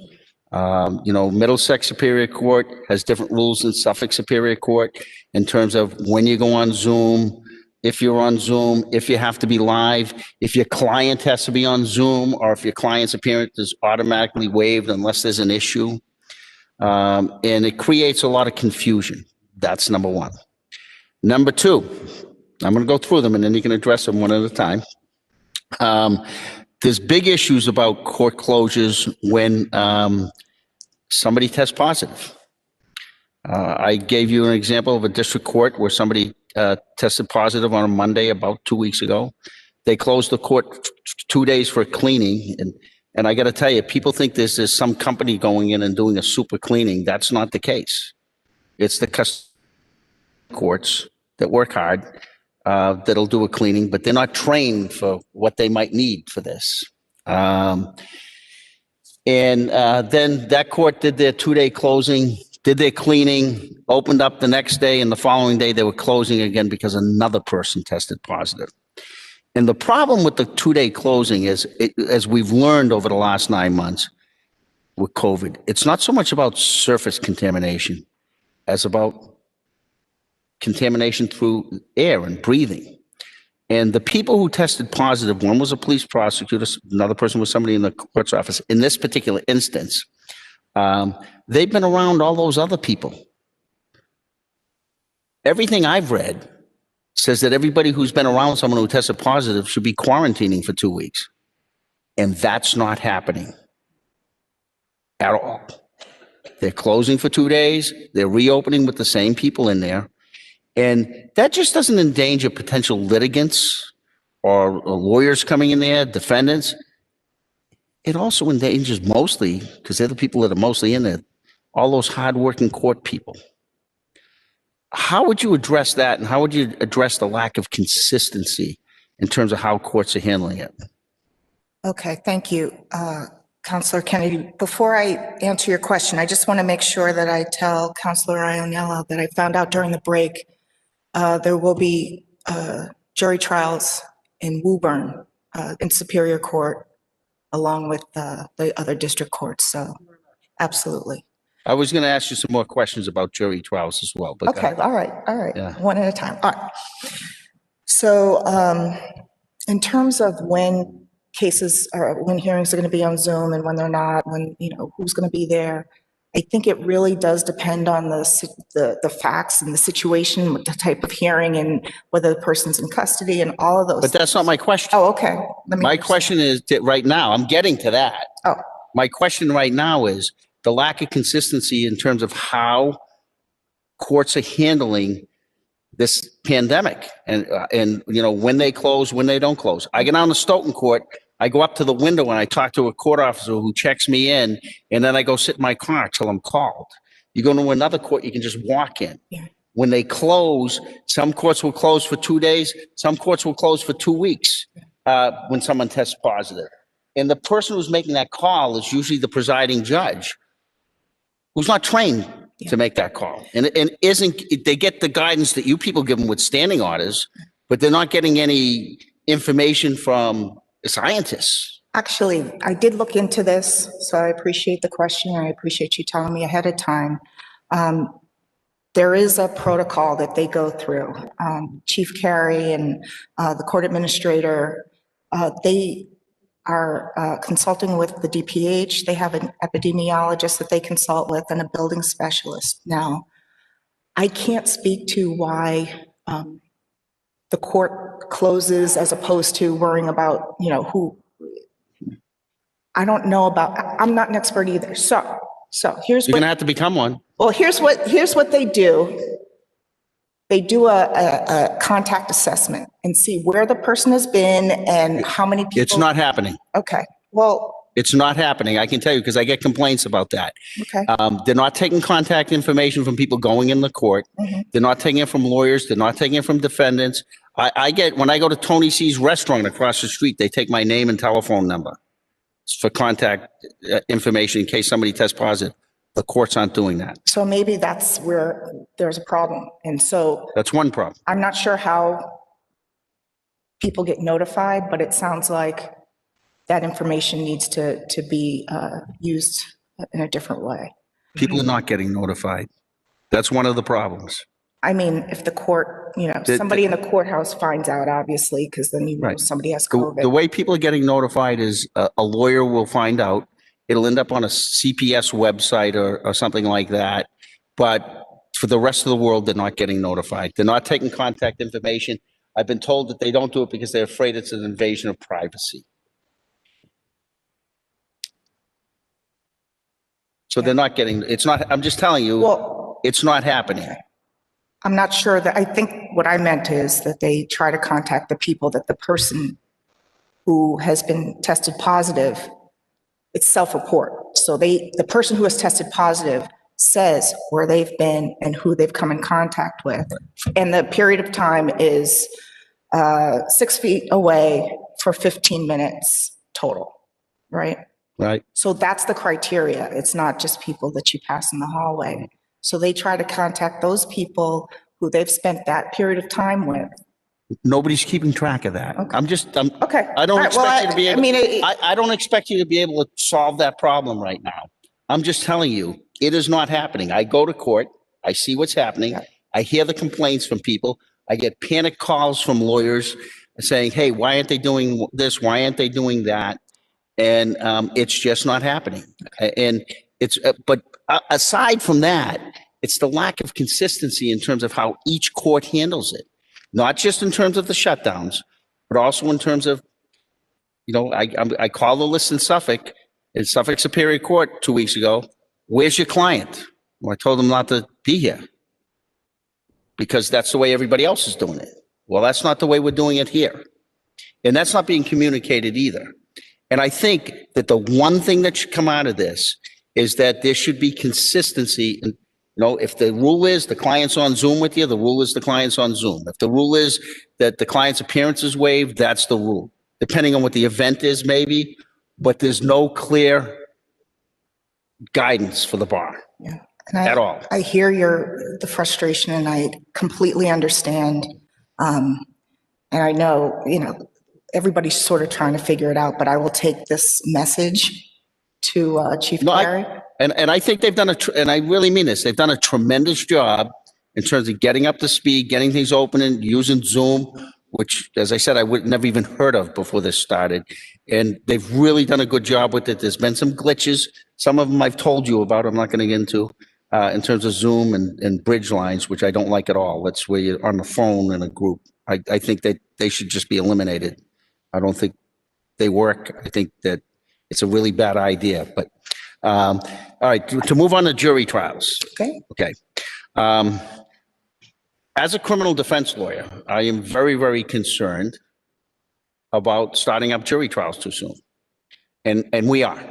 Middlesex Superior Court has different rules than Suffolk Superior Court in terms of when you go on Zoom, if you're on Zoom, if you have to be live, if your client has to be on Zoom, or if your client's appearance is automatically waived unless there's an issue. And it creates a lot of confusion. That's number one. Number two, I'm going to go through them and then you can address them one at a time. There's big issues about court closures when somebody tests positive. I gave you an example of a district court where somebody tested positive on a Monday about 2 weeks ago. They closed the court 2 days for cleaning. And I got to tell you, people think there's some company going in and doing a super cleaning. That's not the case. It's the courts that work hard that'll do a cleaning, but they're not trained for what they might need for this. Then that court did their 2-day closing, did their cleaning, opened up the next day, and the following day they were closing again because another person tested positive. And the problem with the 2-day closing is, as we've learned over the last 9 months with COVID, it's not so much about surface contamination as about contamination through air and breathing. And the people who tested positive, one was a police prosecutor, another person was somebody in the court's office. In this particular instance, they've been around all those other people. Everything I've read says that everybody who's been around someone who tested positive should be quarantining for 2 weeks. And that's not happening at all. They're closing for 2 days. They're reopening with the same people in there. And that just doesn't endanger potential litigants or lawyers coming in there, defendants. It also endangers mostly, because they're the people that are mostly in there, all those hardworking court people. How would you address that, and how would you address the lack of consistency in terms of how courts are handling it? Okay, thank you, Councilor Kennedy. Before I answer your question, I just want to make sure that I tell Councilor Ionella that I found out during the break there will be jury trials in Woburn in Superior Court along with the other district courts, so absolutely. I was going to ask you some more questions about jury trials as well. But Okay, all right, yeah. one at a time. All right. So in terms of when cases or when hearings are going to be on Zoom and when they're not, when, who's going to be there, I think it really does depend on the facts and the situation, with the type of hearing and whether the person's in custody and all of those. But that's not my question. Oh, okay. My question is that right now, I'm getting to that. Oh. My question right now is the lack of consistency in terms of how courts are handling this pandemic and when they close, when they don't close. I get on the Stoughton court, I go up to the window and I talk to a court officer who checks me in, and then I go sit in my car till I'm called. You go to another court, you can just walk in. Yeah. When they close, some courts will close for 2 days, some courts will close for 2 weeks. when someone tests positive. And the person who's making that call is usually the presiding judge, who's not trained to make that call. And they get the guidance that you people give them with standing orders, but they're not getting any information from scientists. Actually, I did look into this, so I appreciate the question, and I appreciate you telling me ahead of time. There is a protocol that they go through. Chief Carey and the court administrator, they are consulting with the DPH. They have an epidemiologist that they consult with and a building specialist. Now, I can't speak to why the court closes as opposed to worrying about, who. I don't know about, I'm not an expert either. So here's You're going to have to become one. Well, here's what they do. They do a contact assessment and see where the person has been and how many people. It's not happening. Okay, well. It's not happening. I can tell you because I get complaints about that. Okay. They're not taking contact information from people going in the court. Mm-hmm. They're not taking it from lawyers. They're not taking it from defendants. When I go to Tony C's restaurant across the street, they take my name and telephone number for contact information in case somebody tests positive. The courts aren't doing that. So maybe that's where there's a problem. And so. That's one problem. I'm not sure how people get notified, but it sounds like that information needs to be used in a different way. People are not getting notified. That's one of the problems. I mean, if the court, somebody in the courthouse finds out, obviously, because then somebody has COVID. The way people are getting notified is a lawyer will find out. It'll end up on a CPS website or something like that. But for the rest of the world, they're not getting notified. They're not taking contact information. I've been told that they don't do it because they're afraid it's an invasion of privacy. So they're not getting, it's not, I'm just telling you, it's not happening. I'm not sure that, I think what I meant is that they try to contact the people that the person who has been tested positive, it's self-report. So the person who has tested positive says where they've been and who they've come in contact with. And the period of time is 6 feet away for 15 minutes total, right? Right. So that's the criteria. It's not just people that you pass in the hallway. So they try to contact those people who they've spent that period of time with. Nobody's keeping track of that. Okay. Okay. I don't expect you to be able, I don't expect you to be able to solve that problem right now. I'm just telling you, it is not happening. I go to court, I see what's happening. I hear the complaints from people. I get panic calls from lawyers saying, hey, why aren't they doing this? Why aren't they doing that? And it's just not happening. And but aside from that, it's the lack of consistency in terms of how each court handles it. Not just in terms of the shutdowns, but also in terms of, I called the list in Suffolk Superior Court 2 weeks ago. Where's your client? Well, I told them not to be here because that's the way everybody else is doing it. Well, that's not the way we're doing it here. And that's not being communicated either. And I think that the one thing that should come out of this is that there should be consistency. And, if the rule is the client's on Zoom with you, the rule is the client's on Zoom. If the rule is that the client's appearance is waived, that's the rule. Depending on what the event is, maybe, but there's no clear guidance for the bar at all. I hear the frustration, and I completely understand. And I know, everybody's sort of trying to figure it out, but I will take this message to Chief Carey. And I think they've done and I really mean this, they've done a tremendous job in terms of getting up to speed, getting things open and using Zoom, which, as I said, I would never even heard of before this started. And they've really done a good job with it. There's been some glitches. Some of them I've told you about, I'm not going to get into, in terms of Zoom and bridge lines, which I don't like at all. That's where you're on the phone in a group. I think that they should just be eliminated. I don't think they work. I think that it's a really bad idea. But all right, to move on to jury trials. Okay. As a criminal defense lawyer, I am very, very concerned about starting up jury trials too soon. And we are.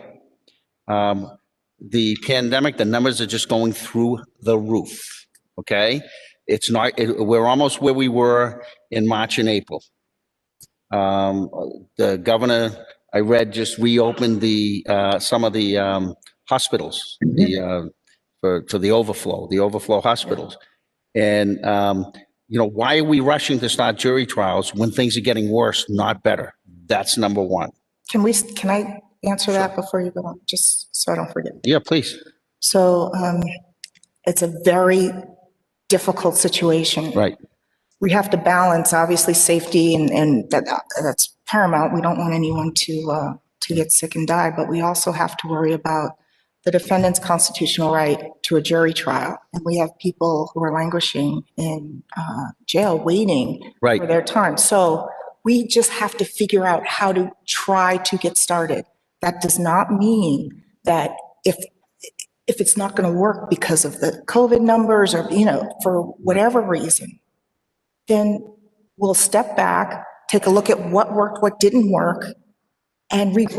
The pandemic, the numbers are just going through the roof. Okay. We're almost where we were in March and April. The governor, I read, just reopened some of the hospitals, for the overflow hospitals. And, why are we rushing to start jury trials when things are getting worse, not better? That's number one. Can I answer that before you go on, just so I don't forget? Yeah, please. So it's a very difficult situation. Right. We have to balance, obviously, safety, and that's paramount. We don't want anyone to get sick and die, but we also have to worry about the defendant's constitutional right to a jury trial. And we have people who are languishing in jail waiting for their time. So we just have to figure out how to try to get started. That does not mean that if it's not going to work because of the COVID numbers or, for whatever reason, then we'll step back, take a look at what worked, what didn't work, and regroup.